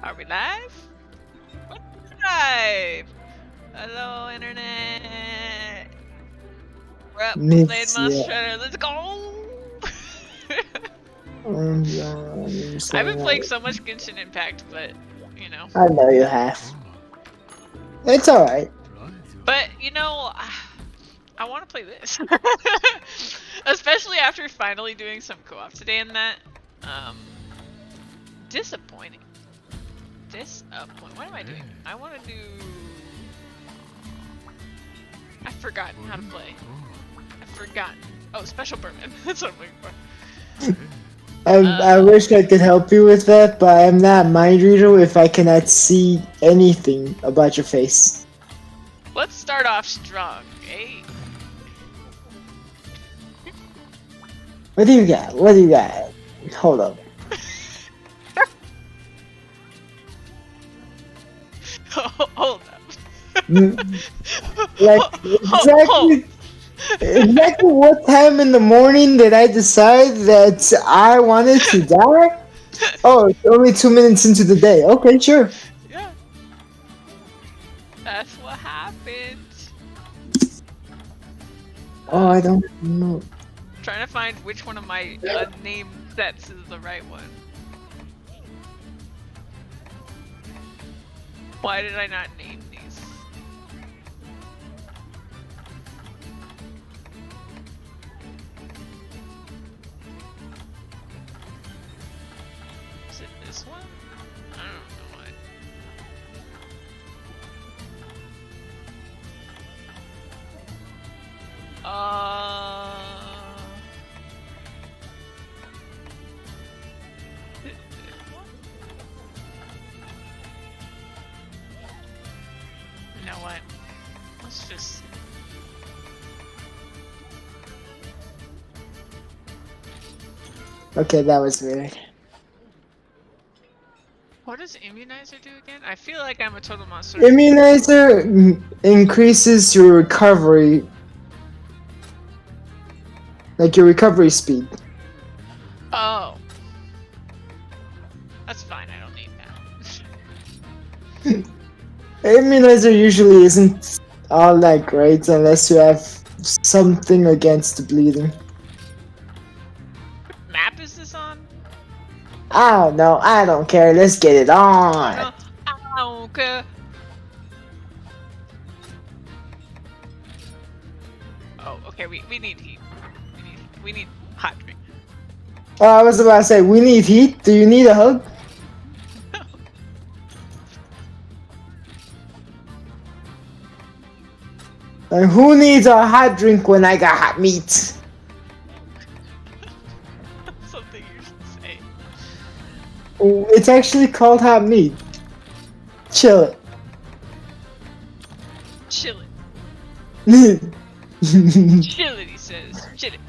Are we live? We're live! Hello, internet! We're up, we played Miss, yeah. Monster Hunter, let's go! I I've been playing so much Genshin Impact, but, you know. I know you have. It's alright. But, you know, I want to play this. Especially after finally doing some co-op today and that. Disappointing. Disappointing. What am I doing? I want to do... I've forgotten how to play. I've forgotten. Oh, Special Berman. That's what I'm looking for. I wish I could help you with that, but I'm not mind reader if I cannot see anything about your face. Let's start off strong, eh? What do you got? What do you got? Hold up. Hold up. Like exactly what time in the morning did I decide that I wanted to die? Oh, it's only 2 minutes into the day. Okay, sure. Yeah. That's what happened. Oh, I don't know. Trying to find which one of my unnamed sets is the right one. Why did I not name these? Is it this one? I don't know what. You know what? Let's just... Okay, that was weird. What does Immunizer do again? I feel like I'm a total monster. Immunizer increases your recovery, like your recovery speed. Oh. That's fine, I don't need that. Immunizer usually isn't all that great unless you have something against the bleeding. What map is this on? I don't know. I don't care. Let's get it on. I don't care. Oh, okay, we need heat. We need hot drink. Oh, I was about to say, we need heat. Do you need a hug? And who needs a hot drink when I got hot meat? Something you should say. It's actually called hot meat. Chill it. Chill it. Chill it, he says. Chill it.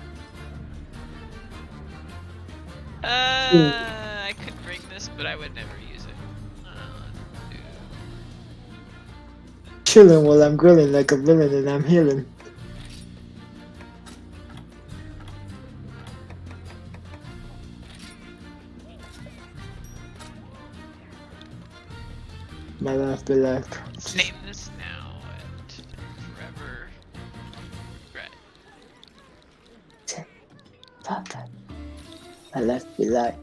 I could bring this, but I would never use it. Chilling while I'm grilling like a villain and I'm healing. My life be like. Let's name this now and forever regret. Fuck that. My life be like.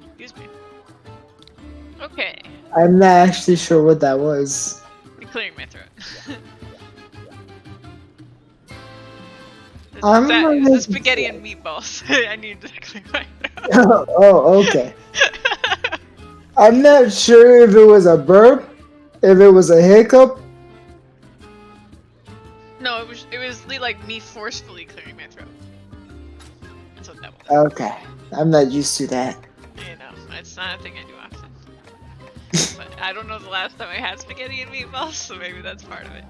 Excuse me. Okay. I'm not actually sure what that was. I'm clearing my throat. The spaghetti and meatballs. I need to clear my throat. Oh, okay. I'm not sure if it was a burp, if it was a hiccup. No, it was like me forcefully clearing my throat. That's what that was. Okay, I'm not used to that. You know, it's not a thing I do often. But I don't know the last time I had spaghetti and meatballs, so maybe that's part of it.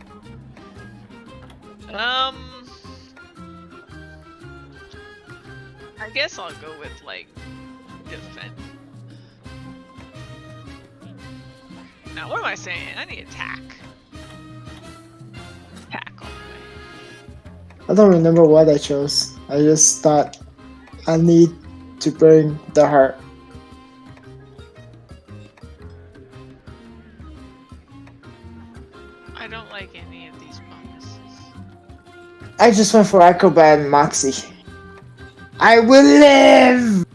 I guess I'll go with like defense. Now, what am I saying? I need attack. Attack all the way. I don't remember what I chose. I just thought I need to burn the heart. I don't like any of these bonuses. I just went for Acrobat and Moxie. I will live!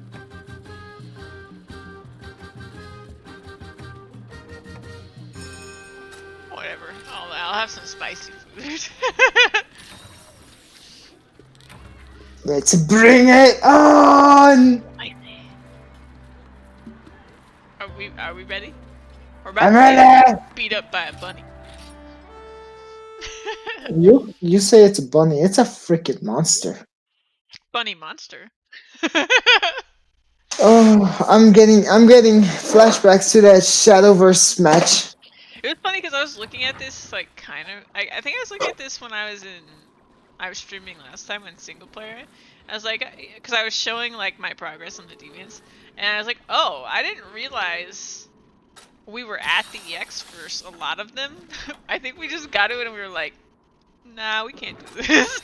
Whatever. I'll have some spicy food. Let's bring it on! Are we ready? We're I'm about to ready! get beat up by a bunny. You say it's a bunny. It's a freaking monster. Bunny monster. Oh, I'm getting flashbacks to that Shadowverse match. It was funny because I was looking at this, like, kind of. I think I was looking at this when I was streaming last time on single player. I was like, because I was showing, like, my progress on the Deviants. And I was like, oh, I didn't realize we were at the EX for a lot of them. I think we just got to it and we were like, nah, we can't do this.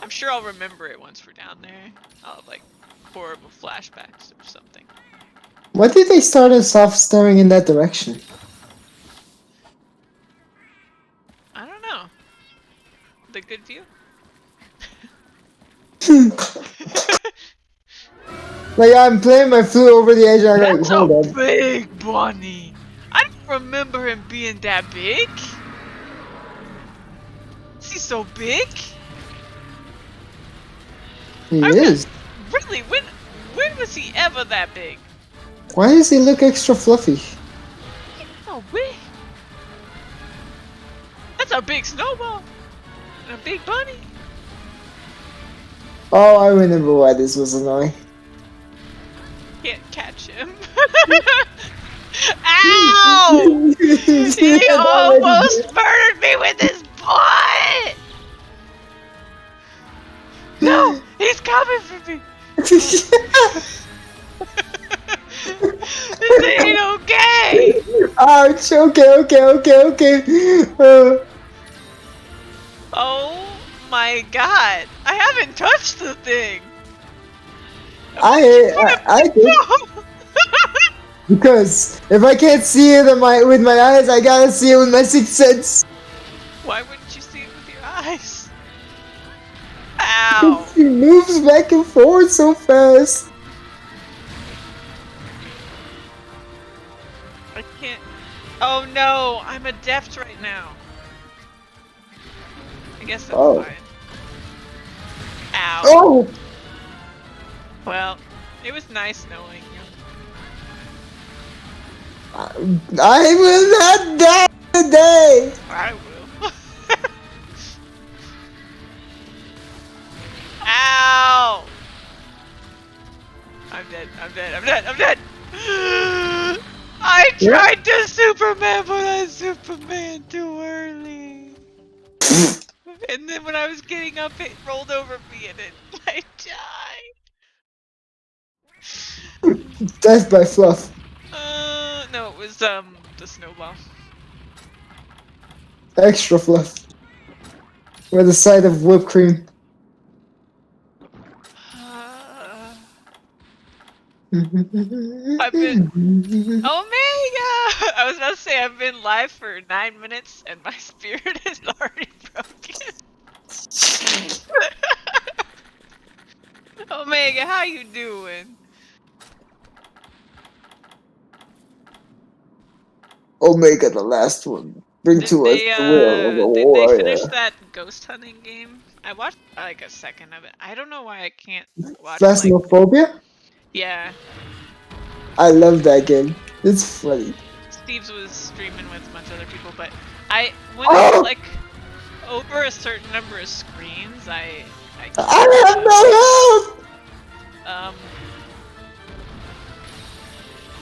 I'm sure I'll remember it once we're down there. I'll have, like, horrible flashbacks or something. Why did they start us off staring in that direction? I don't know. The good view? Like, I'm playing my flute over the edge and I'm like, That's hold a on. big bunny! I don't remember him being that big! Is he so big? He is. Really? When was he ever that big? Why does he look extra fluffy? He's so big. That's a big snowball. And a big bunny. Oh, I remember why this was annoying. Can't catch him. Ow! He almost murdered me with his butt! No! He's coming for me! This ain't okay! Ouch! Okay. Oh my god! I haven't touched the thing! I did. Because if I can't see it with my eyes, I gotta see it with my sixth sense. Why wouldn't you see it with your eyes? Ow! He moves back and forth so fast. I can't. Oh no! I'm adept right now. I guess that's fine. Ow. Oh! Well, it was nice knowing you. I will not die today! I will. Ow! I'm dead. I tried to Superman, but I Superman too early. And then when I was getting up, it rolled over me and I died. Death by fluff. No, it was, the snowball. Extra fluff. With a side of whipped cream. I've been Omega! I was about to say I've been live for 9 minutes and my spirit is already broken. Omega, how you doing? Omega, the last one. Bring to us the will of the warrior. Did they finish that ghost hunting game? I watched like a second of it. I don't know why I can't watch Phasmophobia? Like... Yeah. I love that game. It's funny. Steve's was streaming with a bunch of other people, but when it's like over a certain number of screens, I have no health!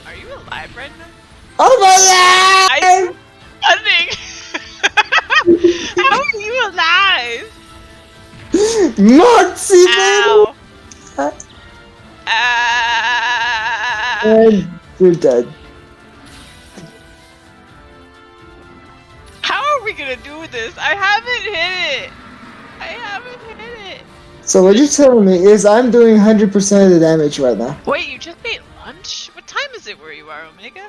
Are you alive right now? Oh my god! I'm running! How are you alive? Moxie, Ow! And you're dead. How are we gonna do this? I haven't hit it! So what you're telling me is I'm doing 100% of the damage right now. Wait, you just ate lunch? What time is it where you are, Omega?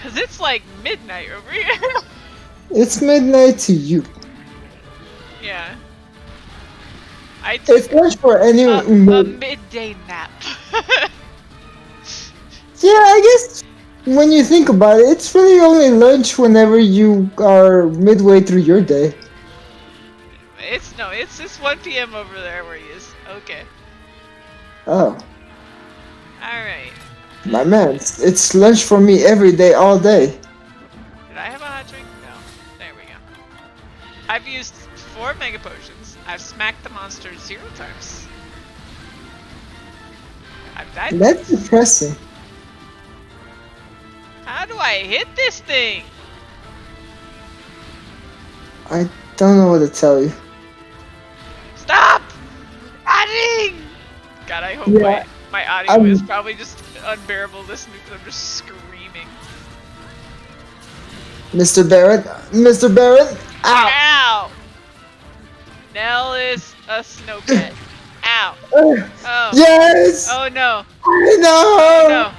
Cause it's like midnight over here. It's midnight to you. Yeah. I took It's lunch for any a mid. midday nap. Yeah, I guess when you think about it, it's really only lunch whenever you are midway through your day. It's 1 p.m. over there where he is. Okay. Oh, Alright. my man, it's lunch for me every day, all day. Did I have a hot drink? No. There we go. I've used 4 mega potions. I've smacked the monster 0 times. I've died That's once. depressing. How do I hit this thing? I don't know what to tell you. Stop! Adding! God, I hope Yeah, my audio is probably just unbearable listening to them just screaming. Mr. Barrett, Mr. Barrett, ow! Ow! Nell is a snowcat. Ow. Oh. Yes! Oh no. I know!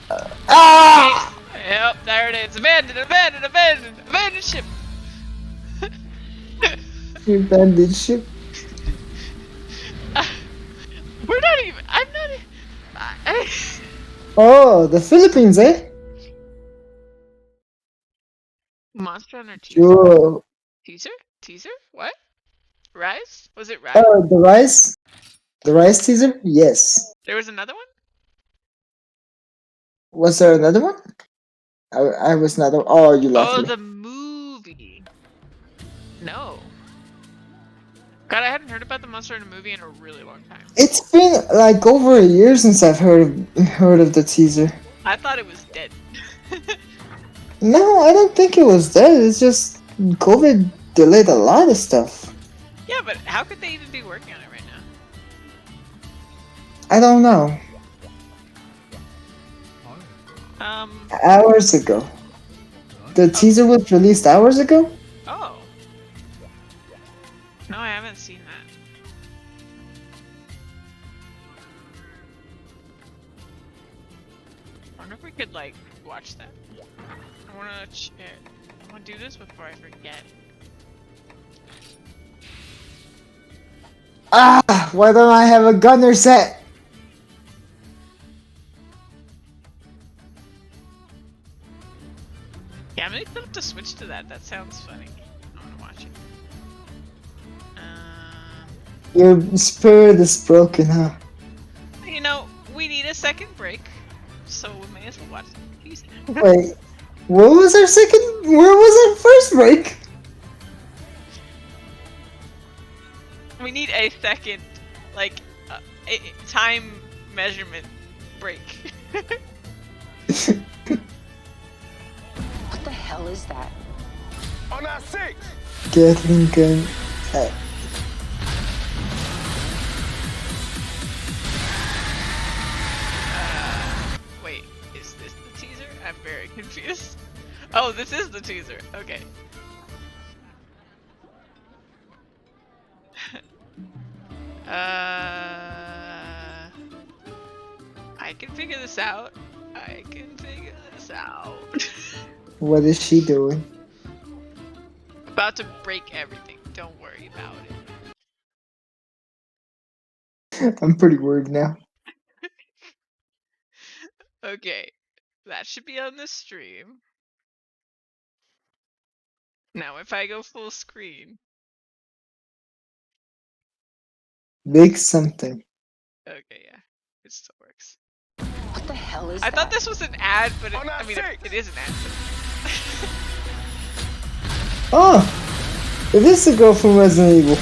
Oh Ah! no. Yep, there it is. Abandoned, abandoned, abandoned, abandoned ship. You bandit ship. We're not even. I'm not. Oh, the Philippines, eh? Monster Hunter teaser? Sure. Teaser? Teaser? What? Rise? Was it Rise? Oh, the rice? The rice teaser? Yes. There was another one? Was there another one? I was not. Oh, you left Oh, me. the movie. No. God, I hadn't heard about the Monster Hunter movie in a really long time. It's been like over a year since I've heard of the teaser. I thought it was dead. No, I don't think it was dead. It's just COVID delayed a lot of stuff. Yeah, but how could they even be working on it right now? I don't know. Hours ago. The teaser was released hours ago? Oh. No, I haven't seen that. I wonder if we could, like, watch that. I wanna do this before I forget. Ah, why don't I have a gunner set? Yeah, I'm gonna have to switch to that. That sounds funny. I wanna watch it. Your spirit is broken, huh? You know, we need a second break, so we may as well watch it. Please. Wait, what was our second? Where was our first break? We need a second, like, time measurement break. What the hell is that? On our 6! Gatling gun. Wait, is this the teaser? I'm very confused. Oh, this is the teaser. Okay. I can figure this out. I can figure this out. What is she doing? About to break everything. Don't worry about it. I'm pretty worried now. Okay. That should be on the stream. Now if I go full screen. Big something. Okay, yeah. It still works. What the hell is I that? thought this was an ad, but On our I mean, 6! it is an ad. Oh, it is the girl from Resident Evil.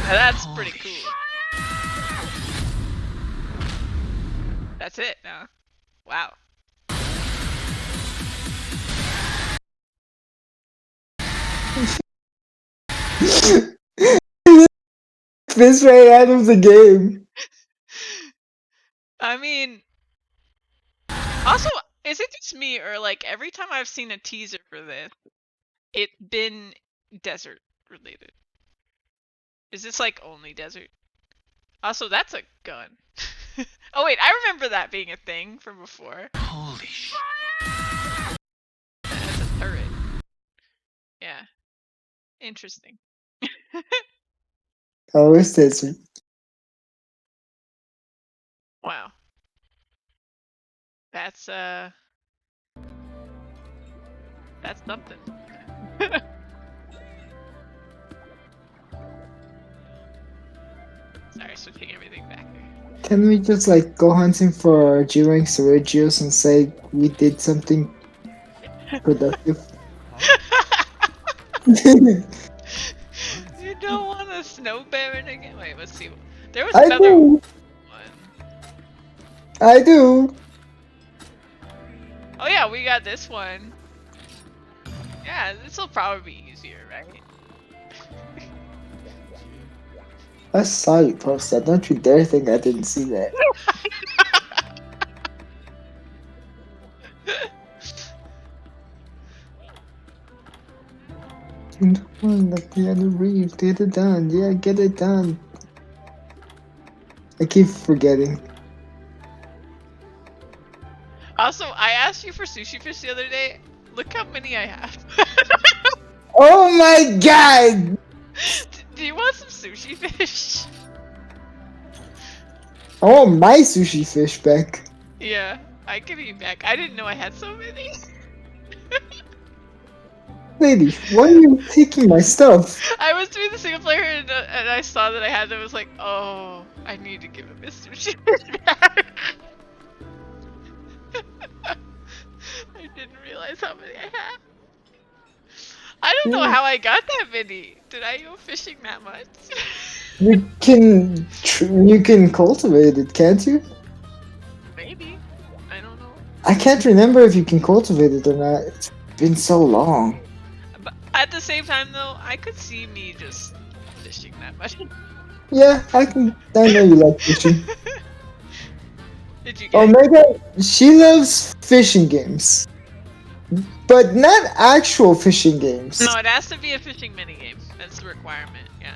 Now that's pretty cool. That's it now. Wow. This right out of the game. I mean, also, is it just me or like every time I've seen a teaser for this, it's been desert related. Is this like only desert? Also, that's a gun. Oh wait, I remember that being a thing from before. Holy shit. That's a turret. Yeah. Interesting. Oh, it's desert. Wow. That's something. Sorry, switching everything back here. Can we just like go hunting for G-Ranks or Regios and say we did something productive? You don't want a snow baron again? Wait, let's see. There was I another do. one. I do. Oh yeah, we got this one. Yeah, this will probably be easier, right? I saw you post that. Don't you dare think I didn't see that. And one like the other reef. Get it done. Yeah, get it done. I keep forgetting. Also, I asked you for sushi fish the other day. Look how many I have. Oh my god! Do you want some sushi fish? I want my sushi fish back. Yeah, I give you back. I didn't know I had so many. Lady, why are you taking my stuff? I was doing the single player and I saw that I had them. I was like, oh, I need to give him his sushi fish back. I didn't realize how many I had. I don't know how I got that many. Did I go fishing that much? You can cultivate it, can't you? Maybe. I don't know. I can't remember if you can cultivate it or not. It's been so long. But at the same time, though, I could see me just fishing that much. Yeah, I know you like fishing. Did you get it? Omega, she loves fishing games. But not actual fishing games. No, it has to be a fishing minigame. That's the requirement, yeah.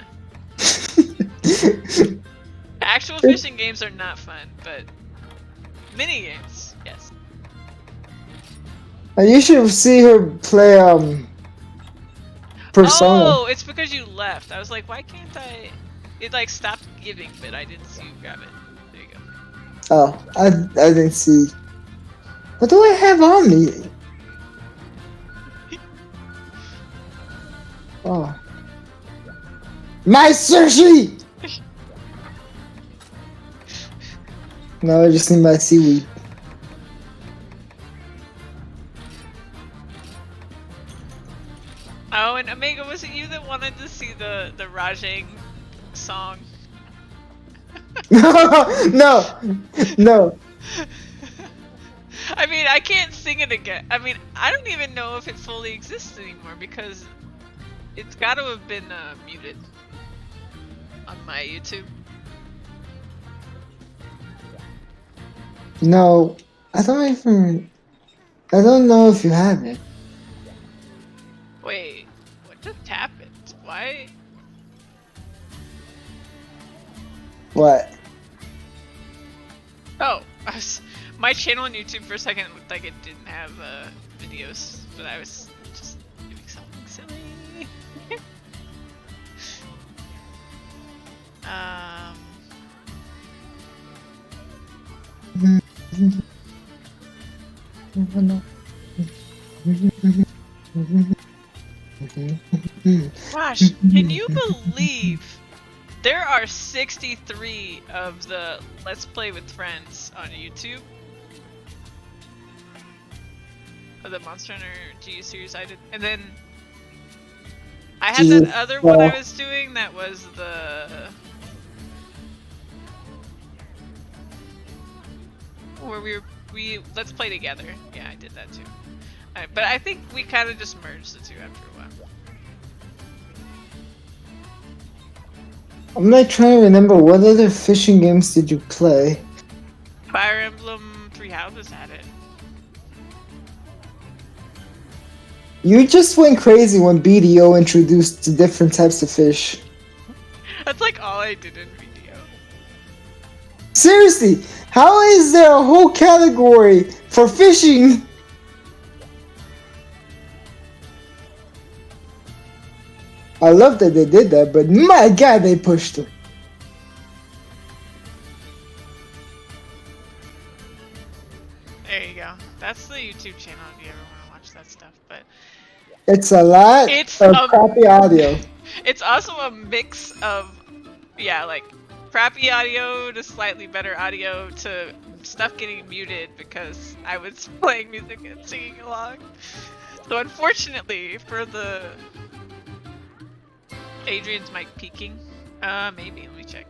Actual fishing games are not fun, but minigames, yes. You should see her play Persona. Oh, it's because you left. I was like, why can't I? It like stopped giving, but I didn't see you grab it. There you go. Oh, I didn't see. What do I have on me? Oh. My sushi! No, I just need my seaweed. Oh, and Omega, was it you that wanted to see the Rajang song? No! No. I mean, I can't sing it again. I mean, I don't even know if it fully exists anymore because it's got to have been muted on my YouTube. No. I don't know if you have it. Wait, what just happened? Why? What? Oh, my channel on YouTube for a second looked like it didn't have videos, but I was just doing something silly. Gosh, can you believe there are 63 of the Let's Play with Friends on YouTube? Of the Monster Hunter G series I did. And then I had that other one I was doing that was the... where we Let's Play together. Yeah, I did that too. But I think we kind of just merged the two after a while. I'm like trying to remember what other fishing games did you play? Fire Emblem Three Houses had it. You just went crazy when BDO introduced the different types of fish. That's like all I did in video. Seriously, how is there a whole category for fishing? I love that they did that, but my god, they pushed it. There you go. That's the YouTube channel if you ever want to watch that stuff. But It's a lot it's of crappy audio. It's also a mix of, yeah, like crappy audio to slightly better audio to stuff getting muted because I was playing music and singing along. So unfortunately for the Adrian's mic peaking, maybe, let me check.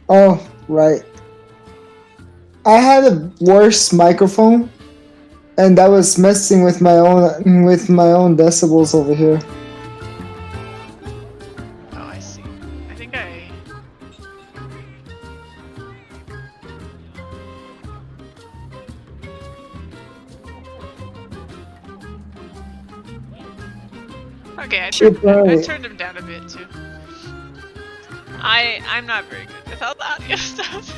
Oh, right. I had a worse microphone, and that was messing with my own decibels over here. Oh, I see. I think I... Okay, I turned him down a bit too. I'm not very good with all the audio stuff.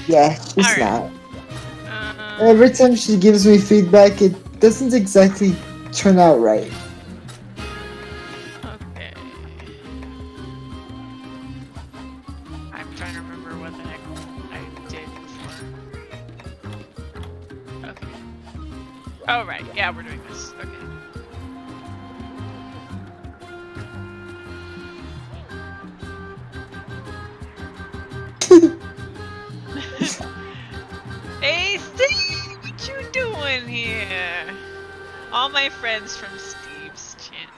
Yeah, she's All right. not. Every time she gives me feedback, it doesn't exactly turn out right. Okay. I'm trying to remember what the heck I did before. Okay. Oh, right. Yeah, we're doing this. Okay. Hey, Steve! What you doing here? All my friends from Steve's channel.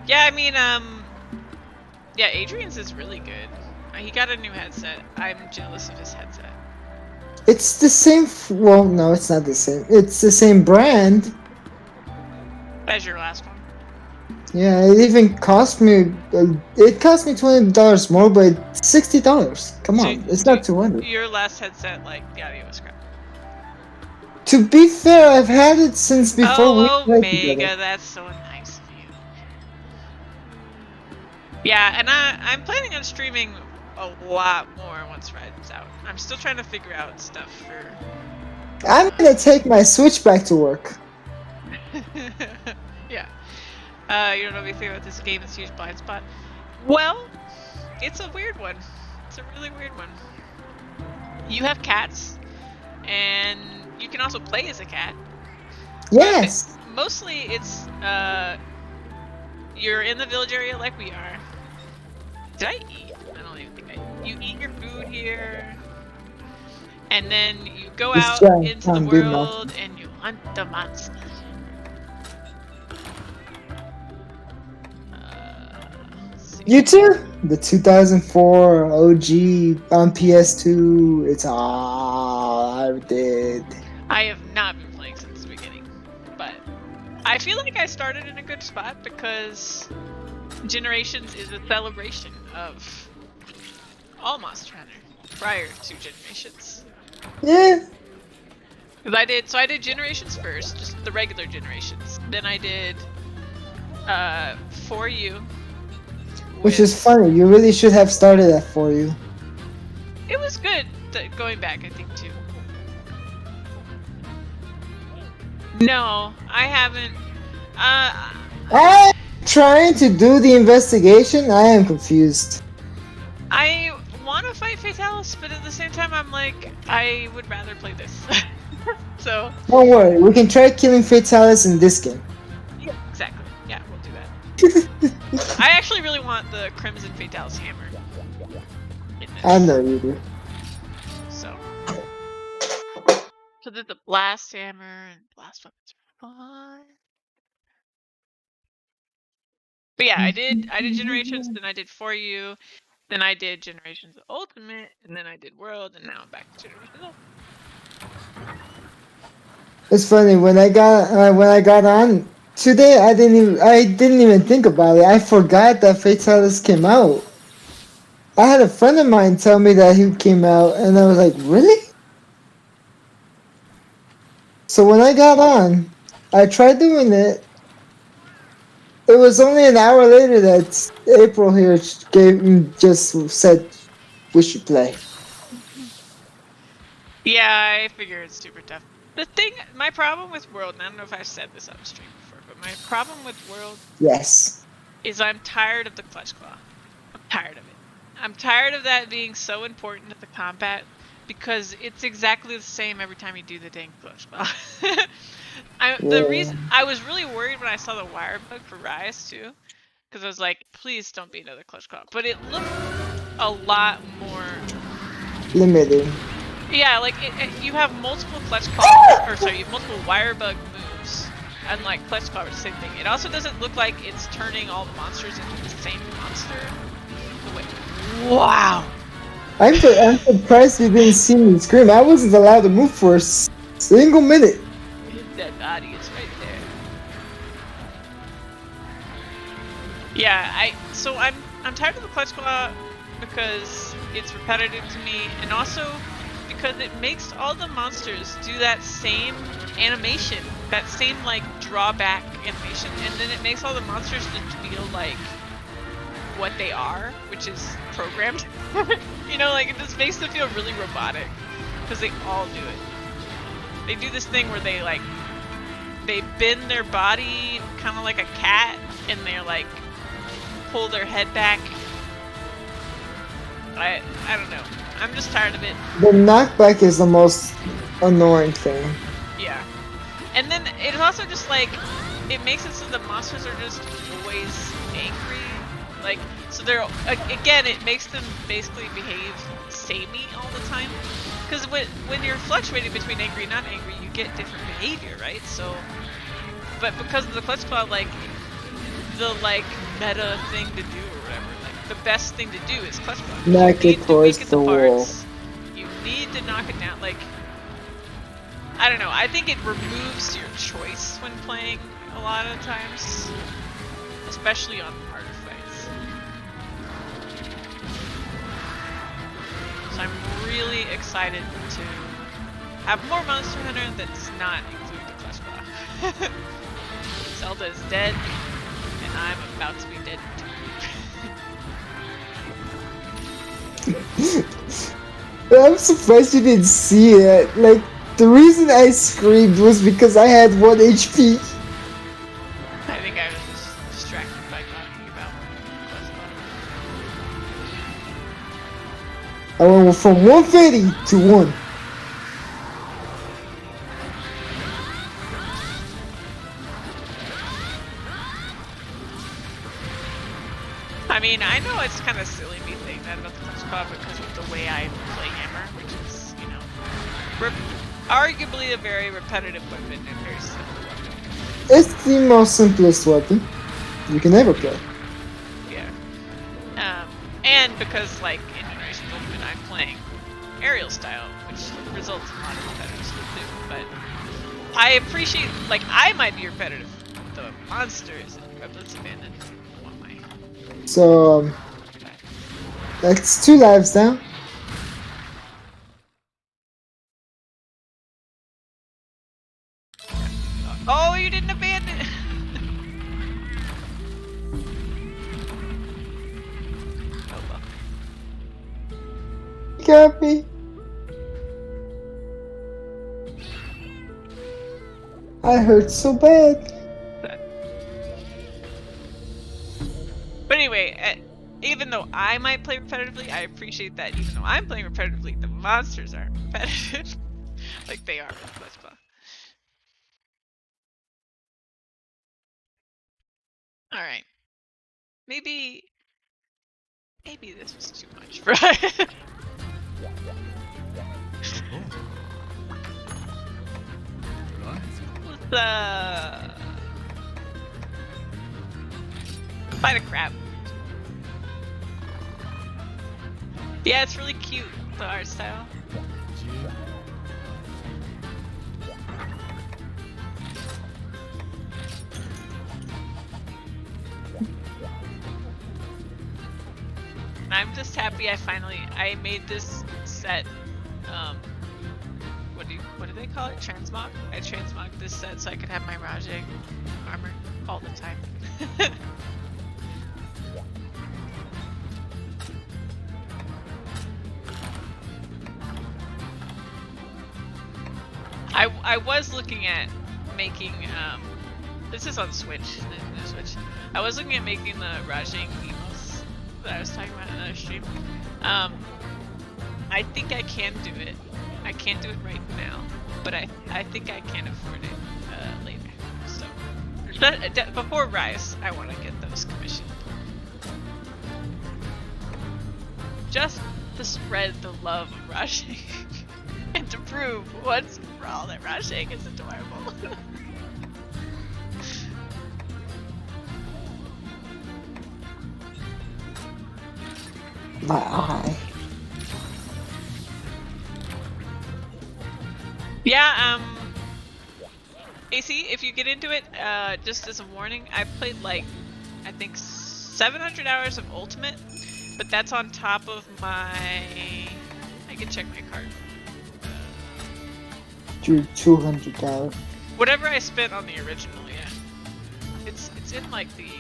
Yeah, I mean, yeah, Adrian's is really good. He got a new headset. I'm jealous of his headset. It's the same. Well, no, it's not the same. It's the same brand. That's your last one. Yeah, it even cost me. It cost me $20 more, but it's $60. Come on, it's not $200. Your last headset, like, the audio was crap. To be fair, I've had it since before we played Omega, together. that's so nice of you. Yeah, and I'm planning on streaming a lot more once Ride's out. I'm still trying to figure out stuff for... I'm gonna take my Switch back to work. Yeah. You don't know anything about this game, it's a huge blind spot. Well, it's a weird one. It's a really weird one. You have cats, and you can also play as a cat. Yes. But mostly it's, you're in the village area like we are. Did I eat? I don't even think I... You eat your food here, and then you go out into the world and you hunt the monsters. You too? The 2004 OG on PS2. It's all I did. I have not been playing since the beginning, but I feel like I started in a good spot because Generations is a celebration of all Monster Hunter prior to Generations. Yeah. Because I did Generations first, just the regular Generations. Then I did For You. Which is funny. You really should have started at For You. It was good going back, I think, too. No, I haven't. I'm trying to do the investigation. I am confused. I want to fight Fatalis, but at the same time, I'm like, I would rather play this. So. Don't worry, we can try killing Fatalis in this game. Yeah, exactly. Yeah, we'll do that. I actually really want the Crimson Fatalis hammer. I know you do. So there's the blast hammer and blast weapons are fun. But yeah, I did Generations, then I did For You, then I did Generations Ultimate, and then I did World, and now I'm back to Generations Ultimate. It's funny when I got on today. I didn't even think about it. I forgot that Fatalis came out. I had a friend of mine tell me that he came out, and I was like, really? So when I got on, I tried doing it. It was only an hour later that April here just said we should play. Yeah, I figure it's super tough. The thing, my problem with World, and I don't know if I've said this on stream before, but my problem with World Yes. is I'm tired of the clutch claw. I'm tired of it. I'm tired of that being so important to the combat because it's exactly the same every time you do the dang clutch claw. The reason I was really worried when I saw the wire bug for Rise too, because I was like, please don't be another clutch claw. But it looked a lot more Limited. Yeah, like you have multiple clutch claws, or sorry, you have multiple wire bug moves, unlike clutch claw, which is the same thing. It also doesn't look like it's turning all the monsters into the same monster. Wow. I'm surprised you didn't see me scream. I wasn't allowed to move for a single minute. That body is right there. Yeah, so I'm tired of the clutch claw because it's repetitive to me, and also because it makes all the monsters do that same animation, that same like drawback animation, and then it makes all the monsters just feel like what they are, which is programmed. You know, like it just makes them feel really robotic because they all do it. They do this thing where they bend their body kind of like a cat, and they're like pull their head back. I don't know. I'm just tired of it. The knockback is the most annoying thing. Yeah. And then it's also just like, it makes it so the monsters are just always angry. Like, so they're, again, it makes them basically behave samey all the time. Because when you're fluctuating between angry and not angry, you get different behavior, right? So, but because of the clutch claw, like, the like meta thing to do or whatever, like the best thing to do is clutch claw. Knock it towards the wall. You need to knock it down. Like, I don't know. I think it removes your choice when playing a lot of times, especially on harder fights. So I'm really excited to have more Monster Hunter that's not include the clutch claw. Zelda is dead, and I'm about to be dead too. I'm surprised you didn't see it. Like, the reason I screamed was because I had 1 HP. I think I was just distracted by talking about clutch claw. I went from 150 to 1. I mean, I know it's kind of silly me saying that about the clutch claw because of the way I play Hammer, which is, you know, arguably a very repetitive weapon and very simple weapon. It's the most simplest weapon you can ever play. Yeah. And because, like, in Generation Ultimate, I'm playing aerial style, which results in a lot of repetitive stuff too. But I appreciate, like, I might be repetitive. The monsters in Replicant's Abandoned. I want my... So, that's 2 lives down. Oh, you didn't abandon it! Oh well. You got me. I hurt so bad. But anyway, even though I might play repetitively, I appreciate that even though I'm playing repetitively, the monsters aren't repetitive. Like they are with Clutch Claw. Alright. Maybe this was too much, right? Let's fight a crab. Yeah, it's really cute, the art style. I'm just happy I made this set. What do they call it? Transmog? I transmogged this set so I could have my Rajang armor all the time. I was looking at making this is on Switch, the Switch. I was looking at making the Rajang emos that I was talking about in another stream. I think I can do it. I can't do it right now, but I think I can afford it later. So before Rise, I want to get those commissioned. Just to spread the love of Rajang and to prove once for all that Rajang is adorable. My eye. Yeah, AC, if you get into it, just as a warning, I played like, I think 700 hours of Ultimate, but that's on top of my, I can check my card. $200. Whatever I spent on the original, yeah. It's in like the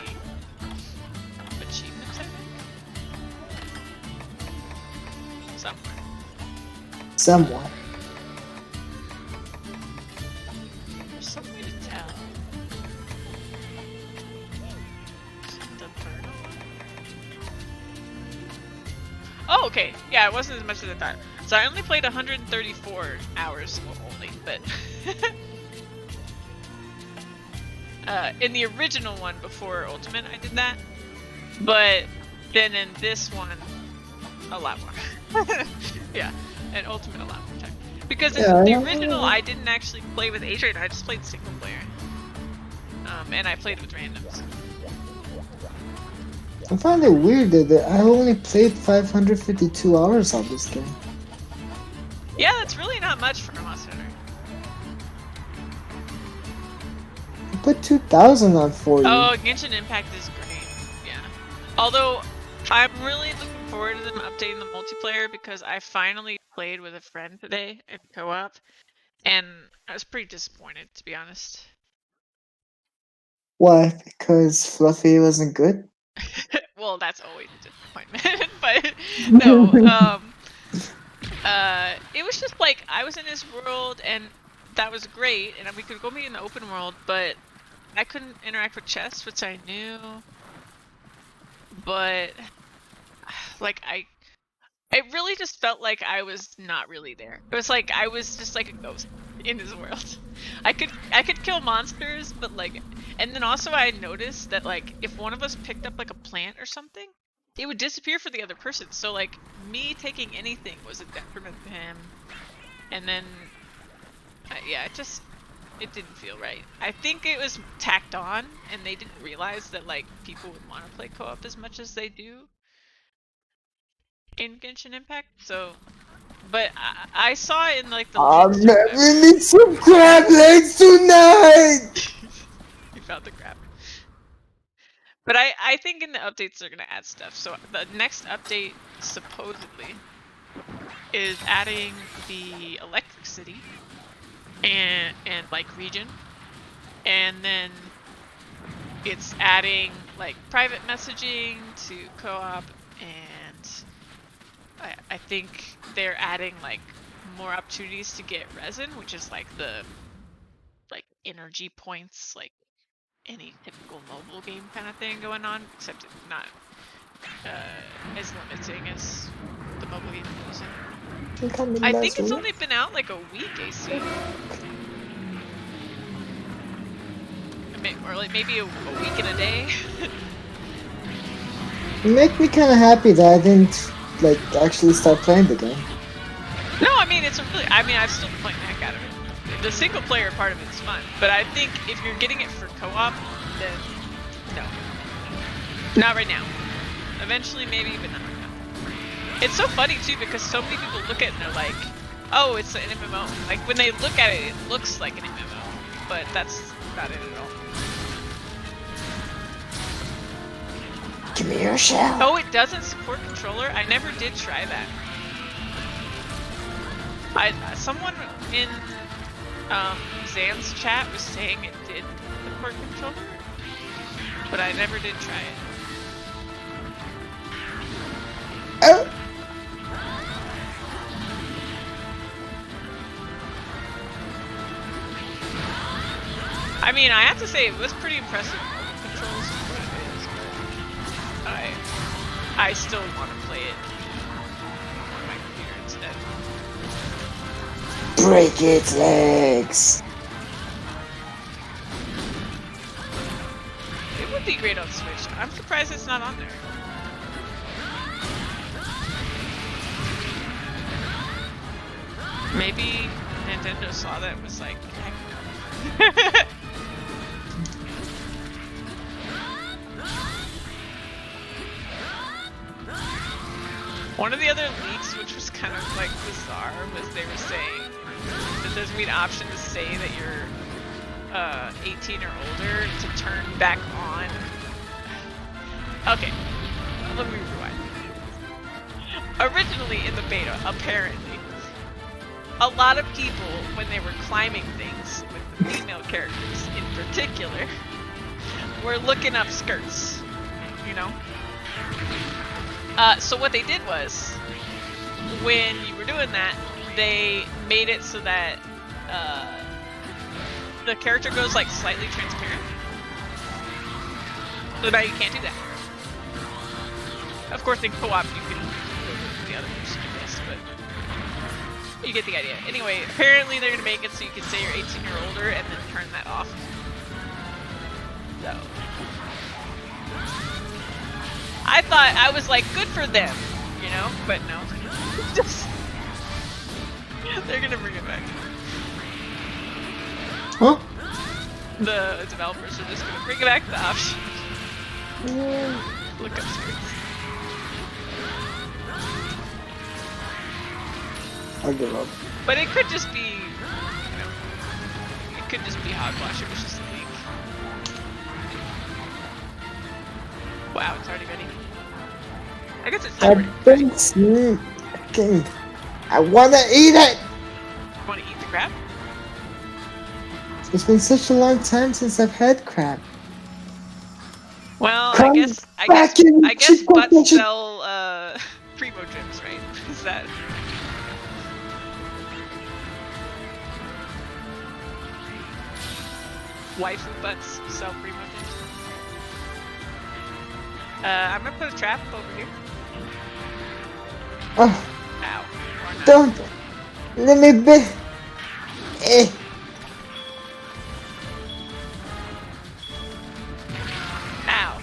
achievements, I think? Somewhere. Somewhat. There's some way to tell. The Inferno one? Oh, okay. Yeah, it wasn't as much as I thought. So I only played 134 hours only, but in the original one before Ultimate I did that, but then in this one a lot more. Yeah, and Ultimate a lot more time. Because in the original I didn't actually play with Adrian, I just played single player. And I played with randoms. I find it weird that I only played 552 hours on this game. Yeah, that's really not much for a Monster Hunter. I put 2,000 on for you. Oh, Genshin Impact is great. Yeah. Although, I'm really looking forward to them updating the multiplayer because I finally played with a friend today in co-op, and I was pretty disappointed, to be honest. Why? Because Fluffy wasn't good? Well, that's always a disappointment, but no, it was just like, I was in his world, and that was great, and we could go meet in the open world, but I couldn't interact with chests, which I knew, but, like, it really just felt like I was not really there. It was like I was just like a ghost in his world. I could kill monsters, but like, and then also I noticed that like if one of us picked up like a plant or something, it would disappear for the other person. So like me taking anything was a detriment to him. And then, yeah, it didn't feel right. I think it was tacked on, and they didn't realize that like people would want to play co-op as much as they do in Genshin Impact, so, but I saw it in like the we need some crab legs tonight! You found the crab. But I think in the updates they're gonna add stuff. So the next update supposedly is adding the electric city and like region, and then it's adding like private messaging to co-op, and I think they're adding like more opportunities to get resin, which is like the energy points, like any typical mobile game kind of thing going on, except it's not as limiting as the mobile game is. I think it's only been out like a week, AC. Or like maybe a week and a day. You make me kind of happy that I didn't like actually start playing the game. No, I mean it's a really. I mean I've still been playing the heck out of it. The single player part of it is fun, but I think if you're getting it for co-op, then no, not right now. Eventually, maybe, but not right now. It's so funny too because so many people look at it and they're like, "Oh, it's an MMO." Like when they look at it, it looks like an MMO, but that's not it at all. Give me your shell. Oh, it doesn't support controller? I never did try that. Someone in Zan's chat was saying it did support controller, but I never did try it. Oh. I mean, I have to say it was pretty impressive controls for what it is, but I still want to play it on my computer instead. Break its legs. It would be great on Switch. I'm surprised it's not on there. Maybe Nintendo saw that and was like, heck. One of the other leaks, which was kind of like bizarre, was they were saying that there's gonna be an option to say that you're 18 or older to turn back on. Okay, let me rewind. Originally in the beta, apparently, a lot of people, when they were climbing things with the female characters in particular, were looking up skirts, you know? So what they did was, when you were doing that, they made it so that the character goes like slightly transparent. So now you can't do that. Of course, in co-op you can do the other person, I guess, but you get the idea. Anyway, apparently they're gonna make it so you can say you're 18 or older and then turn that off. So I thought, I was like, good for them, you know? But no. Just they're gonna bring it back. Huh? The developers are just gonna bring back the option. Look up skirts. I give up. But it could just be, you know, it could just be hogwash. It was just a leak. Wow, it's already ready. I guess it's not ready. I've been sneaking. I wanna eat it! Want to eat the crab? It's been such a long time since I've had crab. Well, Come back in, I guess chico butts fish. sell primo gems, right? Is that? Waifu butts sell primo gems. I'm gonna put a trap over here. Oh, Ow. Or not. don't let me be. Eh. Ow.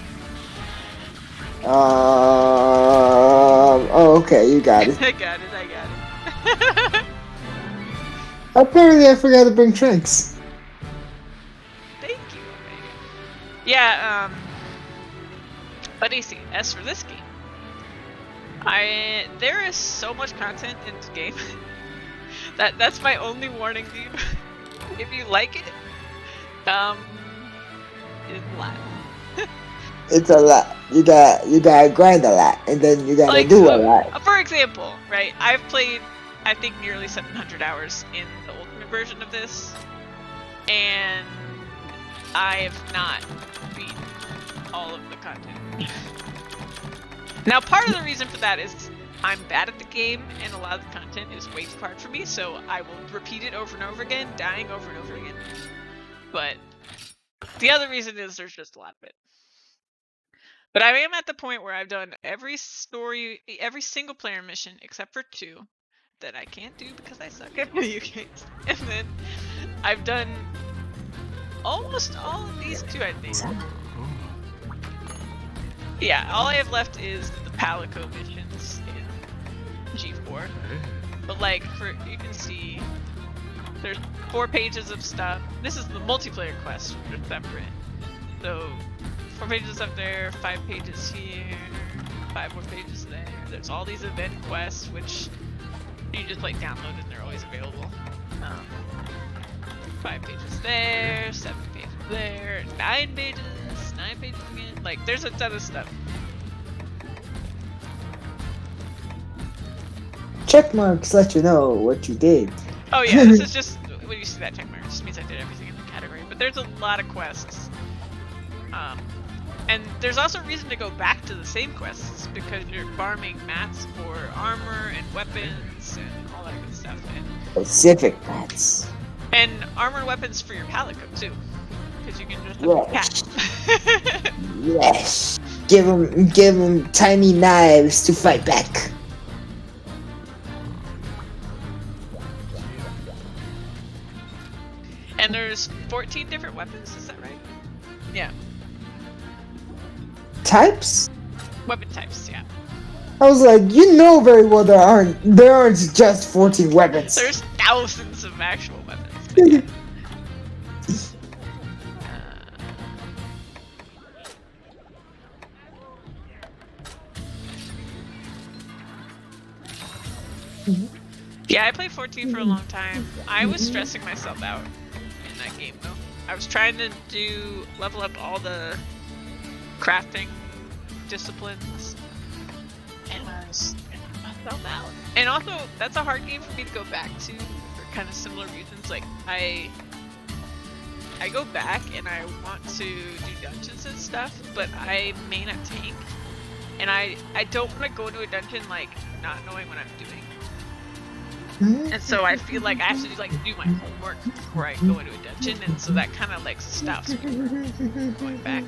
Oh, okay, you got it. I got it, I got it. Apparently, I forgot to bring drinks. Thank you, Omega. Yeah, but AC, as for this game, there is so much content in this game. That's my only warning to you. If you like it, it's a lot. It's a lot. You gotta grind a lot, and then you gotta Like, do a lot. for example, right? I've played, I think, nearly 700 hours in the ultimate version of this, and I have not beat all of the content. Now, part of the reason for that is I'm bad at the game, and a lot of the content is way too hard for me, so I will repeat it over and over again, dying over and over again. But the other reason is there's just a lot of it. But I am at the point where I've done every single player mission except for 2 that I can't do because I suck at video games. And then I've done almost all of these 2, I think. Yeah, all I have left is the Palico missions in G4. But like, you can see there's 4 pages of stuff. This is the multiplayer quest, which are separate. So 4 pages up there, 5 pages here, 5 more pages there. There's all these event quests, which you just like download and they're always available. 5 pages there, 7 pages there, 9 pages again. Like, there's a ton of stuff. check marks let you know what you did. Oh yeah, this is just when you see that check mark, it just means I did everything in the category. But there's a lot of quests. And there's also reason to go back to the same quests because you're farming mats for armor and weapons and all that good stuff. Specific mats. And armor and weapons for your palico too. Because you can just Yes. attack. Yes. Give them tiny knives to fight back. And there's 14 different weapons, is that right? Yeah. Types? Weapon types, yeah. I was like, you know very well there aren't just 14 weapons. There's thousands of actual weapons. But yeah. Yeah, I played 14 for a long time. I was stressing myself out in that game though. I was trying to level up all the crafting disciplines, and I was myself out. And also, that's a hard game for me to go back to for kind of similar reasons. Like I go back and I want to do dungeons and stuff, but I main a tank, and I don't want to go into a dungeon like not knowing what I'm doing. And so I feel like I have to do my homework before I go into a dungeon, and so that kind of like stops me from going back.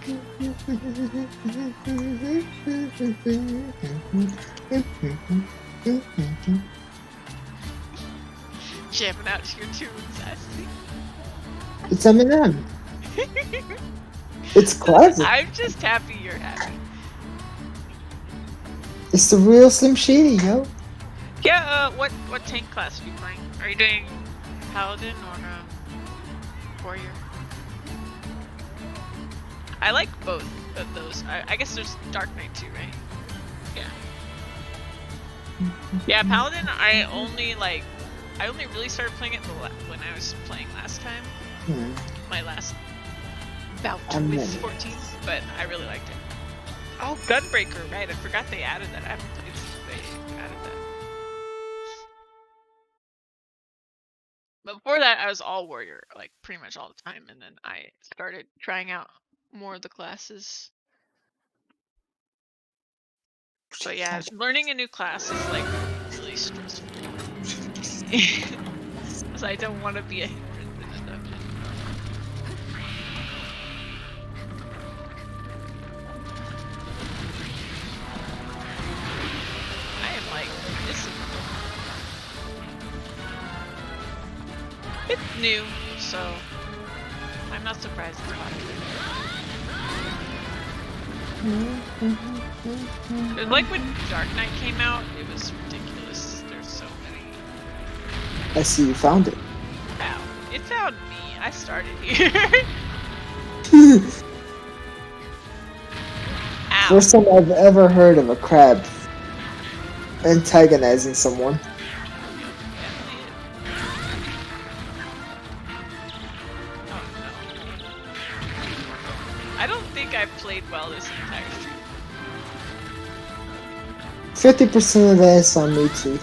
Jamming out to your tunes, I see. It's Eminem. It's classic. I'm just happy you're happy. It's the real Slim Shady, yo. Yeah, what tank class are you playing? Are you doing Paladin or Warrior? I like both of those. I guess there's Dark Knight too, right? Yeah. Yeah, Paladin, I only really started playing it when I was playing last time. My last bout with 14, but I really liked it. Oh, Gunbreaker, right? I forgot they added that. I haven't played since they added that. But before that, I was all warrior, like pretty much all the time, and then I started trying out more of the classes. But yeah, learning a new class is like really stressful. Because I don't want to be a hindrance in a dungeon. I am like, this is... It's new, so I'm not surprised it's popular. It's like when Dark Knight came out, it was ridiculous. There's so many. I see you found it. Wow, it found me. I started here. Ow. First time I've ever heard of a crab antagonizing someone. I don't think I've played well this entire stream. 50% of that is on me too.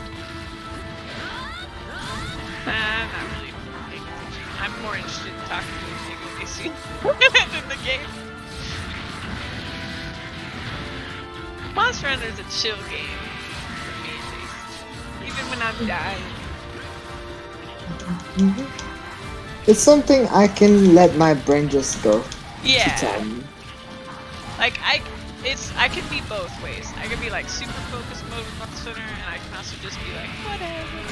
I'm not really paying attention. I'm more interested in talking to the people they see than the game. Monster Hunter is a chill game for me, at least. Even when I'm dying. It's something I can let my brain just go. Yeah. Like I can be both ways. I can be like super focused mode with Monster Hunter, and I can also just be like whatever.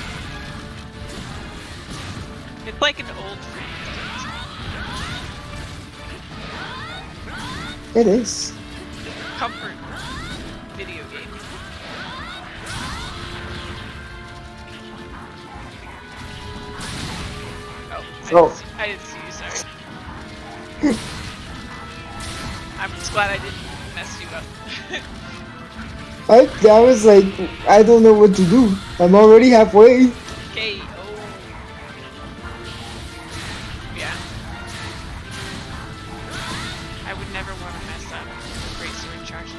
It's like an old friend. It is. Comfort video game. Oh, I didn't see you, sorry. I'm just glad I didn't mess you up. I was like, I don't know what to do. I'm already halfway. Okay, oh. Yeah. I would never want to mess up. Great sword charge.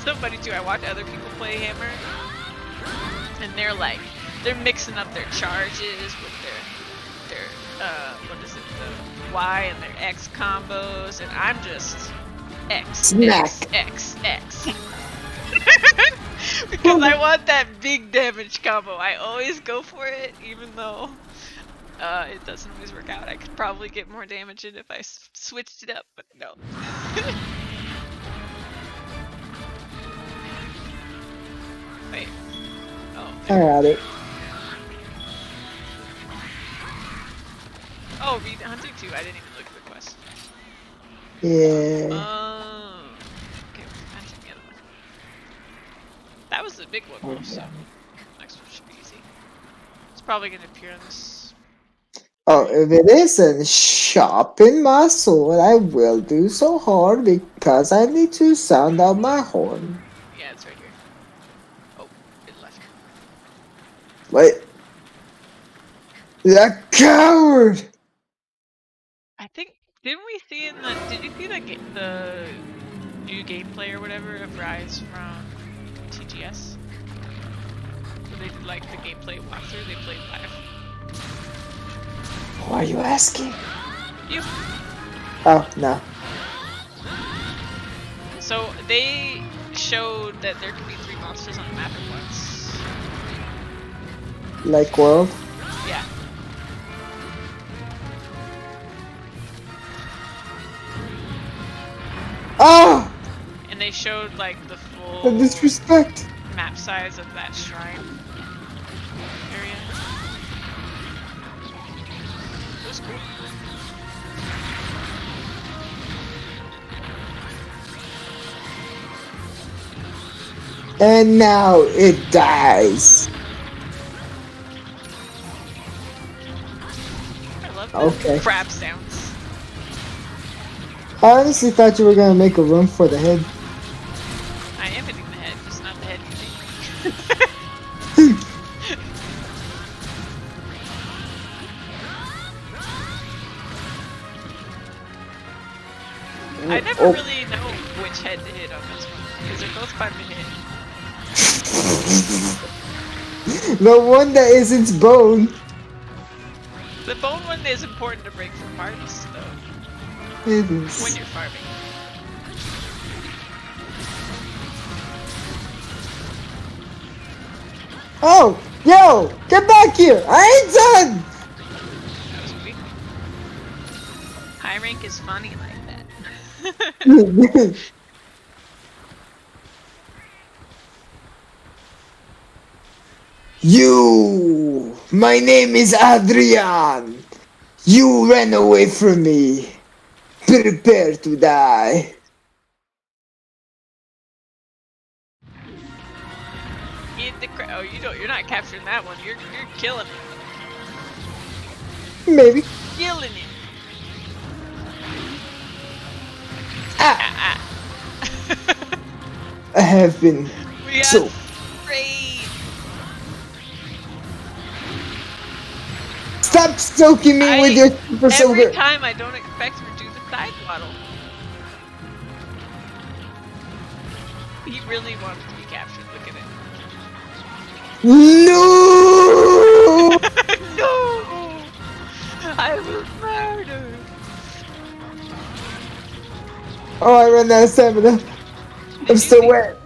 so funny too. I watch other people play Hammer, and they're mixing up their charges with their what is it, the Y and their X combos, and I'm just X, Smack. X, X, X. Because I want that big damage combo. I always go for it, even though it doesn't always work out. I could probably get more damage in if I switched it up, but no. Wait. Oh. I got it. Oh, read hunting too. I didn't even look at the quest. Yeah. Okay, we're hunting the other one. That was the big one, though, so next one should be easy. It's probably gonna appear on this. Oh, if it isn't sharpen my sword, I will do so hard because I need to sound out my horn. Yeah, it's right here. Oh, it left. Wait. The coward! I think, didn't we see in the, did you see the new gameplay or whatever of Rise from TGS? So they did like the gameplay walkthrough, they played live. Why are you asking? You. Oh, no. So they showed that there could be 3 monsters on the map at once. Like world? Yeah. Oh! And they showed like the full The disrespect! map size of that shrine area. It was cool. And now it dies. I love the Okay. crab sounds. I honestly thought you were gonna make a run for the head. I am hitting the head, just not the head you think. I never really know which head to hit on this one, because they're both fun to hit. The one that is its bone. The bone one is important to break for parties, though, It is. when you're farming. Oh! Yo! Get back here! I ain't done! That was weak. High rank is funny like that. You! My name is Adrian! You ran away from me! Prepare to die! Get the oh, you're not capturing that one. You're killing it. Maybe. Killing it. Ah! Ah, I have been we got so... sprayed. Stop stoking me with your super Every silver! time I don't expect him to do the side waddle. He really wants to be captured. Look at it. No! No! I was murdered. Oh, I ran out of stamina. I'm still wet.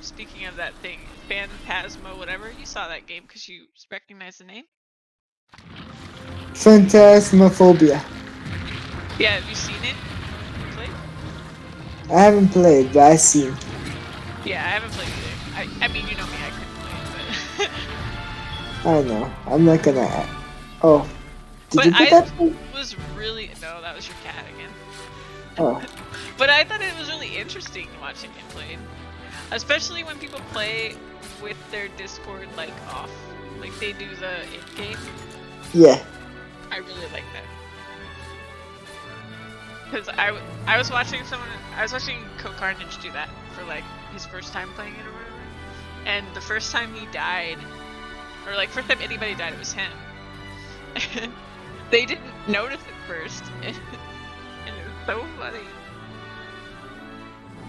Speaking of that thing, Phantasma, whatever, you saw that game because you recognize the name? Phantasmophobia. Yeah, have you seen it? Played? I haven't played, but I've seen. Yeah, I haven't played either. I mean, you know me, I couldn't play it, but... I know. I'm not gonna... Oh. Did But you get that? was really... No, that was your cat again. Oh. But I thought it was really interesting watching it played. Especially when people play with their Discord, like, off. Like, they do the in-game. Yeah. I really like that. Because I was watching Coke Carnage do that for, like, his first time playing it or whatever. And the first time he died, or, like, first time anybody died, it was him. They didn't notice it first. And it was so funny.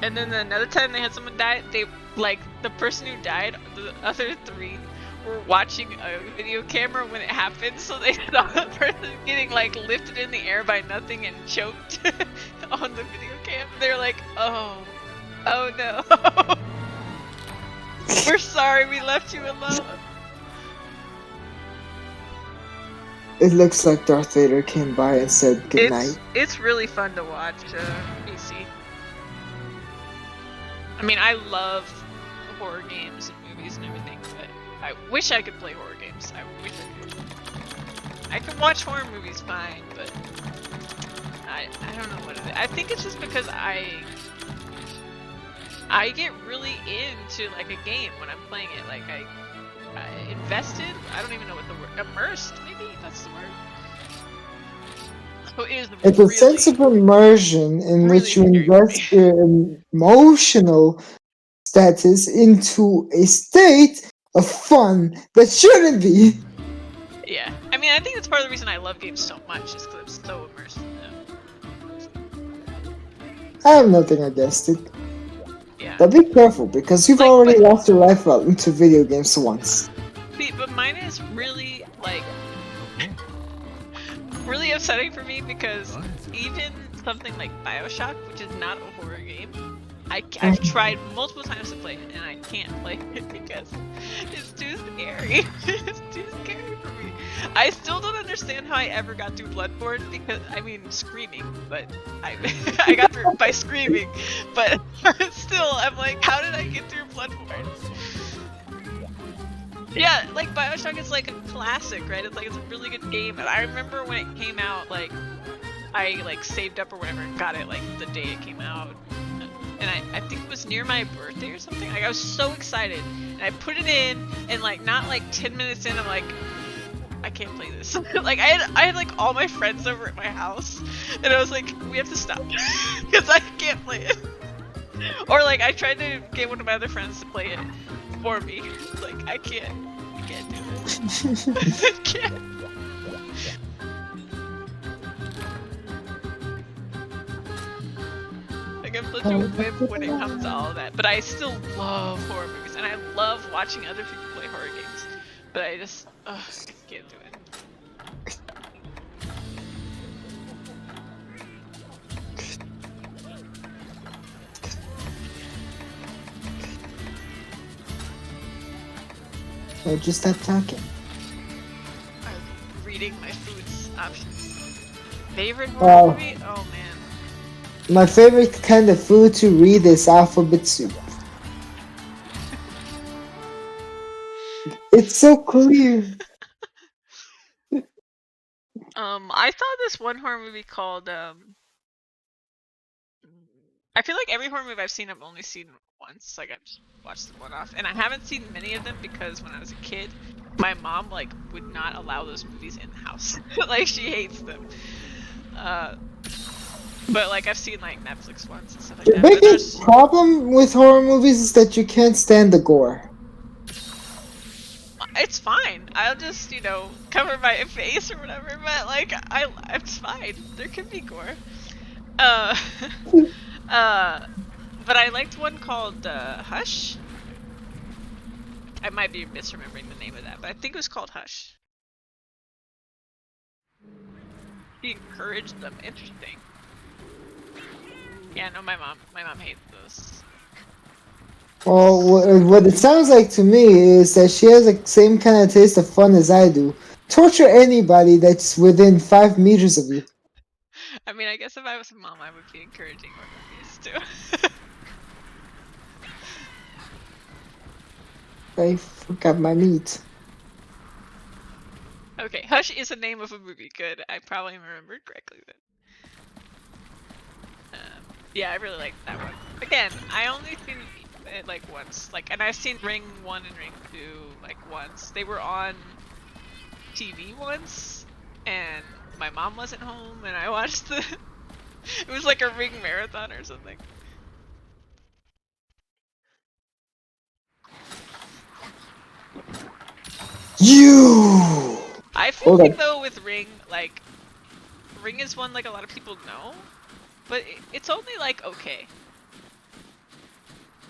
And then another time they had someone die, they like the person who died, the other 3 were watching a video camera when it happened, so they saw the person getting like lifted in the air by nothing and choked on the video cam. They're like, oh no. We're sorry we left you alone. It looks like Darth Vader came by and said goodnight. It's really fun to watch, BC. I mean, I love horror games and movies and everything, but I wish I could play horror games. I wish I could. I can watch horror movies fine, but I don't know what it is. I think it's just because I get really into like a game when I'm playing it. Like I invested. I don't even know what the word. Immersed, maybe that's the word. So it is It's a sense of immersion in which you invest your emotional status into a state of fun that shouldn't be. Yeah, I mean, I think that's part of the reason I love games so much, is because I'm so immersed in them. I have nothing against it. Yeah. But be careful, because you've already lost your life out into video games once. See, but mine is really, like, really upsetting for me, because even something like Bioshock, which is not a horror game, I've tried multiple times to play it, and I can't play it because it's too scary. It's too scary for me. I still don't understand how I ever got through Bloodborne, because, I mean, screaming, but I got through by screaming, but still, I'm like, how did I get through Bloodborne? Yeah, like, Bioshock is like a classic, right? It's like, it's a really good game, and I remember when it came out, like, I, like, saved up or whatever and got it, like, the day it came out. And I think it was near my birthday or something. Like, I was so excited, and I put it in, and like not like 10 minutes in, I'm like, I can't play this. Like I had like all my friends over at my house, and I was like, we have to stop because I can't play it. Or like I tried to get one of my other friends to play it for me. Like I can't do it. I can't. I'm such a wimp when it comes to all of that, but I still love horror movies, and I love watching other people play horror games, but I just, I can't do it. So just stop talking. I'm reading my food's options. Favorite horror movie? Oh man. My favorite kind of food to read is alphabet soup. It's so clear. I saw this one horror movie called, I feel like every horror movie I've seen, I've only seen once. Like, I've just watched them one off. And I haven't seen many of them because when I was a kid, my mom, like, would not allow those movies in the house. Like, she hates them. But, like, I've seen, like, Netflix ones and stuff like that. The biggest problem with horror movies is that you can't stand the gore. It's fine. I'll just, you know, cover my face or whatever, but, like, it's fine. There can be gore. But I liked one called, Hush. I might be misremembering the name of that, but I think it was called Hush. He encouraged them. Interesting. Yeah, no, my mom hates those. Well, what it sounds like to me is that she has the same kind of taste of fun as I do. Torture anybody that's within 5 meters of you. I mean, I guess if I was a mom, I would be encouraging more movies too. I forgot my meat. Okay, Hush is the name of a movie. Good, I probably remembered correctly then. Yeah, I really like that one. Again, I only seen it like once. Like, and I've seen Ring 1 and Ring 2 like once. They were on TV once, and my mom wasn't home, and I watched the. It was like a Ring marathon or something. You. I feel like though with Ring, like, Ring is one like a lot of people know, but it's only like okay.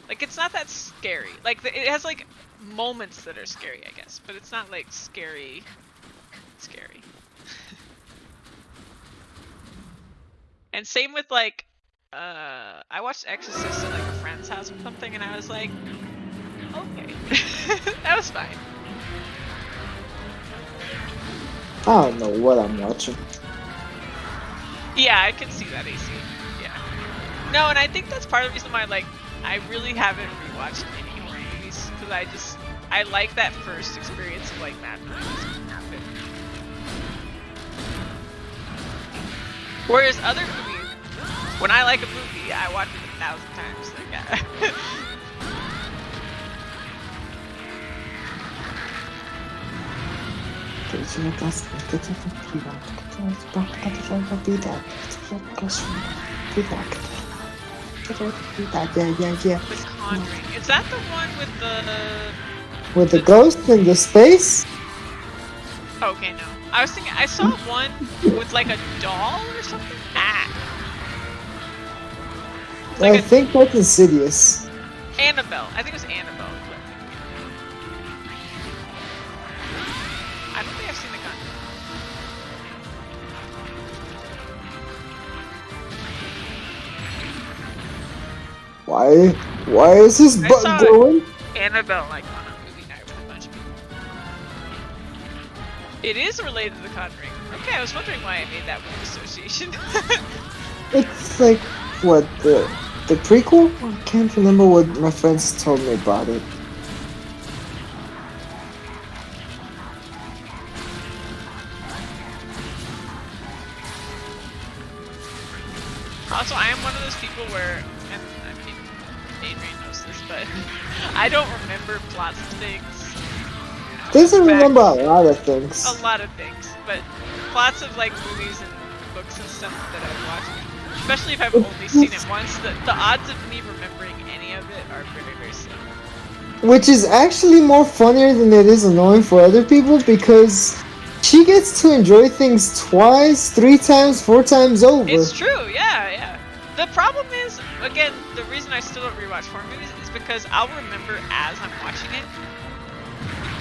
Like, it's not that scary. Like, it has, like, moments that are scary, I guess. But it's not, like, scary. And same with, like, I watched Exorcist at, like, a friend's house or something, and I was like, okay. That was fine. I don't know what I'm watching. Yeah, I can see that, AC. Yeah. No, and I think that's part of the reason why, like, I really haven't rewatched any horror movies, because I like that first experience of, like, mad movies happen. Whereas other movies, when I like a movie, I watch it 1,000 times. Like, The Conjuring. Is that the one with the ghost in the space? Okay, no. I was thinking I saw one with like a doll or something. Like I think that's Insidious. Annabelle. I think it was Annabelle. I don't think I've seen The Conjuring. Why is this I button saw glowing? Annabelle like on a movie night with a bunch of people. It is related to The Conjuring. Okay, I was wondering why I made that word association. It's like what the prequel? I can't remember what my friends told me about it. Also, I am one of those people where, and I mean, Adrian knows this, but I don't remember plots of things. Doesn't remember a lot of things. A lot of things, but plots of like movies and books and stuff that I've watched, especially if I've only seen it once, the odds of me remembering any of it are very, very slim. Which is actually more funnier than it is annoying for other people because she gets to enjoy things twice, 3 times, 4 times over. It's true, yeah. The problem is, again, the reason I still don't rewatch horror movies is because I'll remember as I'm watching it,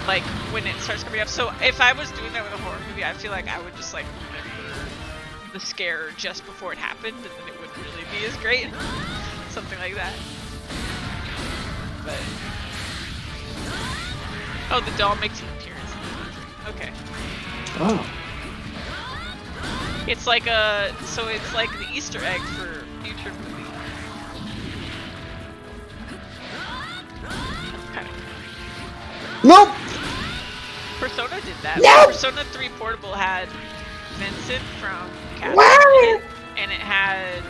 like when it starts coming up. So if I was doing that with a horror movie, I feel like I would just like remember the scare just before it happened, and then it wouldn't really be as great. Something like that. But oh, the doll makes an appearance in The Conjuring. Okay. Oh. It's like it's like the Easter egg for future movie. Kind of. Nope! Persona did that. No! Persona 3 Portable had Vincent from What? and it had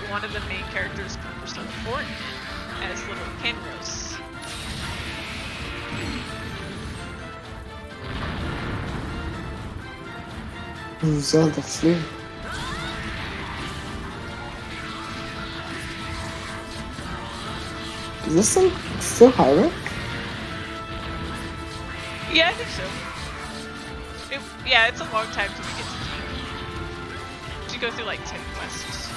one of the main characters from Persona 4 as little Penrose. Zelda Free. Is this thing still high rank? Yeah, I think so. Yeah, it's a long time till we get to King. You should go through like 10 quests.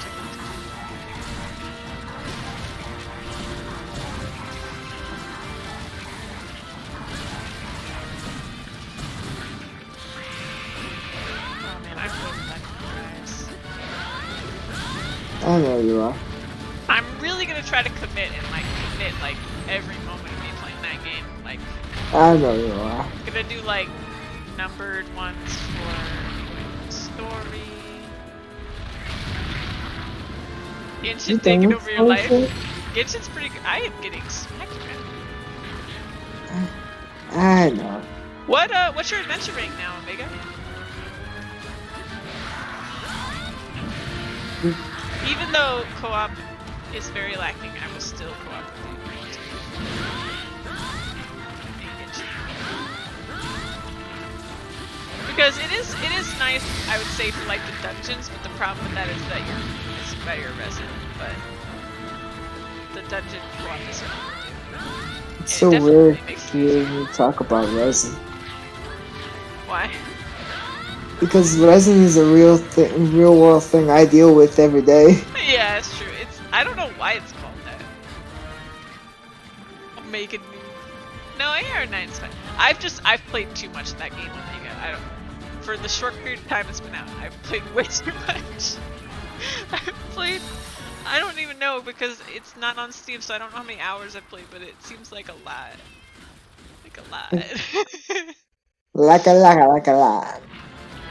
Oh man, I'm really lucky, guys. I know you are. I'm really gonna try to commit like every moment of me playing that game. Like, I know you are. gonna do like numbered ones for story. Genshin taking over your life. Genshin's pretty good. I am getting smacked, man. I know. What's your adventure rank now, Omega? Even though co-op is very lacking, I will still co-op with you. Because it is nice, I would say, for like the dungeons, but the problem with that is that it's by your resident, but the dungeon co-op is what you do. It's so weird hearing you talk about resin. Why? Because resin is a real world thing I deal with every day. Yeah, it's true. I don't know why it's called that. Make a new. No, AR9's fine. I've played too much of that game, Omega. I don't. For the short period of time it's been out, I've played way too much. I've played. I don't even know because it's not on Steam, so I don't know how many hours I've played, but it seems like a lot. Like a lot. Like a lot.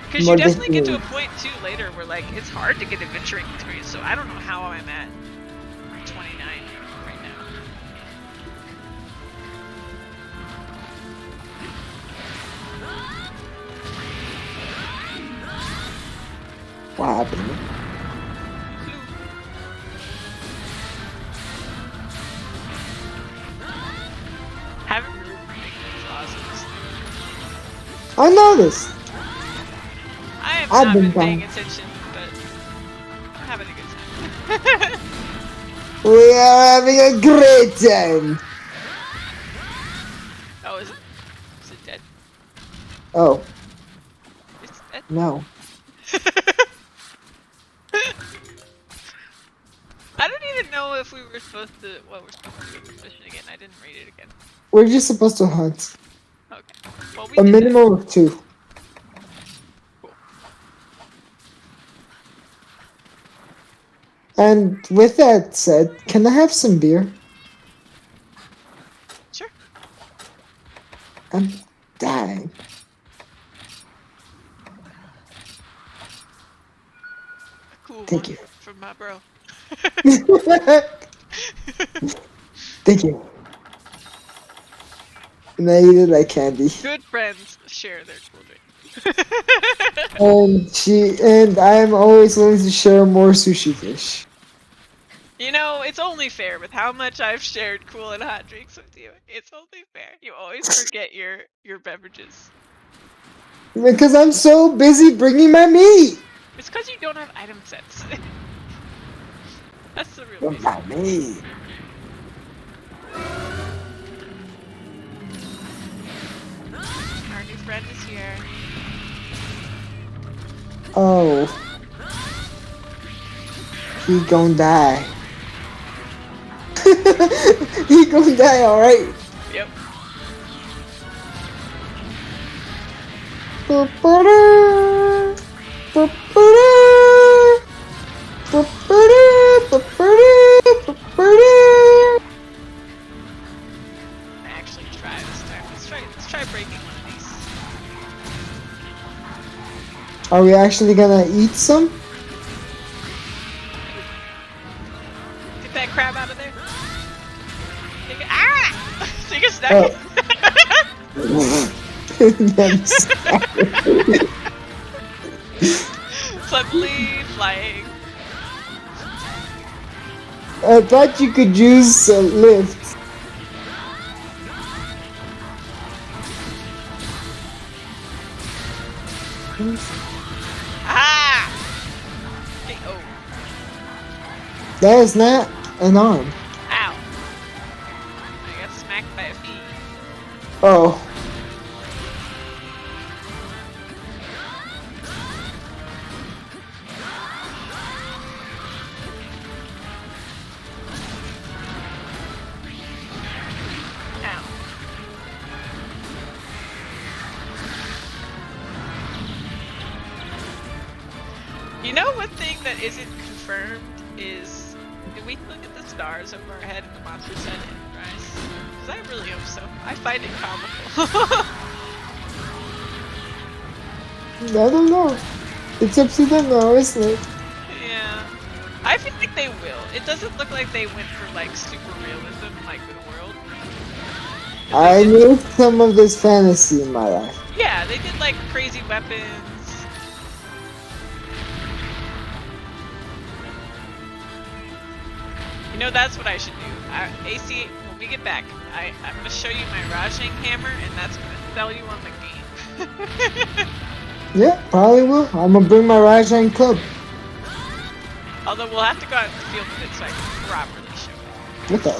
Because you More than definitely get to a me. point too later where like it's hard to get adventuring experience. So I don't know how I'm at 29 right now. What happened? Haven't really ridiculous awesome. I noticed. I have I've not been been paying down. attention, but I'm having a good time. We are having a great time. Oh, is it dead? Oh, It's dead. no. I don't even know if we were supposed to. Well, we're supposed to do the mission again. I didn't read it again. We're just supposed to hunt. Okay. Well, we A did that. minimum of 2. Cool. And with that said, can I have some beer? Sure. I'm dying. A cool Thank one you. from my bro. Thank you. And I eat it like candy. Good friends share their cool drink. And I am always willing to share more sushi fish. You know, it's only fair with how much I've shared cool and hot drinks with you. It's only fair. You always forget your beverages. Because I'm so busy bringing my meat. It's because you don't have item sets. That's the real What reason. about me? Our new friend is here. Oh. He gon' die. He gon' die, alright? Yep. Actually try this time. Let's try breaking one of these. Are we actually gonna eat some? Get that crab out of there. Take a, ah! Take a snack. Oh. Yes. Suddenly flying. I thought you could use a lift. Ah! Okay, oh. That is not an arm. Ow. I got smacked by a bee. Oh. Ow. You know, one thing that isn't confirmed is, do we look at the stars over our head and the monster's head and rise? Because I really hope so. I find it comical. I don't know. It's up to them now, isn't it? Yeah. I feel like they will. It doesn't look like they went for like super realism like the world. 'Cause I they did- need some of this fantasy in my life. Yeah, they did like crazy weapons. You know, that's what I should do. AC, when we get back, I'm gonna show you my Rajang hammer, and that's gonna sell you on the game. Yeah, probably will. I'm gonna bring my Rajan club. Although we'll have to go out in the field with it so I can properly show it. What the?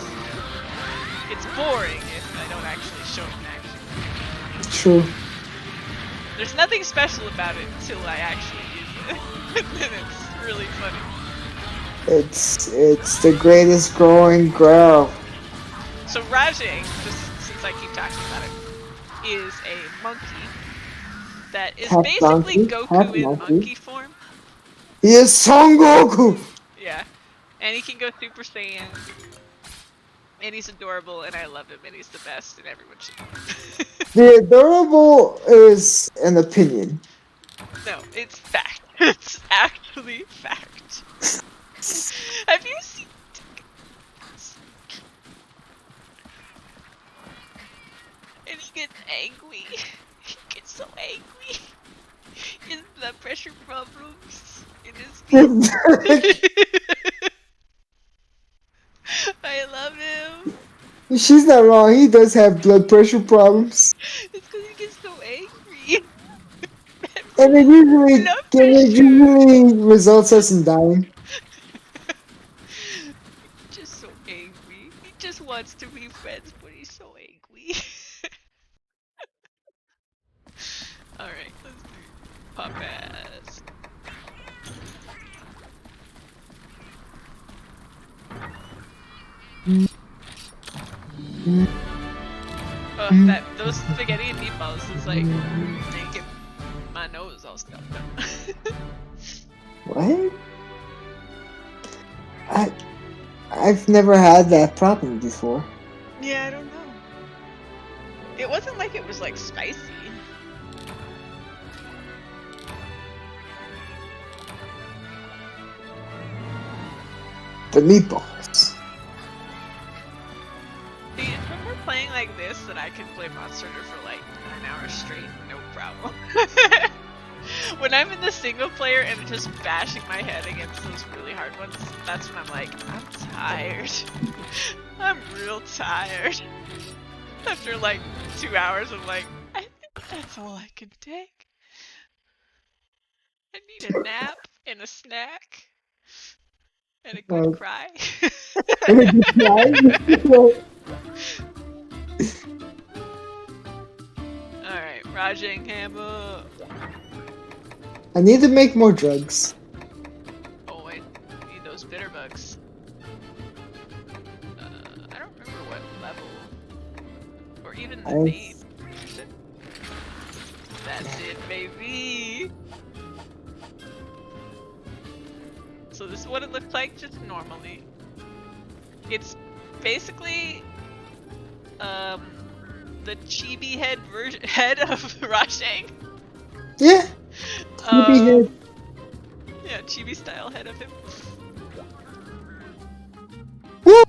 It's boring if I don't actually show it in action. True. There's nothing special about it until I actually use it. Then it's really funny. It's the greatest growing girl. So Rajang, just since I keep talking about it, is a monkey that is Half basically donkey, half Goku in monkey. monkey form. He is Son Goku! Yeah. And he can go Super Saiyan. And he's adorable, and I love him, and he's the best, and everyone should know him. The adorable is an opinion. No, it's fact. It's actually fact. Have you seen? And he gets angry. He gets so angry. His blood pressure problems in his feet. I love him. She's not wrong. He does have blood pressure problems. It's because he gets so angry. And it usually, Blood and it pressure. usually results us in dying. He's just so angry. He just wants to be friends, but he's so angry. Alright, let's do pop ass. Those spaghetti and meatballs is like making my nose all stuffed up. What? I've never had that problem before. Yeah, I don't know. It wasn't like it was like spicy. The meatballs. See, if we're playing like this, then I can play Monster Hunter for like 9 hours straight, no problem. When I'm in the single player and just bashing my head against those really hard ones, that's when I'm like, I'm tired. I'm real tired. After like 2 hours, I'm like, I think that's all I can take. I need a nap and a snack and a good cry. Alright, Rajang Hammer. I need to make more drugs. Oh, I need those bitter bugs. I don't remember what level. Or even the name. That's it, baby! So this is what it looks like just normally. It's basically the chibi head of Rajang. Yeah. Chibi head. Yeah, chibi style head of him. Woo!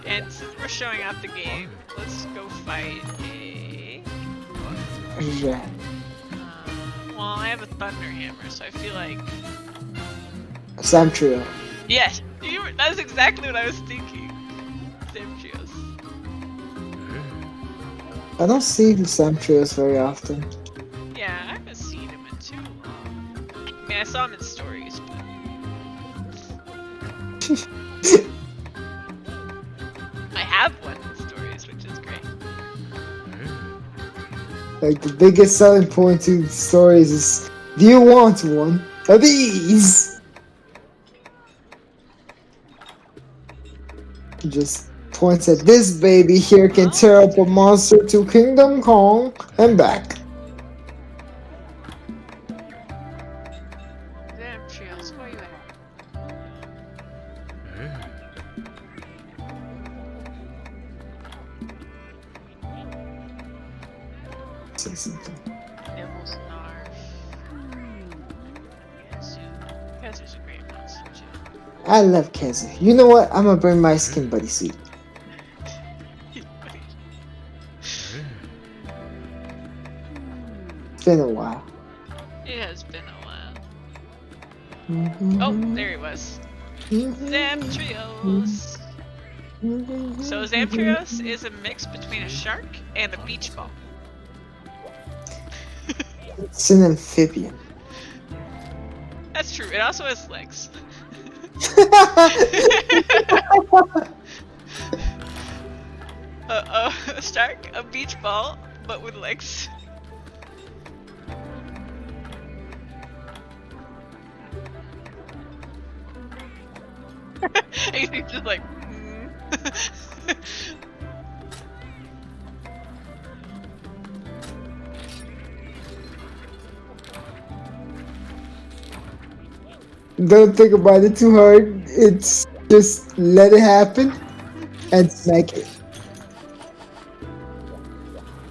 And since we're showing off the game, let's go fight a... Yeah. well, I have a thunder hammer, so I feel like... Sam Trio. Yes! That's exactly what I was thinking. Sam Trios. I don't see the Sam Trios very often. Yeah, I haven't seen him in too long. I mean, I saw him in stories, but... I have one in stories, which is great. Like, the biggest selling point to stories is, do you want one of these? Just points at this baby here can tear up a monster to Kingdom Kong and back. Damn, Trios, where you at? Say something. Nibbles Narf. Kazu's a great monster, too. I love Kazu. You know what? I'm gonna bring my skin buddy suit. It's been a while. It has been a while. Oh, there he was. Zamtrios. So Zamtrios is a mix between a shark and a beach ball. It's an amphibian. That's true. It also has legs. A shark, a beach ball, but with legs. He's just like. Don't think about it too hard. It's just let it happen and smack it.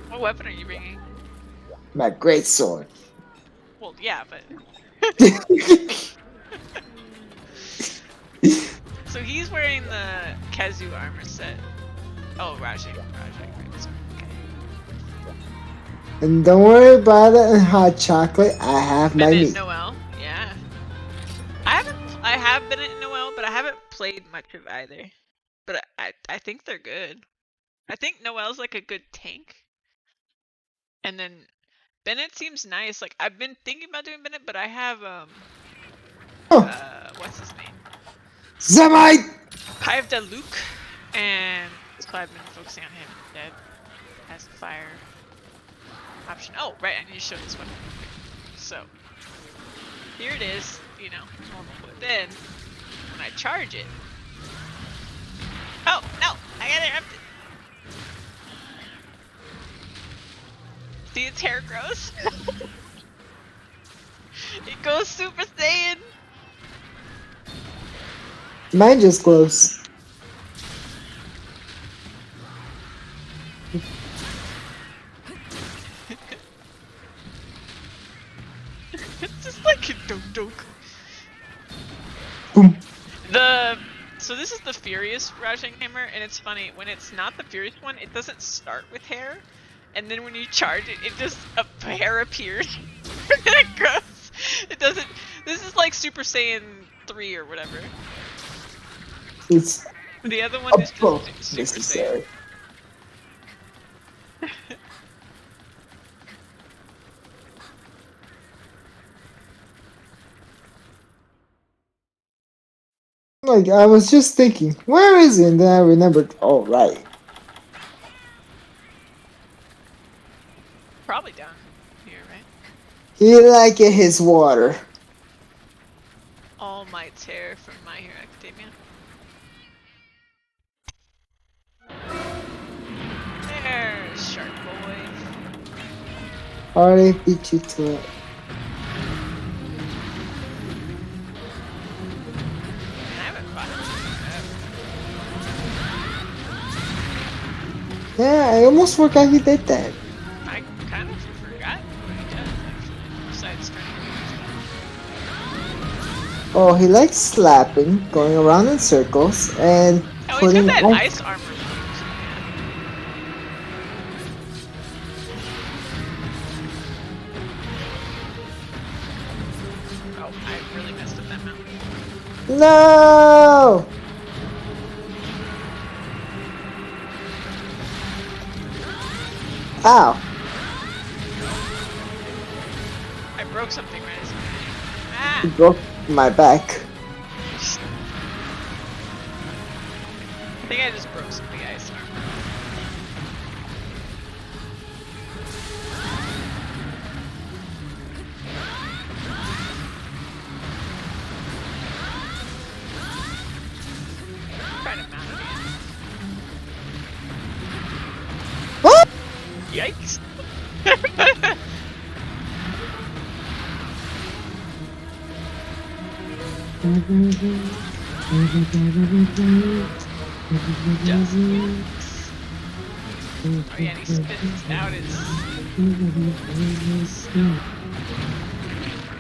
What weapon are you bringing? My great sword. Well, yeah, but. So he's wearing the Kazu armor set. Oh, Rajang. Okay. And don't worry about it and hot chocolate. I have my Bennett meat. Noel, yeah. I have Bennett Noel, but I haven't played much of either. But I think they're good. I think Noel's like a good tank. And then Bennett seems nice. Like I've been thinking about doing Bennett, but I have what's his name? Zemite! I have the Luke, and so I've been focusing on him instead as a fire option. Oh, right, I need to show this one. So here it is, you know, normal. But then when I charge it, oh no, I got interrupted. See its hair grows. It goes Super Saiyan. Mine just close. It's just like a dunk. Boom. So this is the Furious Rajang Hammer, and it's funny, when it's not the Furious one, it doesn't start with hair, and then when you charge it, it just, a hair appears, and then it grows. It doesn't, this is like Super Saiyan 3 or whatever. It's The other one is both just Super necessary. Saiyan. Like, I was just thinking, where is it? And then I remembered, oh, right. Probably down here, right? He like it his water. All Might's hair from My Hero Academia. There's Shark Boy. Already beat you to it. I haven't fought him. Yeah, I almost forgot he did that. I kind of forgot what he does, actually. Besides trying to Oh, he likes slapping, going around in circles, and Oh, he's got putting that ice. ice armor. Oh, I really messed up that mountain. No! Ow. I broke something, right? He Ah! broke my back. I think I just broke some of the ice armor. Trying to mount it What? again. Yikes! Just yikes. Oh yeah, and he spits out his snow.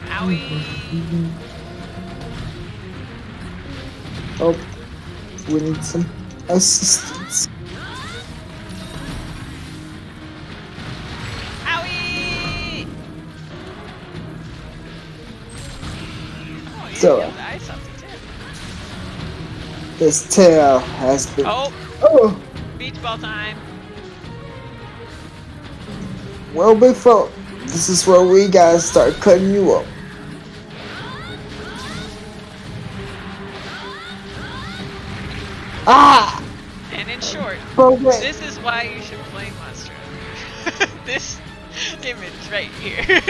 Owie! Oh, we need some assistance. Owie! Oh, you So- got the ice off the tip. His tail has been. Oh, Oh, beach ball time. well, big folk, this is where we gotta start cutting you up. Ah! And in short, Progress. this is why you should play Monster Hunter. This image right here.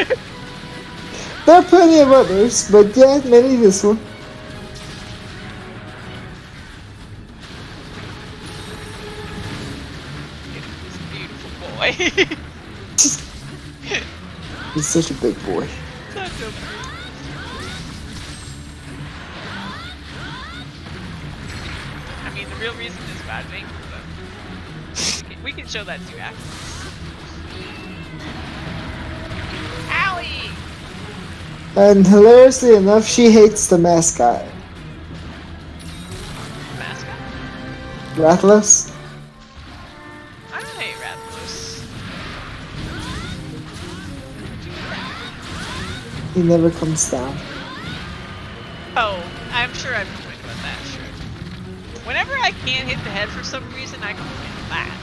There are plenty of others, but yeah, mainly this one. He's such a big boy. Such a I mean, the real reason is badging, but we can show that to you after. Owie! And hilariously enough, she hates the mascot. Mascot? Rathalos? I don't hate Rathalos. He never comes down. Oh, I'm sure I've complained about that, sure. Whenever I can't hit the head for some reason, I complain about that.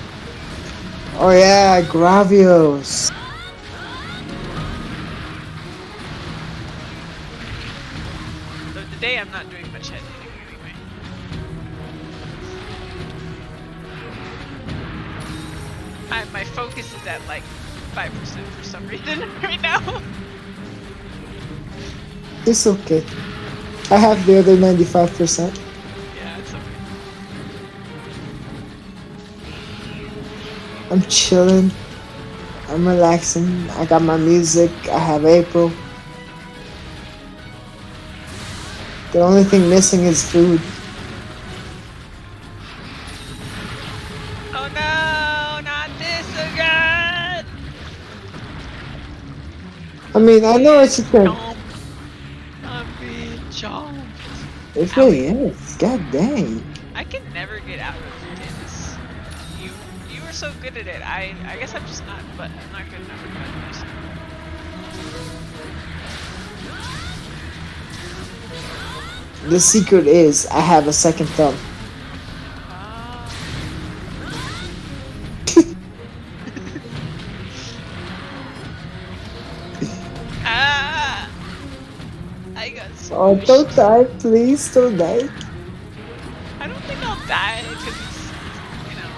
Oh yeah, Gravios. Though today I'm not doing much head hitting anyway. My focus is at like 5% for some reason right now. It's okay. I have the other 95%. Yeah, it's okay. I'm chilling. I'm relaxing. I got my music. I have April. The only thing missing is food. Oh no, not this again! I mean, I know it's just a... Chomp. I'm being chomped. It really is. God dang. I can never get out of this. You were so good at it. I guess I'm just not, but I'm not good enough at buttons. The secret is I have a second thumb. Ah! I got so Oh, don't die, please. Don't die. I don't think I'll die because it's, you know,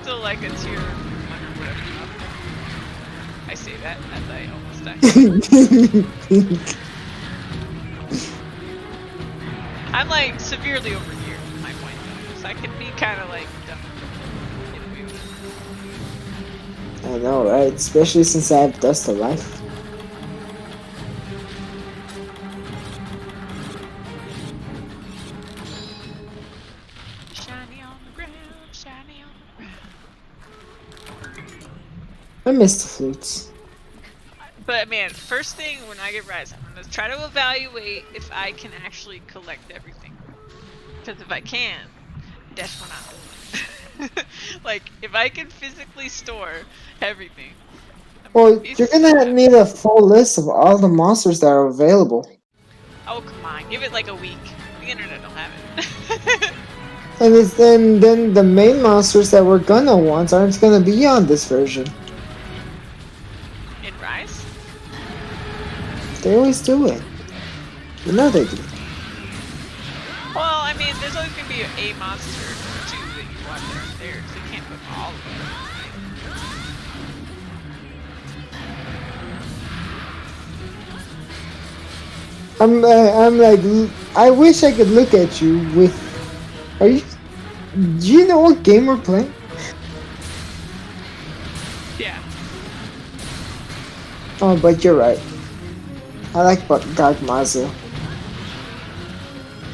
still like a tier 1 or whatever. I say that as I almost die. I'm like severely over here, my point though, so I can be kind of like dumb. In a way. I know, right? Especially since I have Dust of Life. Shiny on the ground, shiny on the ground. I miss the flutes. But man, first thing when I get Rise, I'm gonna try to evaluate if I can actually collect everything. Because if I can, that's when I'll. Like, if I can physically store everything. Well, you're gonna need a full list of all the monsters that are available. Oh come on, give it like a week. The internet will have it. And then the main monsters that we're gonna want aren't gonna be on this version. In Rise? They always do it. You know they do. Well, I mean, there's always gonna be a monster or two that you want that aren't there, so you can't put all of them. I'm like, I wish I could look at you with. Are you? Do you know what game we're playing? Yeah. Oh, but you're right. I like Dark Mazu.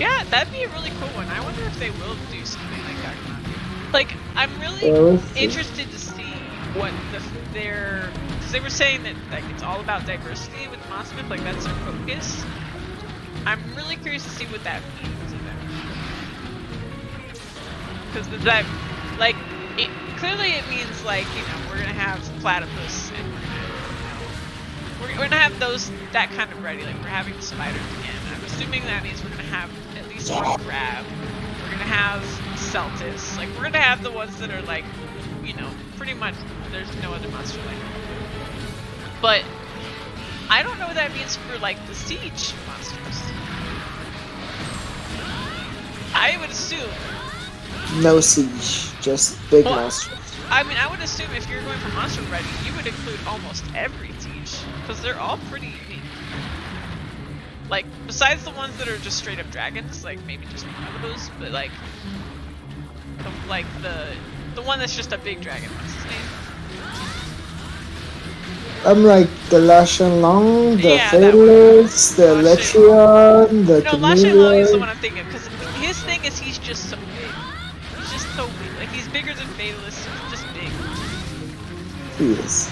Yeah, that'd be a really cool one. I wonder if they will do something like that. Like, I'm really interested to see what their, because they were saying that like it's all about diversity with Mossmith, like that's their focus. I'm really curious to see what that means to them. Because that, like, clearly it means like, you know, we're gonna have Platypus and we're gonna have that kind of ready. Like we're having spiders again. I'm assuming that means we're gonna have at least one crab. We're gonna have Celtis. Like we're gonna have the ones that are like, you know, pretty much there's no other monster like it. But I don't know what that means for like the siege monsters. I would assume No siege, just big monsters. I mean, I would assume if you're going for monster ready, you would include almost every siege, because they're all pretty unique. Like, besides the ones that are just straight up dragons, like maybe just one of those, but like, the one that's just a big dragon. What's his name? I'm like the Lashan Long, the Yeah, that one. Fatalist, the La Shenlong. Letrion, the No, La Shenlong is the one Chameleon. I'm thinking of, because his thing is he's just so big. He's just so big. Like, he's bigger than Fatalist. He's just big. He is.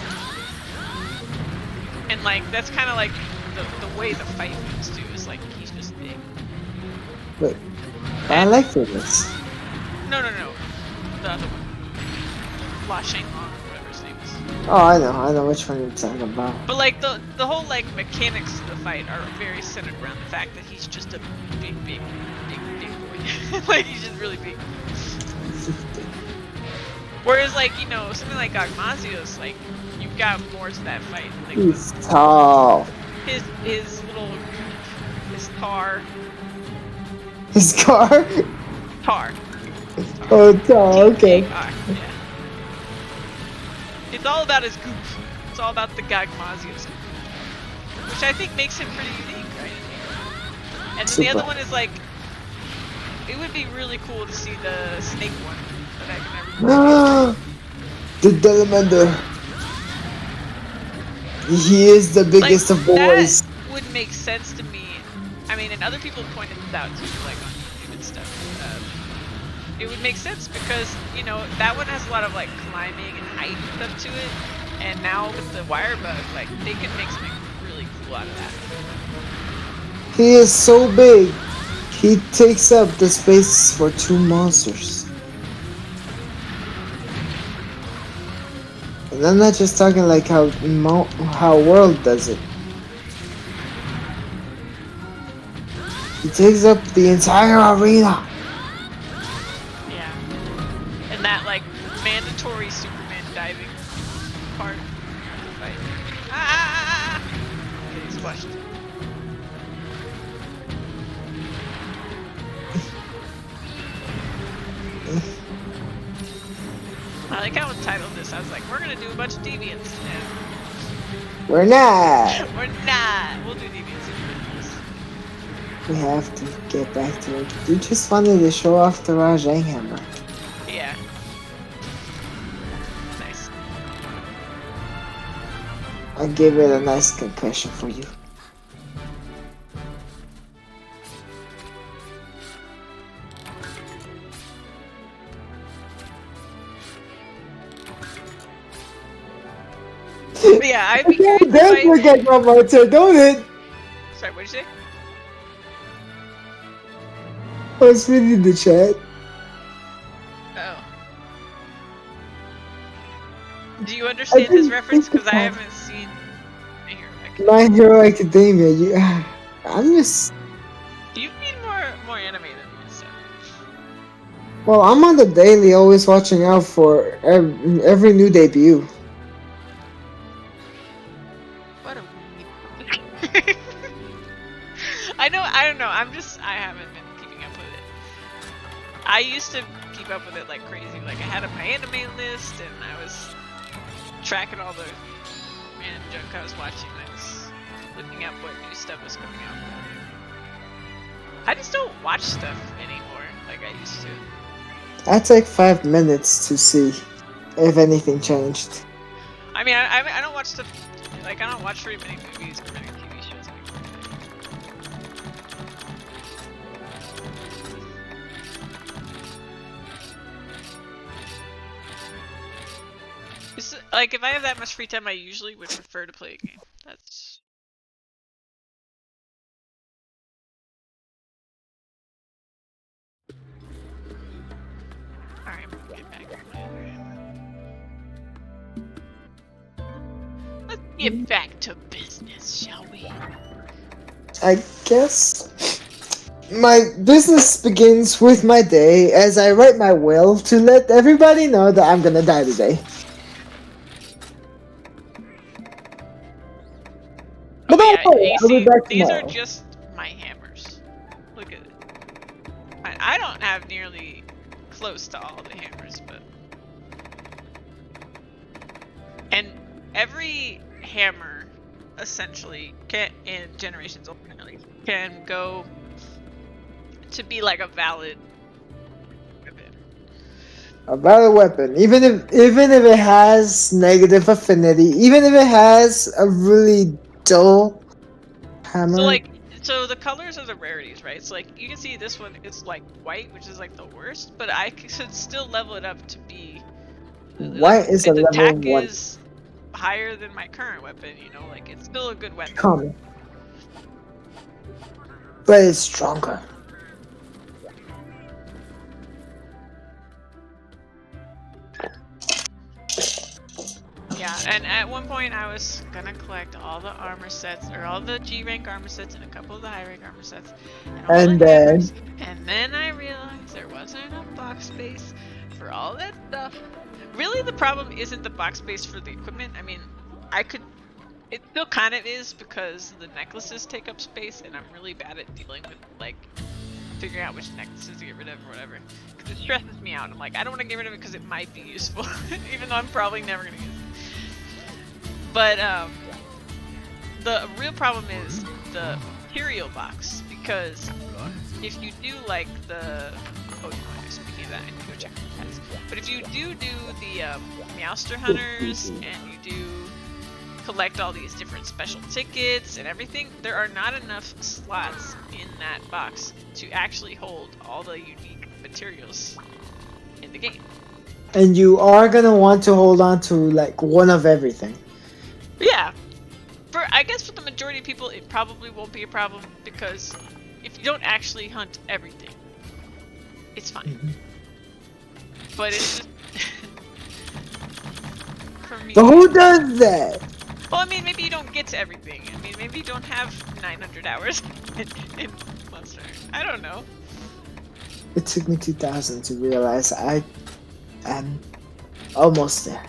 And, like, that's kind of like the way the fight moves, too, is like, he's just big. Wait, I like Fatalist. No. The other one. La Shenlong, whatever his name is. Oh, I know which one you're talking about. But, like, the whole, like, mechanics of the fight are very centered around the fact that he's just a big boy. Like, he's just really big. Whereas, like, you know, something like Gogmazios, like, you've got more to that fight. Like, He's tall. his little, his tar. His car? Tar. Oh, tall, okay. T-A-R, yeah. It's all about his goof. It's all about the Gogmazios goof. Which I think makes him pretty unique, right? And then Super. the other one is, like, it would be really cool to see the snake one that I can never The Delamander. He is the biggest of boys. That would make sense to me. I mean, and other people pointed this out too, like on YouTube and stuff. It would make sense because, you know, that one has a lot of like climbing and height stuff to it. And now with the wire bug, like they could make something really cool out of that. He is so big. He takes up the space for 2 monsters. And I'm not just talking like how World does it. He takes up the entire arena. Yeah. And that like mandatory Superman diving part of the fight. Ah! Okay, he's flushed. I like how I titled this. I was like, we're gonna do a bunch of Deviants now. We're not. We're not. We'll do Deviants again. We have to get back to it. You just wanted to show off the Rajang hammer. Yeah. Nice. I gave it a nice concussion for you. But yeah, I'd be curious Don't if I... forget my motor, don't it? Sorry, what'd you say? I was reading the chat. Oh. Do you understand his reference? Because I haven't seen My Hero Academia. I'm just. You need more anime than me, so. Well, I'm on the daily, always watching out for every new debut. What a weeb. I don't know. I haven't been keeping up with it. I used to keep up with it like crazy. Like I had my anime list, and I was tracking all the random junk I was watching. I was looking up what new stuff was coming out. I just don't watch stuff anymore like I used to. I take 5 minutes to see if anything changed. I mean, I don't watch stuff. Like I don't watch very many movies or many TV shows anymore. It's, like, if I have that much free time, I usually would prefer to play a game. That's... Alright, I'm gonna get back to my other hand. Let's get back to business, shall we? I guess my business begins with my day as I write my will to let everybody know that I'm gonna die today. Oh, But yeah, don't worry, I'll be AC, back these are tomorrow. just my hammers. Look at it. I don't have nearly close to all the hammers, but... And every hammer, essentially, in Generations Ultimately, can go to be like a valid weapon. A valid weapon, even if it has negative affinity, even if it has a really dull So hammer. like, so the colors are the rarities, right? So like, you can see this one is like white, which is like the worst, but I should still level it up to be like White is a its level attack 1 is higher than my current weapon. You know, like it's still a good weapon. common, but it's stronger. Yeah, and at one point I was gonna collect all the armor sets, or all the G rank armor sets, and a couple of the high rank armor sets, and all the And then hammers. And then I realized there wasn't enough box space for all that stuff. Really, the problem isn't the box space for the equipment. I mean, I could. It still kind of is because the necklaces take up space, and I'm really bad at dealing with like figuring out which necklaces to get rid of or whatever. Because it stresses me out. I'm like, I don't want to get rid of it because it might be useful, even though I'm probably never gonna use it. But the real problem is the material box, because if you do like the speaking of that, I need to go check the pets. But if you do the Meowster Hunters and you do collect all these different special tickets and everything, there are not enough slots in that box to actually hold all the unique materials in the game. and you are gonna want to hold on to like one of everything. Yeah, I guess for the majority of people, it probably won't be a problem because if you don't actually hunt everything, it's fine. But it's just for me. But who does that? Well, I mean, maybe you don't get to everything. I mean, maybe you don't have 900 hours in Monster. I don't know. It took me 2000 to realize I am almost there.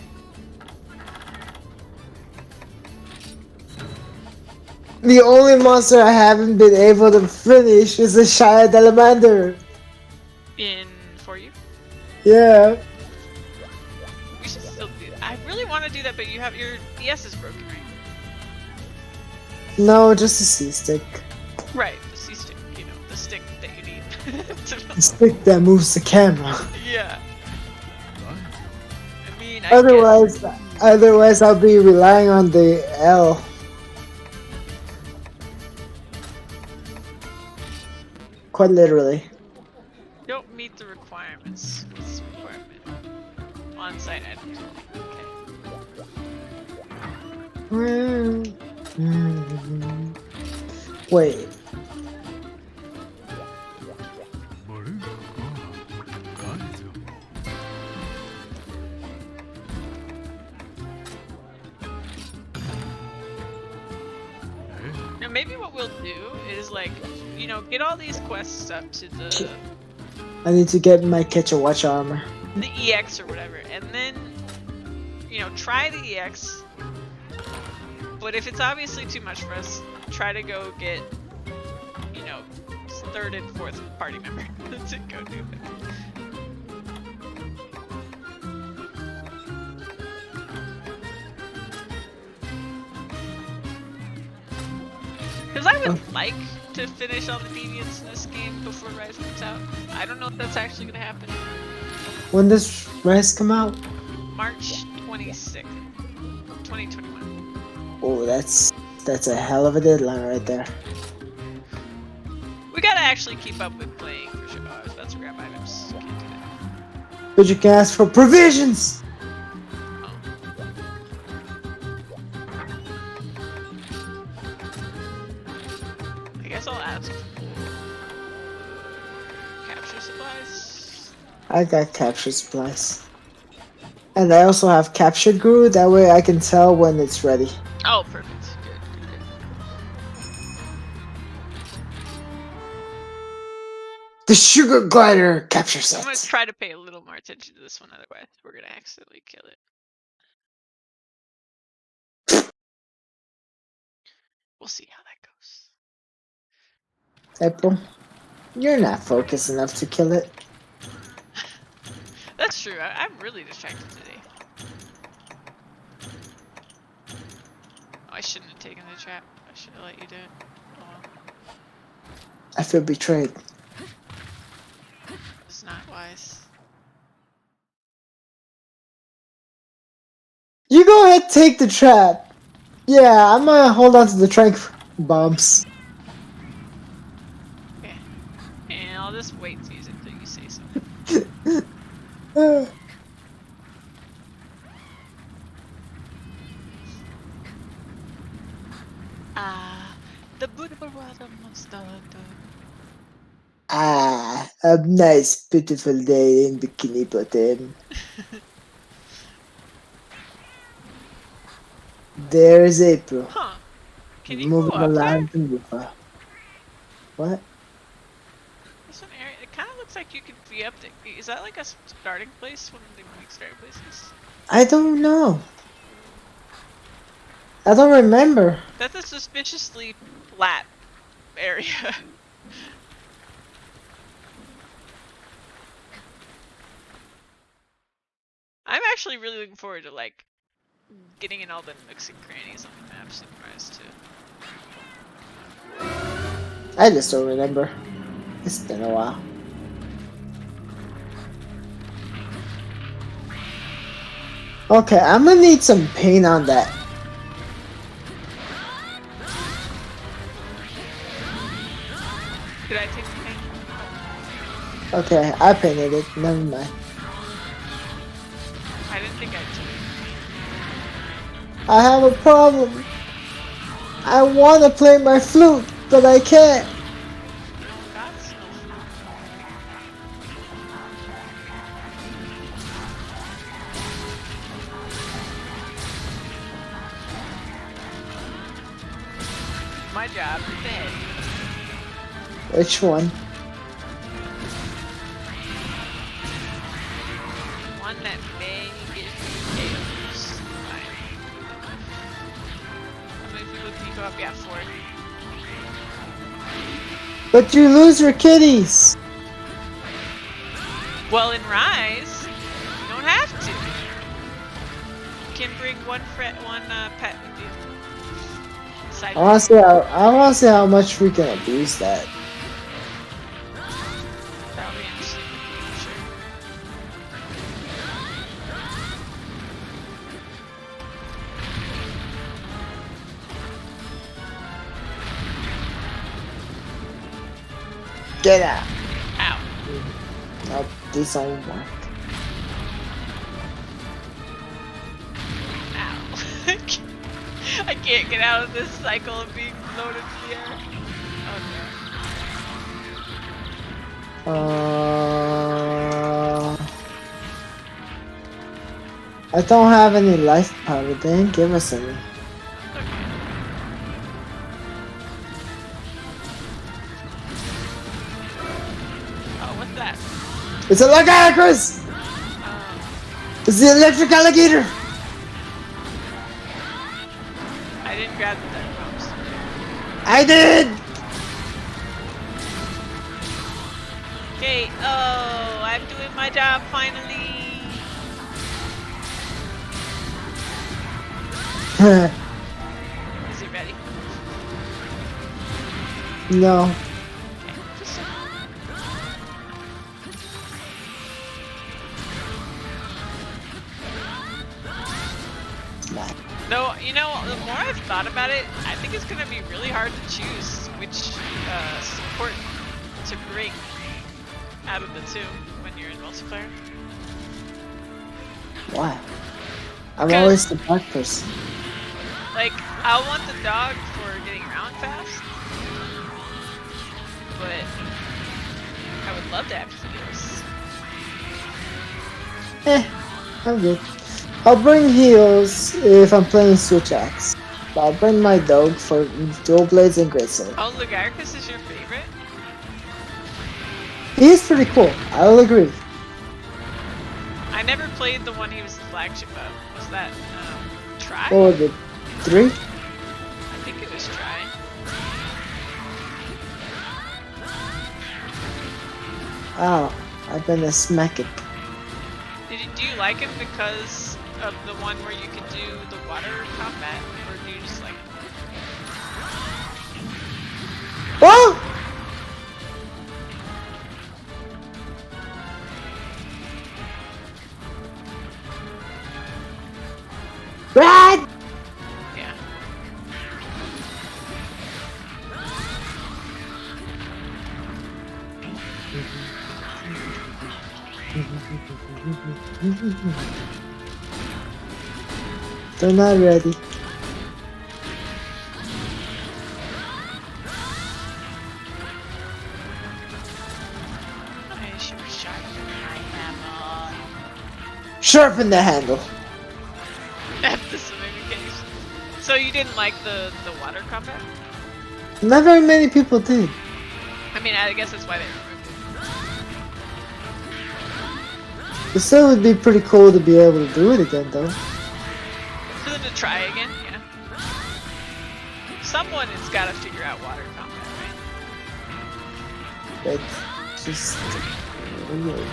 The only monster I haven't been able to finish is the Shia Delamander. In for you, Yeah. we should still do that. I really want to do that, but you have your DS is broken, right? No, just a C stick. Right, the C stick. You know, the stick that you need. The stick that moves the camera. Yeah. I mean, I Otherwise I'll be relying on the L. Quite literally. don't meet the requirements. What's the requirement? On-site items. Okay. Wait. Now maybe what we'll do is like, you know, get all these quests up to the I need to get my catch a watch armor. EX or whatever, and then, you know, try the EX. But if it's obviously too much for us, try to go get, you know, third and fourth party member to go do it. Because I would like to finish all the Deviants in this game before Rise comes out. I don't know if that's actually going to happen. When does Rise come out? March 26th, 2021. Oh, that's a hell of a deadline right there. We gotta actually keep up with playing for sure. Oh, I was about to grab items. Can't do that. But you can ask for provisions! Oh. I guess I'll ask for capture supplies. I got capture supplies. And I also have capture guru, that way I can tell when it's ready. Oh, perfect. Good, good, good. The sugar glider capture I'm gonna set. try to pay a little more attention to this one, otherwise we're gonna accidentally kill it. We'll see how that goes. April, you're not focused enough to kill it. That's true. I'm really distracted today. Oh, I shouldn't have taken the trap. I should have let you do it. Oh well. I feel betrayed. It's not wise. You go ahead, take the trap. Yeah, I'm gonna hold on to the trank bombs. Okay. And I'll just wait to use it until you say so. Ah, the beautiful world of Monster. A nice, beautiful day in Bikini Bottom. There's April. Huh. Can you go Moving up there? along to Lufa. What? There's an area. It kind of looks like you could be up there. Is that like a starting place? One of the weak starting places? I don't know. I don't remember. That's a suspiciously flat area. I'm actually really looking forward to like getting in all the nooks and crannies on the map supervised too. I just don't remember. It's been a while. Okay, I'm gonna need some paint on that. Did I take the paint? Okay, I painted it. Never mind. I didn't think I took it. I have a problem. I want to play my flute, but I can't. That's my job is dead. Which one? One that may get KOs. How many people can you go up? Yeah, 4. But you lose your kitties. Well, in Rise, you don't have to. You can bring one pet with you. Side I want to see how much we can abuse that. That'll be interesting. For sure. Get out. Ow. Nope, this don't work. Ow. I can't get out of this cycle of being floated in the air. Oh I don't have any life power. They didn't give us any. no. Okay. Oh, what's that? It's a Lagarcus! It's the electric alligator! I didn't grab the dead ropes. I did! Okay, oh, I'm doing my job finally. Is he ready? No. Okay, just no, you know, the more I've thought about it, I think it's gonna be really hard to choose which support to bring out of the two when you're in multiplayer. Why? I'm 'Cause- always the black person. Like, I want the dog for getting around fast, but I would love to have heals. I'm good. I'll bring heals if I'm playing Switch Axe. I'll bring my dog for dual blades and great sword. Oh, Lagarcus is your favorite? He's pretty cool. I'll agree. I never played the one he was the flagship of. Was that, Try? What was it? 3? I think it was Try. Ow. I've been a smack it. Do you like him because of the one where you could do the water combat? Or do you just like... Oh! They're not ready. I should sharpen my hammer. Sharpen the handle. At the swimming case. So you didn't like the water combat? Not very many people did. I mean, I guess that's why they removed it. It still would be pretty cool to be able to do it again, though. For them to try again, yeah. Someone has got to figure out water combat, right? It's just weird.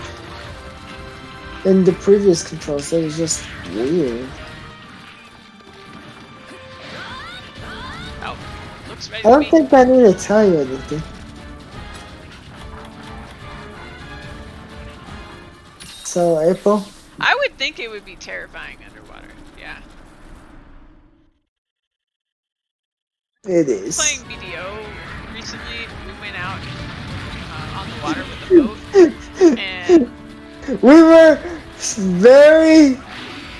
In the previous controls, it was just weird. Oh, looks ready I don't to be. think I need to tell you anything. So, April? I would think it would be terrifying underwater, yeah. It is. Playing BDO recently, we went out on the water with a boat, and We were very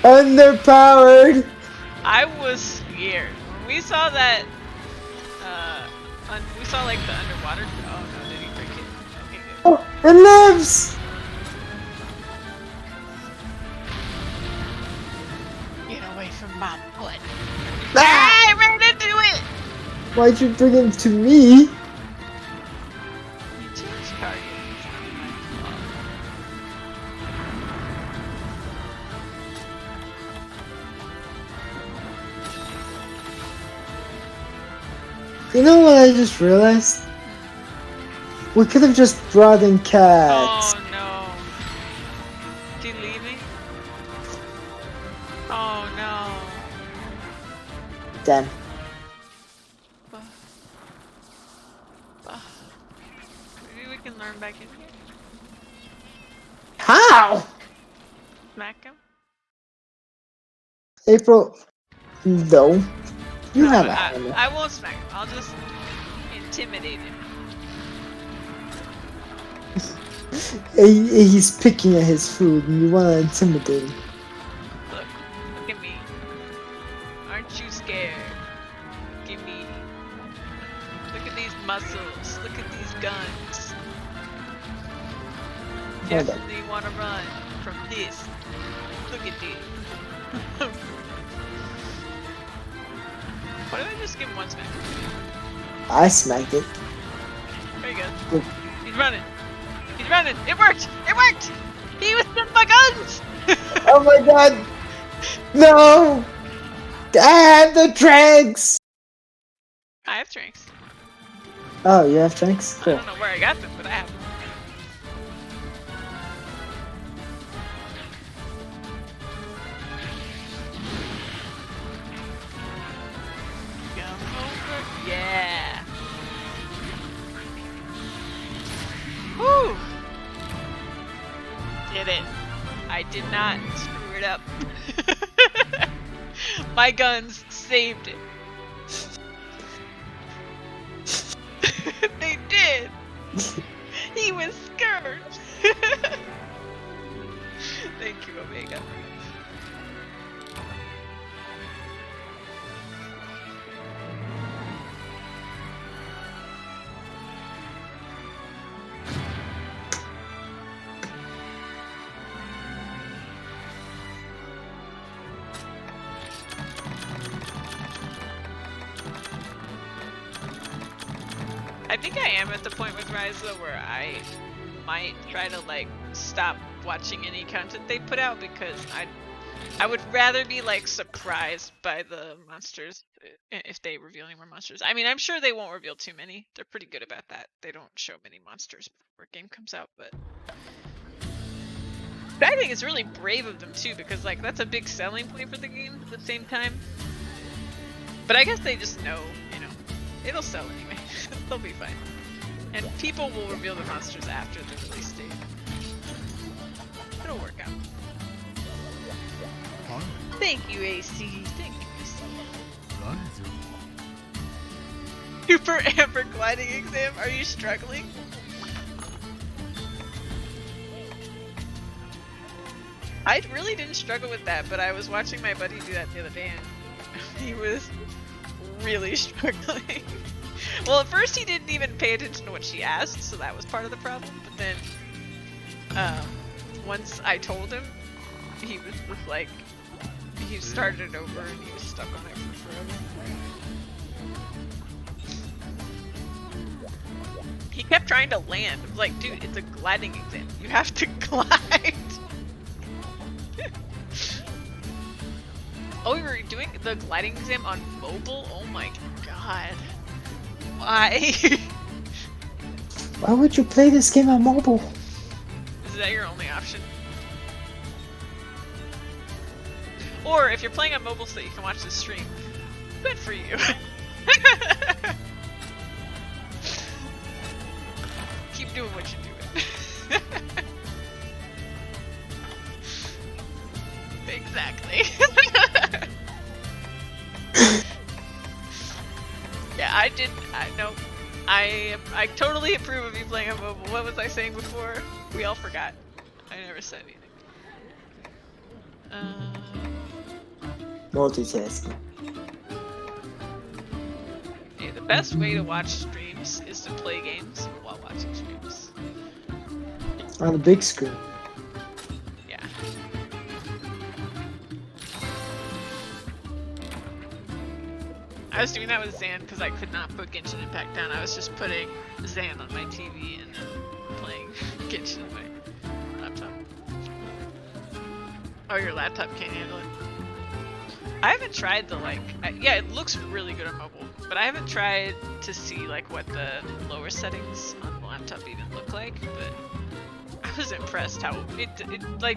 underpowered. I was scared. When we saw that, we saw like the underwater. Oh no, did he break it? Okay, good. Oh, it lives! Get away from my foot. Ah! I ran into it! Why'd you bring him to me? You changed target. You know what I just realized? We could have just brought in cats. Oh no. Is he leaving? Oh no. Damn. Maybe we can learn back in here. How? Smack him? April, no. You No, have a hammer. I won't smack him. I'll just intimidate him. He's picking at his food and you want to intimidate him. Look at me. Aren't you scared? Look at me. Look at these muscles. Look at these guns. Hold on. Definitely want to run from this. Look at this. Why did I just give him one smack? I smacked it. Very good. Good. He's running. He's running. It worked. It worked. He was with my guns. Oh my god! No! I have the tranks! I have drinks. Oh, you have tranks? I Cool. don't know where I got them, but I have them. Come over. Yeah. Woo! Did it. I did not screw it up. My guns saved it. They did. He was scared. Thank you, Omega. I think I am at the point with Rise though where I might try to like stop watching any content they put out because I would rather be like surprised by the monsters if they reveal any more monsters. I mean, I'm sure they won't reveal too many. They're pretty good about that. They don't show many monsters before a game comes out, but I think it's really brave of them too because like that's a big selling point for the game at the same time. But I guess they just know, you know, it'll sell anyway. They'll be fine. And people will reveal the monsters after the release date. It'll work out. Thank you, AC. Thank you, AC. Super Amber gliding exam. Are you struggling? I really didn't struggle with that, but I was watching my buddy do that the other day, and he was really struggling. Well, at first he didn't even pay attention to what she asked, so that was part of the problem. But then, once I told him, he was just like, he started it over and he was stuck on it for forever. He kept trying to land. I was like, dude, it's a gliding exam. You have to glide. Oh, we were doing the gliding exam on mobile? Oh my god. Why? Why would you play this game on mobile? Is that your only option? Or if you're playing on mobile so that you can watch the stream, good for you. Keep doing what you're doing. Exactly. Yeah, I know. I totally approve of you playing on mobile. What was I saying before? We all forgot. I never said anything. Multitasking. Yeah, the best way to watch streams is to play games while watching streams. On the big screen. Yeah. I was doing that with Zan because I could not put Genshin Impact down. I was just putting Zan on my TV and then playing Genshin on my laptop. Oh, your laptop can't handle it? I haven't tried the yeah, it looks really good on mobile, but I haven't tried to see like what the lower settings on the laptop even look like, but I was impressed how it like,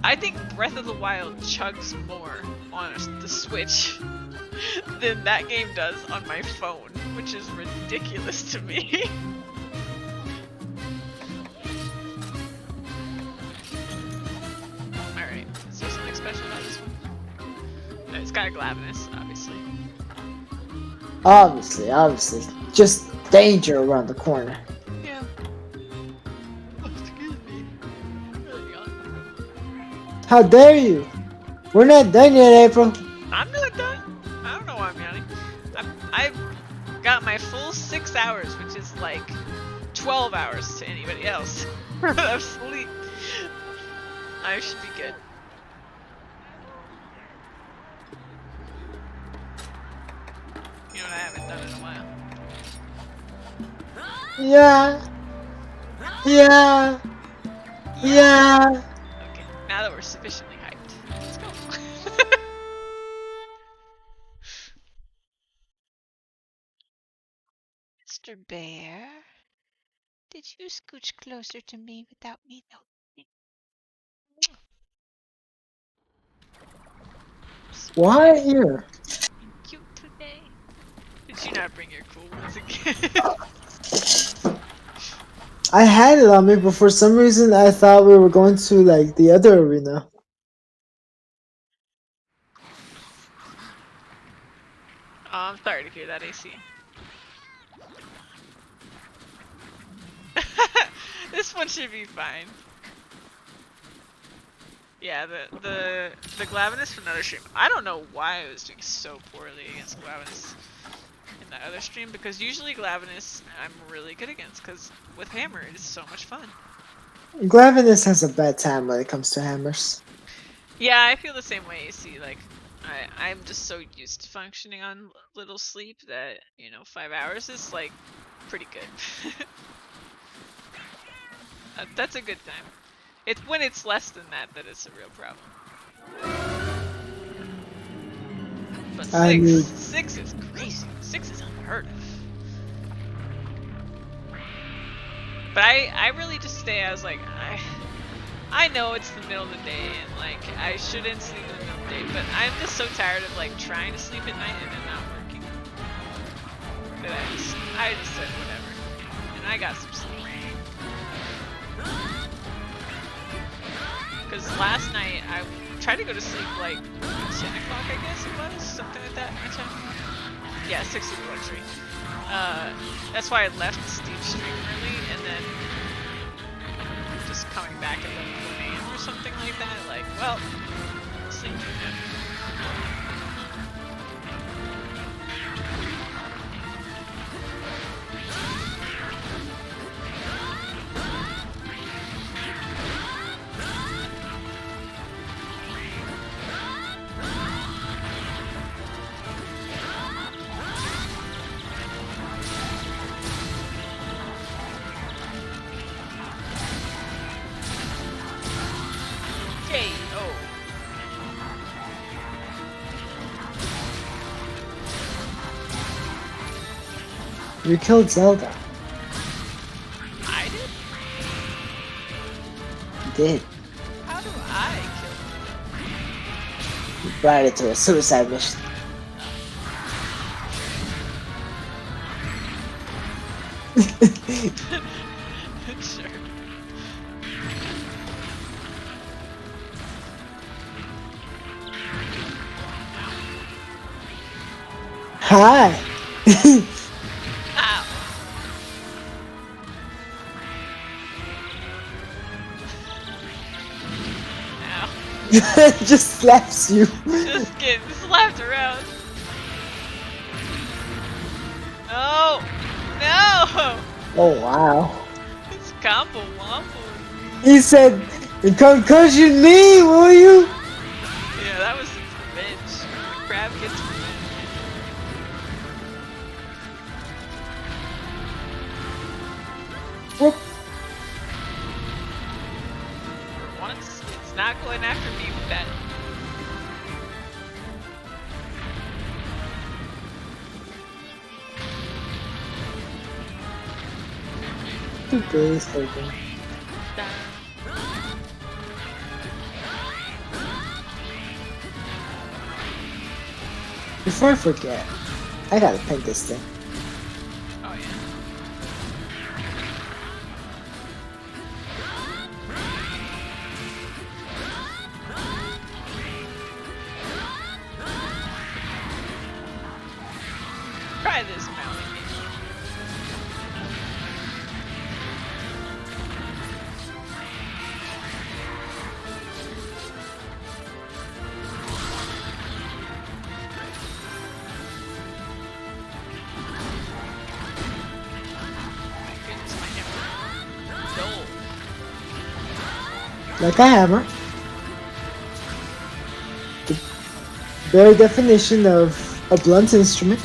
I think Breath of the Wild chugs more on the Switch than that game does on my phone, which is ridiculous to me. Alright, is there something special about this one? No, it's got a Glavenus, obviously. Obviously. Just danger around the corner. Yeah. Oh, excuse me. Really young. How dare you? We're not done yet, April. I'm not done. I don't know why I'm yawning. I've got my full 6 hours, which is like 12 hours to anybody else of sleep. I should be good. You know what I haven't done in a while? Yeah. Okay, now that we're sufficiently hyped, let's go. Mr. Bear, did you scooch closer to me without me noticing? Why here? Cute today. Did you not bring your cool ones again? I had it on me, but for some reason I thought we were going to like the other arena. Oh, I'm sorry to hear that, AC. This one should be fine. Yeah, the Glavenus from another stream. I don't know why I was doing so poorly against Glavenus in that other stream, because usually Glavenus I'm really good against, because with Hammer it is so much fun. Glavenus has a bad time when it comes to hammers. Yeah, I feel the same way, AC. Like, I'm just so used to functioning on little sleep that, you know, 5 hours is like pretty good. That's a good time. It's when it's less than that that it's a real problem. But six is crazy. 6 is unheard of. But I really just stay. I was like, I know it's the middle of the day and like I shouldn't sleep in the middle of the day, but I'm just so tired of like trying to sleep at night and it not working. That I just said whatever, and I got some sleep. Because last night I tried to go to sleep like 10 o'clock, I guess it was, something like that. Yeah, 6 is luxury. That's why I left Steve's stream early, and then just coming back at 11 a.m. or something like that, like, well, sleep for now. KO. You killed Zelda. I did? You did. How do I You brought it to a suicide mission. kill it? Sure. Hi. Ow. Ow. Just slaps you. Just getting slapped around. No! No! Oh wow. It's combo wombo. He said, concussion me, will you? Yeah, that was revenge. The crab gets revenge. Whoop. For once, it's not going after me with that. Please, taken. Before I forget, I gotta paint this thing. Oh yeah. Try this mountain game. My goodness, my hammer. Gold. Like a hammer. The very definition of a blunt instrument.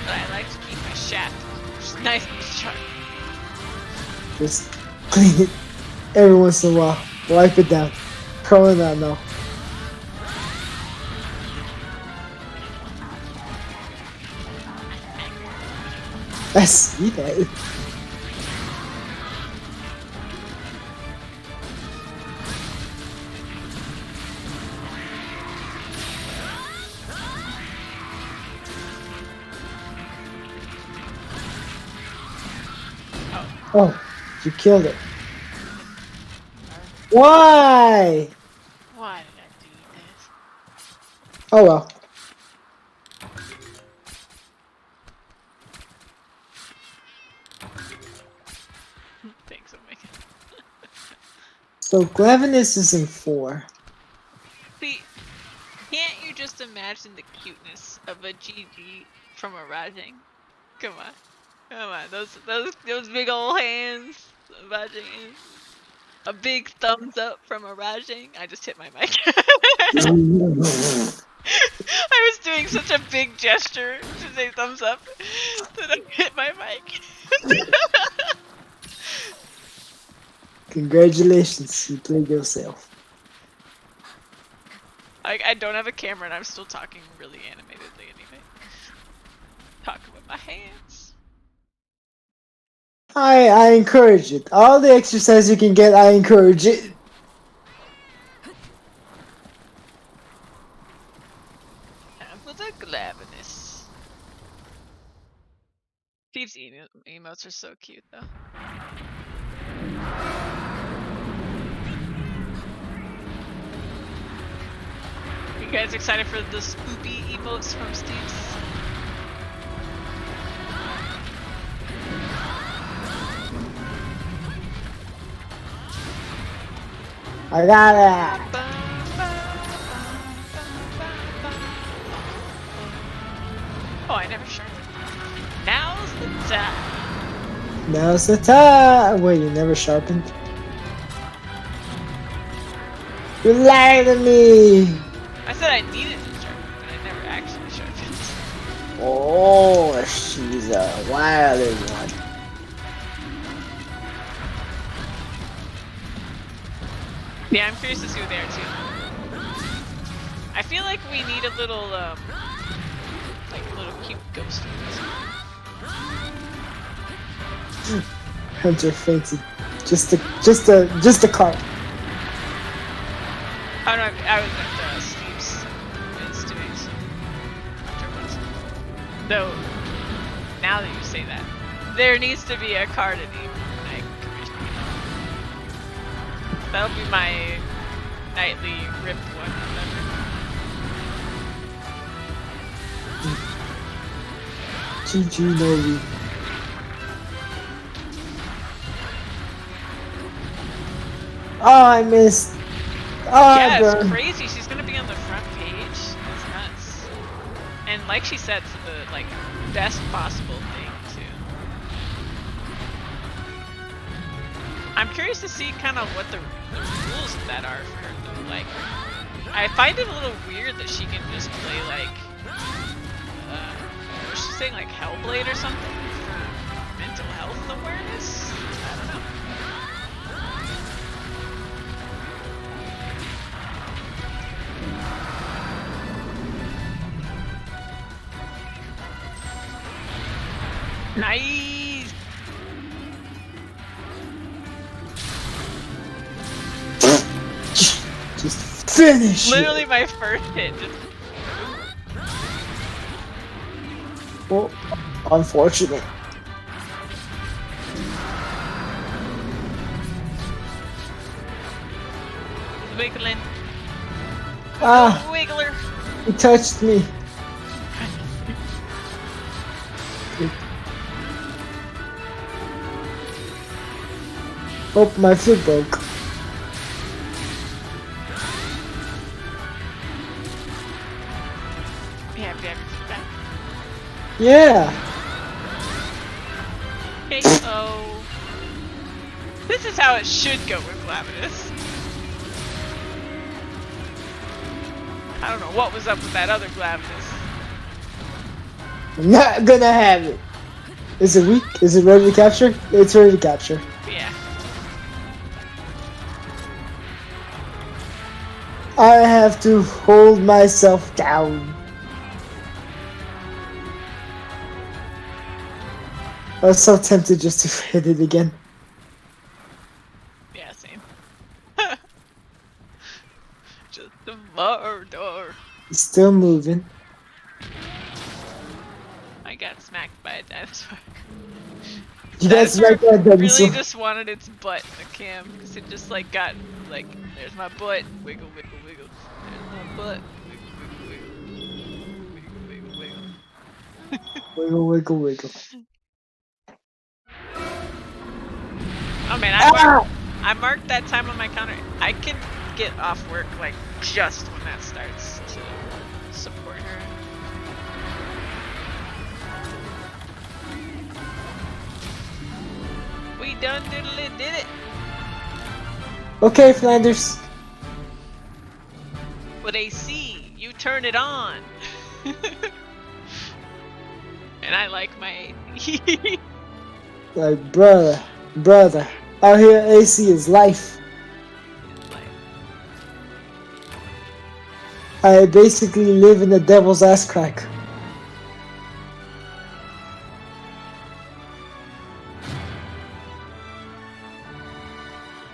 But I like to keep my shaft just nice and sharp. Just clean it every once in a while. Wipe it down. Curl it out now. I see that. Oh, you killed it. Why? Why did I do this? Oh well. Thanks, Omega. So Glavenus is in 4. See, can't you just imagine the cuteness of a GG from a Rajang? Come on. Come on, those big old hands, Rajang. A big thumbs up from a Rajang. I just hit my mic. I was doing such a big gesture to say thumbs up that I hit my mic. Congratulations, you played yourself. I don't have a camera and I'm still talking really animatedly anyway. Talking with my hands. I encourage it. All the exercise you can get, I encourage it. And with a Glavenus. Steve's emotes are so cute though. You guys excited for the spoopy emotes from Steve's? I got it. Oh, I never sharpened. Now's the time. Now's the time. Wait, you never sharpened? You lied to me. I said I needed to sharpen, but I never actually sharpened. Oh, she's a wild one. Yeah, I'm curious to see what they are too. I feel like we need a little, like a little cute ghost. Hunter fainted. Just a cart. I don't know. I was at Steve's. It's doing some. Though, now that you say that, there needs to be a card in even like commissioning. That'll be my nightly ripped one. Whatever. GG Novi. Oh, I missed. Oh, Yeah, bro. it's crazy. She's gonna be on the front page. That's nuts. And like she said, for the like best possible thing too. I'm curious to see kind of what the rules of that are for her though. Like, I find it a little weird that she can just play like, was she saying like Hellblade or something for mental health awareness? I don't know. Nice! Just finish Literally it. my first hit. Just... Well, unfortunate. Wiggling. Ah, Wiggler. he touched me. Oh, my foot broke. Yeah, back. Yeah. KO. This is how it should go with Glavinus. I don't know what was up with that other Glavinus. Not gonna have it. Is it weak? Is it ready to capture? It's ready to capture. Yeah. I have to hold myself down. I was so tempted just to hit it again. Yeah, same. Just the murder. It's still moving. I got smacked by a dinosaur. You guys Dinosaur like that really dinosaur? just wanted its butt in the cam because it just like got like, there's my butt, wiggle, wiggle, wiggle. There's my butt, wiggle, wiggle, wiggle, wiggle, wiggle, wiggle. Wiggle, wiggle, wiggle. Oh man, Ah! I marked that time on my counter. I can get off work like just when that starts to support her. We done did it. Okay, Flanders. With AC, you turn it on. And I like my AC. Like, brother. Out here, AC is life. I basically live in the devil's ass crack.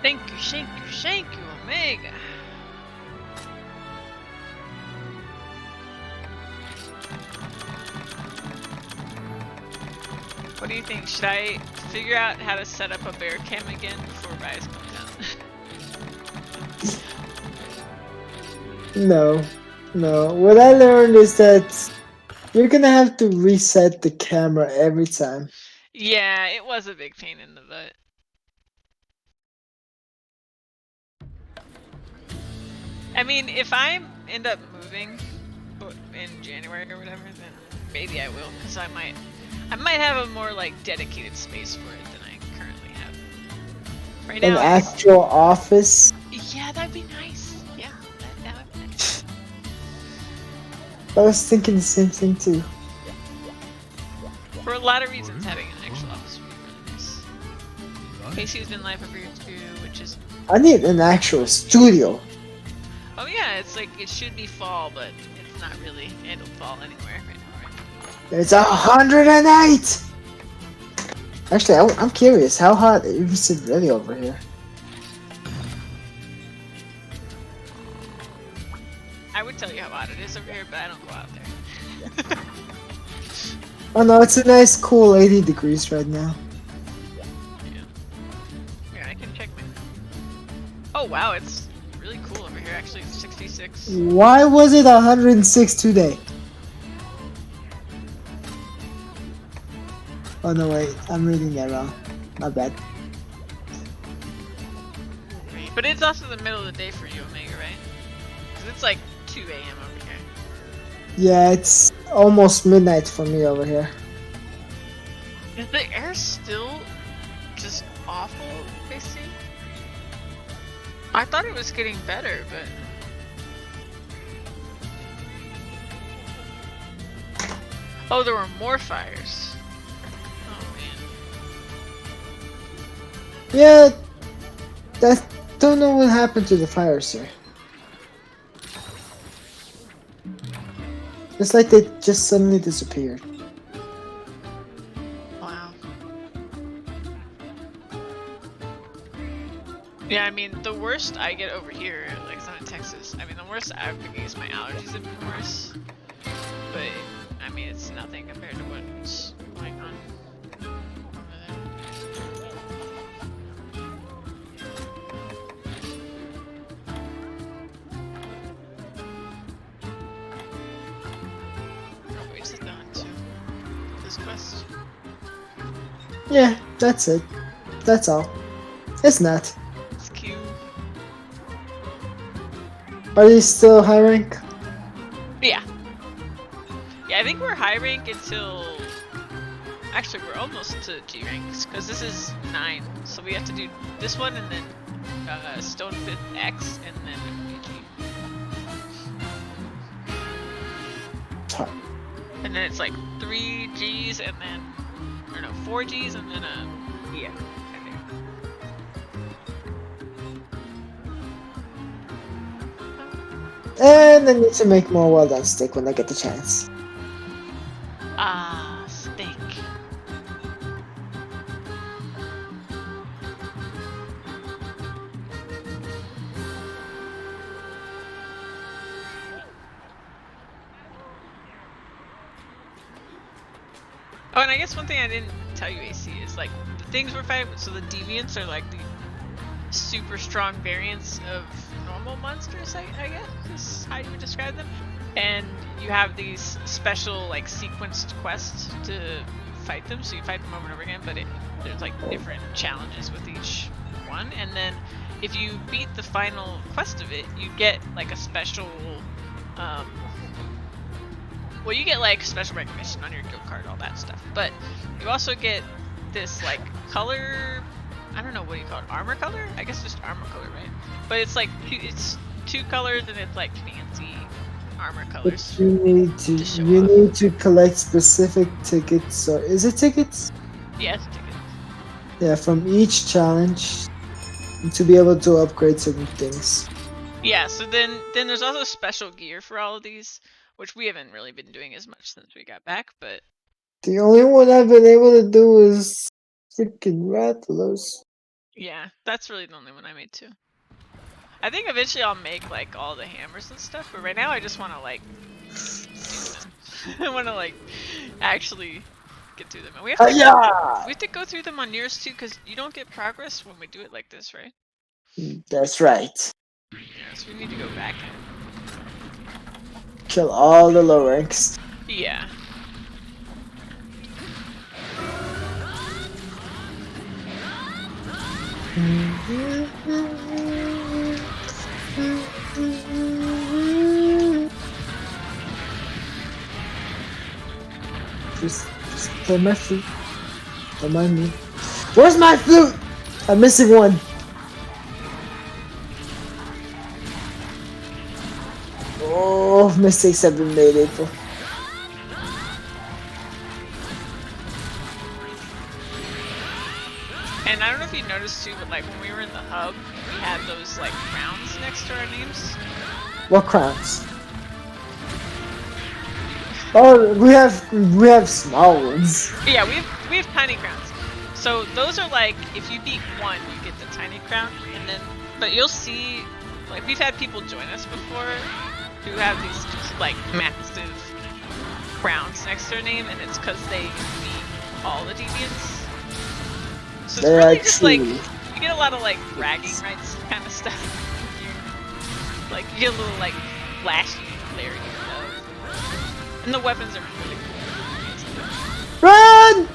Thank you, Omega. What do you think? Should I figure out how to set up a bear cam again before Rise comes out? No. What I learned is that you're gonna have to reset the camera every time. Yeah, it was a big pain in the butt. I mean, if I end up moving in January or whatever, then maybe I will, because I might have a more like dedicated space for it than I currently have. Right An now, actual office. yeah, that'd be nice. Yeah, that would be nice. I was thinking the same thing too. For a lot of reasons, having an actual office would be really nice. Casey's been live over here too, which is. I need an actual studio. Oh yeah, it's like it should be fall, but it's not really. It'll fall anywhere right now, right? It's 108. Actually, I'm curious. How hot is it really over here? I would tell you how hot it is over here, but I don't go out there. Oh no, it's a nice, cool 80 degrees right now. Yeah, I can check my. Oh wow, it's really cool over here. Actually, it's 66. Why was it 106 today? Oh no, wait, I'm reading that wrong. My bad. But it's also the middle of the day for you, Omega, right? Because it's like 2 a.m. over here. Yeah, it's almost midnight for me over here. Is the air still just awful, Casey? I thought it was getting better, but. Oh, there were more fires. Oh man. Yeah, don't know what happened to the fires here. It's like they just suddenly disappeared. Wow. Yeah, I mean, the worst I get over here, like it's not in Texas. I mean, the worst I've been getting is my allergies have been worse. But, I mean, it's nothing compared to what's going on over there. Oh, wait, is it done too? This quest? Yeah, that's it. That's all. It's not. It's cute. Are you still high rank? Yeah. Yeah, I think we're high rank until. Actually, we're almost to G ranks because this is 9, so we have to do this one and then Stone 5th X and then PG. And then it's like 3 Gs and then, or no, 4 Gs and then yeah, I think. And I need to make more well done steak when I get the chance. Ah, steak. Oh, and I guess one thing I didn't tell you, AC, is like the things we're fighting. So the Deviants are like the super strong variants of normal monsters, I guess is how you would describe them. And you have these special like sequenced quests to fight them. So you fight them over and over again, but there's like different challenges with each one. And then if you beat the final quest of it, you get like a special. Well, you get like special recognition on your guild card, all that stuff. But you also get this like color. I don't know what do you call it, armor color? I guess just armor color, right? But it's like it's 2 colors and it's like fancy armor colors. But you need to collect specific tickets. Or is it tickets? Yeah, it's a ticket. Yeah, from each challenge to be able to upgrade certain things. Yeah, so then there's also special gear for all of these, which we haven't really been doing as much since we got back, but The only one I've been able to do is freaking Rattlers. yeah, that's really the only one I made too. I think eventually I'll make like all the hammers and stuff, but right now I just want to like do them. I want to like actually get through them. And we have to go through them on yours too, because you don't get progress when we do it like this, right? That's right. Yeah, so we need to go back and Kill all the low ranks. yeah. Just play my flute. Don't mind me. Where's my flute? I'm missing one. Oh, mistakes have been made, April. And I don't know if you noticed too, but like when we were in the hub, we had those like crowns next to our names. What crowns? Oh, we have small ones. Yeah, we have tiny crowns. So those are like if you beat one, you get the tiny crown, and then but you'll see like we've had people join us before who have these just like massive crowns next to their name, and it's because they beat all the deviants. So it's really just like you get a lot of like bragging rights kind of stuff. Like you get a little like flashy clarity stuff, and the weapons are really cool. Run!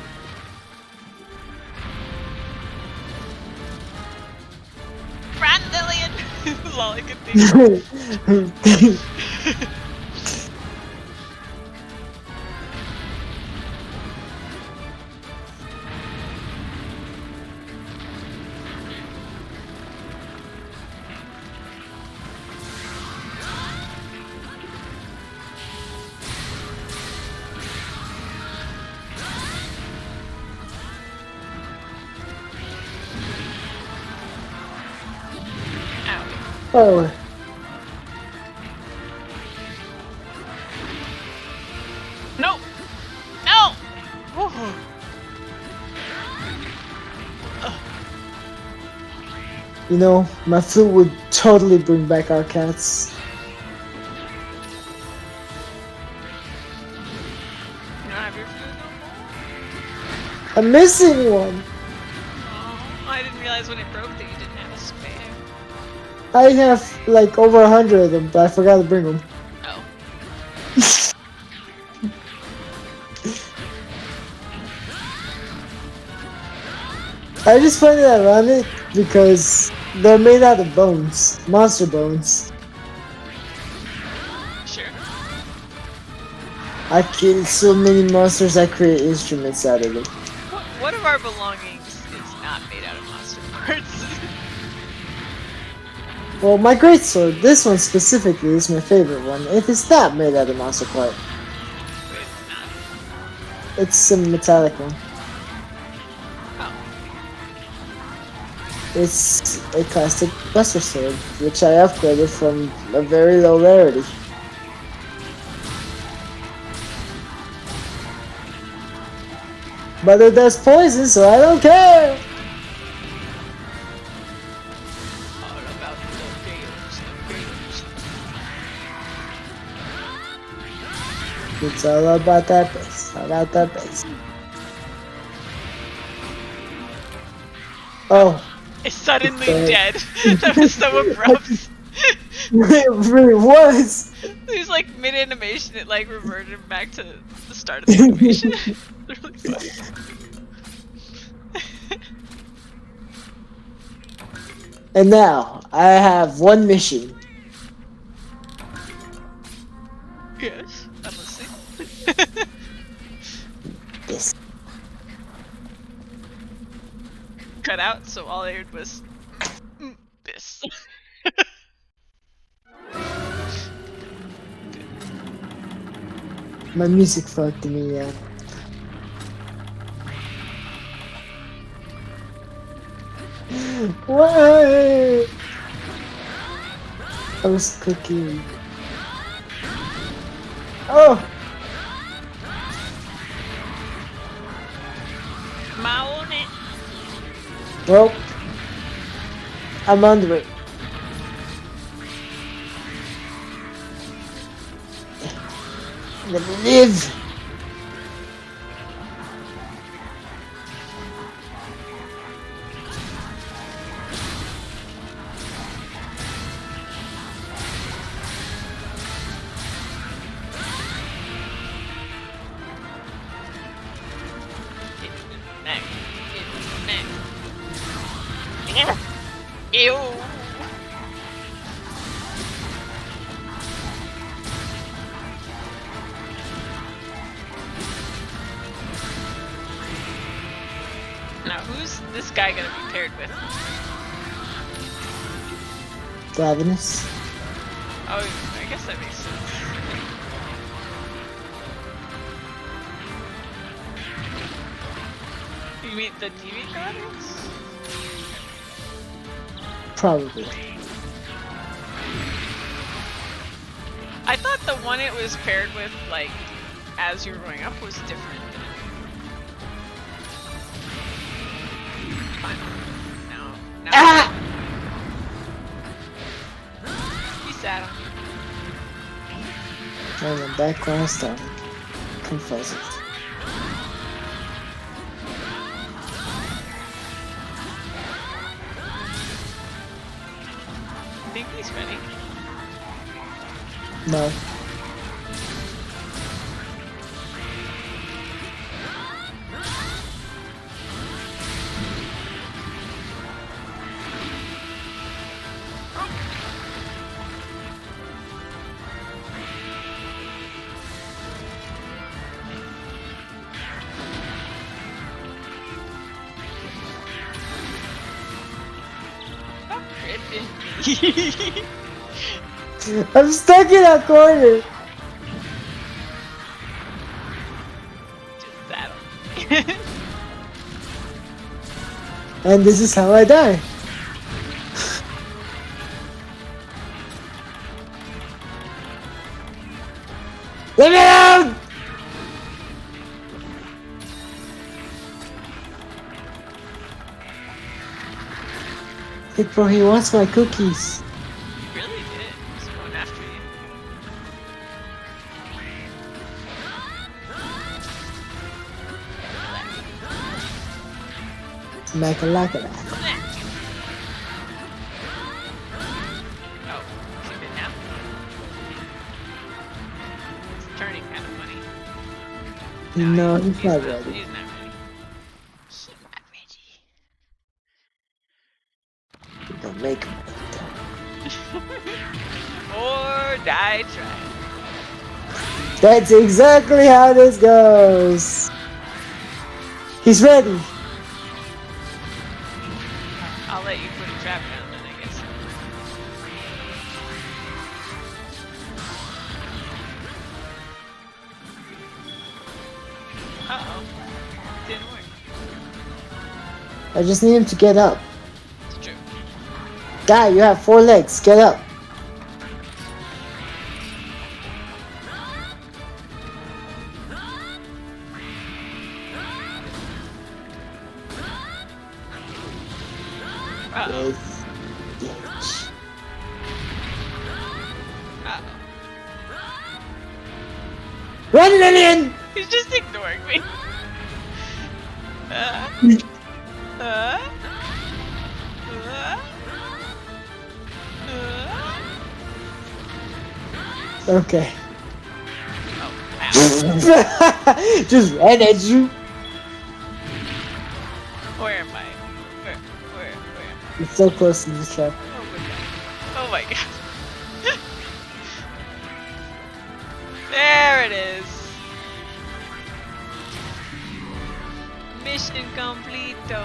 Run, Lillian! Is all I could think of. Oh. No! No! Woohoo. You know, my flute would totally bring back our cats. You don't have your food no more? I'm missing one. Oh, I didn't realize when it broke that you didn't have a spare. I have like over 100 of them, but I forgot to bring them. Oh. I just find it ironic because they're made out of bones, monster bones. Sure. I kill so many monsters, I create instruments out of them. What of our belongings is not made out of monster parts? Well, my greatsword, this one specifically, is my favorite one. If it's not made out of monster part, Wait, it's not. it's a metallic one. Oh. It's a classic buster sword, which I upgraded from a very low rarity. But it does poison, so I don't care! All about the games, It's all about that base. All about that base. Oh. It's suddenly Okay. dead. That was so abrupt. It really was! He's like mid animation, it like reverted back to the start of the animation. It's really funny. And now, I have one mission. Yes, I'm listening. This. Cut out, so all I heard was this. My music fucked me, yeah. Why? I was cooking. Oh! Maon it. Well, I'm under it. Let me live! Ew. Now, who's this guy gonna be paired with? Ravenous. Oh, I guess that makes sense. You mean the Deviant Guardians? Probably. I thought the one it was paired with, like, as you were growing up was different than... Fine. No. Ah! He sat on you. And then back when I started. Confess it. I think he's ready. No. Stop ripping me. I'm stuck in that corner. Just sat on me. And this is how I die. Leave me alone! Hey bro, he wants my cookies. He really did. He's going after you. Makalaka. Oh, keep it now. It's turning kind of funny. No, he's not ready. He's not ready. He's not ready. Don't make him. Or die trying. That's exactly how this goes. He's ready. I'll let you put a trap down then, I guess. Uh-oh. Didn't work. I just need him to get up. It's true. Guy, you have 4 legs. Get up. Uh-oh. Yes. Uh-oh. Run, Lillian! He's just ignoring me. Uh, uh, Okay. Oh, ow. Just ran at you. Where am I? Where am I? It's so close to the trap. Oh my god. Oh my god. There it is. Mission completo.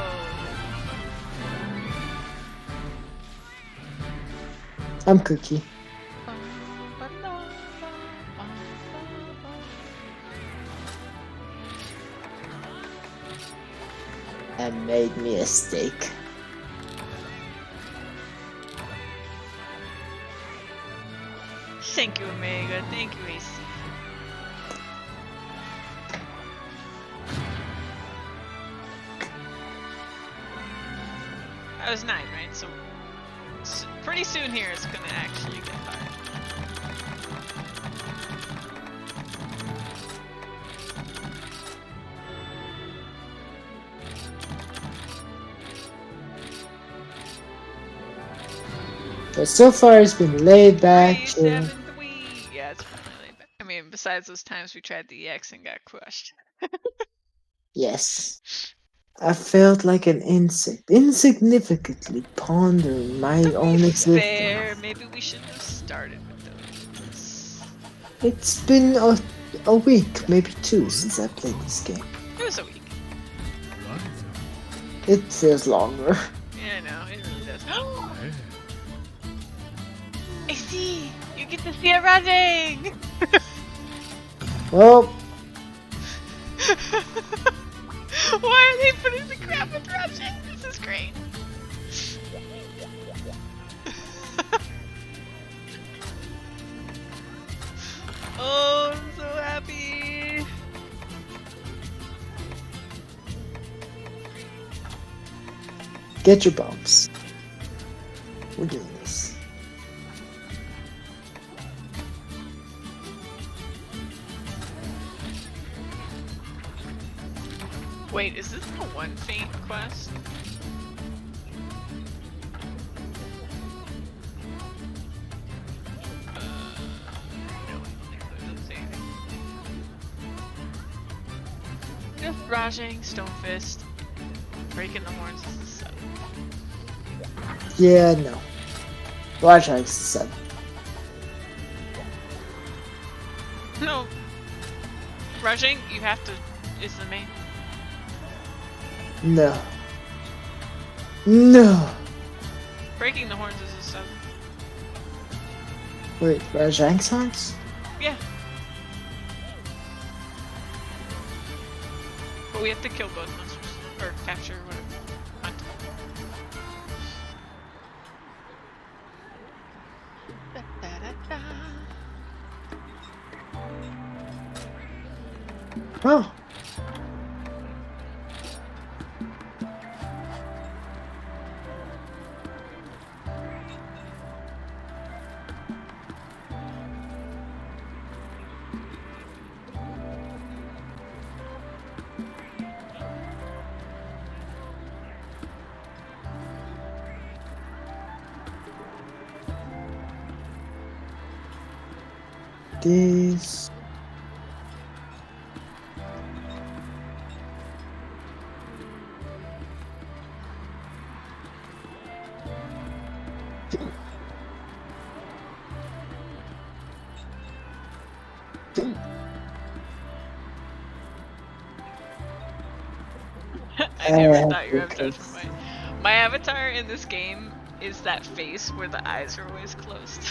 I'm Cookie. I made me a steak. Thank you, Omega. Thank you, AC. That was 9, right? So pretty soon here it's gonna actually get hard. But so far it's been laid back. 373. Yeah, it's finally laid back. I mean, besides those times we tried the EX and got crushed. Yes. I felt like an insect, insignificantly pondering my To own be existence. fair, maybe we shouldn't have started with those. It's been a week, maybe 2, since I played this game. It was a week. It feels longer. Yeah, I know, it really does. I see! You get to see it running! Well, Why are they putting the crap with rushing? This is great. Oh, I'm so happy. get your bumps. We're doing this. Wait, is this the one faint quest? No, I don't think so. It doesn't say anything. Just Rajang, Stonefist, breaking the horns is the 7. Yeah, no. Watch X 7. No. Rajang, you have to, is the main. No. No. Breaking the horns is a 7. Wait, Rajang songs? Yeah. But we have to kill both monsters. Or capture, whatever. Hunt. Da-da-da-da. Oh. This. I never thought your avatar was from my avatar in this game is that face where the eyes are always closed.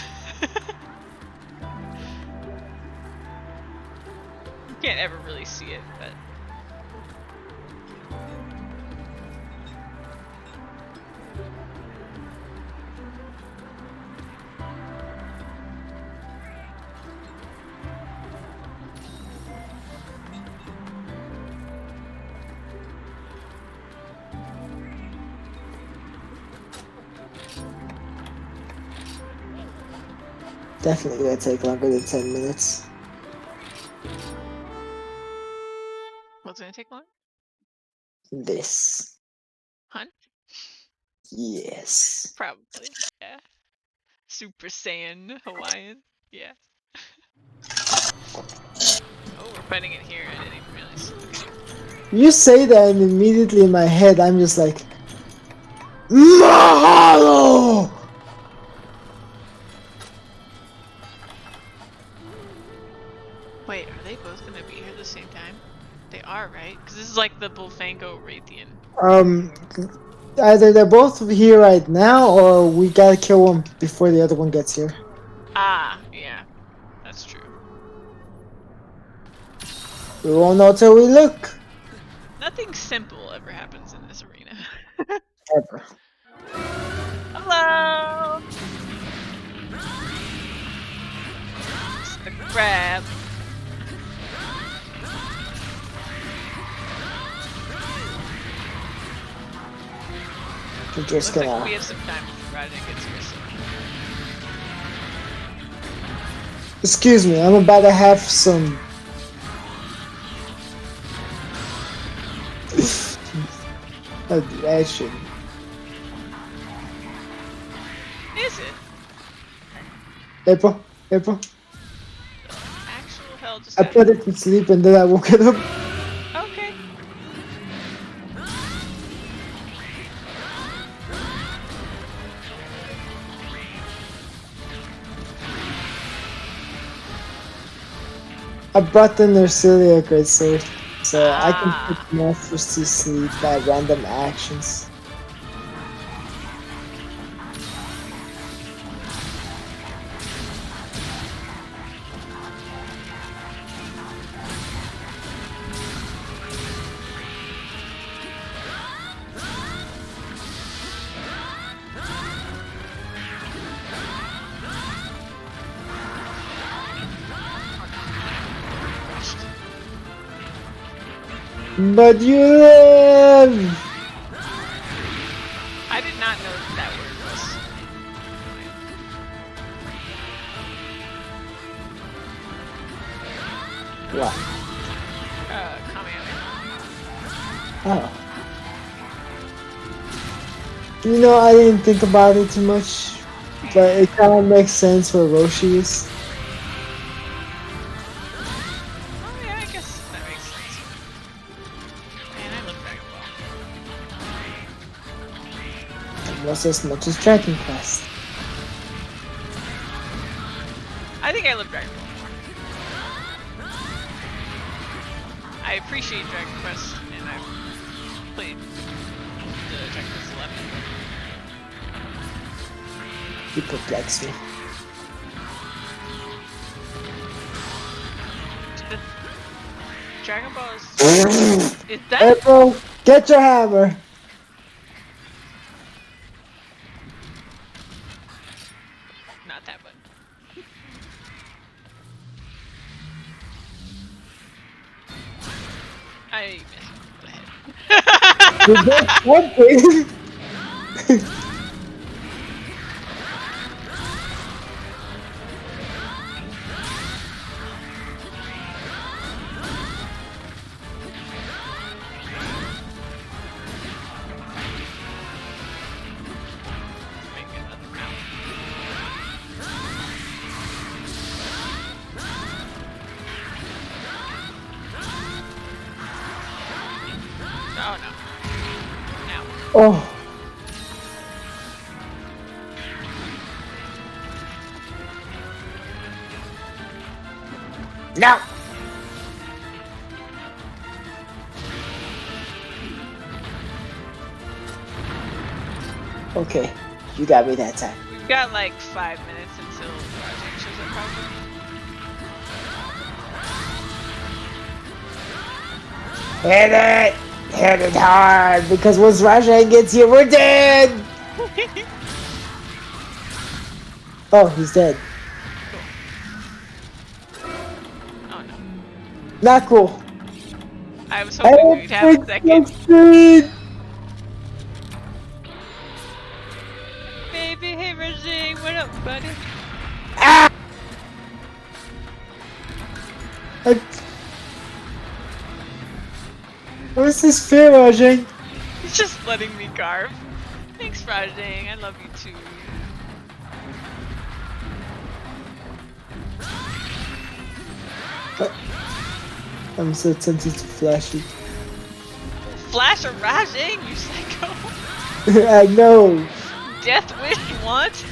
You can't ever really see it, but Definitely gonna take longer than 10 minutes. what's gonna take long? This. Hunt? Yes. Probably. Yeah. Super Saiyan Hawaiian. Yeah. Oh, we're fighting it here. I didn't even realize. Okay. You say that and immediately in my head I'm just like Mahalo! Wait, are they both gonna be here at the same time? They are, right? Because this is like the Bullfango Raytheon. Either they're both here right now or we gotta kill one before the other one gets here. Ah, yeah. That's true. We won't know till we look. Nothing simple ever happens in this arena. Ever. Hello! It's the crab. We're just Looks gonna. like we have some time before Friday gets here, so. Excuse me, I'm about to have some. I shouldn't. Is it? April, April. Actual hell just I put happened. it to sleep and then I woke it up. Okay. I brought the Nercilia great sword. So I can put monsters to sleep by random actions. But you live! I did not know that, that word was. What? Kamehameha. Oh. You know, I didn't think about it too much, but it kind of makes sense where Roshi is. Oh yeah, I guess that makes sense. Man, I love Dragon Ball. Almost as much as Dragon Quest. I think I love Dragon Ball more. I appreciate Dragon Quest, and I've played the Dragon Quest 11. You perplex me. The Dragon Ball is that? April, get your hammer! Not that button. I missed the head. You did something! Make another round. Oh no. Now. Oh. No! Okay, you got me that time. We've got like 5 minutes until Rajang shows up probably. Hit it! Hit it hard! Because once Rajang gets here, we're dead! Oh, he's dead. Oh no. Not cool. I was hoping we'd have a second. Speed. Baby, hey Rajang, what up, buddy? Ah! What's this fear, Rajang? He's just letting me carve. Thanks, Rajang. I love you too. I'm so tempted to flash you. Flash a Rajang, you psycho. I know. Death wish you want?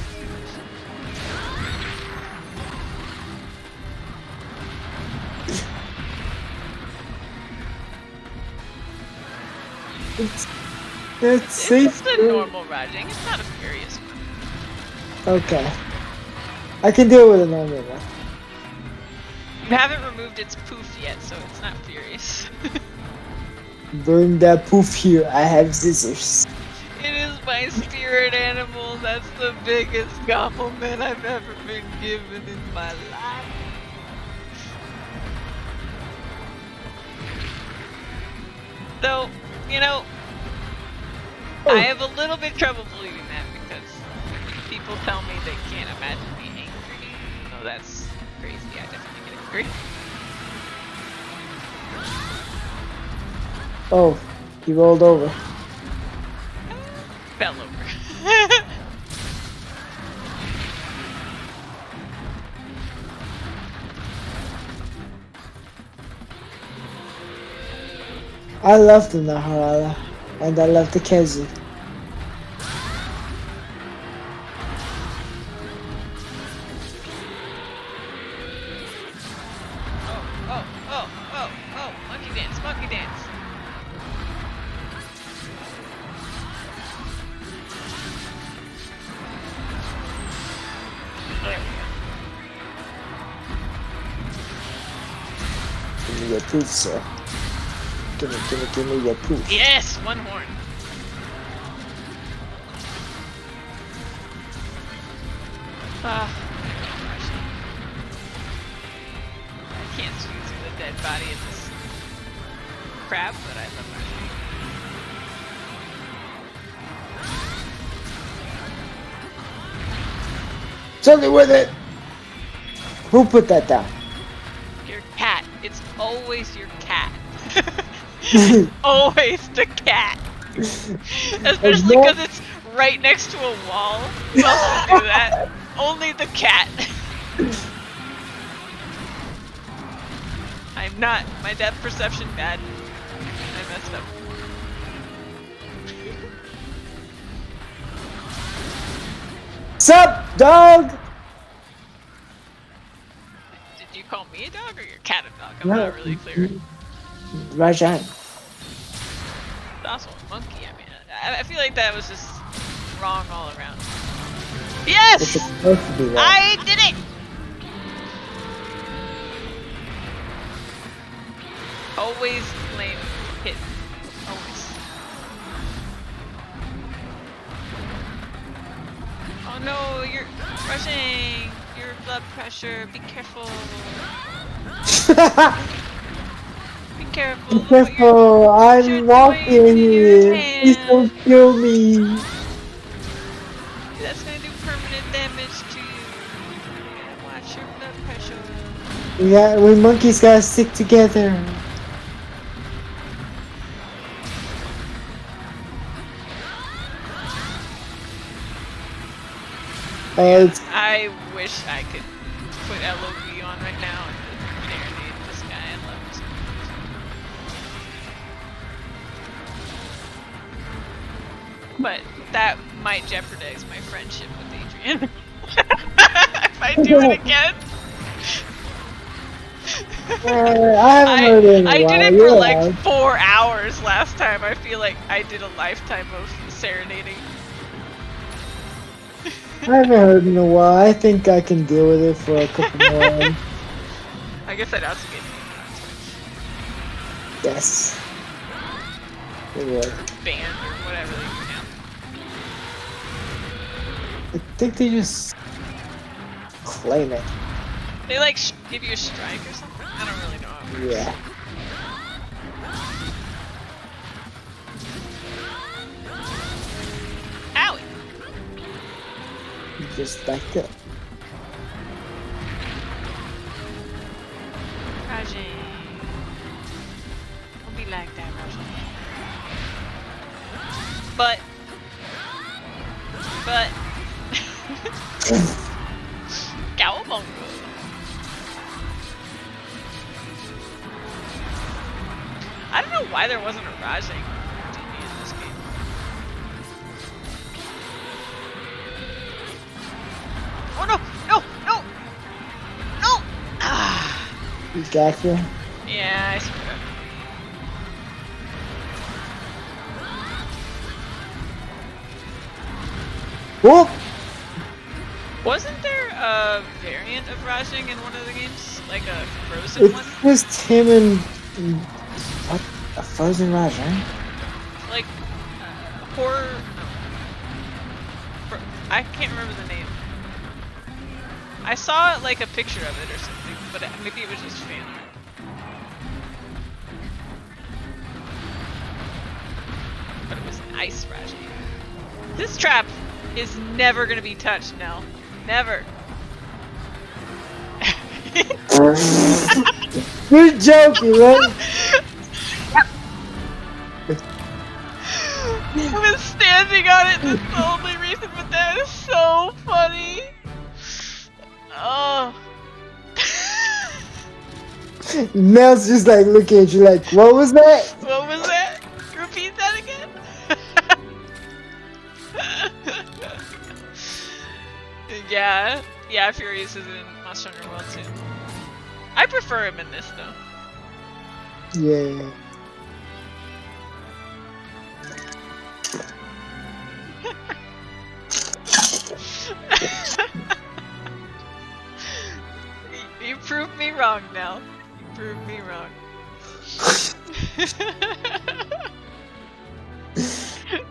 It's safe. It's a normal Rajang. It's not a furious one. Okay. I can deal with a normal one. You haven't removed its poof yet, so it's not furious. Bring that poof here. I have scissors. It is my spirit animal. That's the biggest compliment I've ever been given in my life. Though, you know, I have a little bit trouble believing that because people tell me they can't imagine me angry. So that's crazy. I definitely get angry. Oh, he rolled over. Fell over. I love the Naharala, and I love the Kezu. Oh, oh, oh, oh, oh, Monkey dance, monkey dance. There we go. Give me your proof, sir. Give me your proof. Yes, one horn. Ah, I can't see through the dead body of this crab, but I love Marjorie. Something with it! Who put that down? Your cat. It's always your cat. Always the cat. Especially because it's right next to a wall. Who else would do that? Only the cat. I'm not. My depth perception bad. I messed up. Sup, dog? Did you call me a dog or your cat a dog? I'm not really clear. Rajan. It's also a monkey. I mean, I feel like that was just wrong all around. Yes! It's supposed to be wrong. I did it! Always lame hit. Always. Oh no, you're rushing! Your blood pressure. Be careful. Be careful. Be careful, I'm walking here. Please don't kill me. That's gonna do permanent damage to you. You gotta watch your blood pressure. Yeah, we monkeys gotta stick together. I wish I could put LOV on right now and just serenade this guy. I love him so much. But that might jeopardize my friendship with Adrian. If I do it again. I haven't heard it in a I while. did it for Yeah. like 4 hours last time. I feel like I did a lifetime of serenading. I haven't heard in a while. I think I can deal with it for a couple more. I guess I'd also get Yes. It would. banned or whatever they do now. I think they just claim it. They like give you a strike or something? I don't really know how it works. Yeah. Owie! You just backed up. Rajay. Don't be like that, Rajay. But. Cowabunga. I don't know why there wasn't a Rajay TV in this game. Oh no! No! No! No! Ah! You got you. Yeah, I screwed up. Whoop! Wasn't there a variant of Rajing in one of the games? Like a frozen It's one? just him and what? A frozen Raj, right? Like horror. No. I can't remember the name. I saw like a picture of it or something, but maybe it was just fan art. But it was an ice Rajing. This trap is never gonna be touched, Nell. Never. You're joking, right? I was standing on it, that's the only reason, but that is so funny. Oh. Mel's just like looking at you like, what was that? What was that? Repeat that again? Yeah, Furious is in Monster Hunter World too. I prefer him in this though. Yeah. You proved me wrong now. You proved me wrong.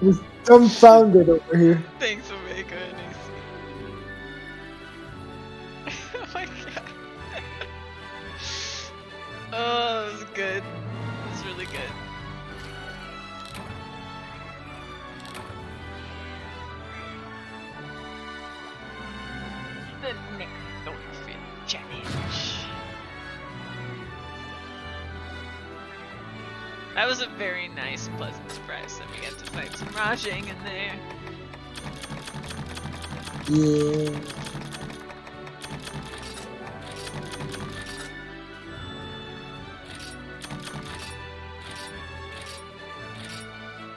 It's dumbfounded over here. Thanks, Omega and AC. Oh my god. Oh, that was good. That was really good. The next Dolphin Challenge. That was a very nice, pleasant surprise that we got to fight some Rajang in there. Yeah.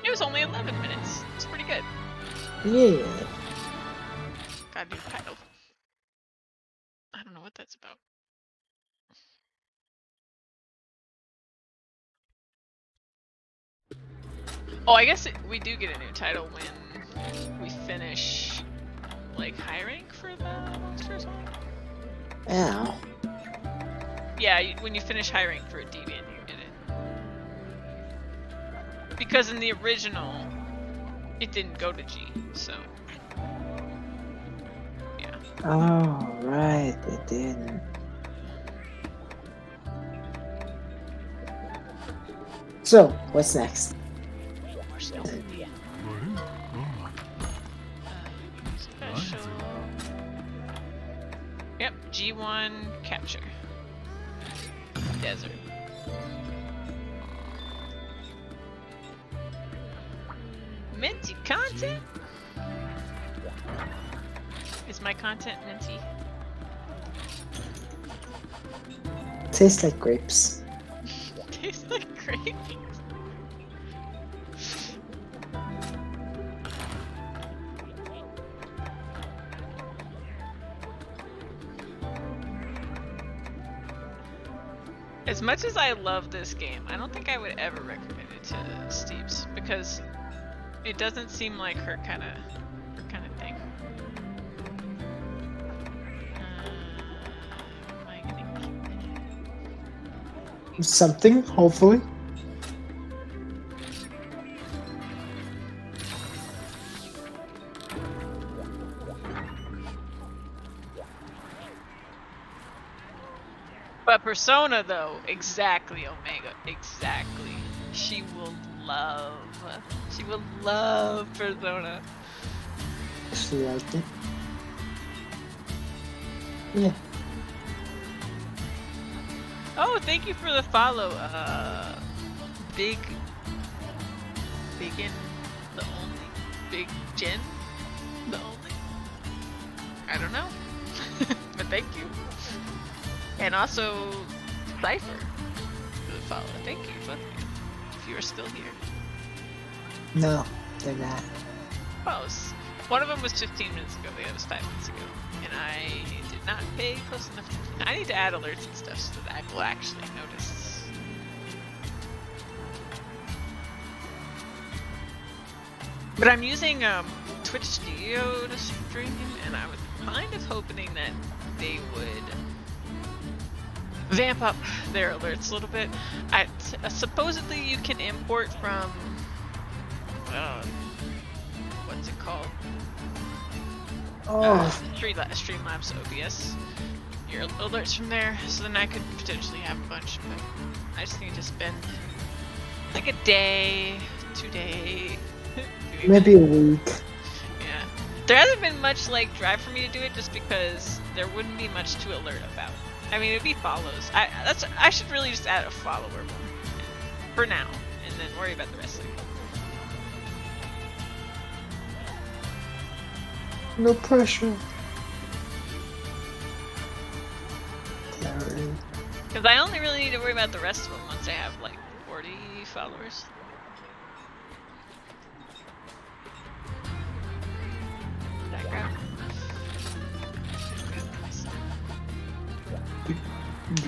It was only 11 minutes. It's pretty good. Yeah. Gotta do the title. I don't know what that's about. Oh, I guess we do get a new title when we finish, like, high rank for the monster or something? Ow. Yeah, when you finish high rank for a deviant, you get it. Because in the original, it didn't go to G, so... yeah. Oh, right, it didn't. So, what's next? More snow. Special. Yep, G1 capture. Desert. Minty content? Is my content minty? Tastes like grapes. Tastes like grapes. As much as I love this game, I don't think I would ever recommend it to Steeps because it doesn't seem like her kind of thing. Am I gonna keep Something, hopefully. But Persona, though, exactly, Omega, exactly. She will love Persona. She liked it. Yeah. Oh, thank you for the follow, Big in the only, Big Jen, the only. I don't know, but thank you. And also, Cypher for the follow. Thank you, both of you, if you are still here. No, they're not. Close. One of them was 15 minutes ago, the other was 5 minutes ago. And I did not pay close enough attention. I need to add alerts and stuff so that I will actually notice. But I'm using Twitch Studio to stream, and I was kind of hoping that they would vamp up their alerts a little bit. Supposedly you can import from what's it called? Streamlabs OBS. Your alerts from there, so then I could potentially have a bunch, but I just need to spend like a day, 2 days. Maybe a week. Yeah. There hasn't been much like drive for me to do it just because there wouldn't be much to alert about. I mean, it'd be follows. I should really just add a follower one for now, and then worry about the rest later. No pressure. Clarity. Because I only really need to worry about the rest of them once I have like 40 followers. That grab?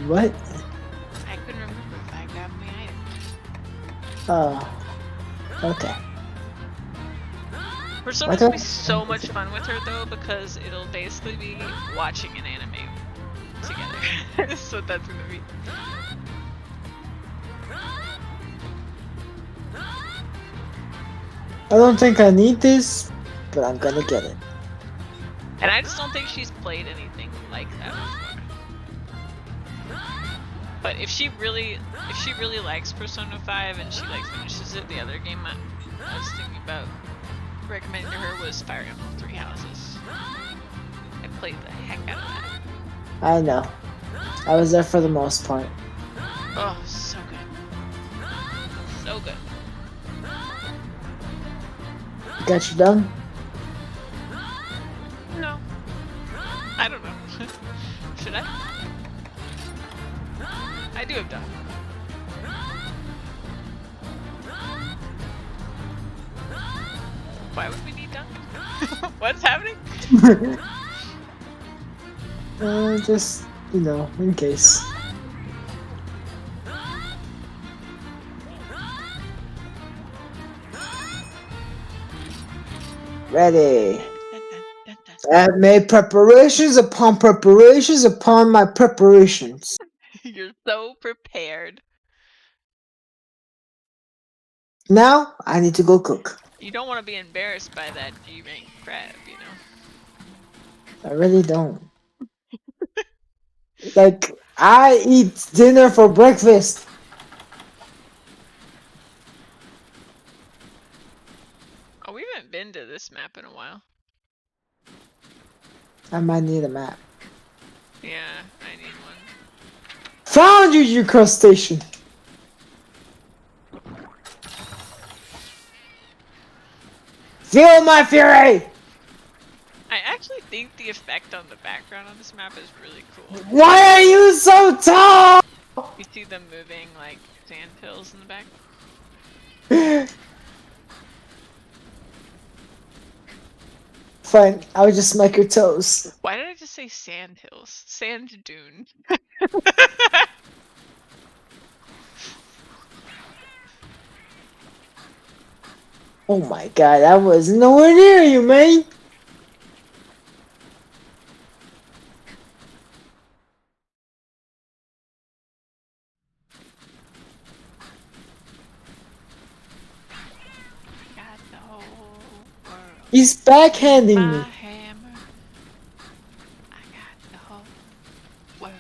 What? I couldn't remember if I grabbed my item. Oh, okay. Persona's What gonna do be so much fun with her though, because it'll basically be watching an anime together. That's what that's gonna be. I don't think I need this, but I'm gonna get it. And I just don't think she's played anything like that before. But if she really likes Persona 5 and she like finishes it, the other game I was thinking about recommending to her was Fire Emblem Three Houses. I played the heck out of that. I know. I was there for the most part. Oh, so good. So good. Got you done? No. I don't know. Should I? I do have done. Why would we need done? What's happening? Just, you know, in case. Ready. Dun, dun, dun, dun. I have made preparations upon preparations upon my preparations. You're so prepared. Now, I need to go cook. You don't want to be embarrassed by that G-rank crab, you know? I really don't. Like, I eat dinner for breakfast. Oh, we haven't been to this map in a while. I might need a map. Yeah, I need one. Found you, you crustacean! Feel my fury! I actually think the effect on the background on this map is really cool. Why are you so tall? You see them moving like sand hills in the back? Fine, I'll just smack your toes. Why did I just say sand hills? Sand dune. Oh my god, I was nowhere near you, man! Got the whole world He's in backhanding my me. hammer. I got the whole world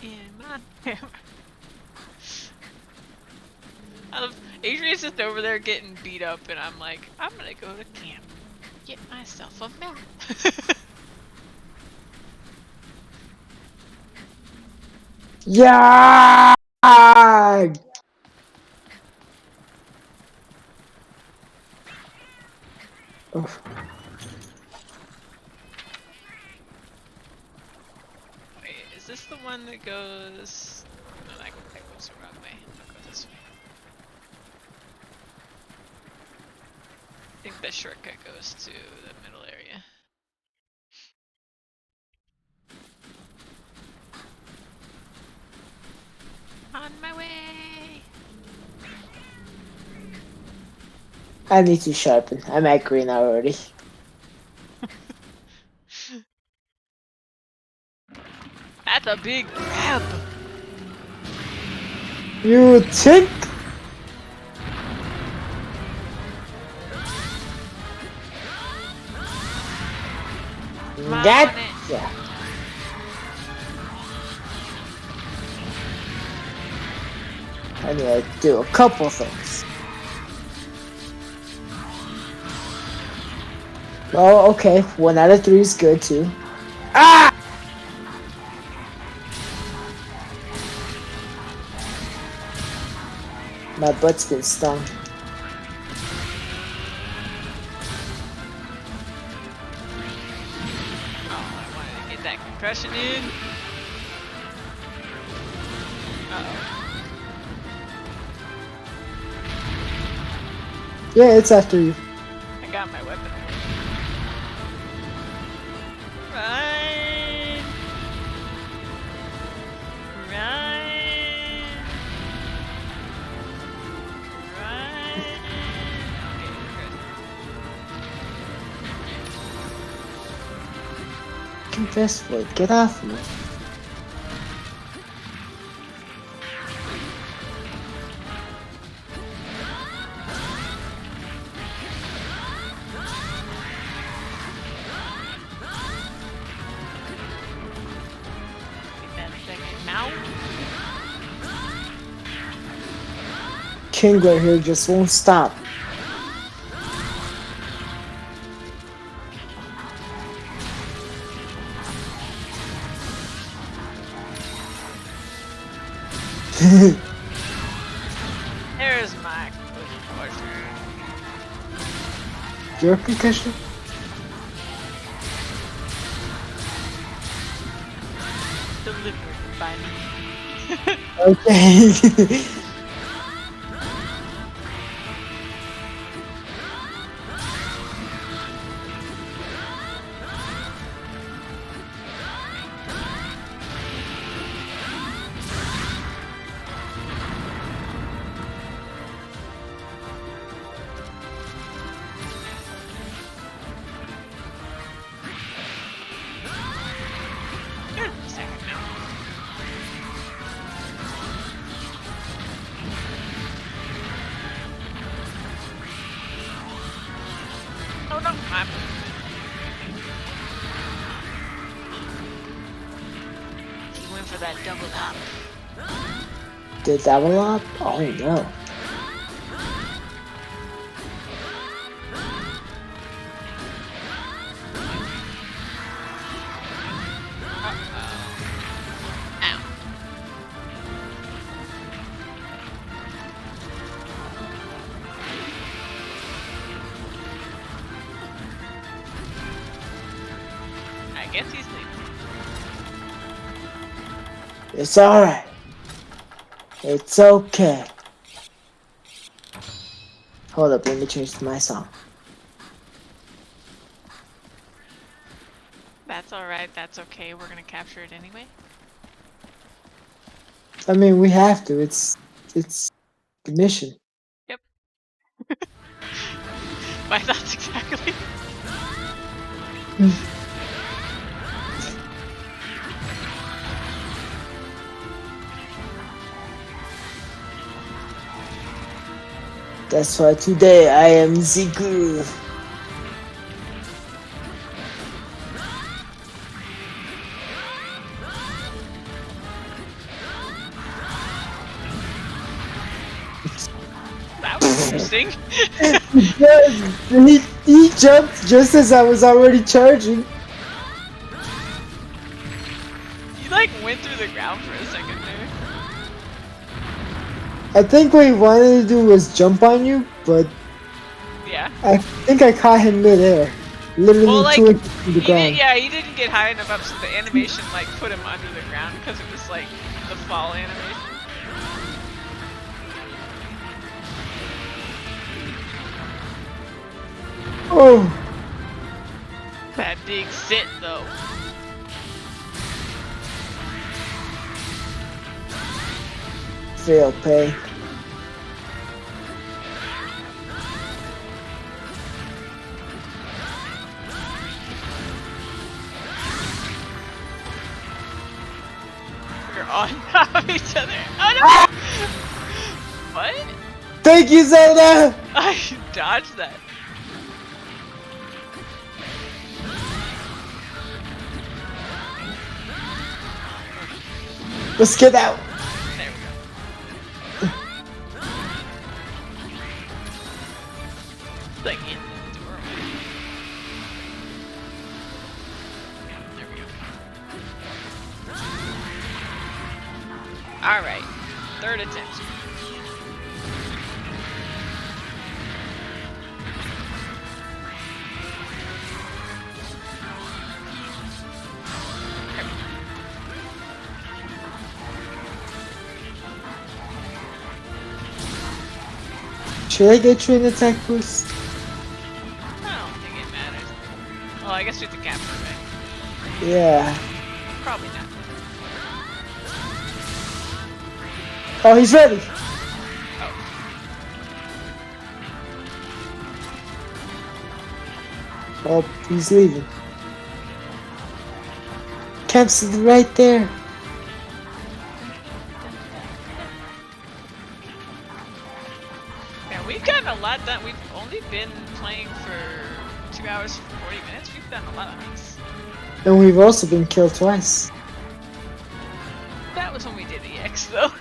in my hammer. Adrian's just over there getting beat up, and I'm like, I'm gonna go to camp, get myself a map. Yeah! Oh, Wait, is this the one that goes? No, that goes the wrong way. I'll go this way. I think the shortcut goes to the middle area. On my way! I need to sharpen. I'm at green already. That's a big crab! You think? That? Yeah. I need to do a couple things. Well, okay. 1 out of 3 is good too. Ah! My butt's been stung. Oh, I wanted to get that concussion in. Uh-oh. Yeah, it's after you. I got my weapon. Run! Run! Just wait, get off me. Get that second mount. King right here just won't stop. There's my question. Your concussion? Delivered by me. Okay. There's the second mount. Oh no, I'm. He went for that double up. Did that one up? Oh no. Ow. I guess he's leaving. It's alright. It's okay. Hold up, let me change my song. That's alright, that's okay. We're gonna capture it anyway. I mean, we have to. It's the mission. Yep. My thoughts exactly. That's why today I am the guru. That was interesting. he jumped just as I was already charging. You like went through the ground for a second there. I think what he wanted to do was jump on you, but Yeah. I think I caught him midair. Literally Well, like, 2 inches from the ground. yeah, he didn't get high enough up, so the animation like put him under the ground because it was like the fall animation. Oh, That big sit though. fail pay. We're on top of each other. Oh no! What? Thank you, Zelda! I dodged that. Let's get out. There we go. Like in the doorway. There we go. Alright. Third attempt. Should I get you an attack boost? I don't think it matters. Well, I guess we have to capture it, right? Yeah. Probably not. Oh, he's ready. Oh. Oh, he's leaving. camps right there. Man, we've gotten a lot done. We've only been playing for 2 hours 40 minutes. We've done a lot of this. And we've also been killed twice. That was when we did EX though.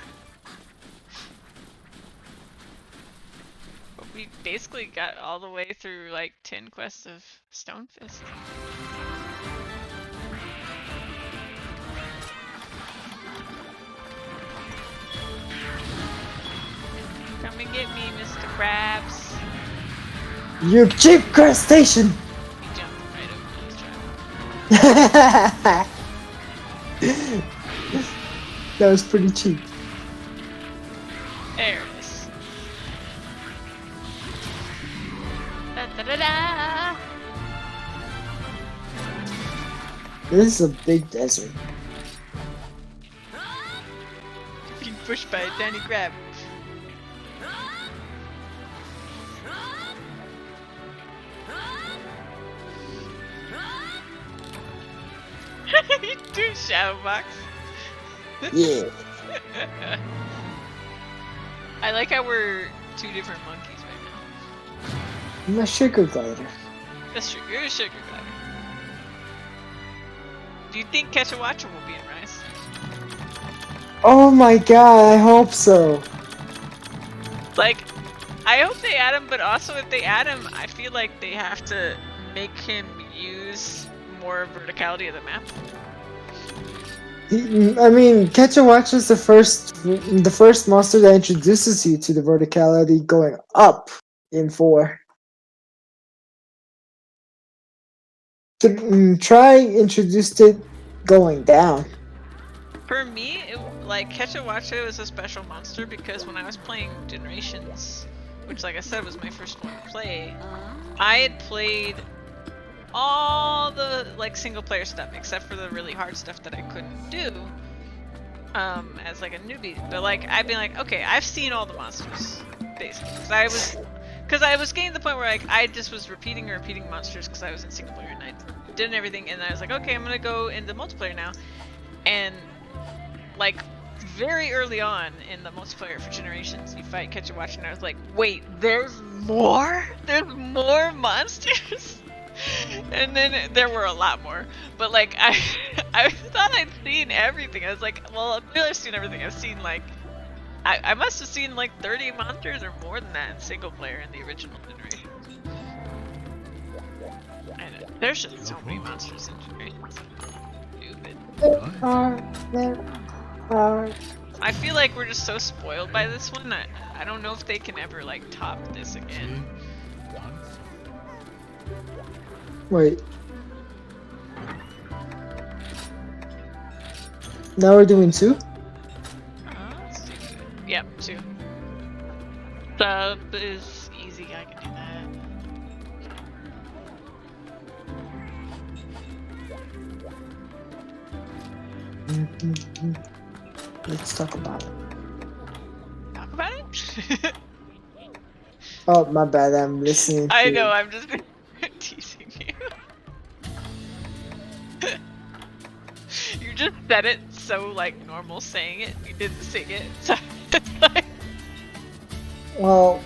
But we basically got all the way through like 10 quests of Stonefist. Come and get me, Mr. Krabs. You cheap crustacean! He jumped right over his trap. That was pretty cheap. There it is. Da, da, da, da. This is a big desert. Being pushed by a tiny crab. You do shadow box. Yeah. I like how we're two different monkeys right now. I'm a sugar glider. That's true. You're a sugar glider. Do you think Catch a Watcher will be in Rise? Oh my god, I hope so. Like, I hope they add him, but also if they add him, I feel like they have to make him use more verticality of the map. I mean, Catch a Watch is the first monster that introduces you to the verticality going up in 4. Try introduced it going down. For me, like Catch a Watcher was a special monster because when I was playing Generations, which like I said was my first one to play, I had played all the like single player stuff except for the really hard stuff that I couldn't do as like a newbie. But like I've been like, okay, I've seen all the monsters basically because I was getting to the point where like I just was repeating monsters because I was in single player and I did everything, and I was like, okay, I'm gonna go into multiplayer now. And like very early on in the multiplayer for Generations, you fight Catch a Watch, and I was like, wait, there's more monsters. And then there were a lot more, but like I thought I'd seen everything. I was like, well, I've really seen everything. I've seen like I must have seen like 30 monsters or more than that in single player in the original Generation. I know there's just so many monsters in Generations. Stupid. There are. I feel like we're just so spoiled by this one. I don't know if they can ever like top this again. Wait. Now we're doing 2? Let's do 2. Yep, 2. Sub is easy. I can do that. Let's talk about it. Talk about it? Oh, my bad. I'm listening. I know, I'm just teasing you. You just said it so like normal saying it. You didn't sing it. So it's like... Well,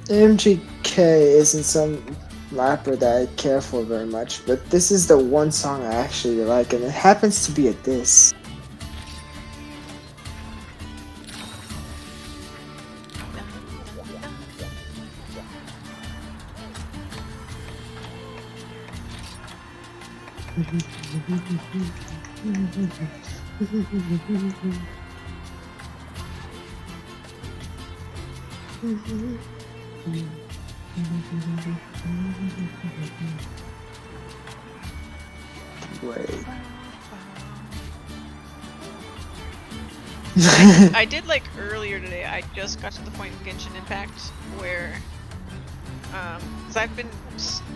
MGK isn't some rapper that I care for very much, but this is the one song I actually like, and it happens to be a diss. Wait. I did like earlier today, I just got to the point in Genshin Impact where cause I've been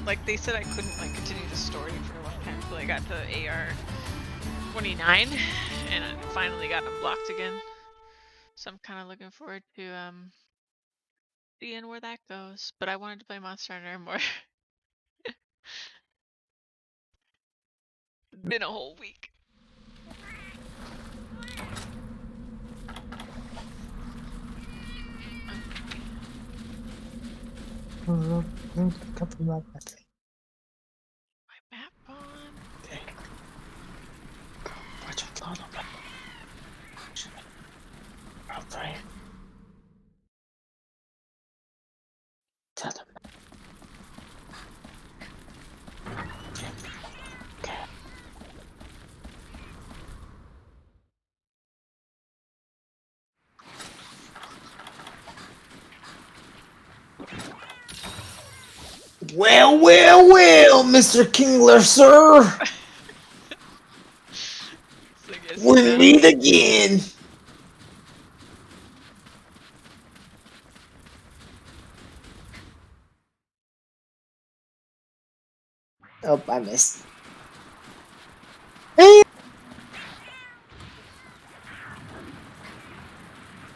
like they said I couldn't like continue the story for a long time until I got to AR 29 and I finally got unblocked again. So I'm kind of looking forward to seeing where that goes. But I wanted to play Monster Hunter more. Been a whole week. Couple more minutes. My map on. Okay. Watch it load up. Okay. Tell them. Okay. Well, Mr. Kingler, sir. So I guess We you meet again. Oh, I missed. Hey!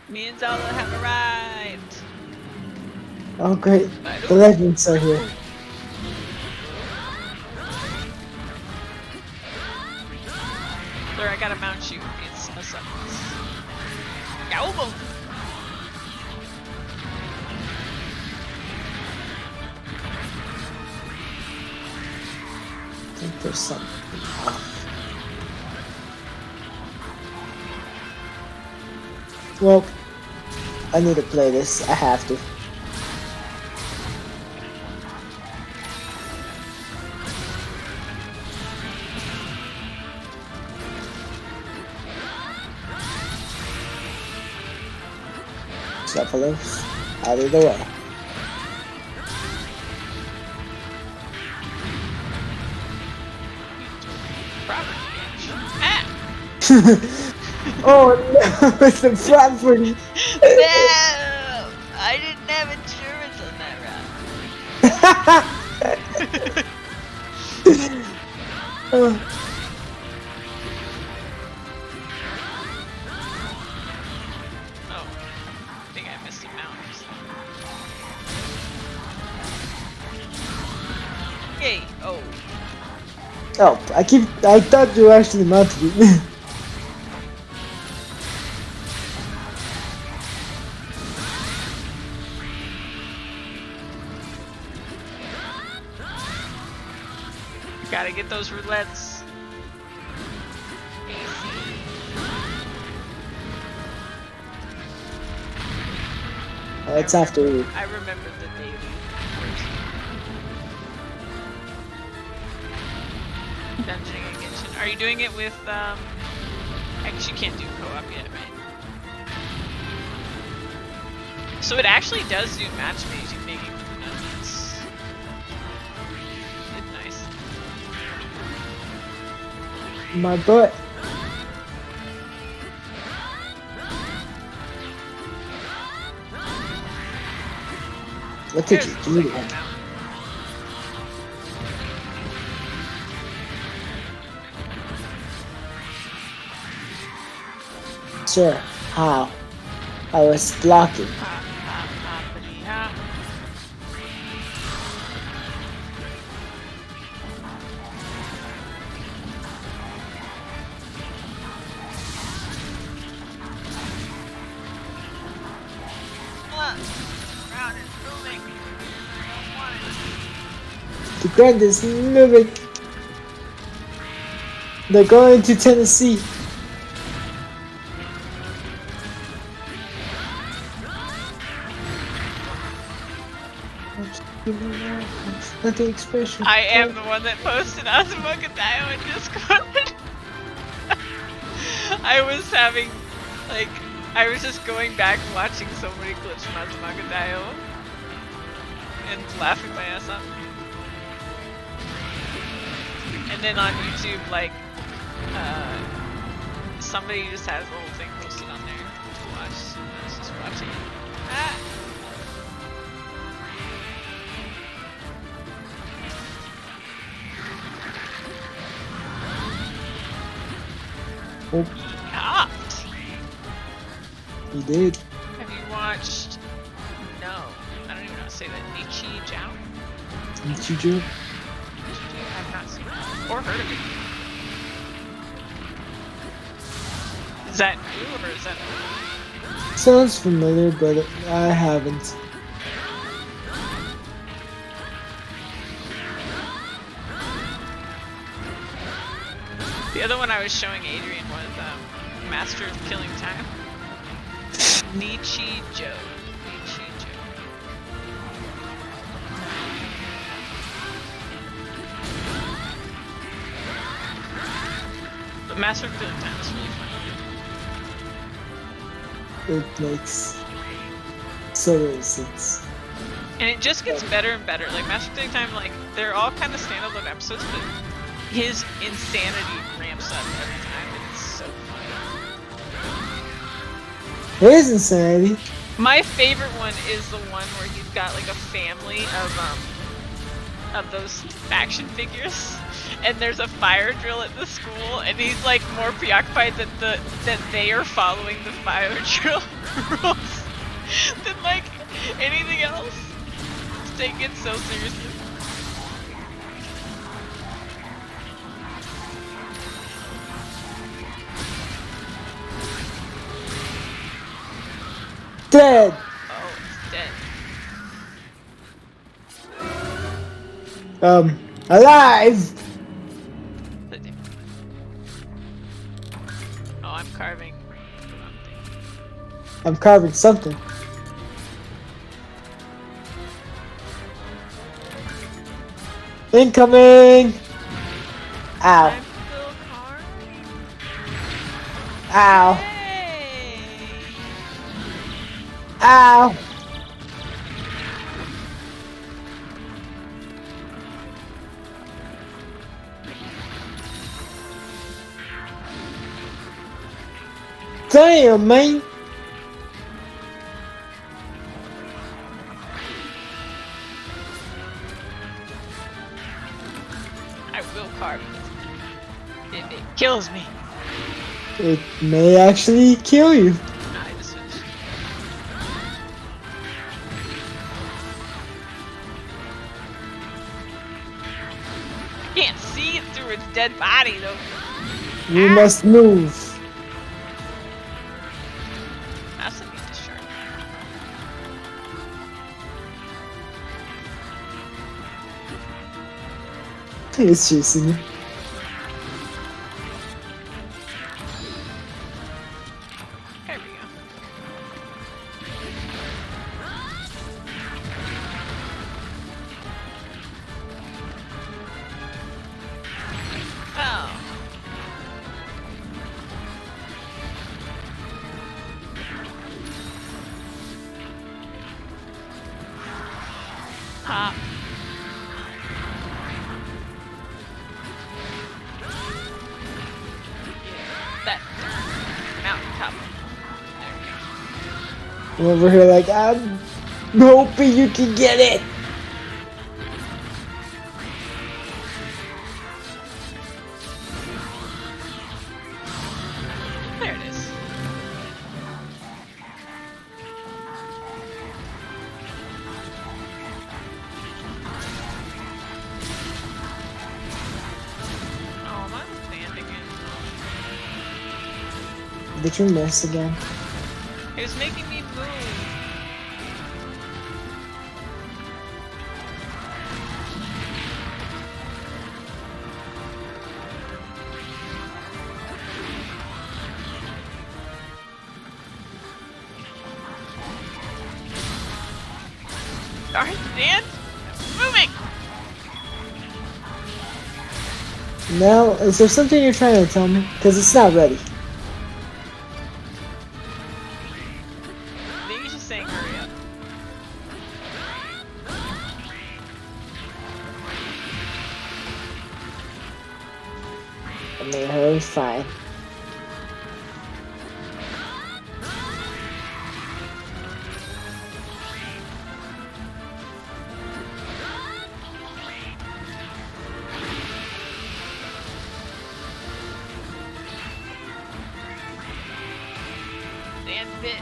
Me and Zala have arrived. Oh, great. But, The legends are here. Sir, I gotta mount you. It's a summons. Gowbo! I think there's something off. Well, I need to play this. I have to. Cephalus, out of the way. Property damage. Ah! Oh no, it's the property. No! I didn't have insurance on that route. Oh. Oh. I think I missed a mount. Yay! Oh. Oh, I thought you actually mounted it. Gotta get those roulettes. It's after you. I remember the daily. Dungeoning and Genshin. Are you doing it with, I guess you can't do co-op yet, right? So it actually does do matchmaking making for dungeons. It's nice. My butt. What did you do? Sir, how? I was blocking. The ground is moving. They're going to Tennessee. Let the expression. I am the one that posted Azumakadio in Discord. I was having, like, I was just going back and watching so many clips from Azumakadio and laughing my ass off. And then on YouTube, like, somebody just has the whole thing posted on there to watch. So I was just watching it. Ah! Oh, Copped! he did. Have you watched? No, I don't even know how to say that. Nichi Jiao? Did you do? I've not seen it or heard of it. Is that new or is that old? Sounds familiar, but I haven't. The other one I was showing Adrian was Master of Killing Time. Nietzsche Joe. Nietzsche Joe. But Master of Killing Time is really fun. It makes so little sense. And it just gets better and better. Like Master of Killing Time, like they're all kind of standalone episodes, but his insanity ramps up every time, and it's so funny. It is insanity. My favorite one is the one where he's got like a family of those action figures, and there's a fire drill at the school, and he's like more preoccupied that they are following the fire drill rules than like anything else. He's taking it so seriously. Dead. Oh, it's dead. Alive. Oh, I'm carving the wrong thing. I'm carving something. Incoming. Ow. I'm still carving. Ow. Hey! Ow. Damn, man. I will carve it. If it kills me. It may actually kill you. I just finished. I can't see it through its dead body though. You must move. That's a need to sharpen. It's chasing you. There we go. Oh. Hop. That mountaintop. There we go. I'm over here like, I'm hoping you can get it. There it is. Oh, my stand again. Did you miss again? It was making me move. Alright, stand. Moving. Now, is there something you're trying to tell me? Because it's not ready. I think he's just saying hurry up. I mean, hurry, fine. Stand fit.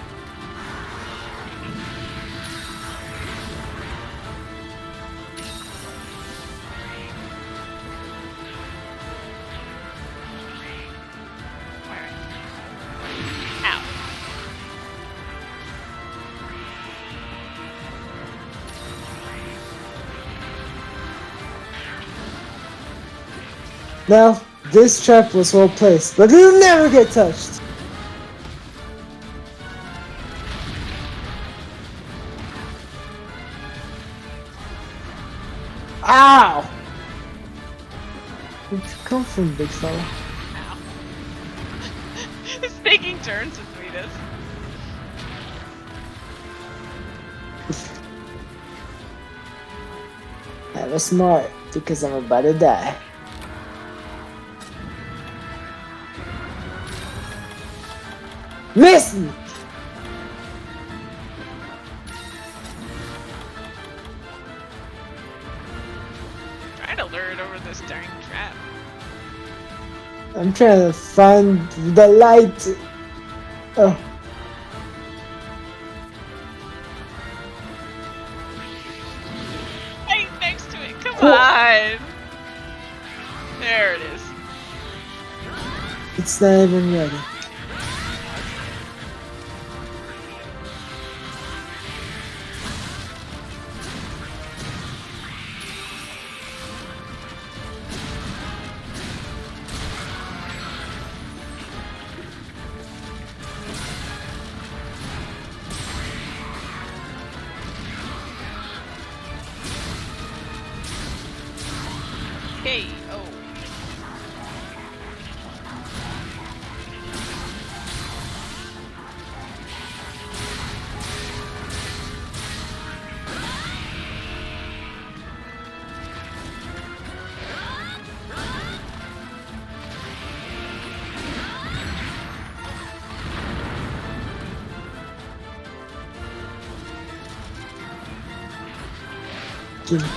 Now, this trap was well placed, but it'll never get touched. Ow! Where'd you come from, big fella? Ow. It's taking turns between us. I was smart, because I'm about to die. Miss me! Trying to lure it over this darn trap. I'm trying to find the light. Oh, Right next to it. Come Cool. on. There it is. it's not even ready. Hey, oh. Gimme.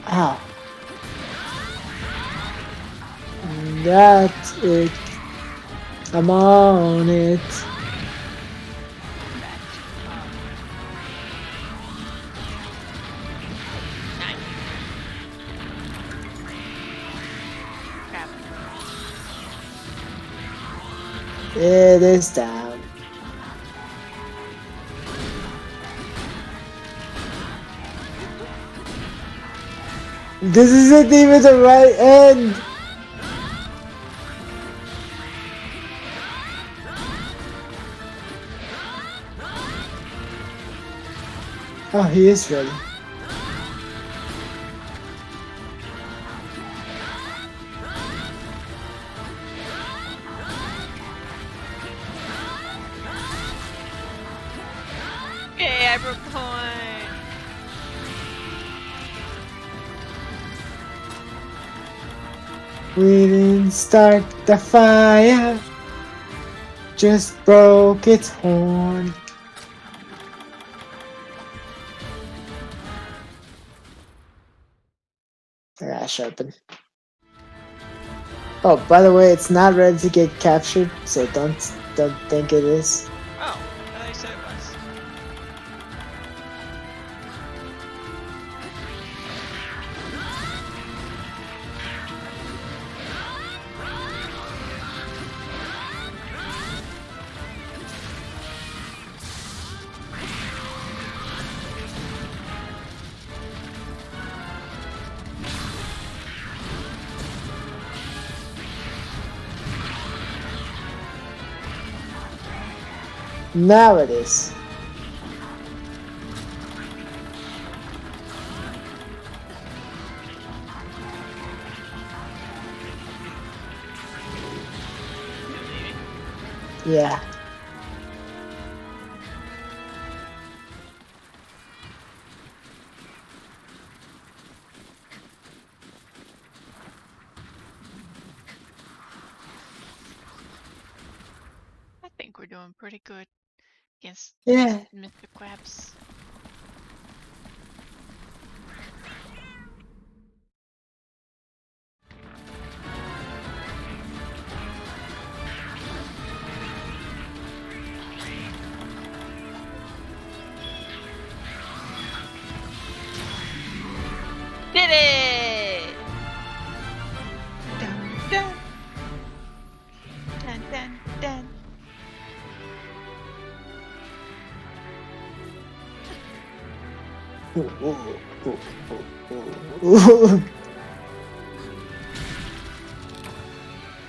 Ow. That's it. I'm on it. Nice. Crap. It is down. This isn't even the right end. Oh, he is ready. Yay, I broke the point. We didn't start the fire, just broke its horn. I gotta sharpen. Oh, by the way, it's not ready to get captured, so don't think it is. Oh, I thought you said it was. Now it is. Yeah. I think we're doing pretty good against Yeah. Mr. Krabs.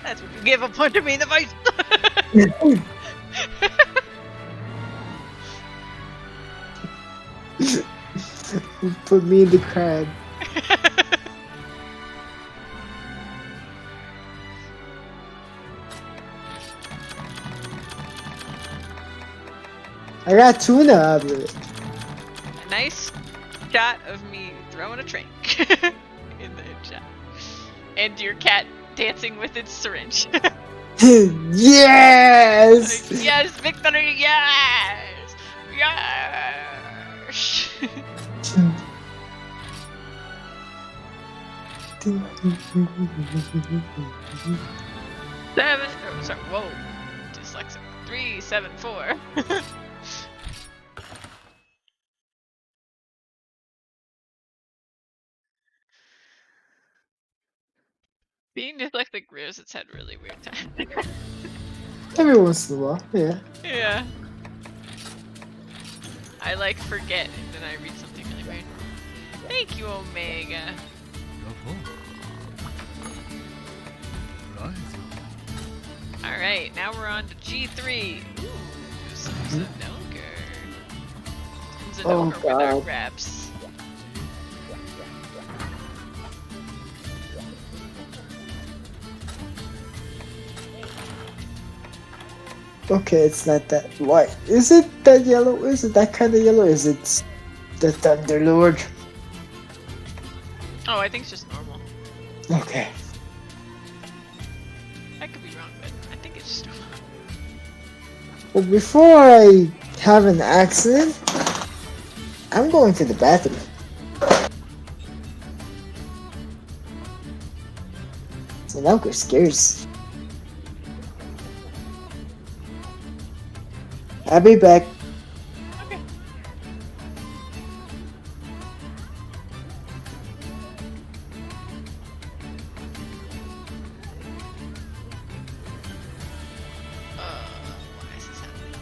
That's what you give a punch of me in the face. Put me in the crab. I got tuna out of it. A nice shot of me throwing a drink in the chat. And your cat dancing with its syringe. Yes! Yes, victory, yes! Yes! 7, oh, sorry, whoa, dyslexic. 3, 7, 4. Being dyslexic rears its head really weird times. Every once in a while, yeah. Yeah. I like forget and then I read something really weird. Thank you, Omega. Alright, now we're on to G3. Ooh, some Zenogar. Some Oh, Zenogar with our God. reps. Okay, it's not that white. Is it that yellow? Is it that kind of yellow? Is it the Thunderlord? Oh, I think it's just normal. Okay. I could be wrong, but I think it's just normal. Well, before I have an accident, I'm going to the bathroom. So now we're scares. I'll be back. Okay. Why is this happening?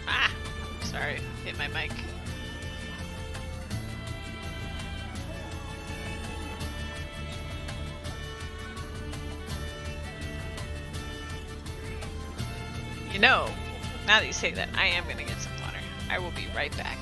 Ah! Sorry, hit my mic. You know, now that you say that, I am gonna get some water. I will be right back.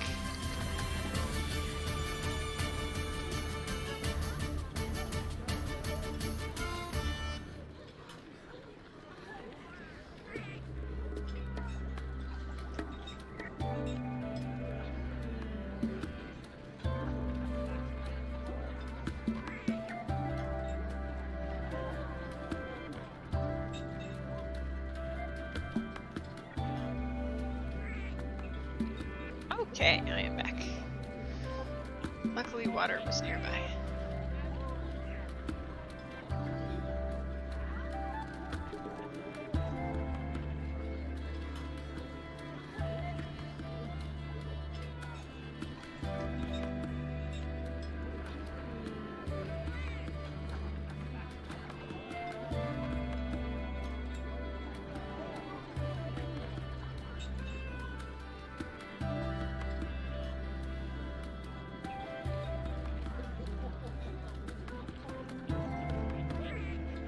Okay, I am back. Luckily, water was nearby.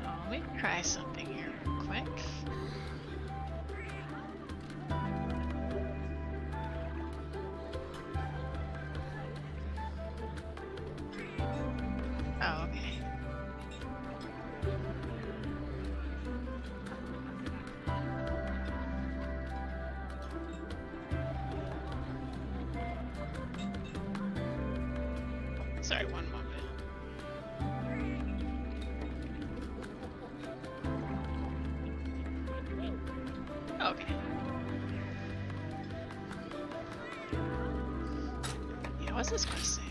Oh, let me try something here real quick. Oh, okay. Sorry, one moment. Okay. Yeah, what's this supposed to say?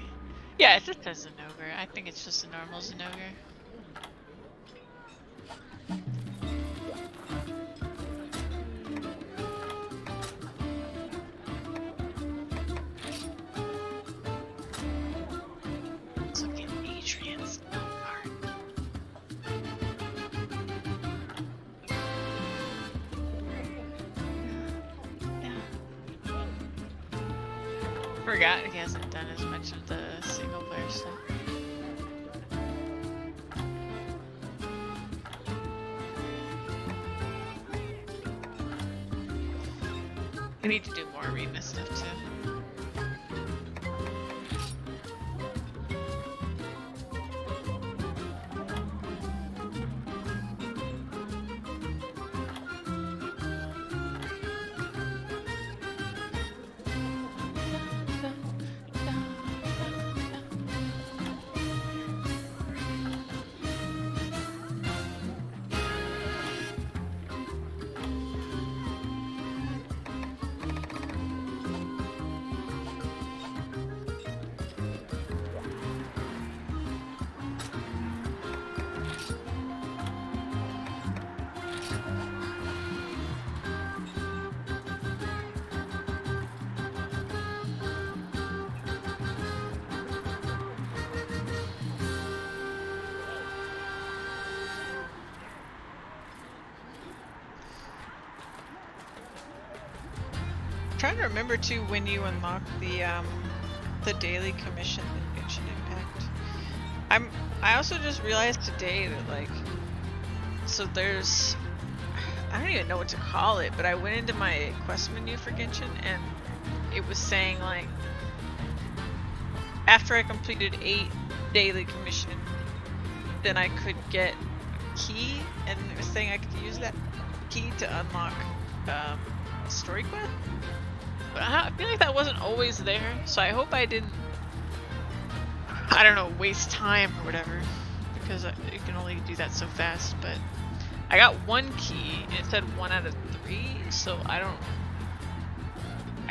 Yeah, it just says Zenogar. I think it's just a normal Zenogar. Let's look at Adrian's art. Forgot he hasn't done as much of the single player stuff. We need to do more arena stuff too. Trying to remember too when you unlock the daily commission in Genshin Impact. I also just realized today that like, so there's, I don't even know what to call it, but I went into my quest menu for Genshin and it was saying like, after I completed 8 daily commission, then I could get a key, and it was saying I could use that key to unlock a story quest. But I feel like that wasn't always there, so I hope I didn't, I don't know, waste time or whatever, because you can only do that so fast. But I got 1 key, and it said 1 out of 3, so I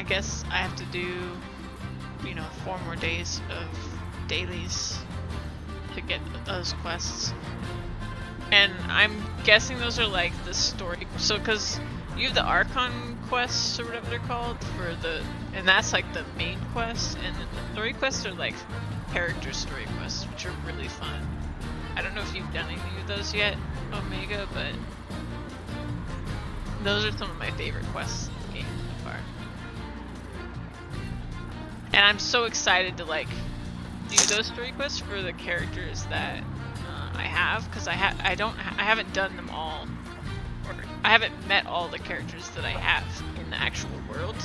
guess I have to do, you know, 4 more days of dailies to get those quests. And I'm guessing those are like the story, so because you have the Archon quests or whatever they're called for the, and that's like the main quest, and then the story quests are like character story quests, which are really fun. I don't know if you've done any of those yet, Omega, but those are some of my favorite quests in the game so far. And I'm so excited to like do those story quests for the characters that I have, because I haven't done them all. I haven't met all the characters that I have in the actual world,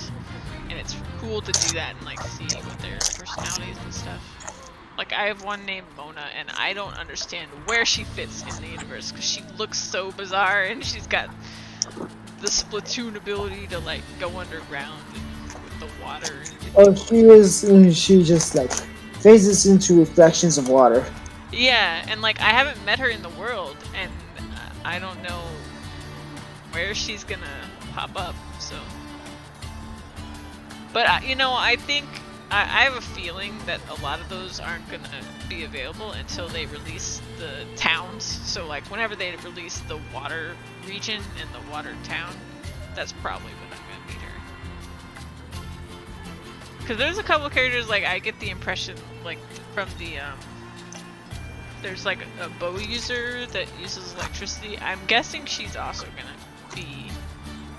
and it's cool to do that and like see what their personalities and stuff. Like I have one named Mona, and I don't understand where she fits in the universe because she looks so bizarre, and she's got the Splatoon ability to like go underground and with the water. Oh, she just like phases into reflections of water. Yeah, and like I haven't met her in the world, and I don't know where she's gonna pop up, so. But you know, I think I have a feeling that a lot of those aren't gonna be available until they release the towns. So like whenever they release the water region and the water town, that's probably when I'm gonna meet her. Cause there's a couple characters like I get the impression like from the there's like a bow user that uses electricity. I'm guessing she's also gonna be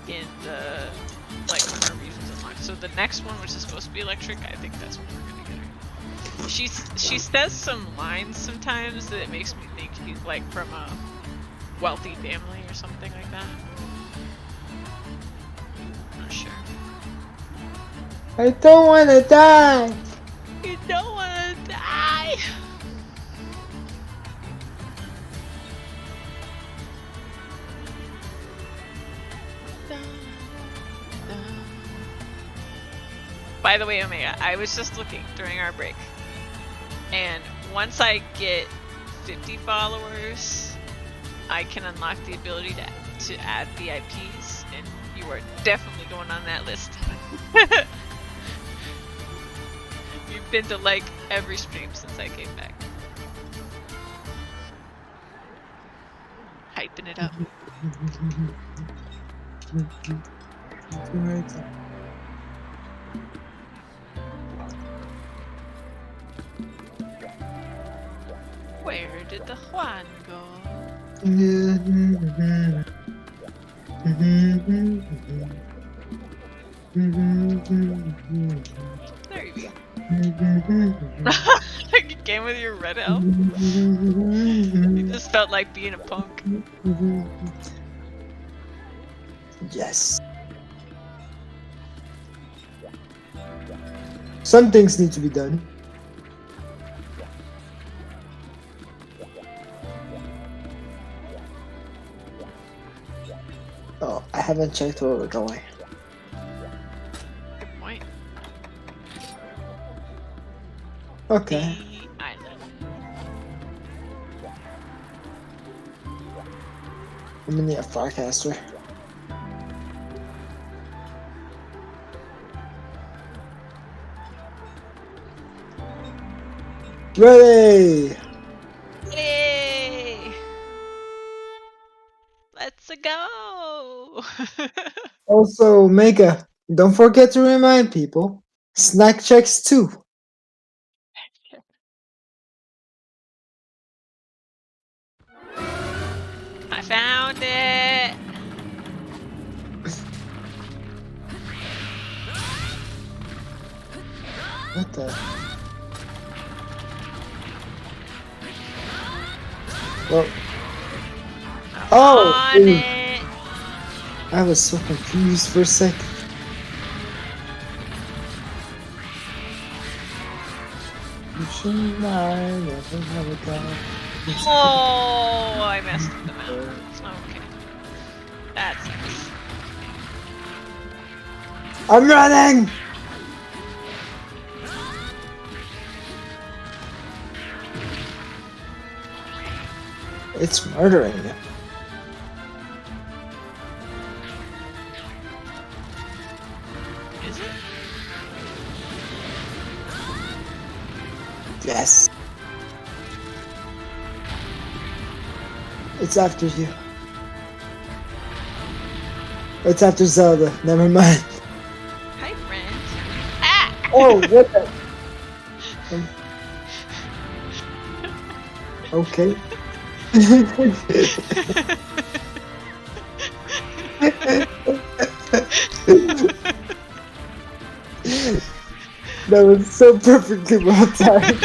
in the like when our region's unlocked. So the next one, which is supposed to be electric, I think that's when we're gonna get her. She says some lines sometimes that it makes me think she's like from a wealthy family or something like that. I'm not sure. I don't wanna die! You don't wanna die! By the way, Omega, I was just looking during our break, and once I get 50 followers, I can unlock the ability to add VIPs, and you are definitely going on that list. You've been to like every stream since I came back. Hyping it up. Where did the Juan go? There you go. Like you came with your red elf. You just felt like being a punk. Yes. Some things need to be done. Oh, I haven't checked where we're going. Good point. Okay. The island. I'm gonna need a forecaster. Ready! Yay! Let's go! Also, Mega, don't forget to remind people, snack checks too. I found it! What the? Well, oh! On it! I was so confused for a second. You should mind, never have a go. Oh, I messed them out. Okay. That's nice. I'm running! It's murdering you. Is it? Yes. It's after you. It's after Zelda. Never mind. Hi, friend. Ah! Oh, what the? Okay. That was so perfectly well timed.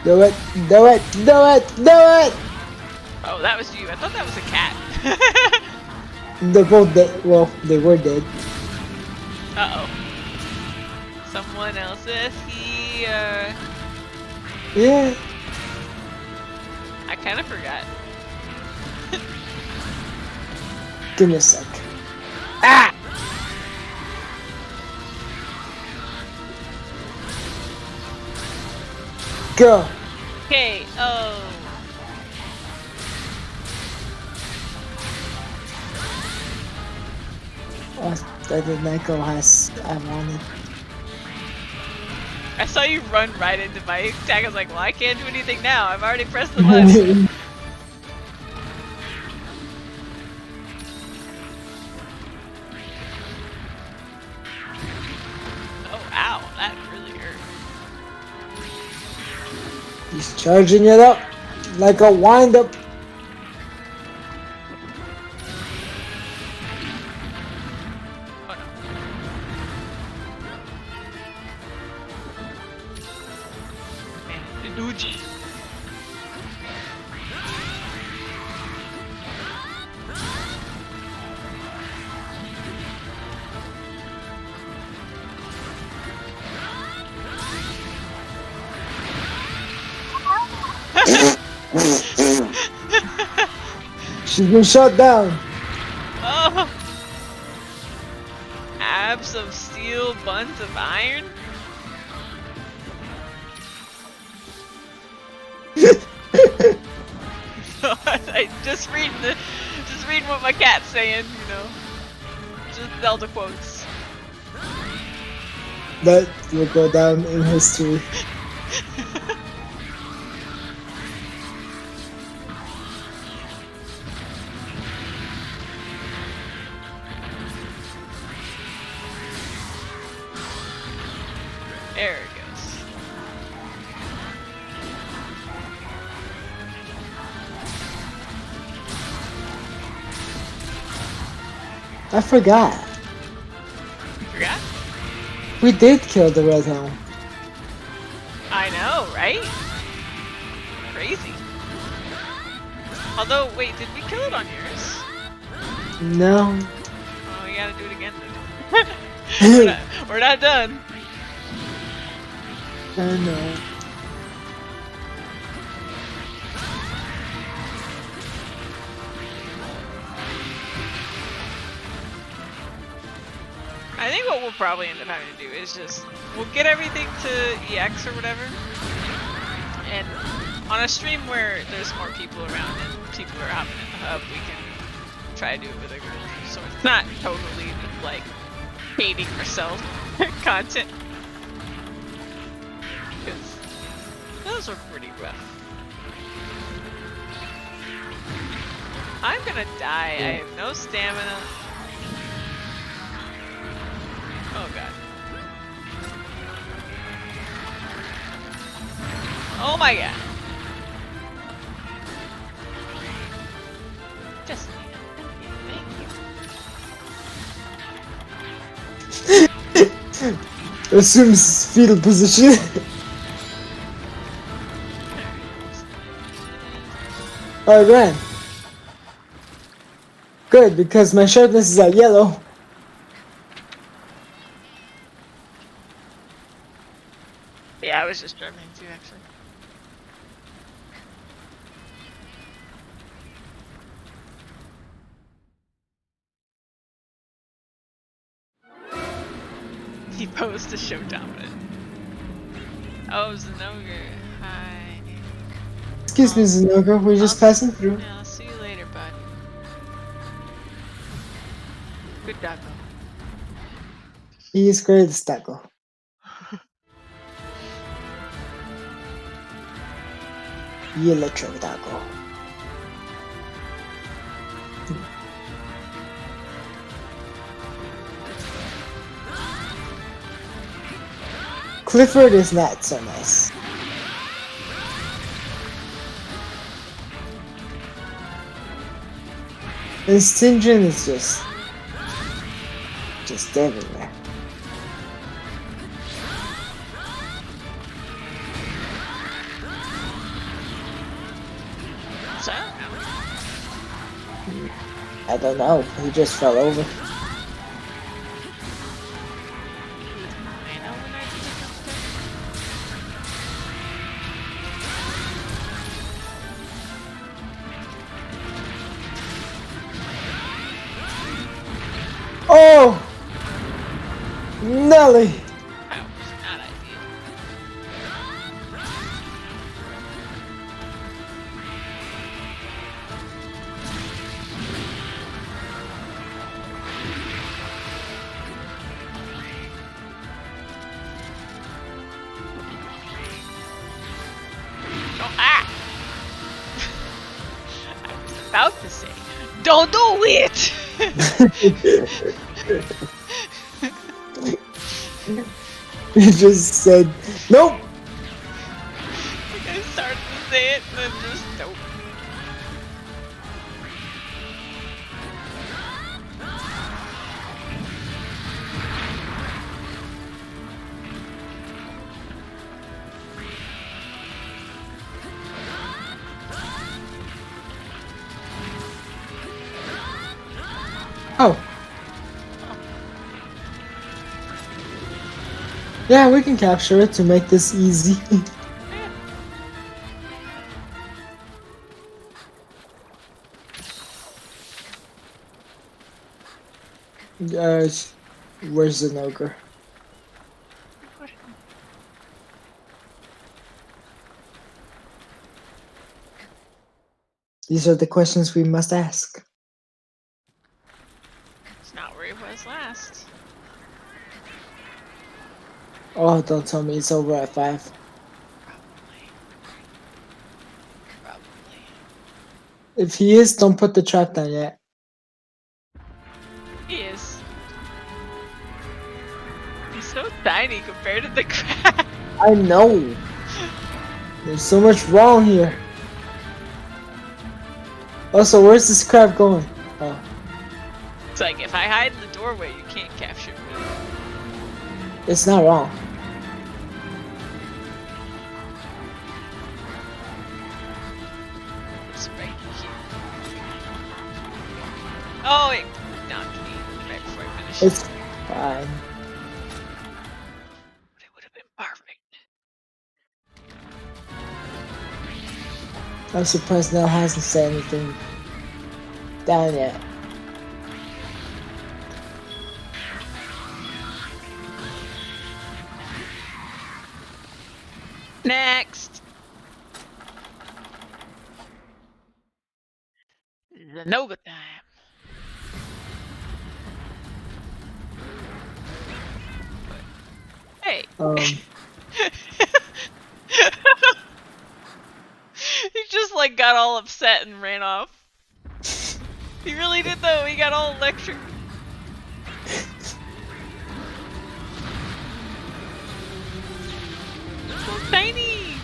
Do it, do it, do it, do it! Oh, that was you. I thought that was a cat. They're both dead. Well, they were dead. Uh-oh. Someone else is here. Yeah. I kind of forgot. Give me a sec. Ah! Go. Okay, oh. Oh, that the Neko has I wanted. I saw you run right into my attack. I was like, well, I can't do anything now. I've already pressed the button. Oh, ow. That really hurt. He's charging it up like a wind-up. Oh, no. Man, the doogie. She's been shut down. Oh! Abs of steel, buns of iron? I just reading what my cat's saying, you know. Just Zelda quotes. That will go down in history. There it goes. I forgot. Forgot? We did kill the red helm. I know, right? Crazy. Although, wait, did we kill it on yours? No. Oh, we gotta do it again then. we're not done. I know. I think what we'll probably end up having to do is just, we'll get everything to EX or whatever, and on a stream where there's more people around and people are hopping in the hub, we can try to do it with a group, so it's not totally like hating ourselves content, because those are pretty rough. I'm gonna die, I have no stamina. Oh god. Oh my god. Just thank you. Assumes fetal position. I ran. Good, because my sharpness is at yellow. Yeah, I was just struggling too, actually. He posed to show dominant. Oh, Zenoga. Hi. Excuse me, Zenoga, we're just passing through. Yeah, I'll see you later, bud. Good doggo. He is great, Staco. Electro Taco. Clifford is not so nice. And Stingin is just everywhere. So, I don't know, he just fell over. I know when I did Oh! Nelly! that was not ideal. Oh, ah! I was about to say, don't do it! He just said, nope! I started to say it, and then just nope. Oh. Yeah, we can capture it to make this easy. Where's the ogre? These are the questions we must ask. It's not where he was last. Oh, don't tell me it's over at 5. Probably. Probably. If he is, don't put the trap down yet. He is. He's so tiny compared to the crab. I know. There's so much wrong here. Also, where's this crab going? Oh, It's like if I hide in the doorway, you can't capture me. it's not wrong. It's right here. Oh, it knocked me right before I finished. It's fine. But it would have been perfect. I'm surprised Nell hasn't said anything down yet. Next. The Nova time. Hey. He just like got all upset and ran off. He really did though, he got all electric. So tiny!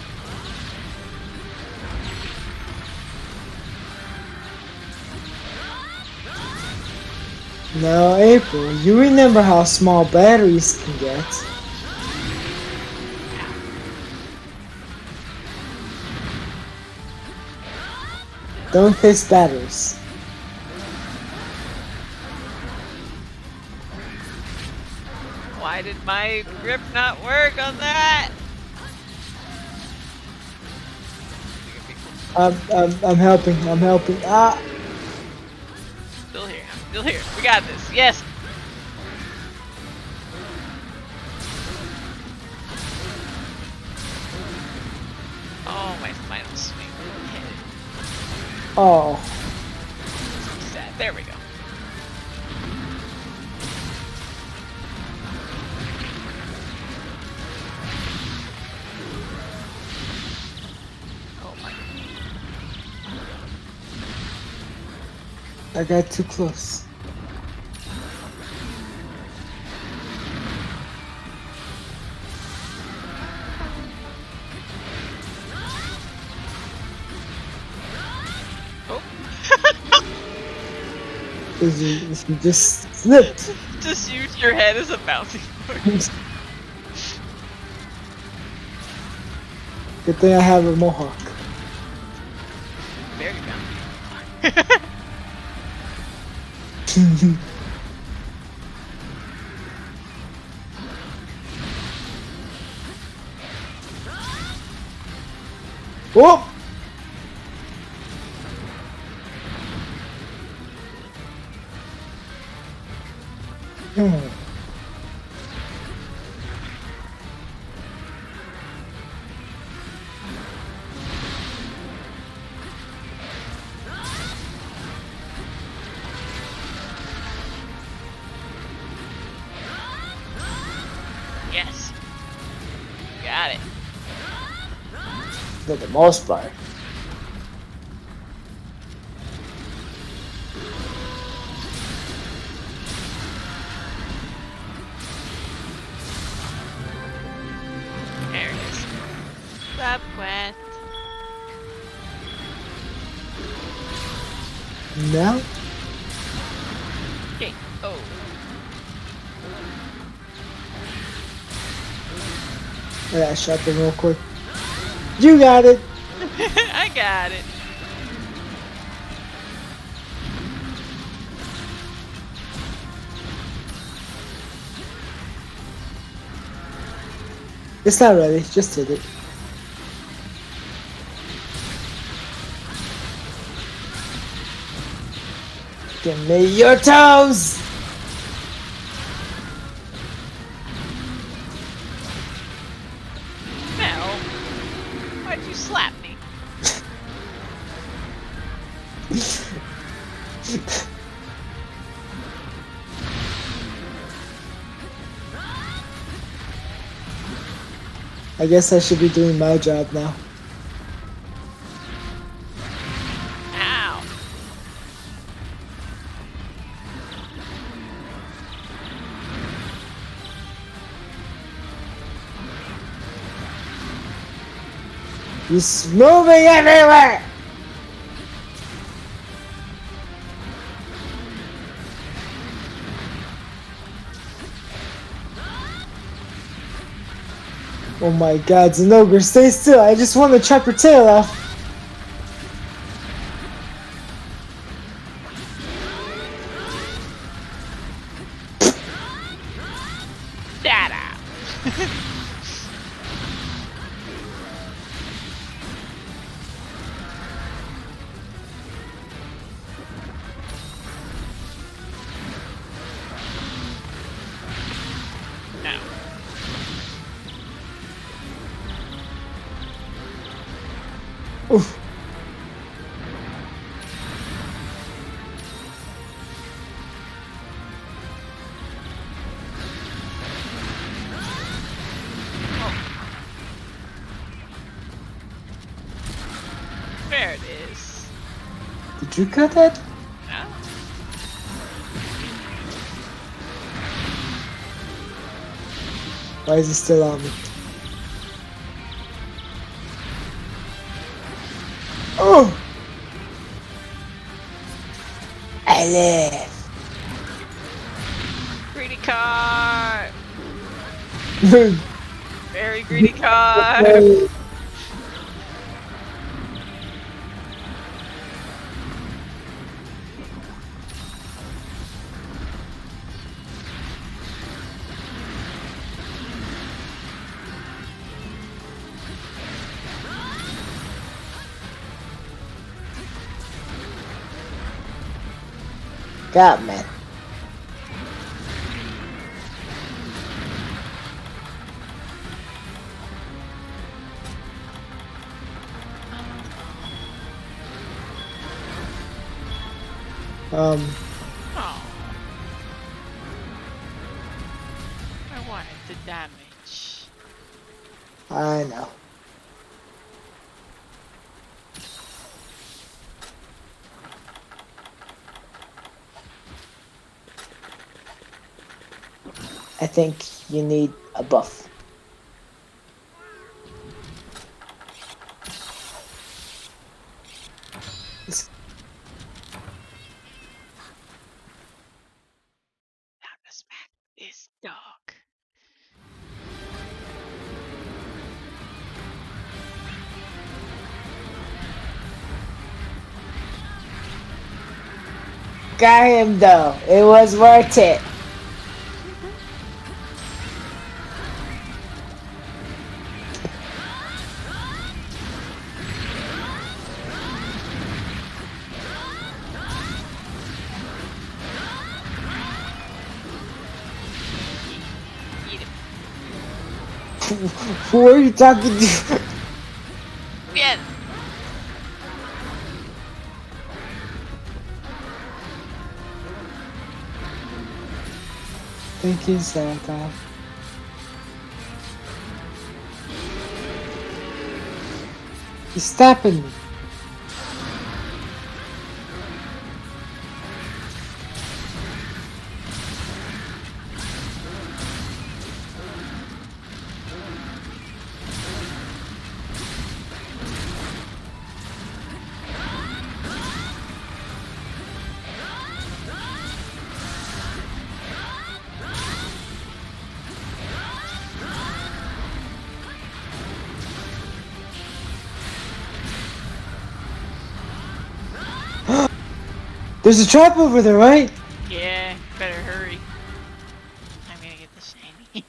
Now, April, you remember how small batteries can get. Don't taste batteries. Why did my grip not work on that? I'm helping. I'm helping. Ah! Still here, I'm still here. We got this, yes! Oh, my final swing. Hit it. Oh. Sad. There we go. Oh my god. I got too close. Oh. If you just slipped. Just use your head as a bouncing board. Good thing I have a mohawk. Very bouncy. Whoop! Hmm. Yes. Got it. For the most part. There it is. Stop quest. Now? Okay. Oh. I gotta shot them real quick. You got it! I got it. It's not ready, just hit it. Give me your toes! Mel, why'd you slap me? I guess I should be doing my job now. Ow. He's moving everywhere! Oh my god, Zenogre, stay still. I just want to chop your tail off. That out. No. Oof. There it is. Did you cut that? No. Why is he still on me? Oh! I live! Greedy car. Very greedy car. God, man. Oh. I wanted the damage. I know. I think you need a buff. Time to smack this dog. Got him though. It was worth it. Eat him. Who are you talking to? Bien. Thank you, Santa. He's stopping me. There's a trap over there, right? Yeah, better hurry. I'm gonna get the shiny.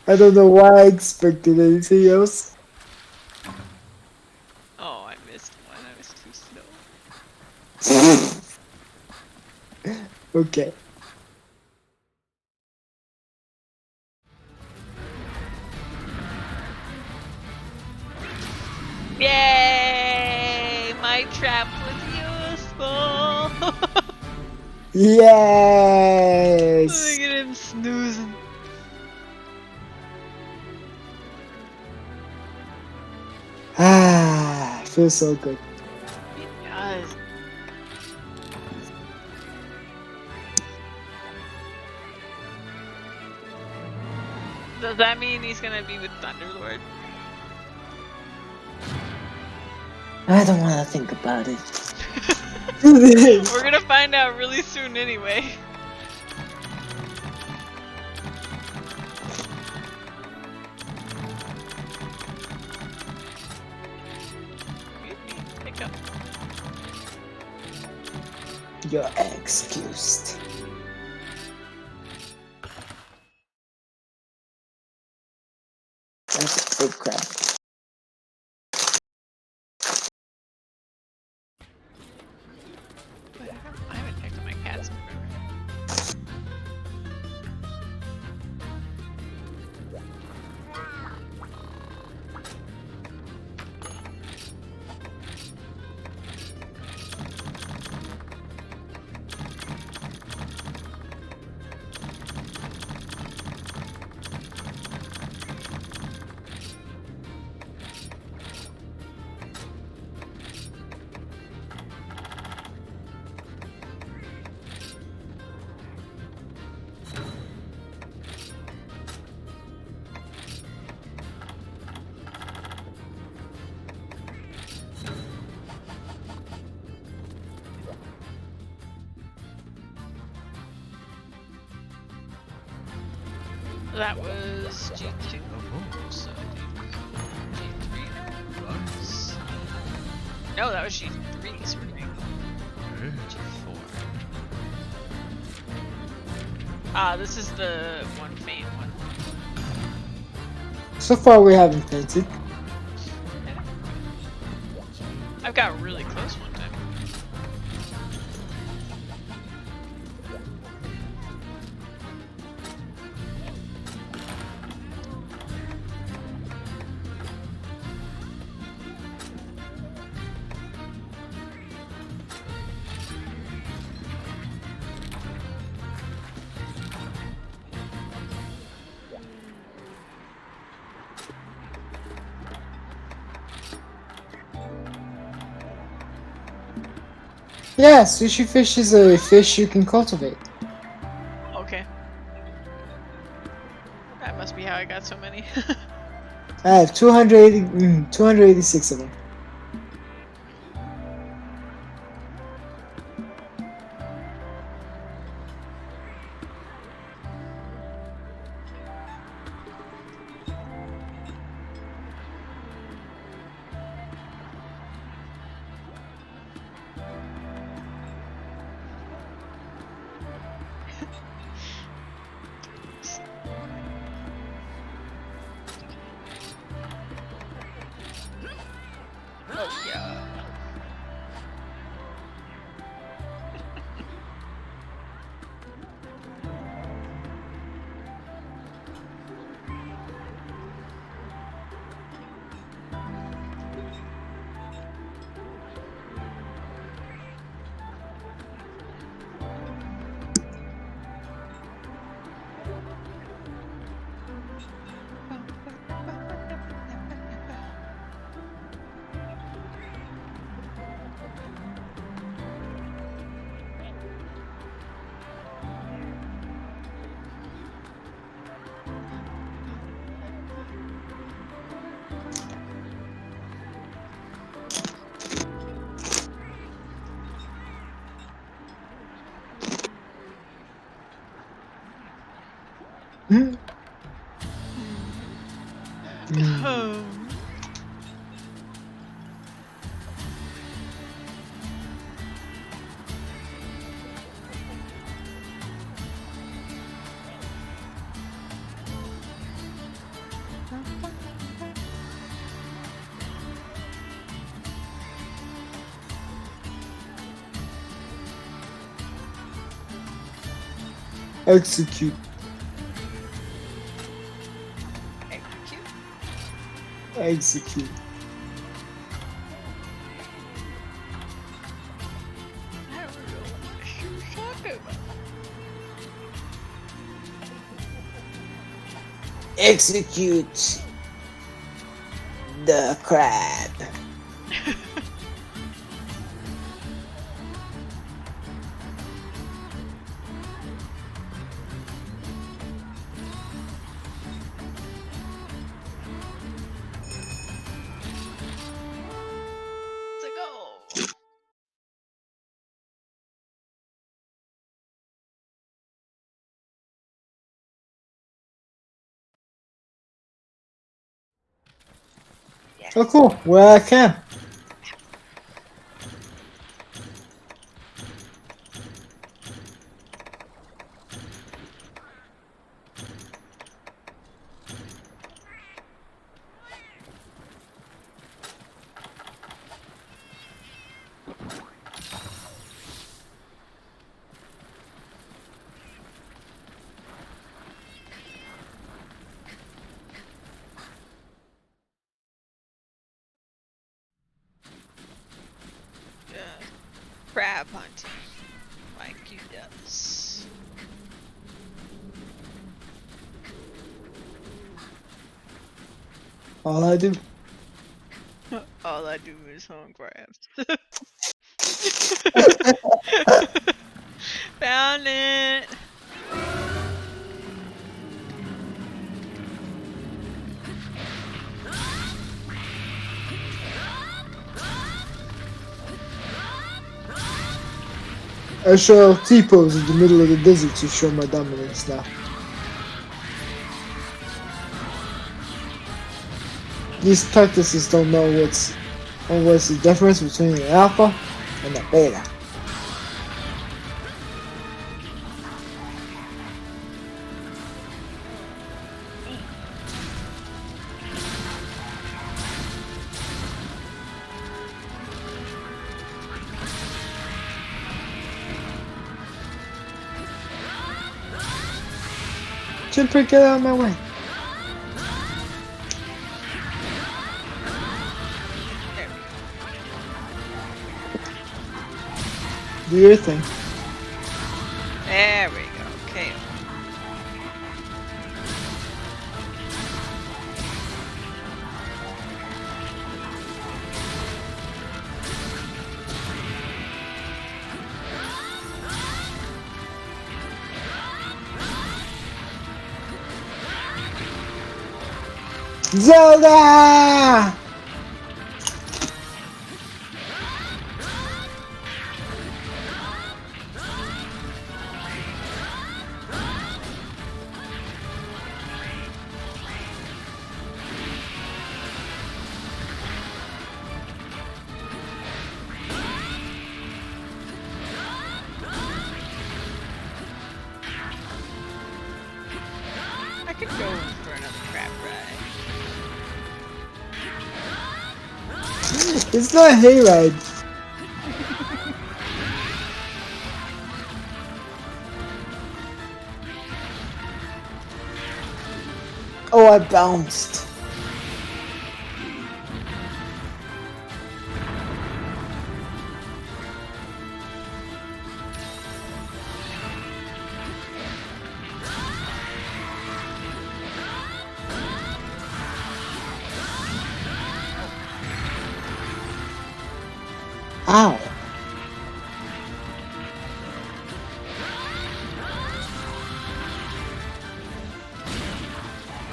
I don't know why I expected anything else. Oh, I missed one. I was too slow. Okay. Yay! My trap was useful. Look Yes! at him snoozing. feels so good. It does. Does that mean he's gonna be with Thunderlord? I don't want to think about it. We're gonna find out really soon anyway. Pick up. You're excused. That's a big crap. Wait, I haven't picked up my cats in forever. That was G2. So G3 was... No, that was G3, so we're doing G4. Ah, this is the one faint one. So far, we haven't fainted. I've got really close one time. Yeah, sushi fish is a fish you can cultivate. Okay. That must be how I got so many. I have 286 of them. Oh yeah. Hmm? Execute. Execute. Execute. I don't know what you're talking about. Execute the crab. Let's go. Yes. Oh, cool. Where I can. Crab hunting. Like you does. All I do. All I do is hunt crabs. Found it. I show T-pose in the middle of the desert to show my dominance now. These practices don't know what's the difference between an alpha and a beta. Chimper, get out of my way. There we go. Do your thing. There we go. Okay. Zelda! I could go for another crab ride. It's not a hayride. Oh, I bounced. Ow.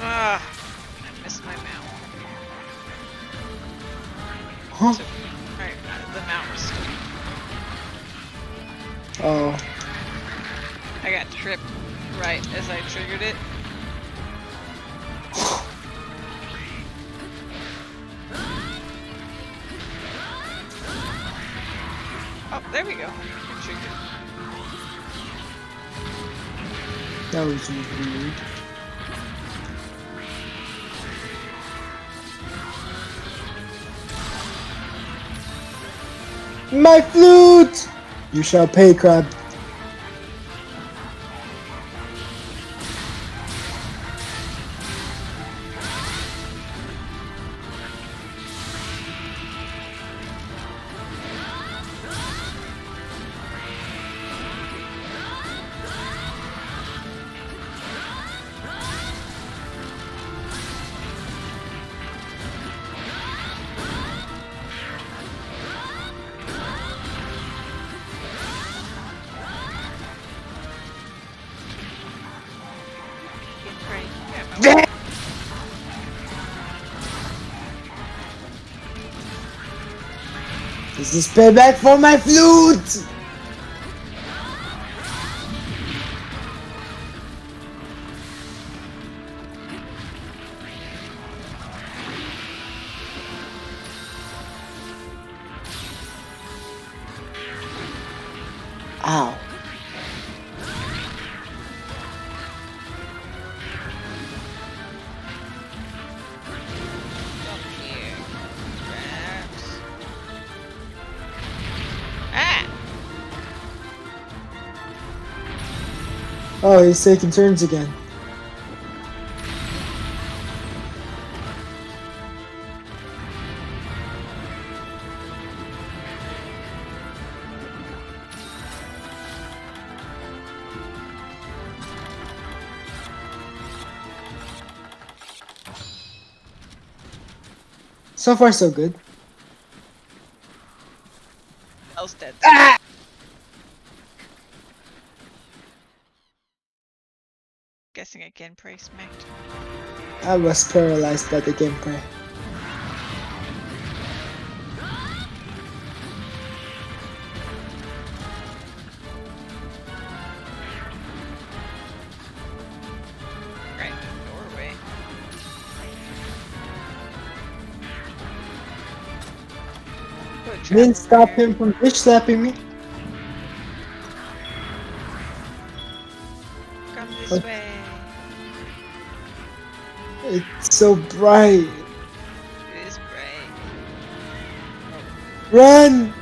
Ah, I missed my mount. Huh? So, alright, the mount was still. Oh. I got tripped right as I triggered it. Oh, there we go. It triggered. That was weird. My flute! You shall pay, crab. Pray. Yeah, my This is payback for my flute! Ow. Come here. Perhaps. Ah! Oh, he's taking turns again. So far, so good. Else dead. Ah! Guessing again, pray smacked. I was paralyzed by the gameplay. Right in the doorway. Put a trap Didn't over stop here. him from bitch slapping me. Come this Okay. way. It's so bright. It is bright. Run!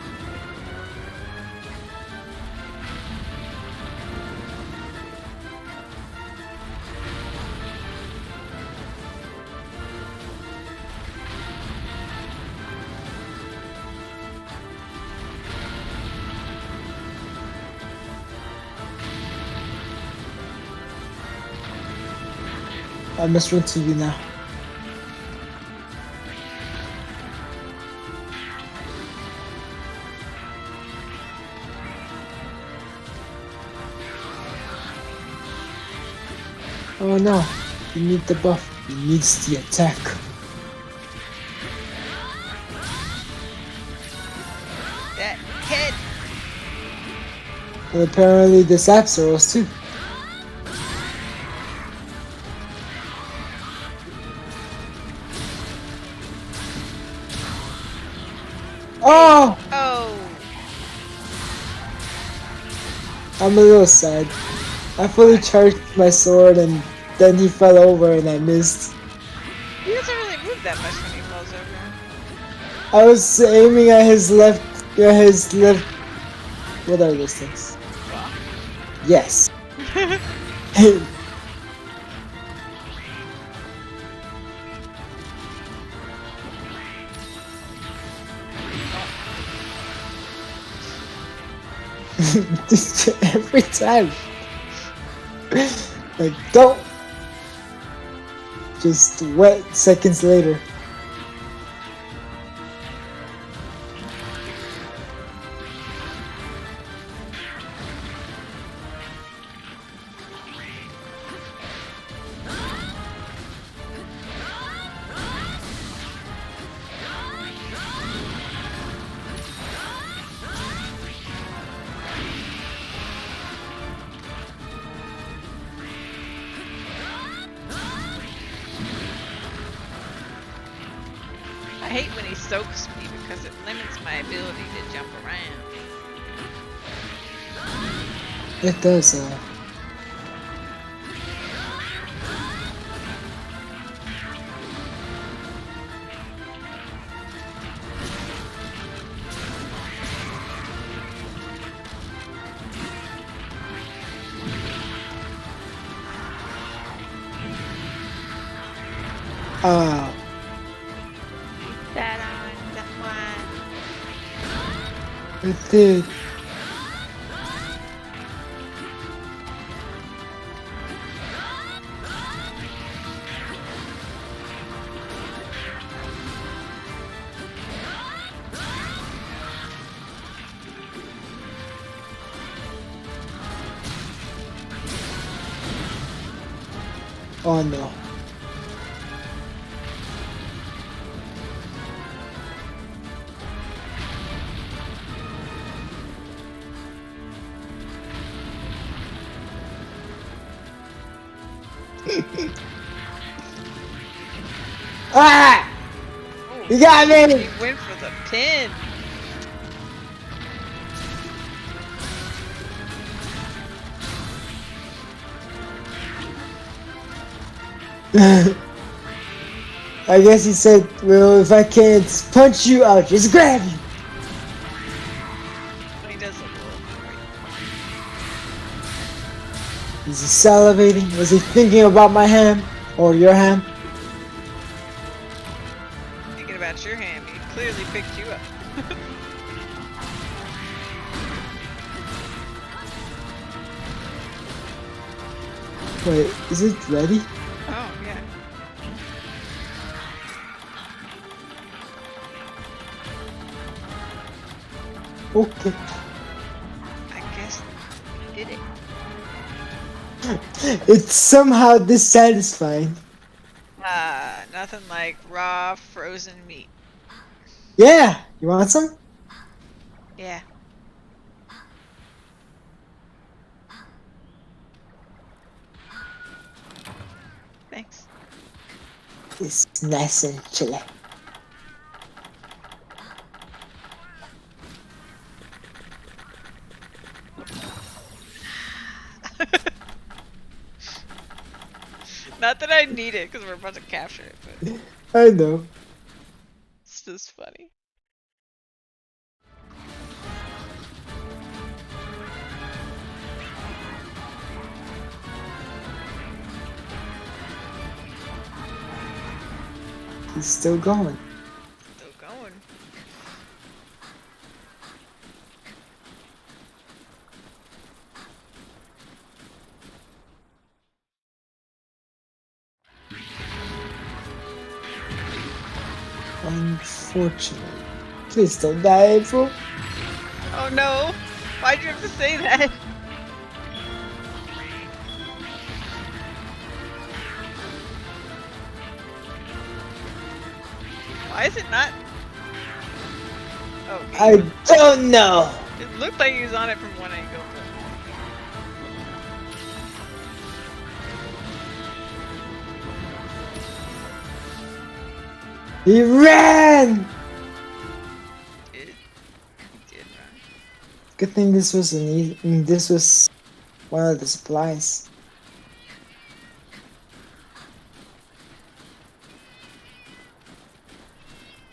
I must run to you now. Oh no, you need the buff. He needs the attack. That head. And apparently this Abseros too. Oh! Oh. I'm a little sad. I fully charged my sword and then he fell over and I missed. He doesn't really move that much when he falls over. I was aiming at his left. What are those things? Well. Yes. Every time. Like, don't. Just wet seconds later. I hate when he soaks me because it limits my ability to jump around. It does, Ah, That on, that one. it did. Oh no. Ah! Oh, You got me! he went for the pin. I guess he said, well, if I can't punch you, I'll just grab you. He does look a little hungry. Is he salivating? Was he thinking about my ham? Or your ham? Thinking about your ham, he clearly picked you up. Wait, is it ready? Oh, yeah. Okay. I guess he did it. It's somehow dissatisfying. Nothing like raw frozen meat. Yeah, you want some? Yeah. Thanks. It's nice and chilly. Not that I need it, because we're about to capture it, but I know. it's just funny. He's still going. Still going. Unfortunately. Please don't die, April. Oh no! Why'd you have to say that? Why is it not? Oh, okay. I don't know. It looked like he was on it from one angle, He ran! but it did run. Good thing this was this was one of the supplies.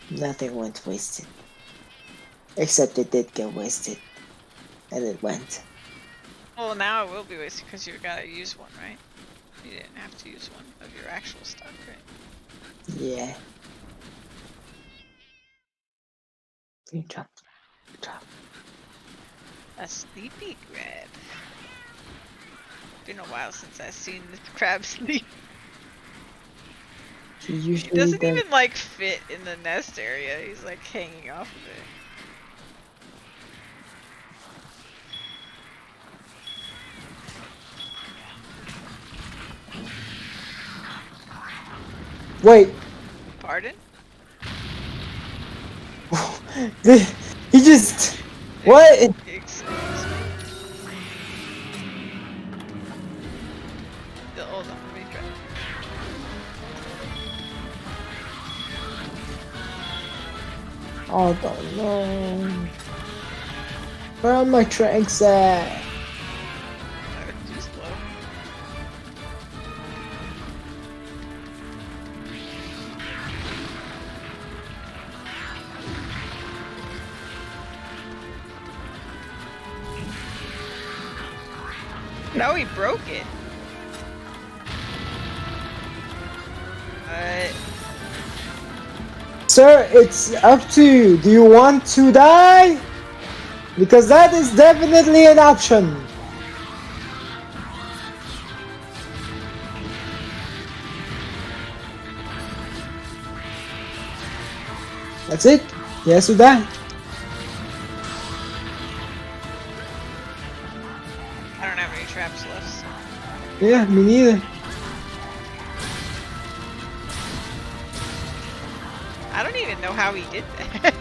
Nothing went wasted. Except it did get wasted. And it went. Well, now it will be wasted because you gotta use one, right? You didn't have to use one of your actual stuff, right? Yeah. Good job. Good job. A sleepy crab. Been a while since I've seen this crab sleep. He He usually doesn't does. even like fit in the nest area. He's like hanging off of it. Wait. Pardon? He just. What? Excuse me. Hold on, let me try. Oh, don't know. Where are my tranks at? Too slow. No, he broke it. Sir, it's up to you. Do you want to die? Because that is definitely an option. That's it. Yes or die. I don't have any traps left. So. Yeah, me neither. I don't even know how he did that.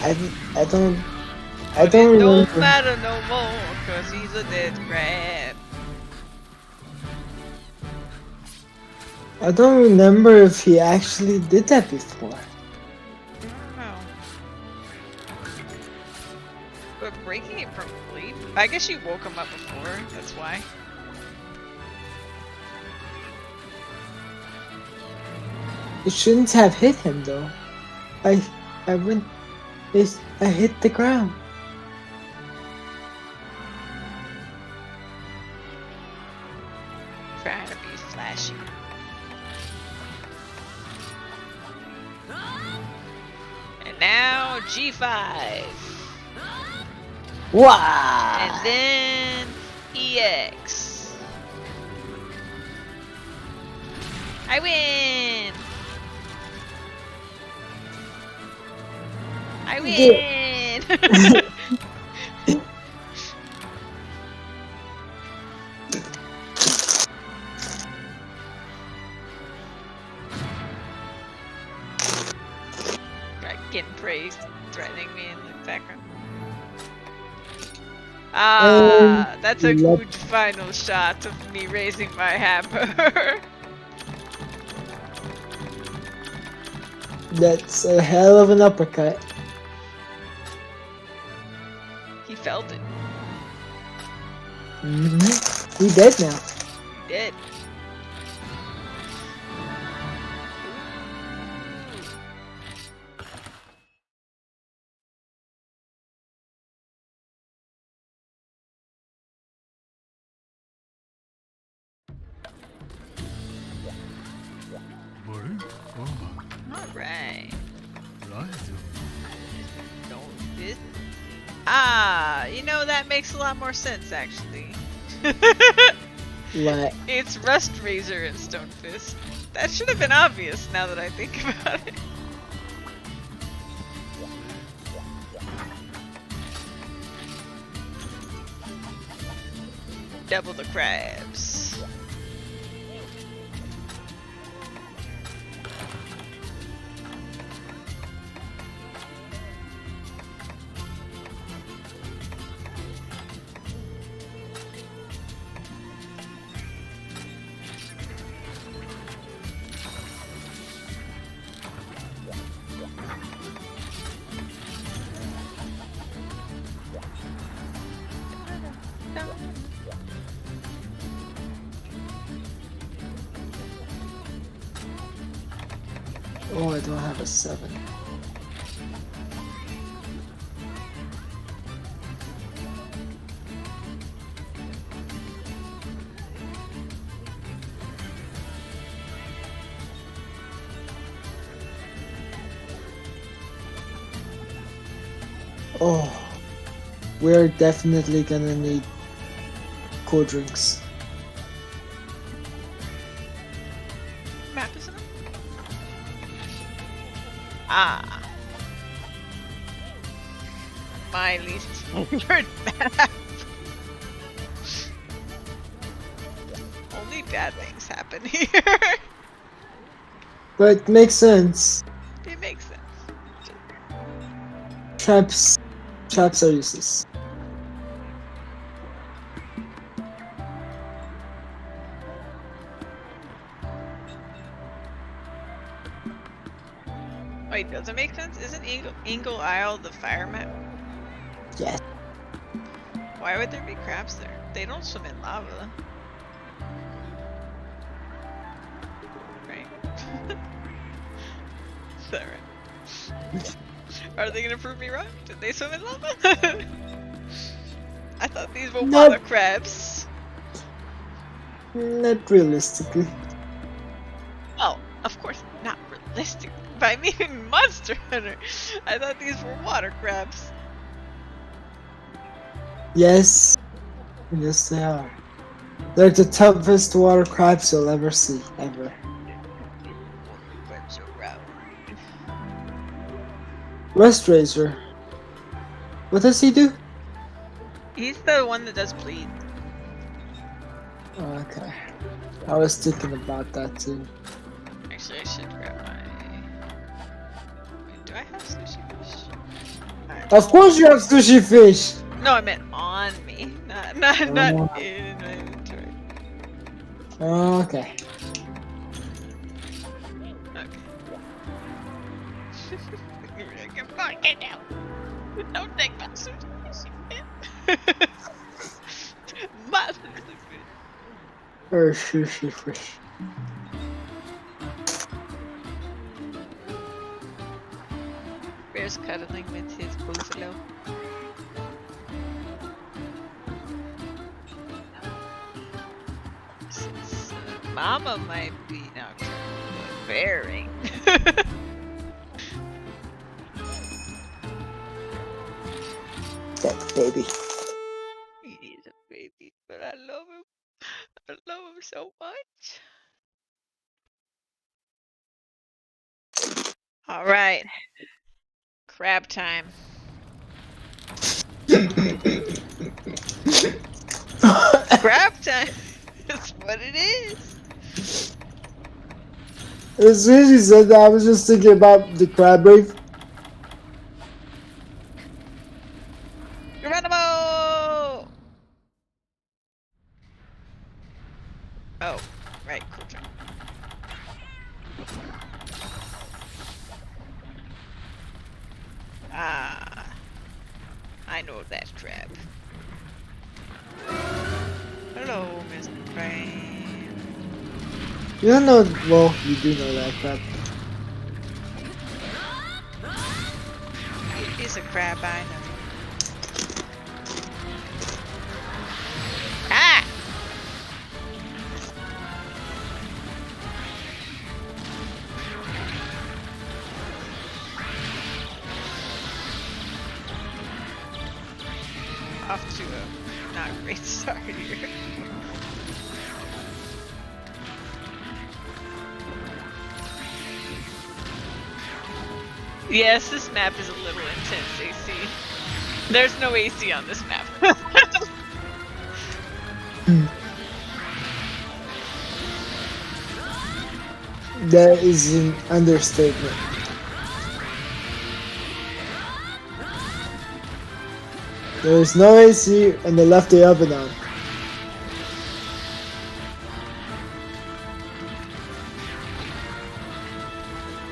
I don't But it don't remember. matter no more, cause he's a dead crab. I don't remember if he actually did that before. I don't know. But breaking it from sleep? I guess you woke him up before, that's why. It shouldn't have hit him though. I went. I hit the ground. Trying to be flashy. And now G5. Wow! And then EX. I win! I win! Getting praised, threatening me in the background. Ah, that's a Yep. good final shot of me raising my hammer. That's a hell of an uppercut. He felt it. He dead now. He did. Alright. Don't this. Ah, you know, that makes a lot more sense actually. What? It's Rust Razor and Stone Fist. That should have been obvious now that I think about it. Double the crabs. Oh, I don't have a 7. Oh, we're definitely gonna need cold drinks. Map isn't it? Ah. My least favorite map. Only bad things happen here. But it makes sense. It makes sense. Traps are useless. Wait, does it make sense? Isn't Ingle Isle the fire map? Yes. Why would there be crabs there? They don't swim in lava. Right? Is that right? Are they gonna prove me wrong? Did they swim in lava? I thought these were Nope. water crabs. Not realistically. Oh, of course, not realistic. But I mean Monster Hunter. I thought these were water crabs. Yes. Yes, they are. They're the toughest water crabs you'll ever see, ever. Crabs are round. Rust Razor. What does he do? He's the one that does bleed. Oh, okay. I was thinking about that too. Actually, I should grab Of course you have sushi fish. No, I meant on me, not Oh. in my inventory. Okay. Okay. Come on, get out! Don't take my sushi, man. My sushi fish. Or sushi fish. Bear's cuddling with his buffalo. Since Mama might be nocturnal, but bearing. That baby. He is a baby, but I love him. I love him so much. All right, crab time. Crab time. That's what it is. As soon as you said that, I was just thinking about the crab reef. Geronimo! Oh, right, cool turn. Ah, I know that crab. Hello, Mr. Crab. You don't know. Well, you do know that crab. It is a crab, I know. Ah! Off to a not great start here. Yes, this map is a little intense, AC. There's no AC on this map. That is an understatement. There's no AC and they left the oven on.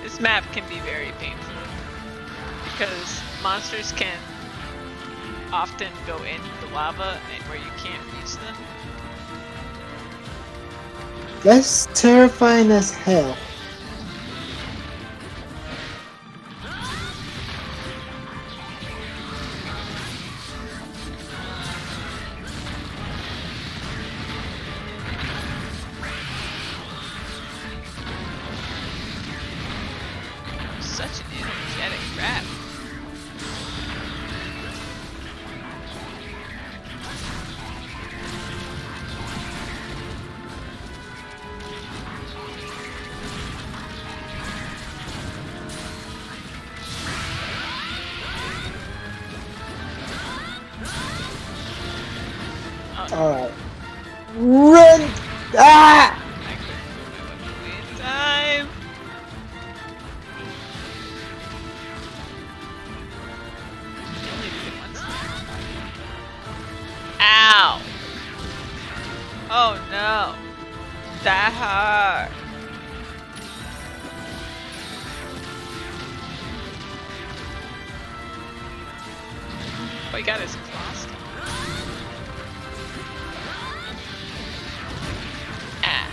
This map can be very painful because monsters can often go into the lava and where you can't reach them. That's terrifying as hell. Such an energetic crab. Alright. Run! Ah! I couldn't put my weapon away in time. You only did it once. Ow! Oh no! That hurt. Oh, he got his claw stuck. Ah.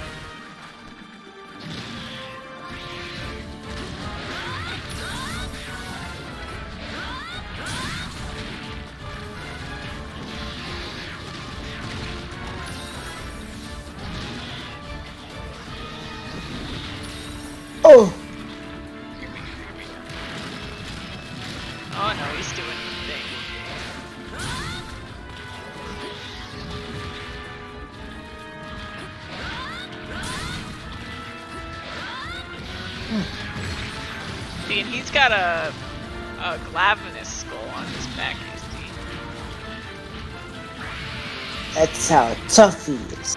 Oh! Oh no, he's doing the thing. See, and he's got a glavinus skull on his back, you see. That's how tough he is.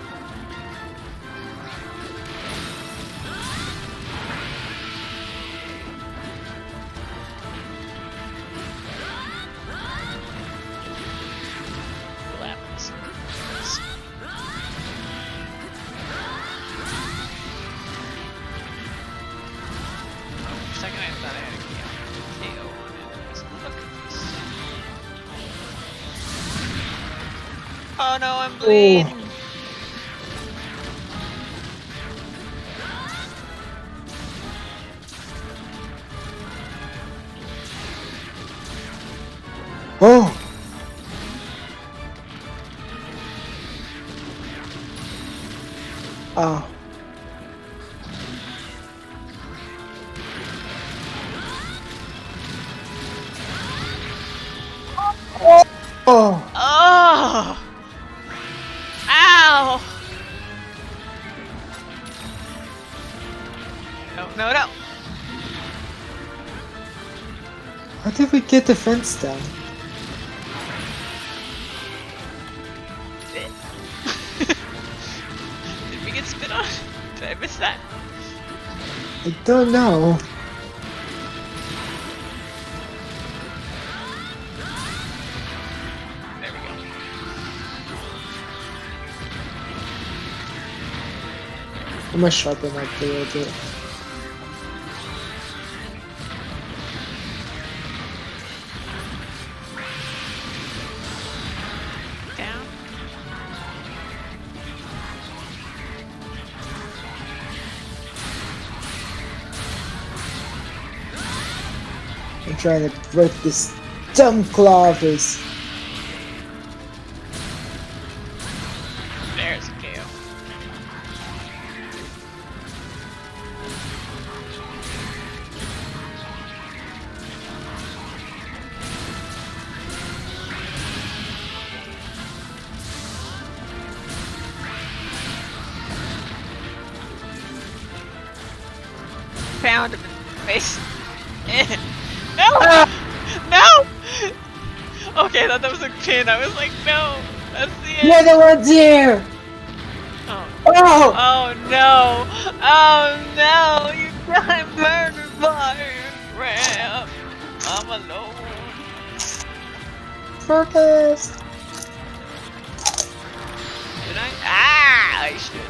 second I thought I had a KO on it. I was a little confused. Oh no, I'm bleeding! Oh! Ah. Oh! Oh! Ow! No, no, no! How did we get the fence down? Did we get spit on? Did I miss that? I don't know. There we go. I'm gonna sharpen up a little bit. Down. I'm trying to break this dumb claw of his. There's a KO. Found him in the face. No! No! Okay, I thought that was a pin. I was like, no, that's the end. The other one's here! Oh. Oh! Oh no! Oh no! You got murdered by your crap! I'm alone. Focus! Did I? Ah! I should.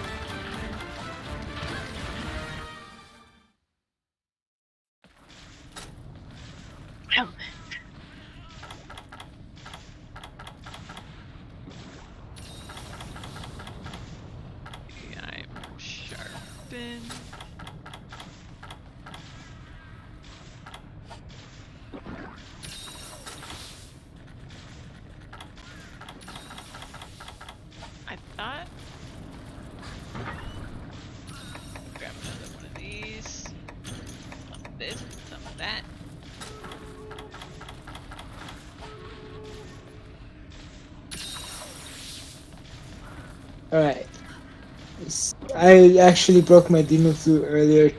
I'm sharpened. I thought. Grab another one of these. Some of this, some of that. Alright. I actually broke my demon flute earlier,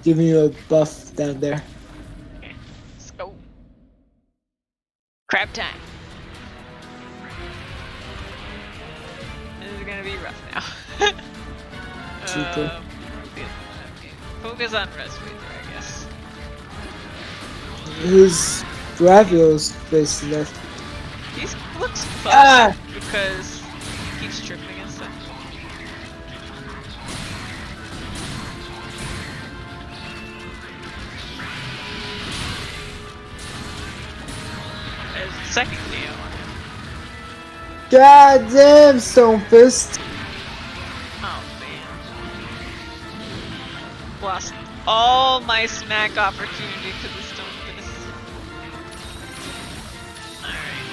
giving you a buff down there. Okay, let's go. Crab time. This is gonna be rough now. Super. Focus on respirator, I guess. His Bravio's face left. He looks fun Ah! because he keeps tripping and stuff. There's the second KO on him. God damn, Stone Fist! Oh man. Lost all my smack opportunity to the Stone Fist. Alright.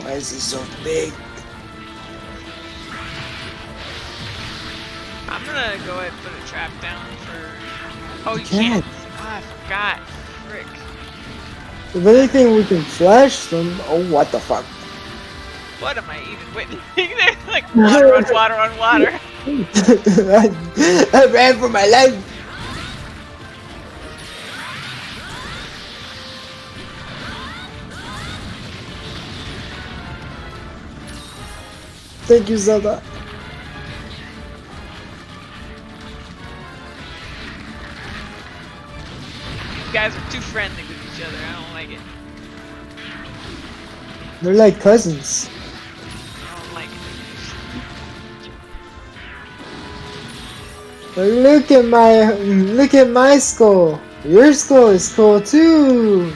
Why is he so big? I'm gonna go ahead and put a trap down for. Oh, you can't. can't. Ah, I forgot. Frick. If anything, we can flash them. Oh, what the fuck? What am I even witnessing there? Like water on water on water. I ran for my life. Thank you, Zelda. You guys are too friendly with each other. I don't like it. They're like cousins. I don't like it. Look at my skull. Your skull is cool too.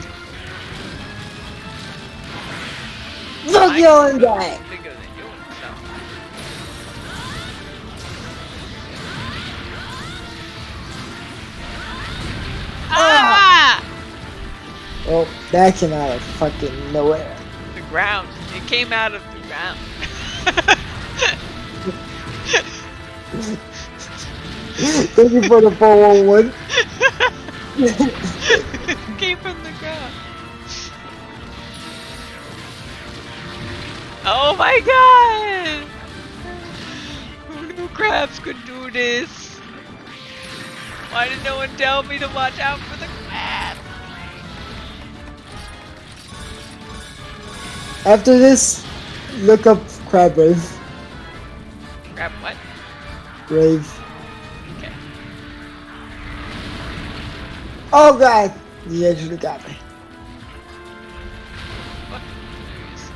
Fuck My you and skull that. is bigger than yours, so. Ah! Oh, that came out of fucking nowhere. The ground. It came out of the ground. Thank you for the 411. Came from the ground. Oh my god! Who knew crabs could do this? Why did no one tell me to watch out for the crab? After this, look up Crab Rave. Crab what? Rave. Okay. Oh god! You actually got me. What? There he is.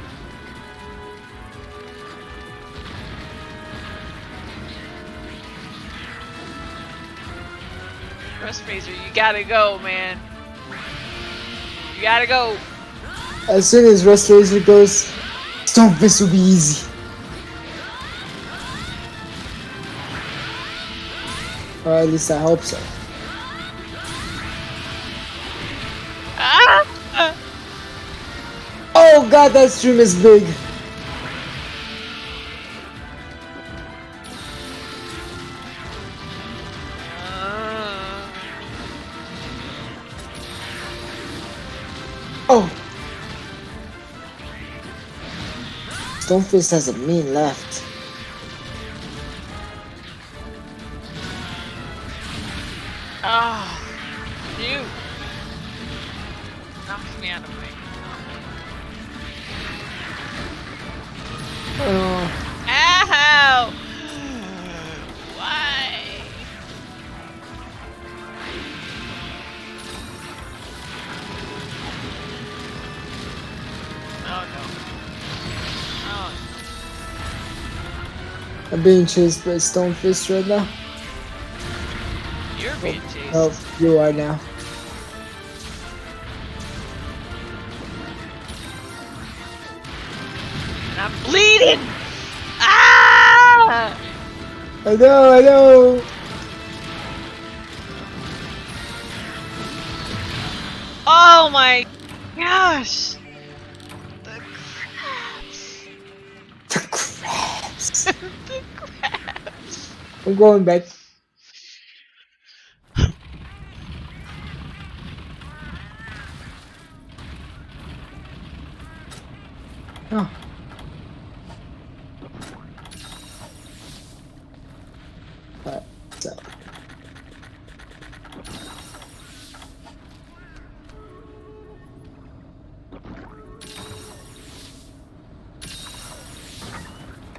Rust Razor, you gotta go, man. You gotta go. As soon as Rust Razor goes, Stonefist will be easy. Or at least I hope so. Ah! Oh god, that stream is big. Oh! Stonefist has a mean left. Oh, you knocked me out of my. Oh, Ow! Why? Oh no. Oh I'm being chased by Stonefist right now. no. You're being chased. Oh, you are now. And I'm bleeding! Ah! I know! Oh my gosh! The crabs! The crabs. The crabs! I'm going back. Oh. Alright, so.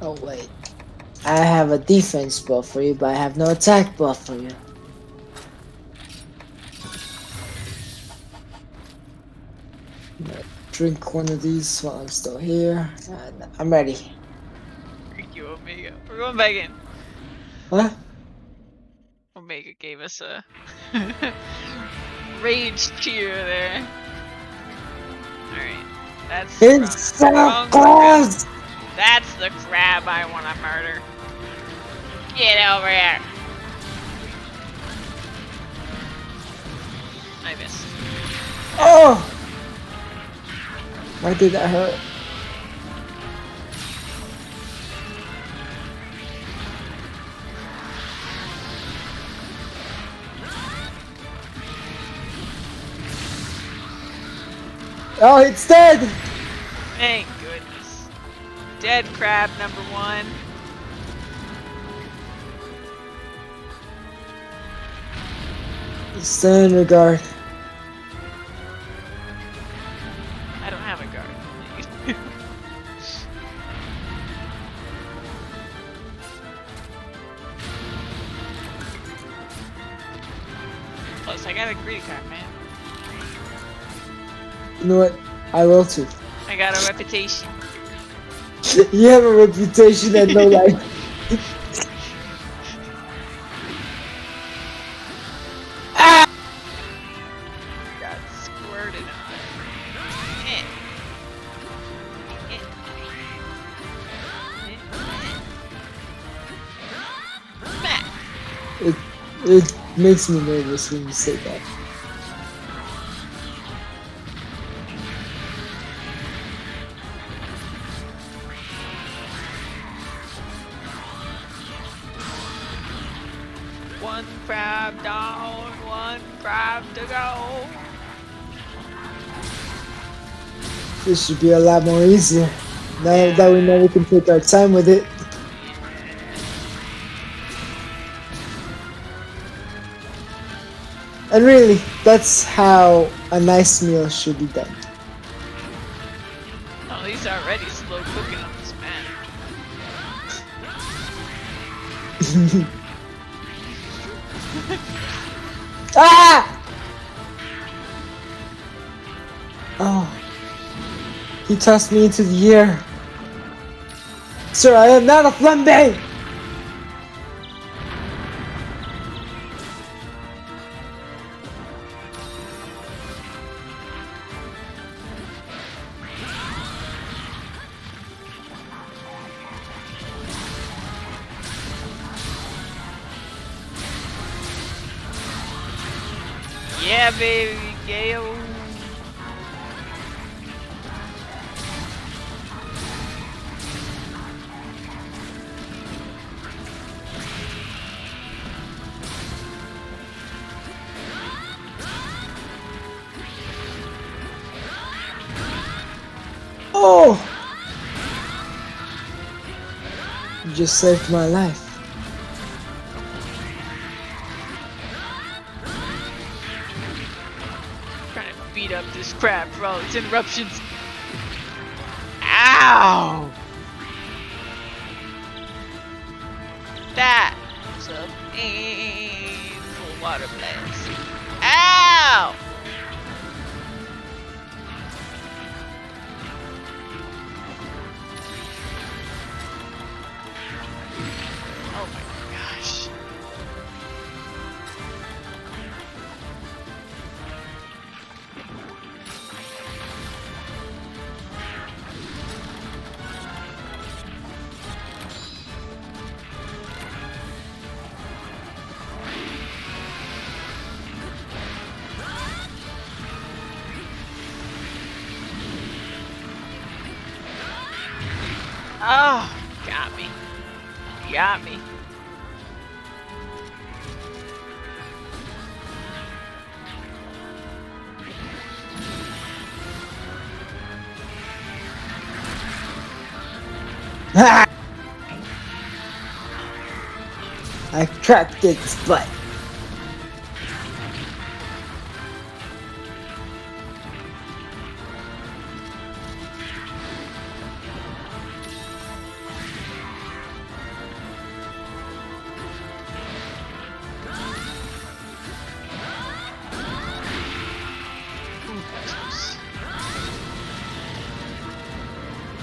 Oh wait. I have a defense buff for you, but I have no attack buff for you. Drink one of these while I'm still here. And I'm ready. Thank you, Omega. We're going back in. What? Omega gave us a rage cheer there. Alright. That's It's so wrong close! That's the crab I want to murder. Get over here. I missed. Oh! Why did that hurt? Oh, it's dead! Thank goodness. Dead crab number one. Stand in regard. I don't have a guard. Plus, I got a greedy card, man. You know what? I will too. I got a reputation. You have a reputation and no life. It makes me nervous when you say that. One crab down, one crab to go. This should be a lot more easier. Now that we know we can take our time with it. And really, that's how a nice meal should be done. Oh, he's already slow cooking on this man. Ah! Oh. He tossed me into the air. Sir, I am not a flambe! Yeah, baby, Gale. Oh! You just saved my life. Trying to beat up this crab for all its interruptions. Ow! That was a painful water blast. Ow! Oh my gosh. Oh, got me. Got me. Ah! I cracked its butt.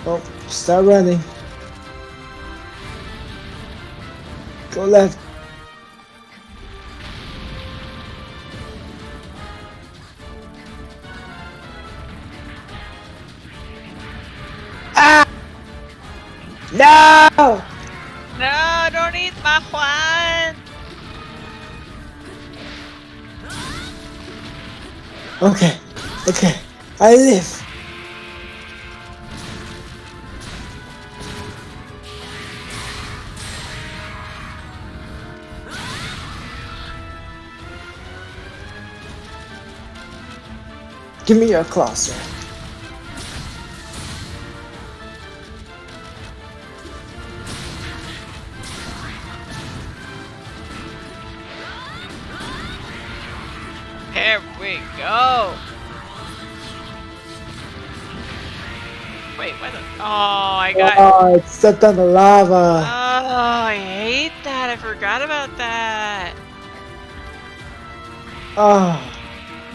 Oh, start running. Go left. Ah! No! No, don't eat my Juan. Okay, okay. I live. Give me your claw, sir. Here we go. Wait, what the? Oh, I got. Oh, it stepped on the lava. Oh, I hate that. I forgot about that. Oh,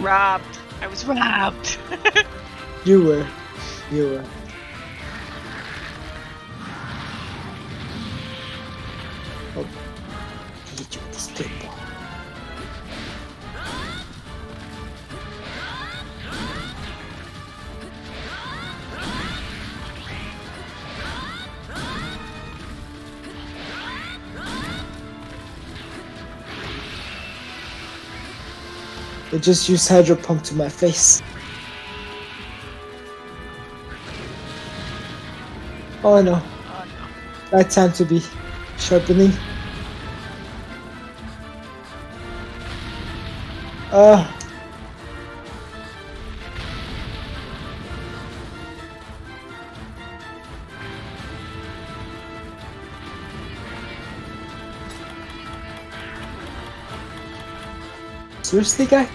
Robbed. I was robbed. you were. You were. Oh, hit you with this pinball. It just used Hydro Pump to my face. Oh no. Oh no. Bad time to be sharpening. Seriously, guy?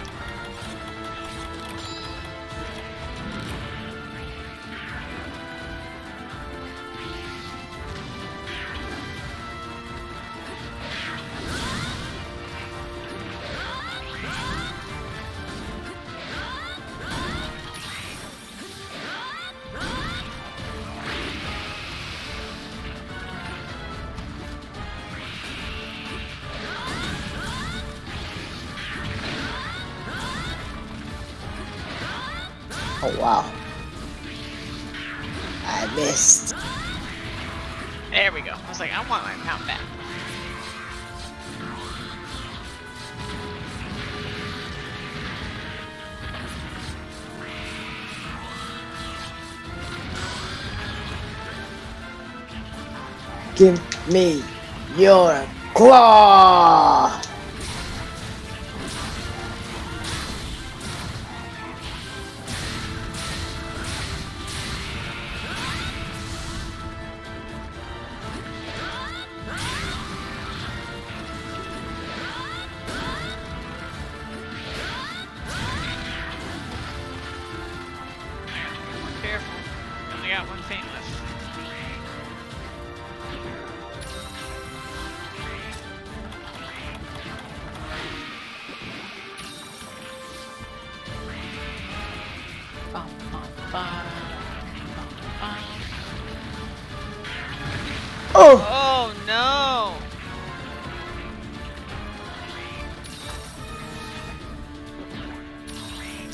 Oh wow. I missed. There we go. I was like, I want my mount back. Give me your claw! Careful. Only got one feint left. Bum, bum, bum. Bum, bum. Oh! Oh no!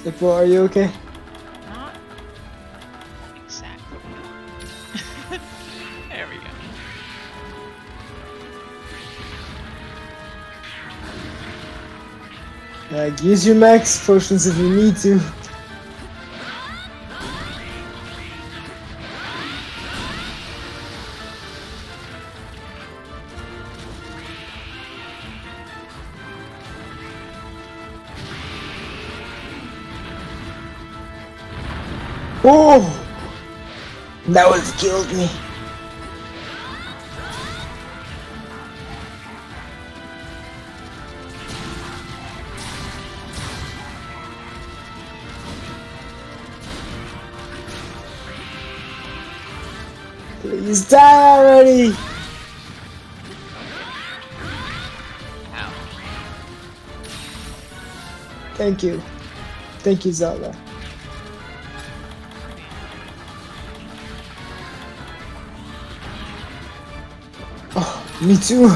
April, are you okay? Not exactly. There we go. Use your max potions if you need to. Oh! That would have killed me. Please die already! Ow. Thank you. Thank you, Zelda. Oh, me too.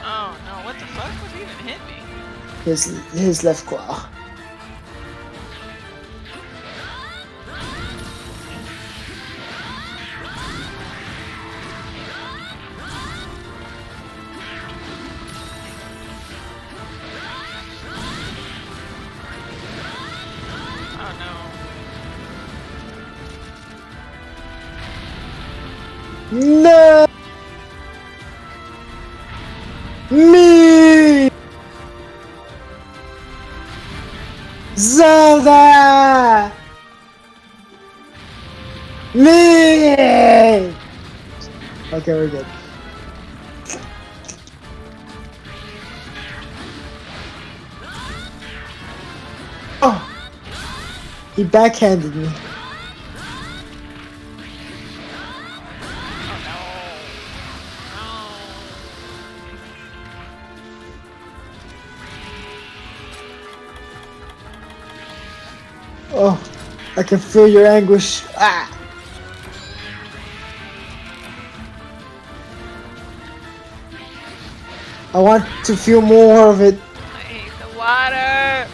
Oh no, what the fuck? What even hit me? His left claw. Oh no. No! Me! Zelda! Me! Okay, we're good. Oh! He backhanded me. Oh no. Oh, I can feel your anguish. Ah! I want to feel more of it. I hate the Water!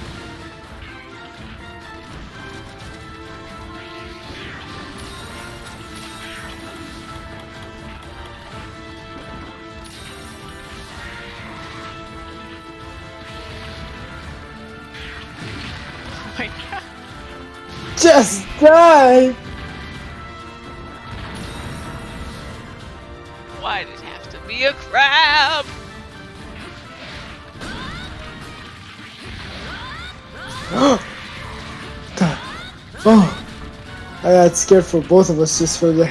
Oh my god. Just die! Why did it have to be a crab? God. Oh, I got scared for both of us just for the.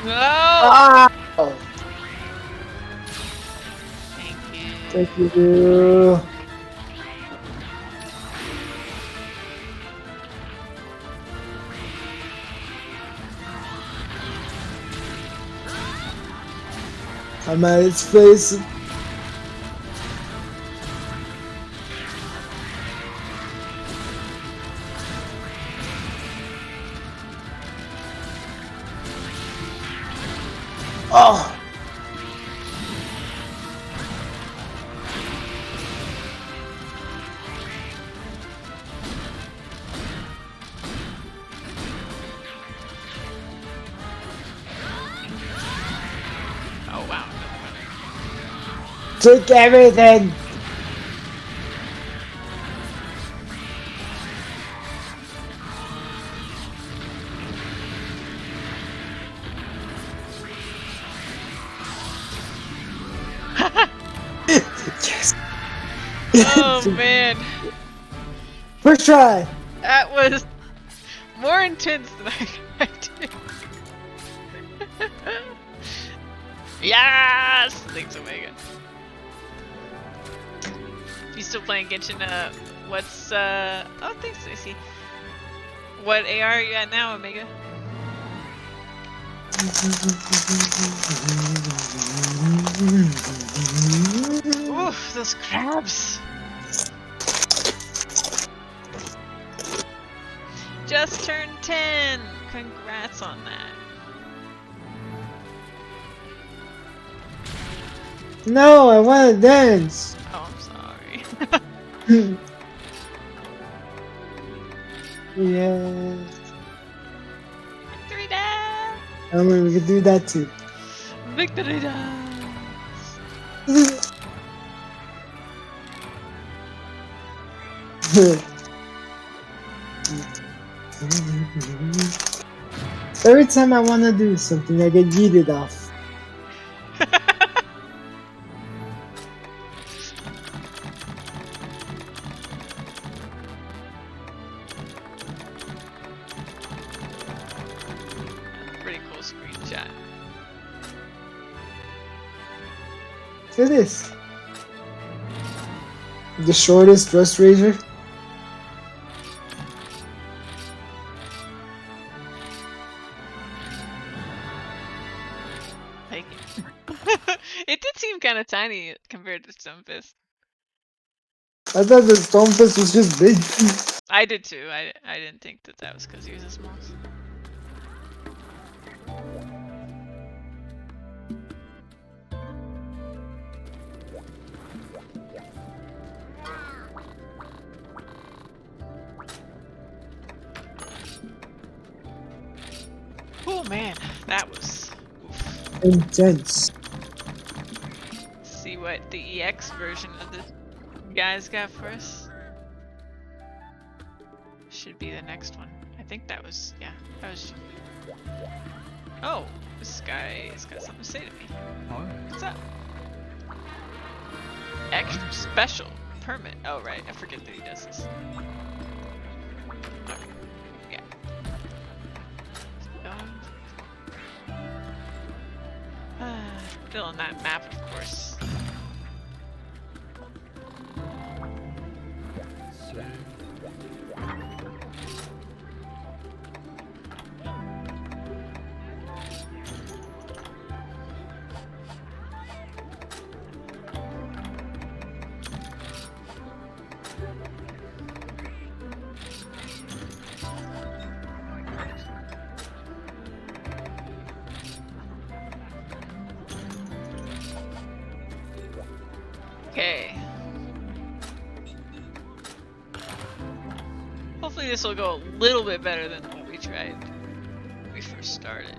No! Ah! Thank you. Thank you. I'm at its face. Oh! Oh wow. Took everything! Yes! Oh man. First try! That was more intense than I expected. Yes! Thanks, Omega. You still playing Genshin? What's oh, thanks, Stacey. What AR are you at now, Omega? Oof, those crabs. Just turned 10. Congrats on that. No, I want to dance! Oh, I'm sorry. Yeah. Victory dance! I mean, we could do that too. Victory dance! Every time I want to do something, I get yeeted off. Pretty cool screenshot. Look at this. The shortest rust razor. Like it. It did seem kind of tiny compared to Stonefist. I thought the Stonefist was just big. I did too. I didn't think that that was because he was a small. Oh man, that was oof. Intense. See what the EX version of this guy's got for us. Should be the next one. I think that was, yeah, that was. Oh, this guy has got something to say to me. What's up? Extra special permit. Oh right, I forget that he does this. Okay. Yeah. Still on that map, of course. this will go a little bit better than what we tried when we first started.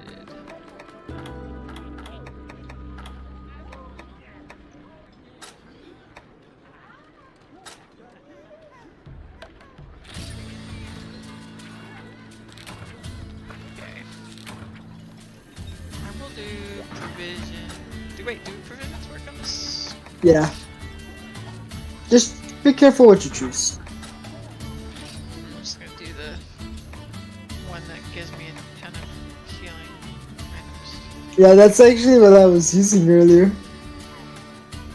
Okay. And we'll do provision. Wait, do provisions work on this? Yeah. Just be careful what you choose. I'm just gonna do the one that gives me a ton of healing items. Yeah, that's actually what I was using earlier.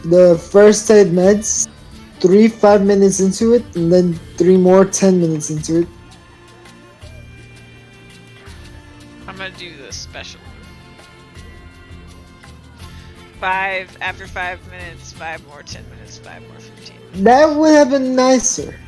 The first aid meds, 3 5 minutes into it, and then 3 more 10 minutes into it. I'm gonna do the special. 5 after 5 minutes, 5 more 10 minutes, 5 more 15. That would have been nicer.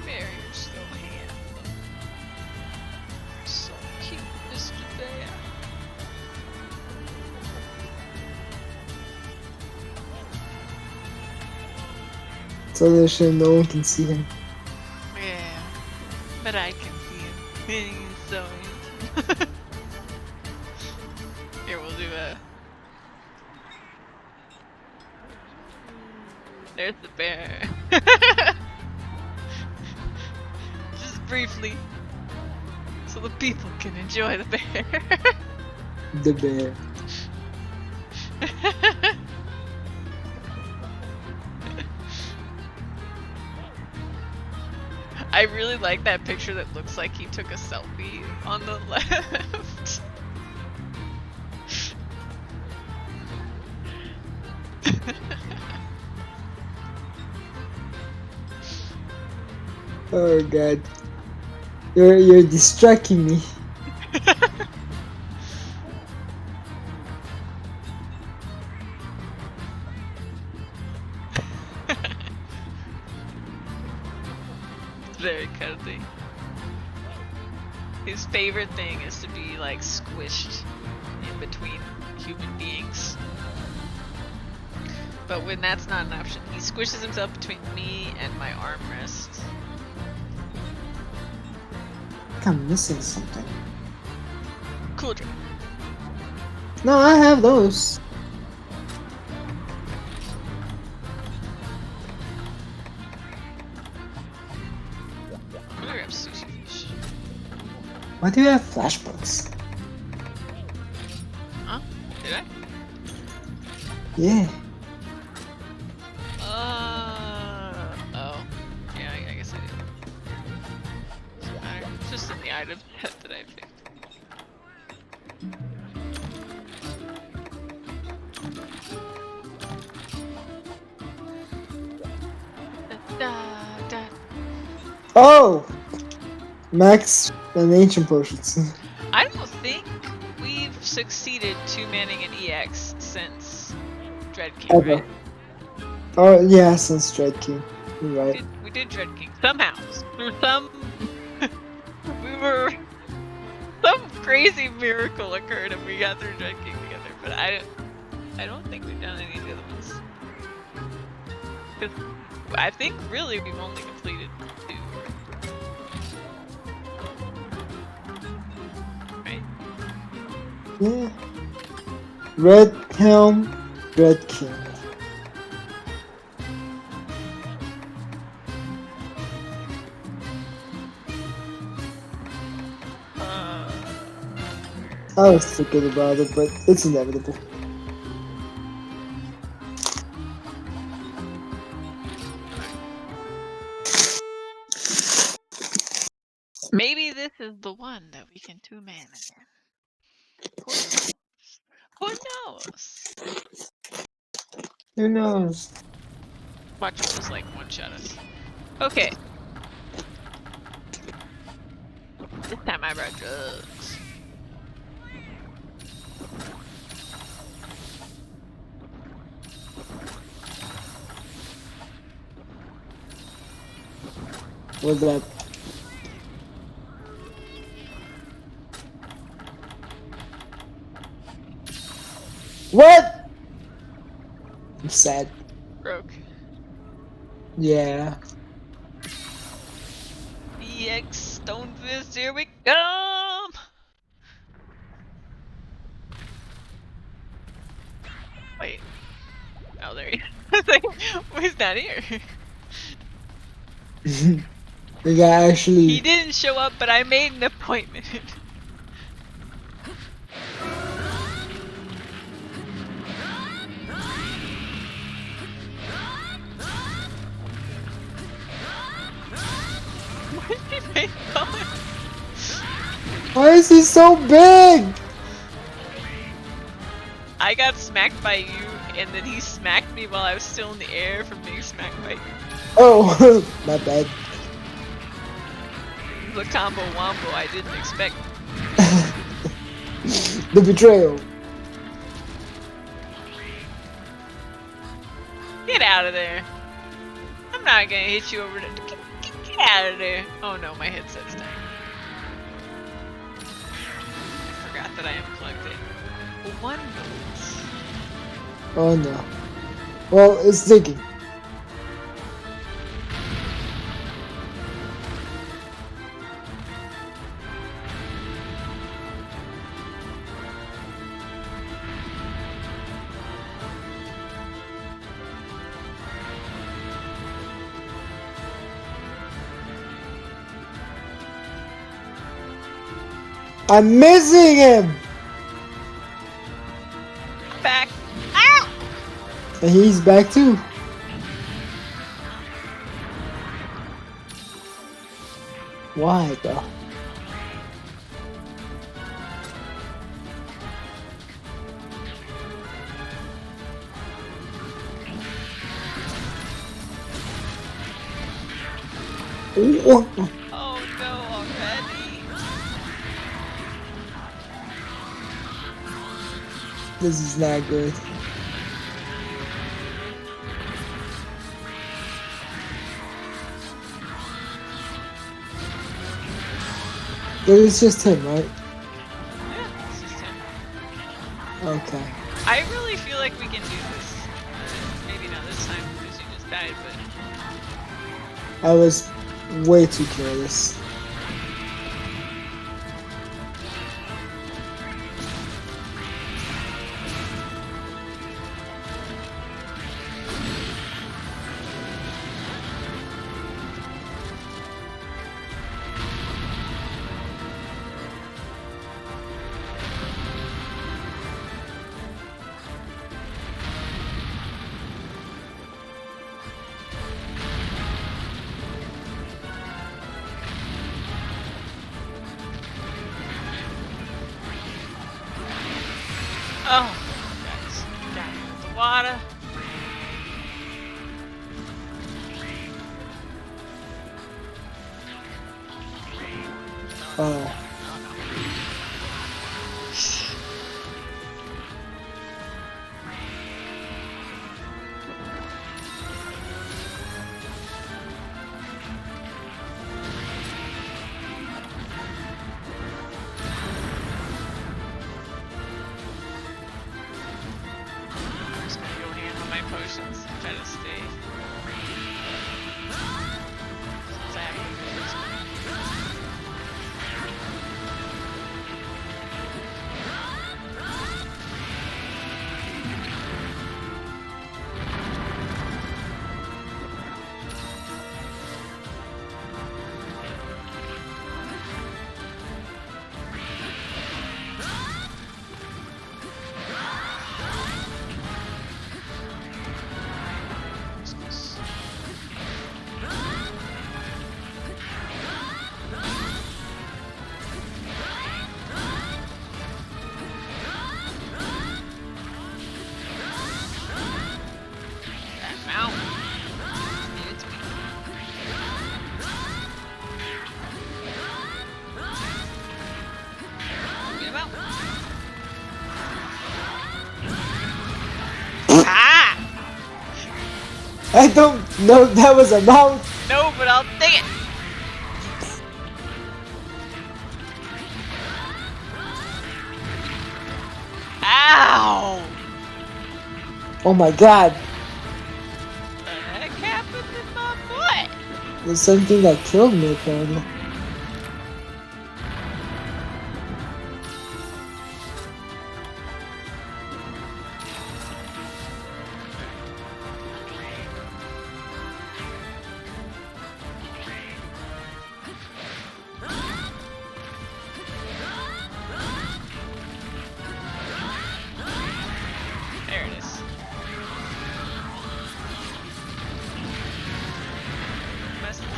Barrier still hand. So cute, Mr. Bear. So that shit no one can see him. Yeah, but I can see him. He's so handsome. Here, we'll do a. There's the bear. Just briefly, so the people can enjoy the bear. The bear. I really like that picture that looks like he took a selfie on the left. Oh god. You're distracting me. Very cuddly. His favorite thing is to be like squished in between human beings. But when that's not an option, he squishes himself between me and my armrest. I think I'm missing something. Cool drink. No, I have those. I'm gonna grab sushi fish. Why do you have flashbacks? Huh? Did I? Yeah. Oh. Yeah, I guess I did. Doesn't matter. It's just in the item that I picked. Da, da. Oh! Max and ancient potions. I don't think we've succeeded two-manning an EX since Dread King, Ever. right? Oh, yeah, since Dread King. You're right. We did Dread King somehow. Through some some crazy miracle occurred and we got through Dread King together. But I don't think we've done any of the other ones. 'Cause I think really we've only completed 2. Right? Yeah. Red Helm, Red King. I was thinking about it, but it's inevitable. Maybe this is the one that we can two-man again. Who knows? Who knows? Who knows? Watch him just like one-shot us. Okay. This time I brought drugs. What's that? What? I'm sad. Broke. Yeah. EX Stonefist, here we come! Wait. Oh, there he is. I was like, well, he's not here. The guy actually. He didn't show up, but I made an appointment. Why is he face falling? Why is he so big? I got smacked by you, and then he smacked me while I was still in the air from being smacked by you. Oh, my bad. The combo wombo I didn't expect. The betrayal. Get out of there. I'm not gonna hit you over the. Get out of there. Oh no, my headset's dying. I forgot that I unplugged it. One vote. Oh no. Well, it's digging. I'm missing him! Back. Ah! And he's back too. Why though? Oh, Oh no, already. this is not good. It's just him, right? Yeah, it's just him. Okay. I really feel like we can do this. Maybe not this time because you just died, but I was way too careless. oh, guys, got me with the water. Oh. I'm just gonna go hand on my potions and try to stay. Since I have to do this. I don't know if that was a mount. No, but I'll take it. Ow! Oh my god. What the heck happened in my foot? There's something that killed me apparently. There it is. Messed it up.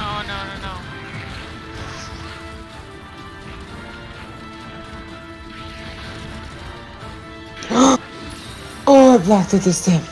Oh no no no. Oh, I blocked it this time.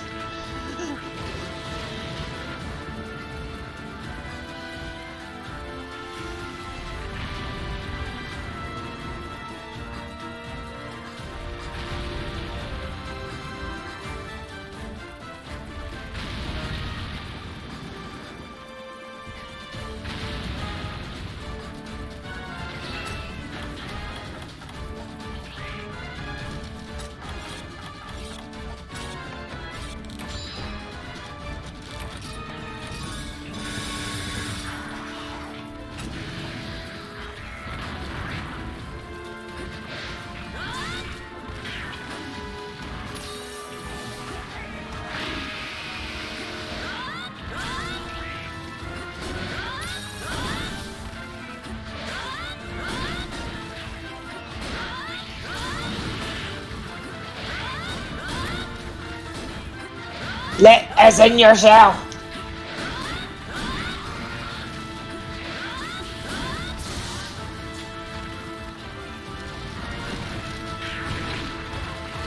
Let us in yourself.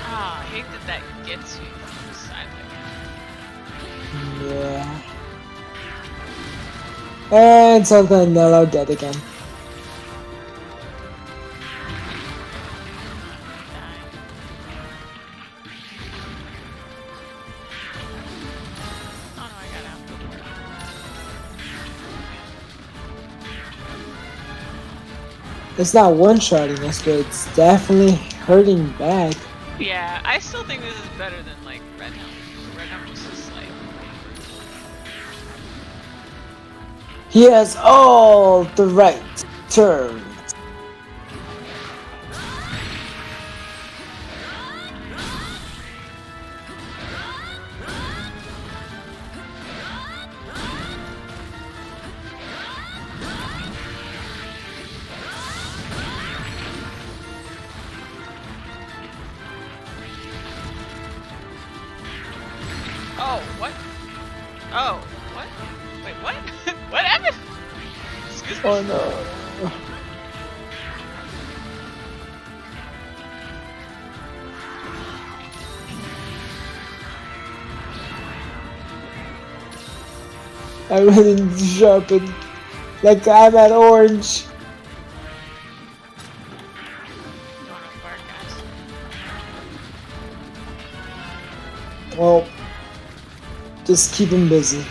Ah, I hate that that gets you from the side like that. Yeah. And something Nello dead again. Oh no, I got out. It's not one-shotting us, but it's definitely hurting bad. Yeah, I still think this is better than like Red Helm. Red Helm was just like He has all the right turns. oh what? Oh what? Wait what? What happened? Excuse me. Oh no. I really sharpened like I'm at orange. You wanna bark ass? Well, just keep him busy.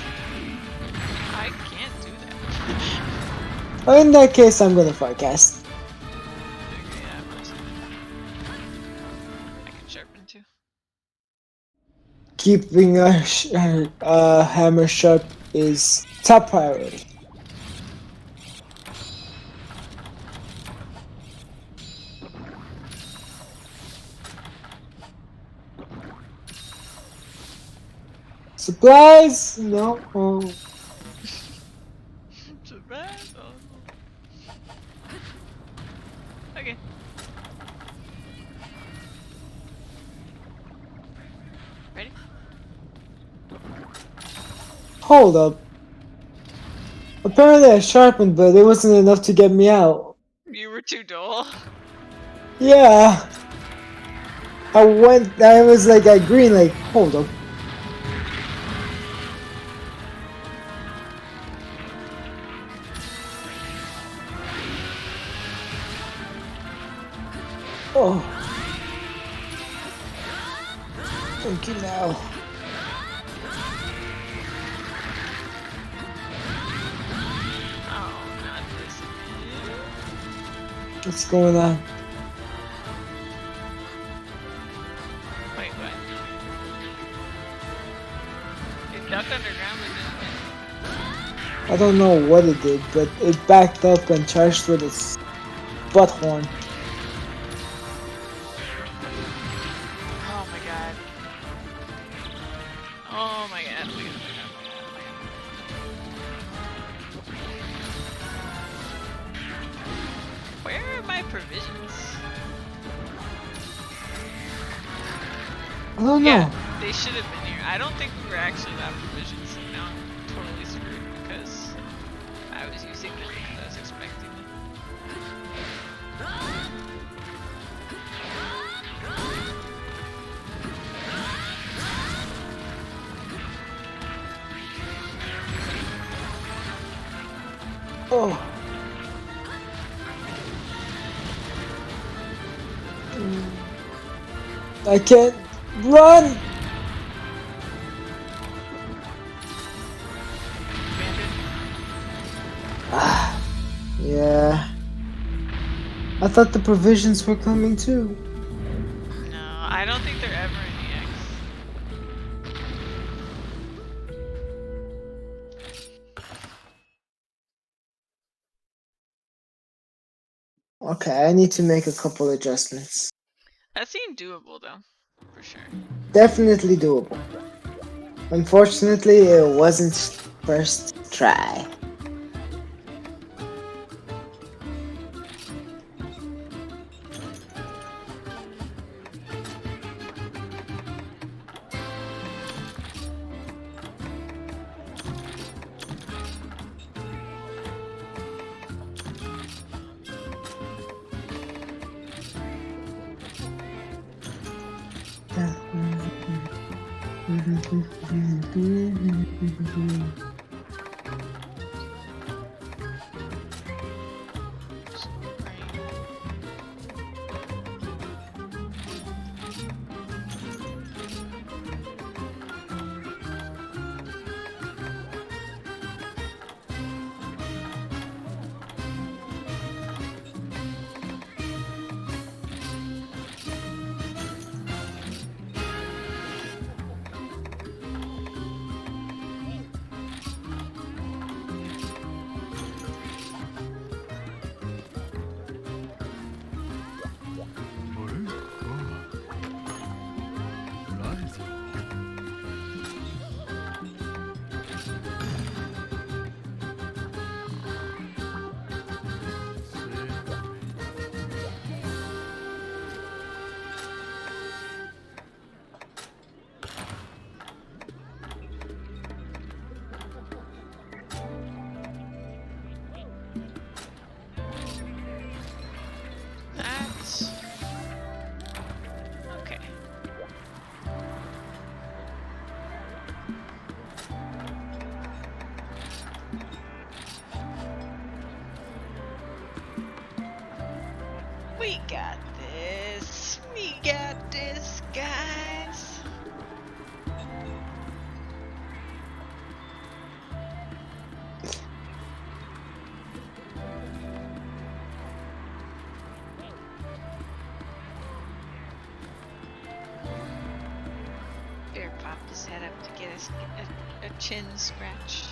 I can't do that. Oh, in that case, I'm gonna forecast. Okay, yeah, I'm also I can sharpen too. Keeping a hammer sharp is top priority. Supplies? No. Oh. Surprise! Oh no. Okay. Ready? Hold up. Apparently I sharpened, but it wasn't enough to get me out. You were too dull. Yeah. I was like at green, like, hold up. Oh. Thank you now. Oh, not this again. What's going on? Wait, what? It ducked underground, but didn't I don't know what it did, but it backed up and charged with its butt horn. Oh my god. Oh my god. Oh my god. Where are my provisions? I don't know. Yeah, they should have been here. I don't think we were actually without provisions. Now I'm totally screwed because I was using the things I was expecting. Oh. I can't run! Yeah. I thought the provisions were coming too. No, I don't think they're ever in EX. Okay, I need to make a couple adjustments. That seemed doable though, for sure. Definitely doable. Unfortunately, it wasn't first try. That's okay. We got this. We got this, guys. Bear popped his head up to get us a chin scratch.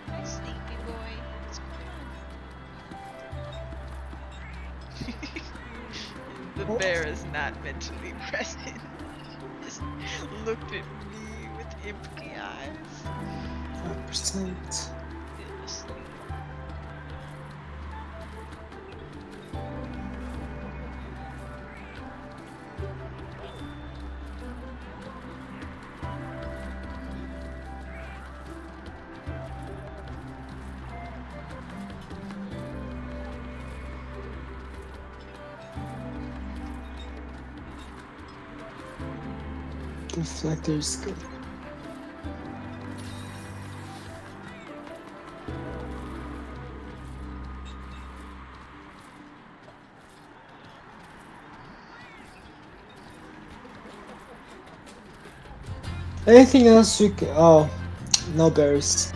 Hi, sleepy boy. What's going on? The bear is not mentally present. Just looked at me with empty eyes. 5%. Asleep. Deflector's good. Anything else you can? Oh, no berries.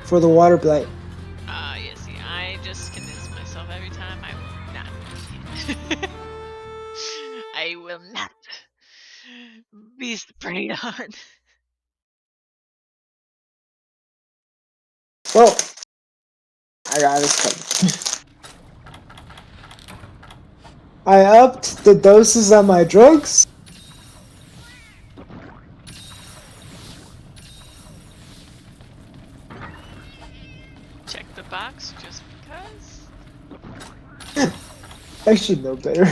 For the water blight. Yeah, see, I just convince myself every time I will not. I will not be sprayed on. Well, I got this covered. I upped the doses on my drugs. Check the box just because. I should know better.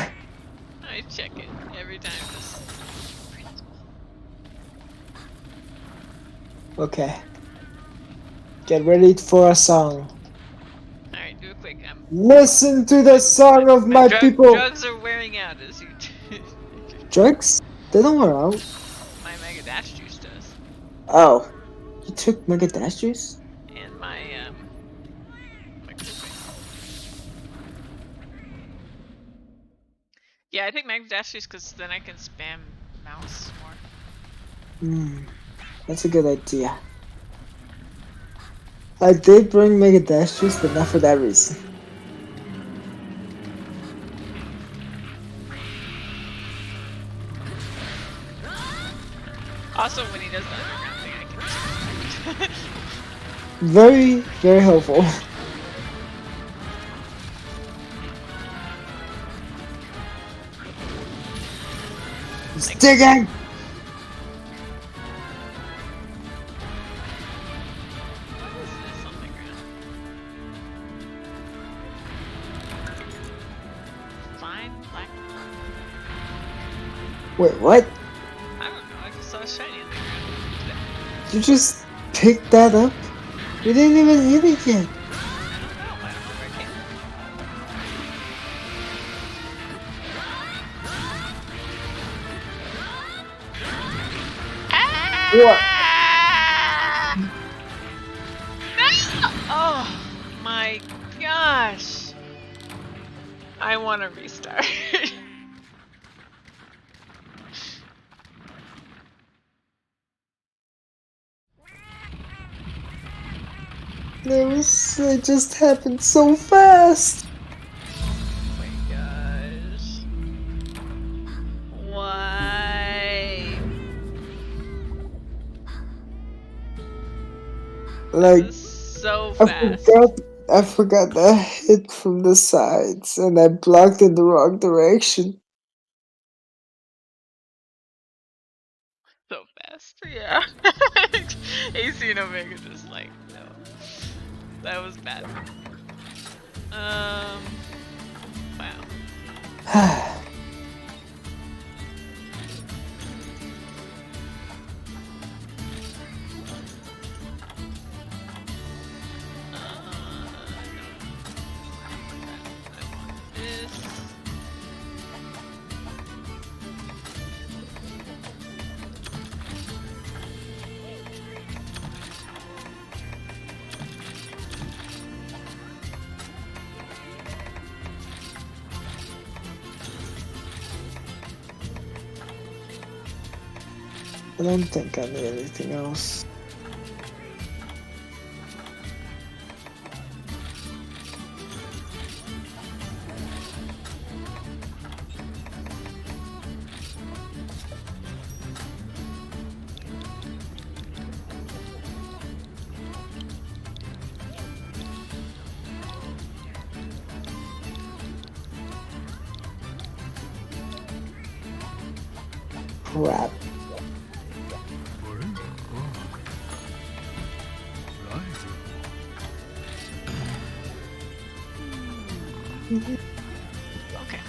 I check it every time. This principle. Okay. Get ready for a song. Alright, do it quick. Listen to the song of my people. Drugs are wearing out as you. Drugs? They don't wear out. My Mega Dash juice does. Oh. You took Mega Dash juice? And my cool. Yeah, I take Mega Dash juice because then I can spam mouse more. That's a good idea. I did bring Mega Dash juice, but not for that reason. Also, when he does the underground thing, I can. Very, very helpful. He's digging! What is this on the ground? Fine black. Wait, what? I don't know. I just saw a shiny on the ground. You just picked that up? You didn't even hit it yet. I don't know. I don't know where it came from. What? No! Oh my gosh! I want to restart. It just happened so fast. Oh my gosh. Why? Like, This is so fast. I forgot that hit from the sides, and I blocked in the wrong direction. So fast. Yeah. AC and Omega just like, no. That was bad. Wow. I don't think I need anything else. Crap. Okay.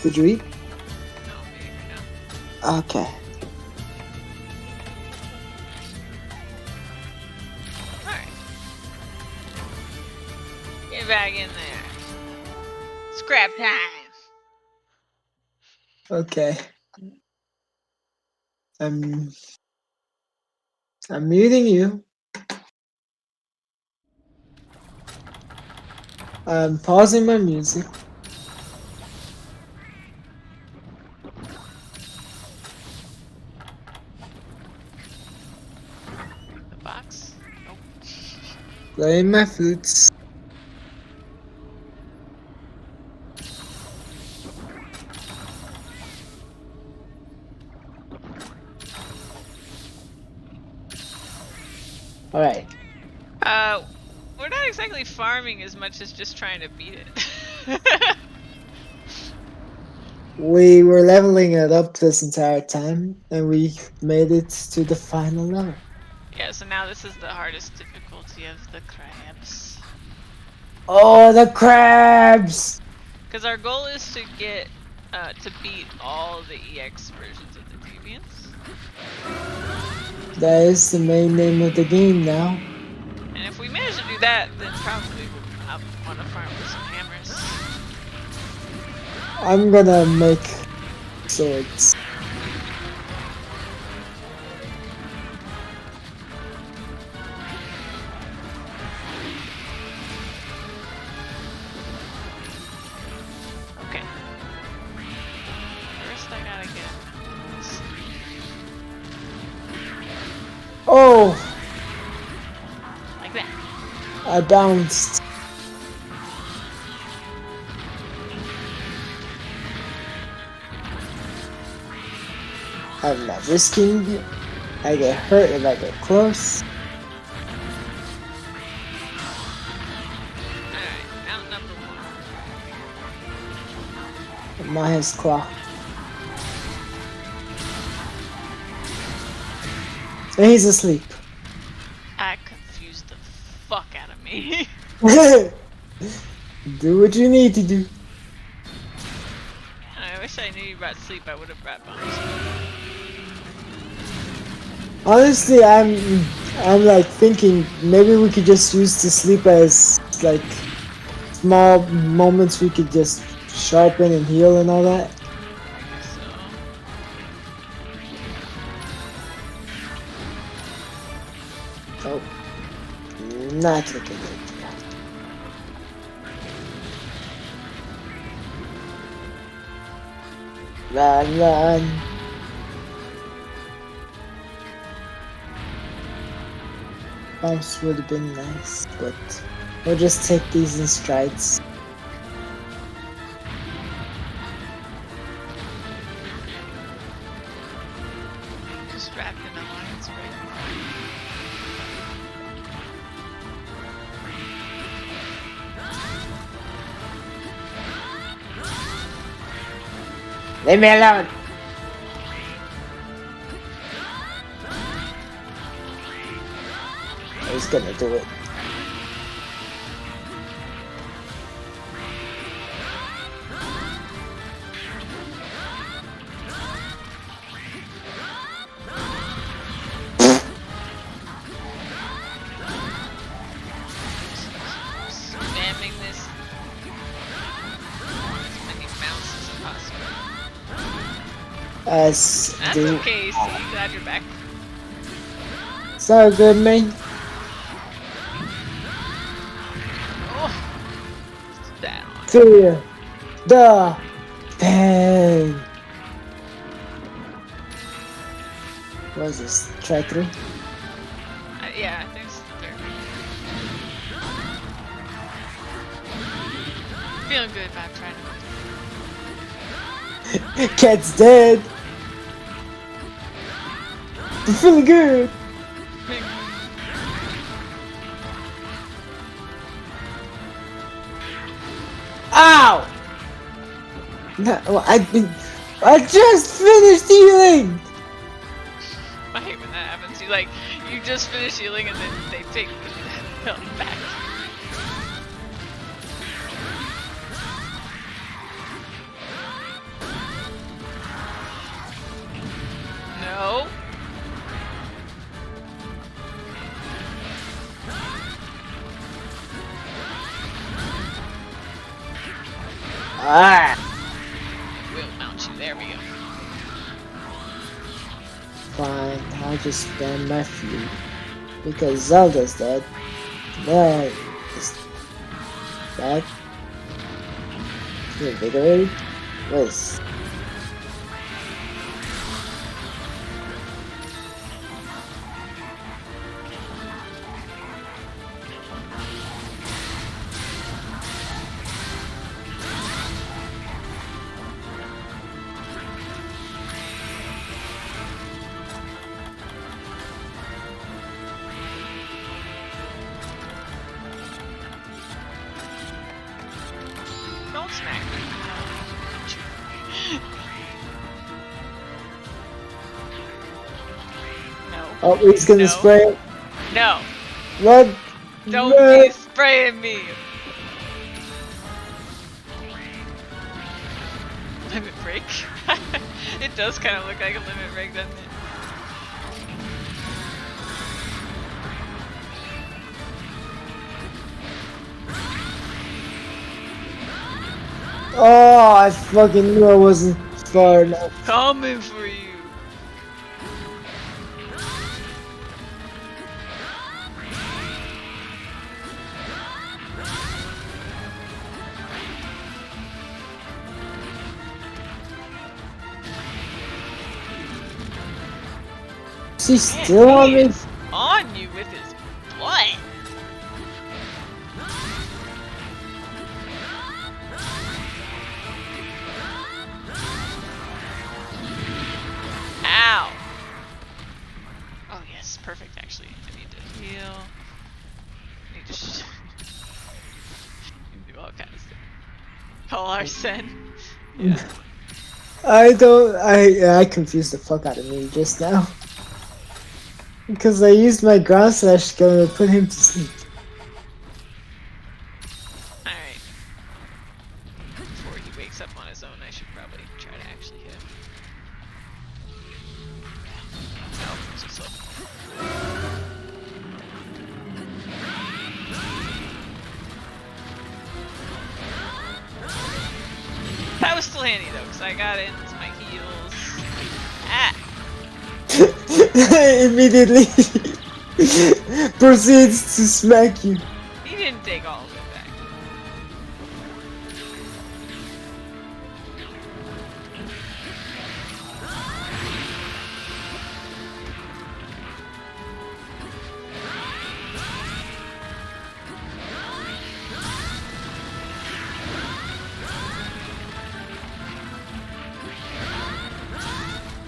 Did you eat? No, maybe no. Okay. Alright. back in there. Scrap time. Okay. I'm muting you. I'm pausing my music. The box? Nope. Playing my flutes. Alright. We're not exactly farming as much as just trying to beat it. We were leveling it up this entire time, and we made it to the final level. Yeah, so now this is the hardest difficulty of the crabs. Oh, the crabs! Because our goal is to get, to beat all the EX versions of the Deviants. That is the main name of the game now. And if we manage to do that, then probably I'll want to farm with some hammers. I'm gonna make swords. Okay. First I gotta get this. Oh! Like that. I bounced. I'm not risking it. I get hurt if I get close. Alright, mount number 1. My has clocked. And he's asleep. I confused the fuck out of me. Do what you need to do. I wish I knew you brought sleep, I would have brought bombs. Honestly, I'm like thinking maybe we could just use the sleep as like small moments we could just sharpen and heal and all that. So, Oh, not looking good. Run, run. Bumps would have been nice, but we'll just take these in strides. just wrapped in alliance right Leave me alone! He's gonna do it. spamming this as many mounts as possible. As That's do. okay, see, glad you're back. So good, man. Oh, that on. Fear the pain. What is this? Try 3? Yeah, I think it's the 3rd. Feeling good about trying to. Cat's dead. I'm feeling good. Ow! No, I just finished healing. I hate when that happens. You just finish healing and then they take the health back. No. Ah! We'll mount you. There we go. Fine, I'll just spam my feud. Because Zelda's dead. That is that invigorated? Was Don't smack me. No. oh, he's gonna No. spray it. No. Run! Don't Run! be spraying me. Limit break. It does kind of look like a limit break, doesn't it? Oh, I fucking knew I wasn't far enough. Coming for you. Is he still on He me? is on you with his blood. Ow. Oh yes, perfect actually. I need to heal. I need to do all kinds of stuff. Call Arsene. Yeah. I confused the fuck out of me just now. Because I used my ground slash skill to put him to sleep. Alright. Before he wakes up on his own, I should probably try to actually hit him. No, it's just slow. That was still handy though, because I got into my heels. Ah! Immediately proceeds to smack you. He didn't take all of it back.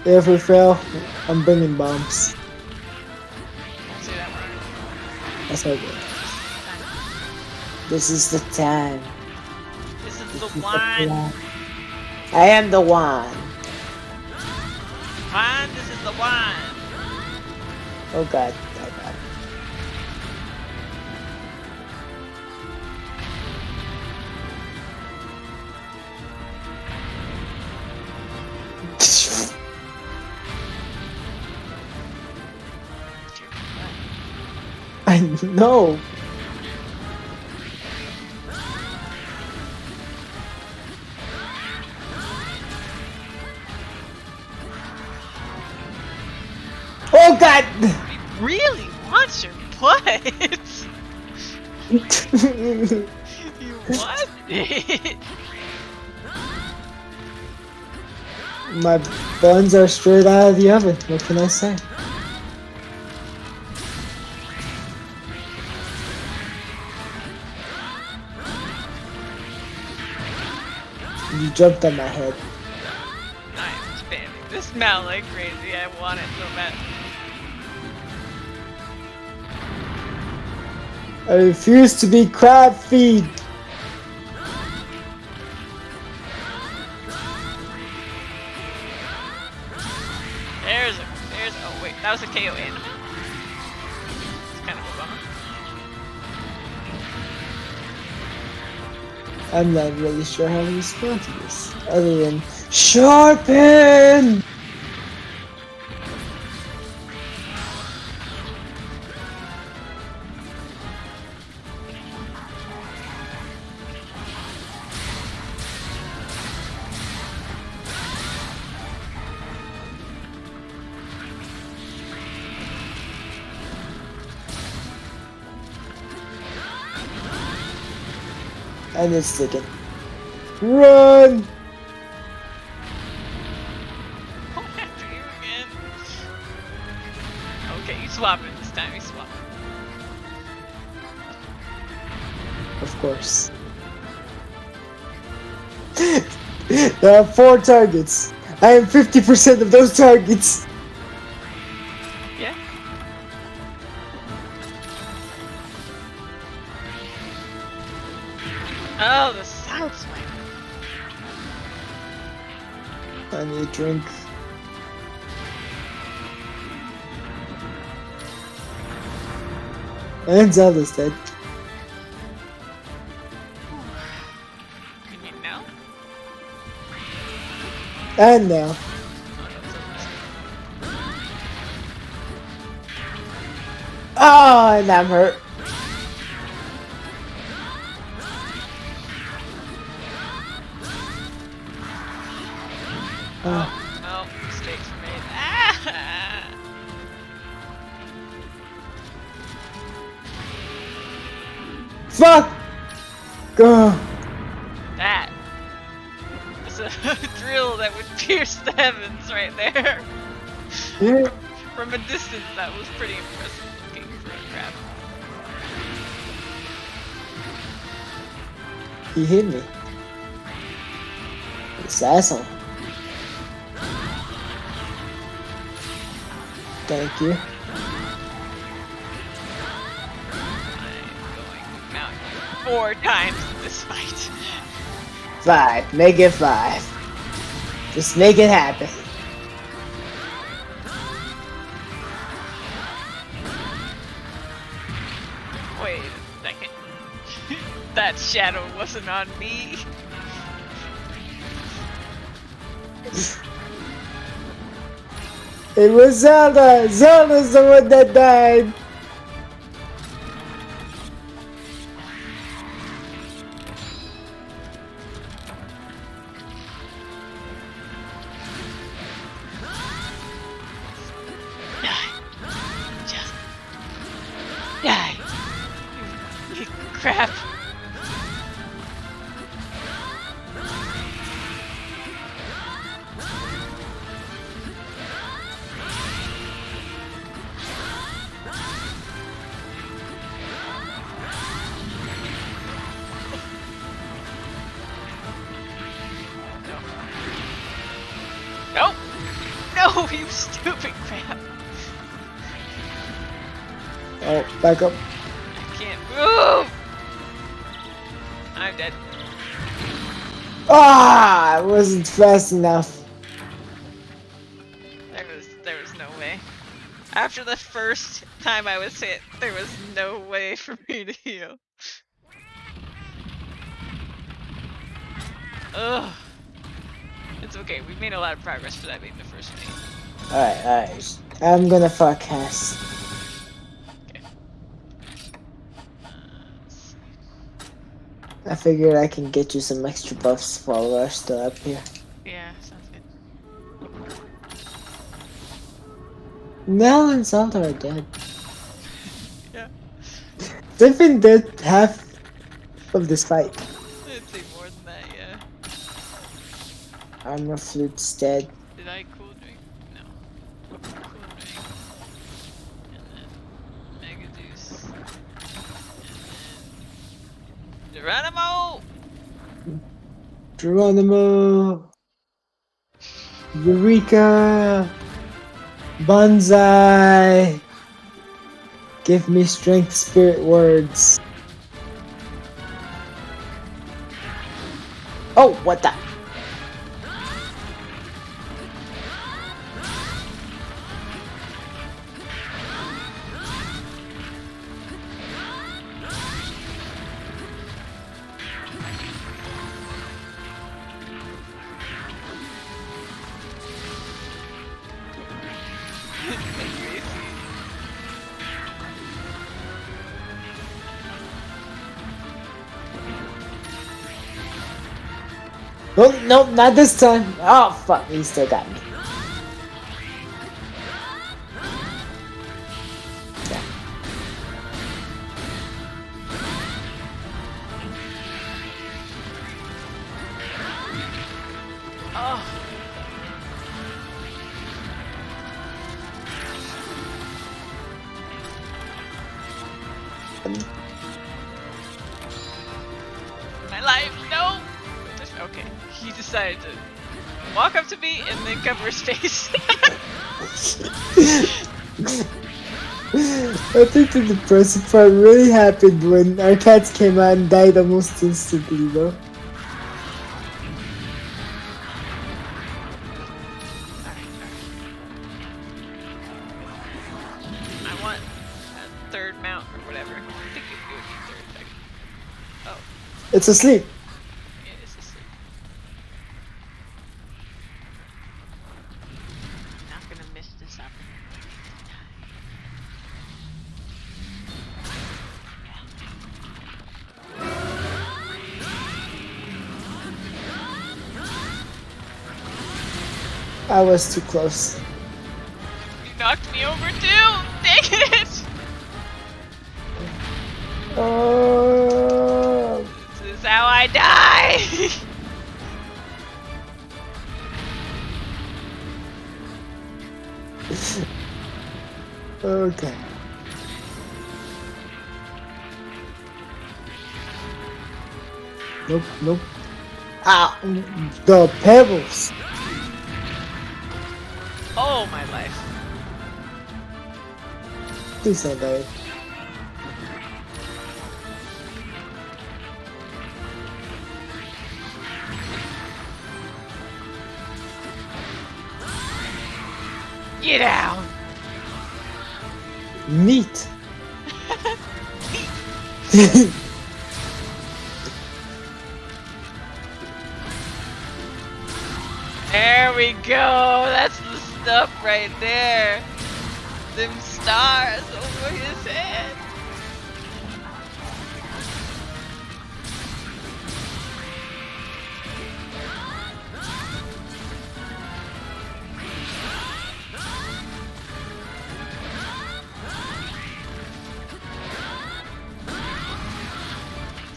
If we fail, I'm bringing bombs. Don't say that word. That's how good. This is the time. This is This the is the one. plan. I am the one. Fine, this is the one. Oh god. Oh god. I know. Oh god! He really wants your butt. You want it? My buns are straight out of the oven. What can I say? You jumped on my head. I'm spamming this mount like crazy. I want it so bad. I refuse to be crab feed. There's oh wait, that was a KO animal. It's kind of a bummer. I'm not really sure how to respond to this, other than sharpen. And it's sticking. Run! Oh, after you again. Okay, you swap it this time. You swap it. Of course. There are 4 targets. I am 50% of those targets. Yeah. Oh, the sound swipe. I need a drink. And Zelda's dead. You mean now? And now. Oh, and I'm hurt. Oh, no, mistakes were made. Ah! Fuck! Go. That is a drill that would pierce the heavens right there. Yeah. From a distance, that was pretty impressive looking for a crab. He hit me. This asshole. Thank you. I'm going to mount you 4 times in this fight. 5. Make it 5. Just make it happen. Wait a second. That shadow wasn't on me. It was Zelda! Zelda's the one that died! Die. Just die. You crap. No. No, you stupid crap. Oh, back up. I can't move. I'm dead. Ah! I wasn't fast enough. There was no way. After the first time I was hit, there was no way for me to heal. Ugh. It's okay. We made a lot of progress for that being the first game. Alright, alright. I'm gonna forecast. Okay. Let's see. I figured I can get you some extra buffs while we're still up here. Yeah, sounds good. Mel and Zelda are dead. Yeah. They've been dead half of this fight. I'd say more than that, yeah. Armor Flute's dead. Did I cool drink? No. Cool drink. And then Mega Deuce. And then Geronimo! Geronimo! Eureka! Banzai! Give me strength spirit words. Oh, what the? Oh, nope, not this time. Oh, fuck, he still got me. Yeah. Oh. My life, no! Okay, he decided to walk up to me and then cover his face. I think the depressing part really happened when our cats came out and died almost instantly, though. I want a third mount or whatever. I think it would be third. Oh, It's asleep. it is asleep. Not gonna miss this opportunity. I was too close. You knocked me over too! Dang it! Oh. This is how I die! Okay. Nope, nope. Ah, the pebbles. Oh, my life. Please don't die. Get down! Neat. There we go! That's the stuff right there! Them stars over his head!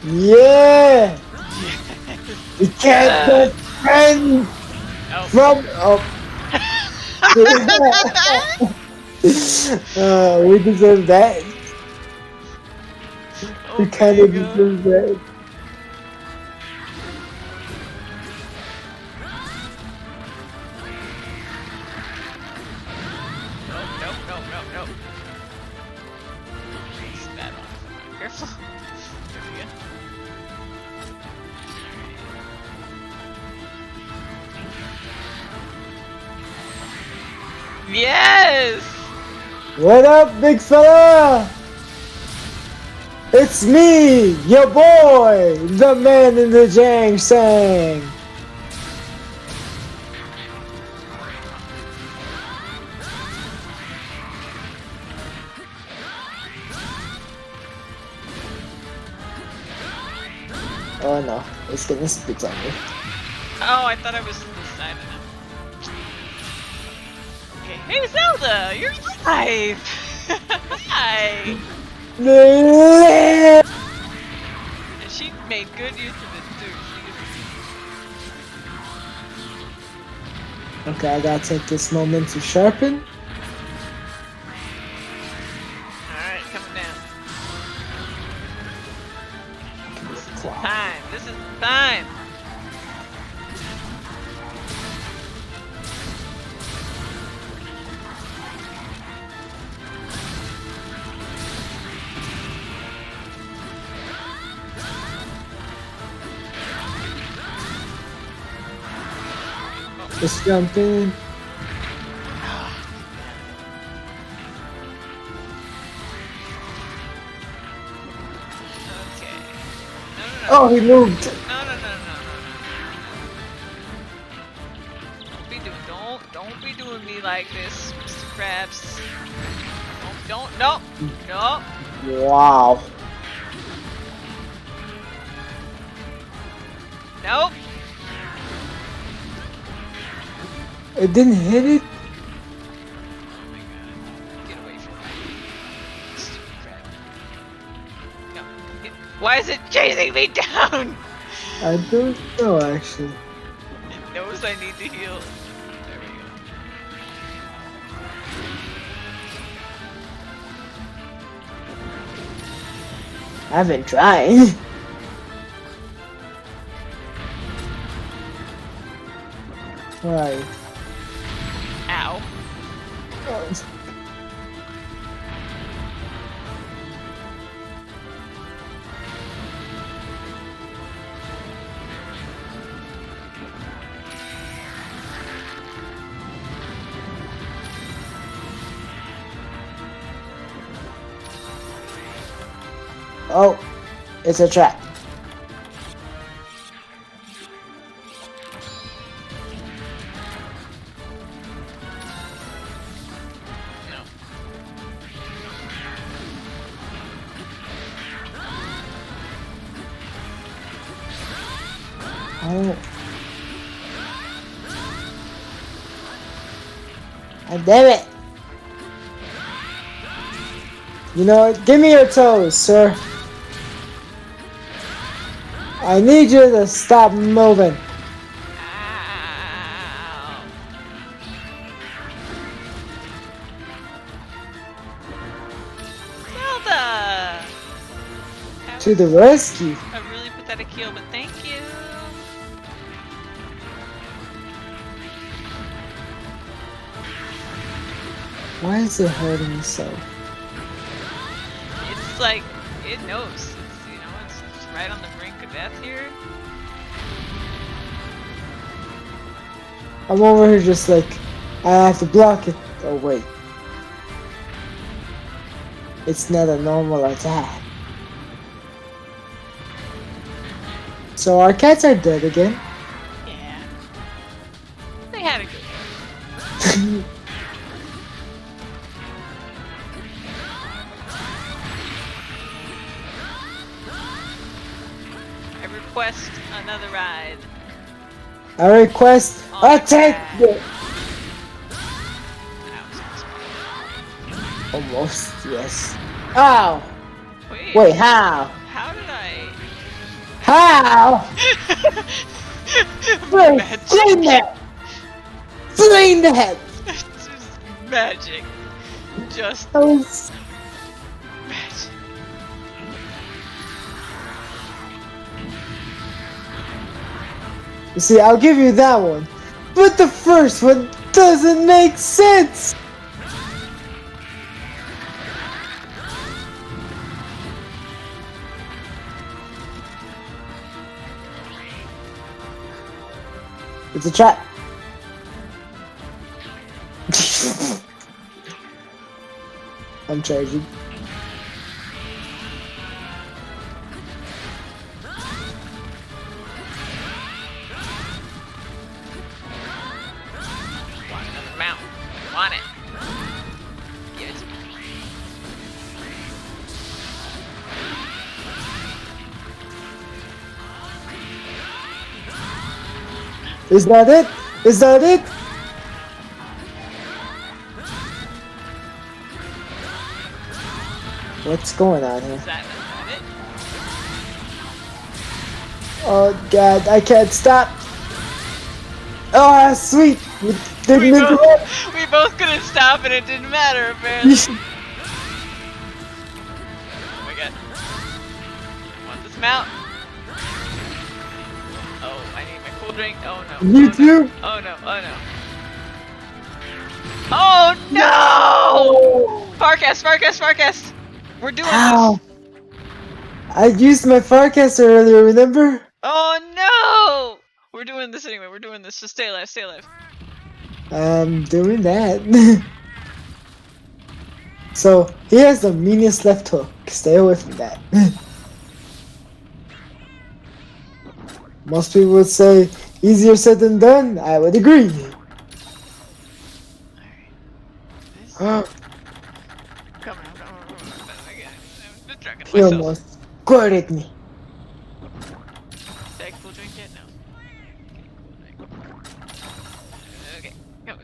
Yeah. We can't defend Oh. from. We deserve that. We kind of deserve that. No. It's bad one. Careful. There we go. Yes! What up, big fella? It's me, your boy, the man in the Jang Sang. Oh no, it's gonna spit on me. Oh, I thought I was this side of him. Okay. Hey, Zelda! You're alive! Hi! And she made good use of it, too. Okay, I gotta take this moment to sharpen. Alright, coming down. This is the time. This is the time. Just jump in. Okay. No. Oh, he moved. No. Don't be doing me like this, Mr. Krabs. No. Wow. Nope. It didn't hit it? Oh my god. Get away from me. Stupid crab. No. Why is it chasing me down? I don't know, actually. knows I need to heal. There we go. I've been trying. Why? Ow. Oh, it's a trap. No. Oh. God damn it. You know what? Give me your toes, sir. I need you to stop moving. Ow. Zelda! That To the was rescue. a really pathetic heal, but thank you. Why is it hurting me so? It's like, it knows. It's, you know, it's right on the brink of death here. I'm over here just like, I have to block it. Oh wait. It's not a normal attack. So our cats are dead again. Yeah. They had a good one. I request another ride. I request a take. That was Almost, yes. Ow! Wait, Wait, how? how did I? How? Wait, Magic. flame that! Flame that! It's just magic. Just Oh, magic. you see, I'll give you that one. But the first one doesn't make sense! It's a trap. I'm charging. Want another mount? Want it? Give it to me. Is that it? Is that it? What's going on here? Is that it? Oh god, I can't stop. Oh, sweet. You didn't We interrupt. both couldn't stop and it didn't matter apparently. Oh my god. Want this mount? Oh, I need my cool drink. Oh no. You oh, too? No. Oh no. Oh no. Oh no! Farcast, Farcast, Farcast! We're doing How? this! I used my forecaster earlier, remember? Oh no! We're doing this anyway, we're doing this. Just stay alive, stay alive. I'm doing that. So, he has the meanest left hook. Stay away from that. Most people would say, easier said than done. I would agree. Alright. Come on. I'm distracting He myself. almost squirted me. Did I cool drink yet? No. Okay, cool drink. Okay. Come.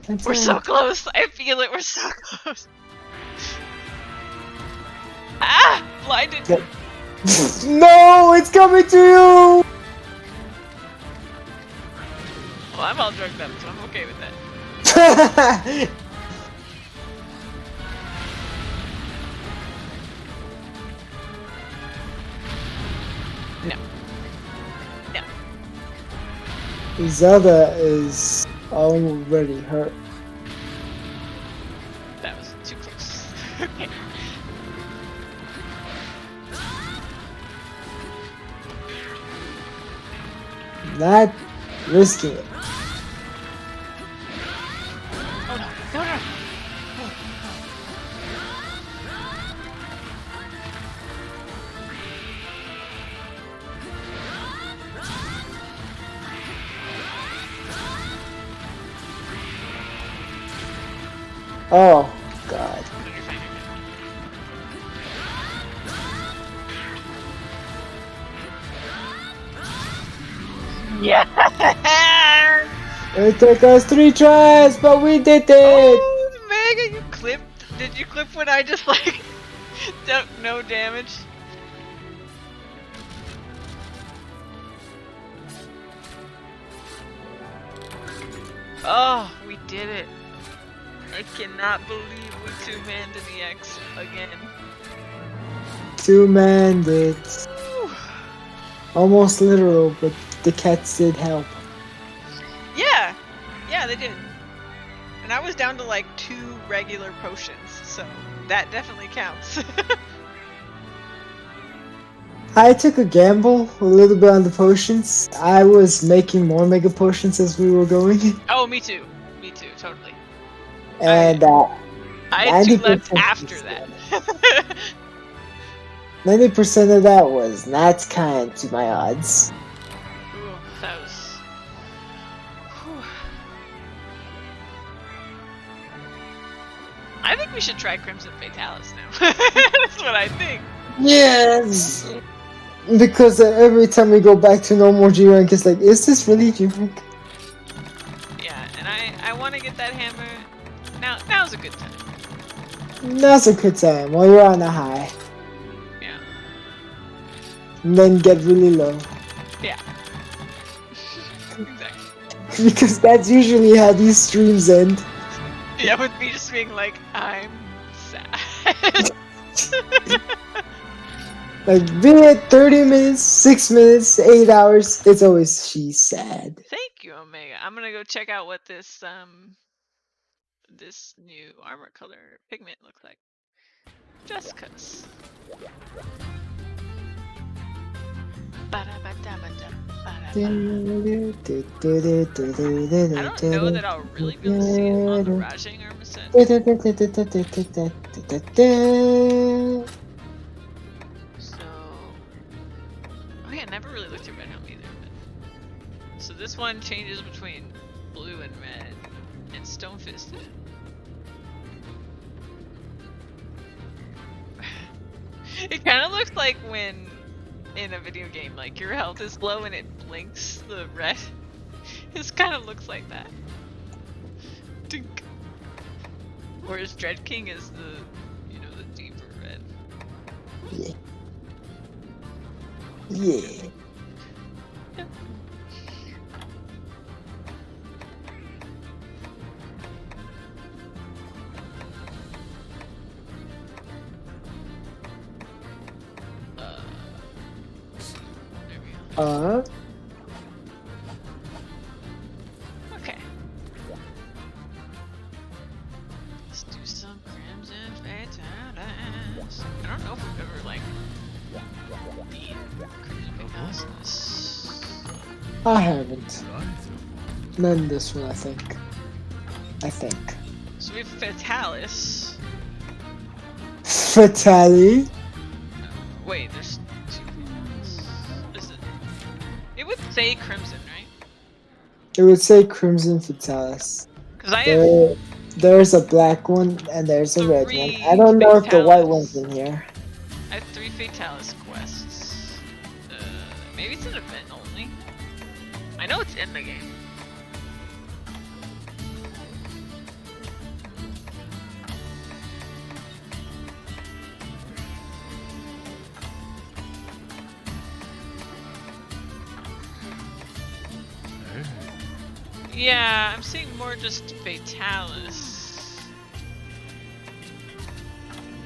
That's We're all. so close! I feel it, we're so close! Ah! Blinded! Yep. No, it's coming to you! Well, I'm all drugged up, so I'm okay with that. No. No. Zelda is already hurt. That was too close. Okay. Not risking it. Oh no. No, no. Oh, God. You're fine, you're fine. Yeah! It took us 3 tries, but we did it! Oh, Mega, you clipped? Did you clip when I just like dealt no damage? Oh, we did it. I cannot believe we two-manned in the X again. 2-man, it's Whew. almost literal, but the cats did help. Yeah! Yeah, they did. And I was down to like 2 regular potions, so that definitely counts. I took a gamble a little bit on the potions. I was making more mega potions as we were going. Oh, me too. Me too, totally. And I had 2 left 90% after that. 90% of that was not kind to my odds. Ooh, that was... Whew. I think we should try Crimson Fatalis now. That's what I think. Yes! Because every time we go back to normal G rank, it's like, is this really G rank? Yeah, and I want to get that hammer. Now's a good time. That's a good time while you're on a high. Yeah. And then get really low. Yeah. Exactly. Because that's usually how these streams end. Yeah, with me just being like, I'm sad. Like, be it 30 minutes, 6 minutes, 8 hours, it's always she's sad. Thank you, Omega. I'm gonna go check out what this this new armor color pigment looks like. Just cause. I don't know that I'll really be able to see it on the Rajang armor set. So, oh yeah, I never really looked at Red Helm either. But... So this one changes between blue and red, and Stone Fisted. It kind of looks like when in a video game, like your health is low and it blinks the red. It kind of looks like that. Dink. Whereas Dread King is the, you know, the deeper red. Yeah. Yeah. There we go. Okay. Let's do some Crimson Fatalis. I don't know if we've ever like beat Crimson Fatalis in this. I haven't. Not in this one, I think. So we have Fatalis. Fatali. Wait, there's 2 Fatalis. Is it? It would say Crimson, right? It would say Crimson Fatalis. Because I have There's a black one and there's a red one. 3 I don't know if the white Fatalis. one's in here. I have 3 Fatalis quests. Maybe it's an event only. I know it's in the game. Yeah, I'm seeing more just Fatalis.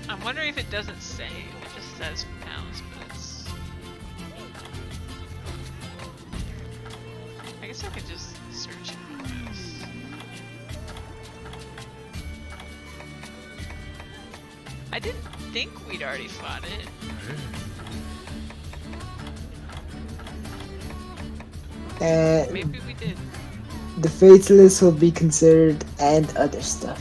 I'm wondering if it doesn't say. It just says Fatalis, but it's... I guess I could just search it. I didn't think we'd already fought it. Maybe we did. The Fatalist will be considered and other stuff.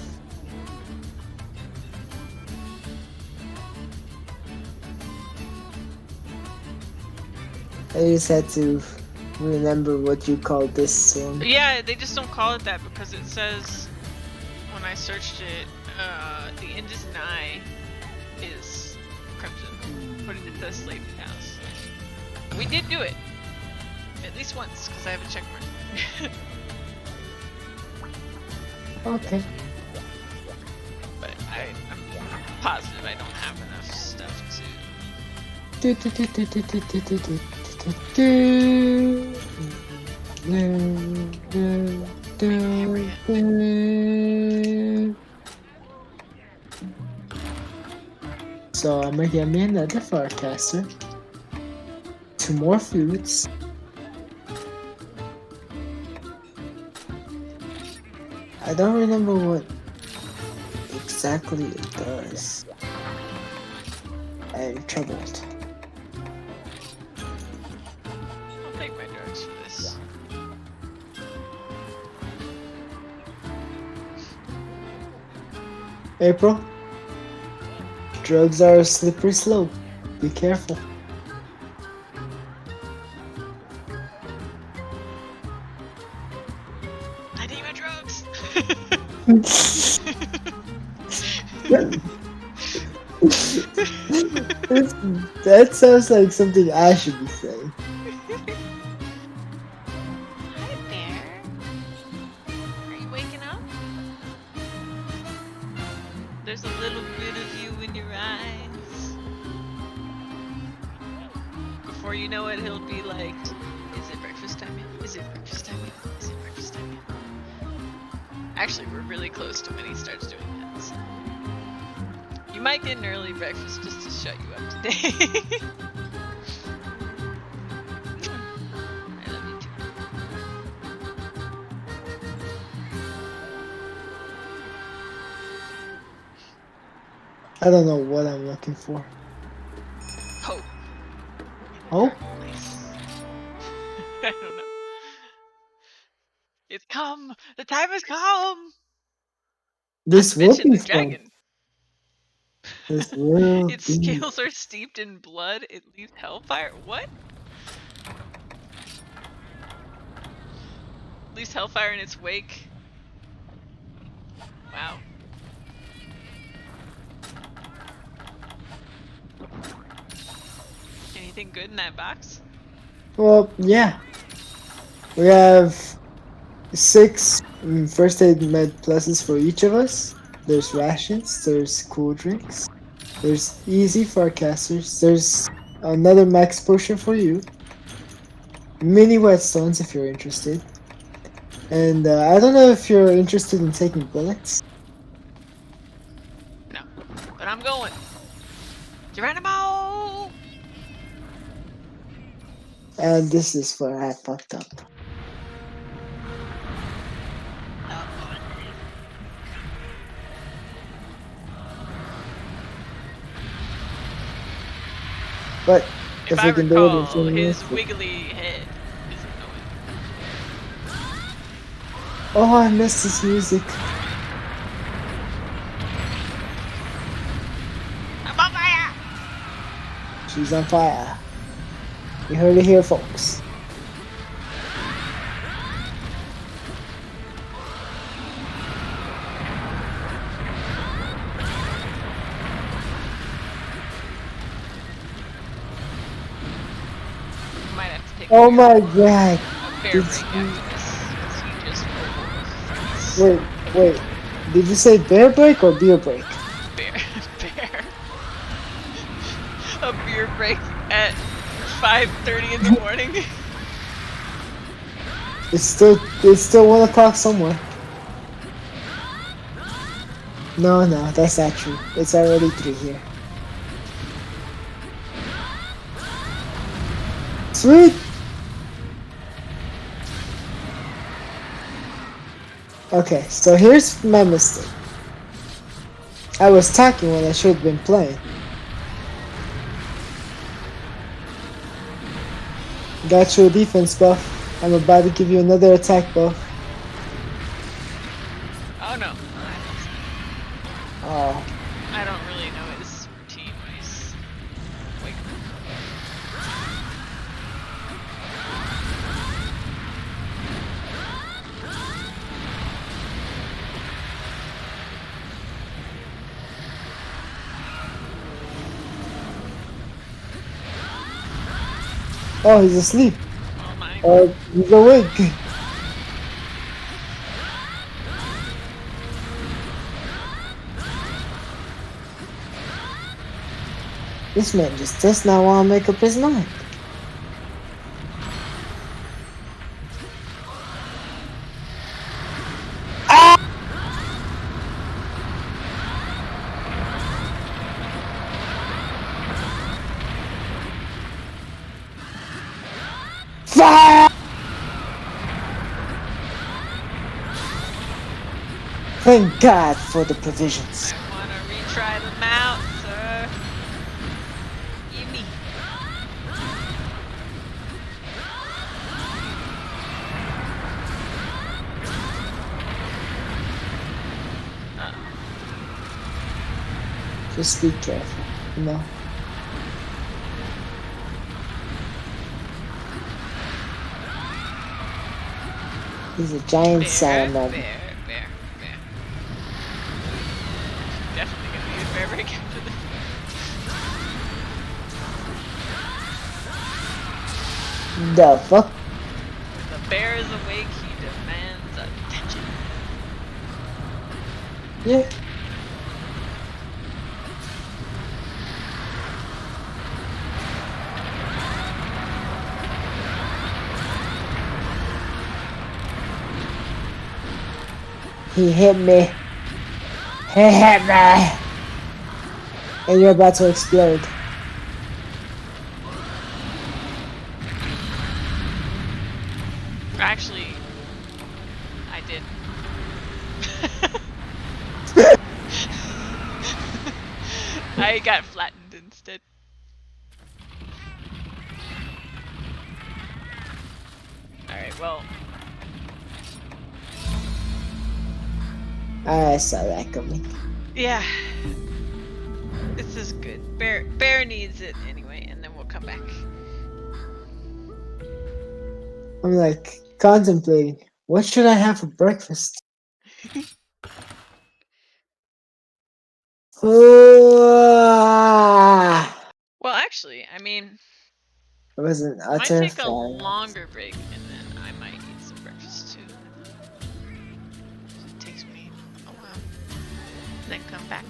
I just had to remember what you called this one. Yeah, they just don't call it that because it says when I searched it, the Indus Nye is Crimson, but it says Slave House. We did do it at least once because I have a check mark. Okay. But I'm positive I don't have enough stuff to. So I'm gonna get me another forecaster. 2 more foods. I don't remember what exactly it does. I'm troubled. I'll take my drugs for this. April? Drugs are a slippery slope. Be careful. I need my drugs! That sounds like something I should be saying. Hi there. Are you waking up? There's a little bit of you in your eyes. Before you know it, he'll be like, is it breakfast time yet? Is it breakfast time yet? Is it breakfast time yet? Actually, we're really close to when he starts doing that. So. You might get an early breakfast just to shut you up today. I love you too. I don't know what I'm looking for. Hope. Hope? Nice. I don't know. It's come! The time has come! This Not to will mention be the fun. dragon. This will Its be. scales are steeped in blood. It leaves hellfire. What? Leaves hellfire in its wake. Wow. Anything good in that box? Well, yeah. We have 6 first aid med pluses for each of us. There's rations, there's cool drinks, there's easy forecasters, there's another max potion for you, mini whetstones if you're interested, and I don't know if you're interested in taking bullets. No. But I'm going. Geronimo! And this is where I fucked up. But If if I we can do it in recall, 20 his minutes. wiggly head isn't going. Oh, I missed this music. I'm on fire! She's on fire. You heard it here, folks. Might have to take Oh a my god. fair break Did after you... this. 'Cause he just Wait. Did you say bear break or beer break? bear. A beer break at 5:30 in the morning. It's still 1 o'clock somewhere. No, that's not true. It's already 3 here. Sweet! Okay, so here's my mistake. I was talking when I should have been playing. Got you a defense buff. I'm about to give you another attack buff. Oh no. Oh, I don't really know his routine when he's waking oh, he's asleep. Oh my. He's awake. This man just does not want to make up his mind. Fire! Thank God for the provisions. I wanna retry them out, sir. Gimme. Just be careful, you know. He's a giant salamander. Bear. Definitely gonna use bear break after this. The fuck? When the bear is awake, he demands attention. Yeah. He hit me. He hit me. And you're about to explode. Actually, I did. I got flattened instead. Alright, well. I saw that coming. Yeah. This is good. Bear needs it anyway, and then we'll come back. I'm like contemplating, what should I have for breakfast? Well, actually, I mean, It was an I might utter take a failure. longer break, and then I might eat some breakfast too. It takes me a while. Then come back.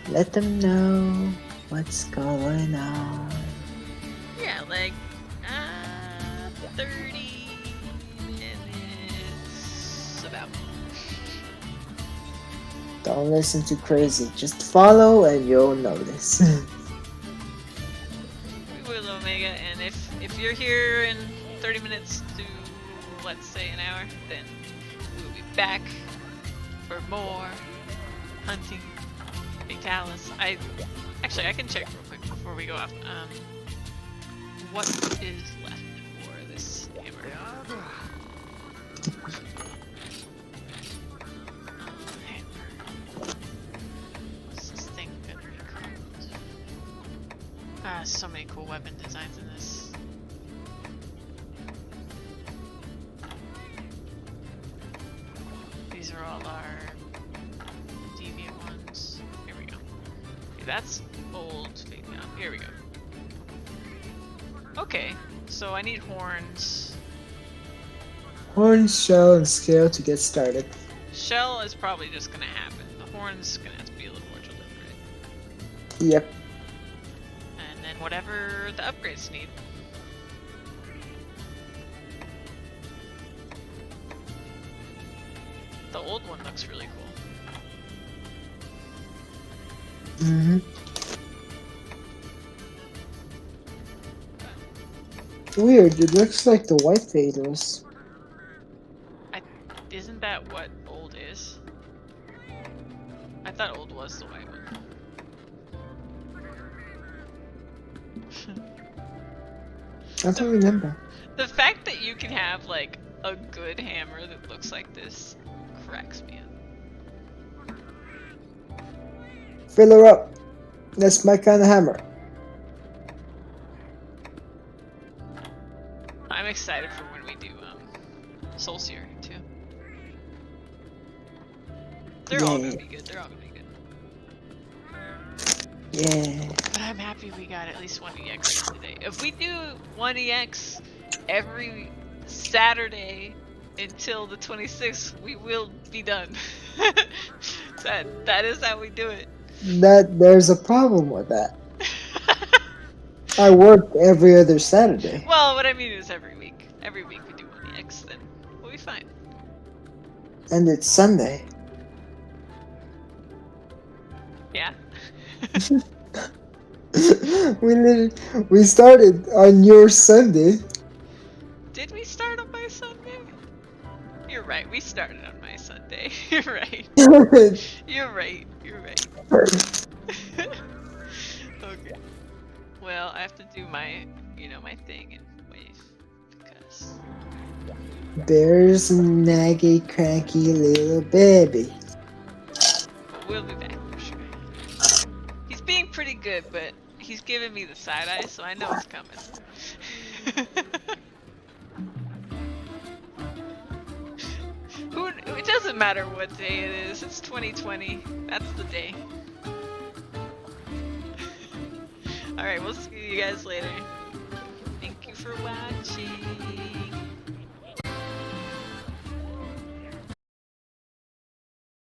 Let them know what's going on. Yeah, like 30 minutes about. Don't listen too crazy. Just follow and you'll notice. We will, Omega, and if you're here in 30 minutes to, let's say, an hour, then we will be back for more hunting Fatalis. Actually, I can check real quick before we go off. What is left for this hammer? What's this thing gonna be called? So many cool weapon designs in this. These are all our deviant ones. Here we go. Okay, that's old. Here we go. Okay, so I need horns. Horn, shell, and scale to get started. Shell is probably just gonna happen. The horn's gonna have to be a little more deliberate. Yep. And then whatever the upgrades need. The old one looks really cool. Mm-hmm. Weird, it looks like the white faders. Isn't that what old is? I thought old was the white one. I don't remember. The fact that you can have like a good hammer that looks like this cracks me up. Fill her up. That's my kind of hammer. I'm excited for when we do Soul Seer too. They're all gonna be good. They're all gonna be good. Yeah. But I'm happy we got at least one EX today. If we do one EX every Saturday until the 26th, we will be done. that is how we do it. There's a problem with that. I work every other Saturday. Well, what I mean is every week. Every week we do one EX, then we'll be fine. And it's Sunday. Yeah. we started on your Sunday. Did we start on my Sunday? You're right, we started on my Sunday. You're right. You're right. You're right. Okay. Well, I have to do my, my thing and wave because. There's a naggy, cranky little baby. But we'll be back for sure. He's being pretty good, but he's giving me the side eye, so I know it's coming. It doesn't matter what day it is. It's 2020. That's the day. Alright, we'll see you guys later. Thank you for watching.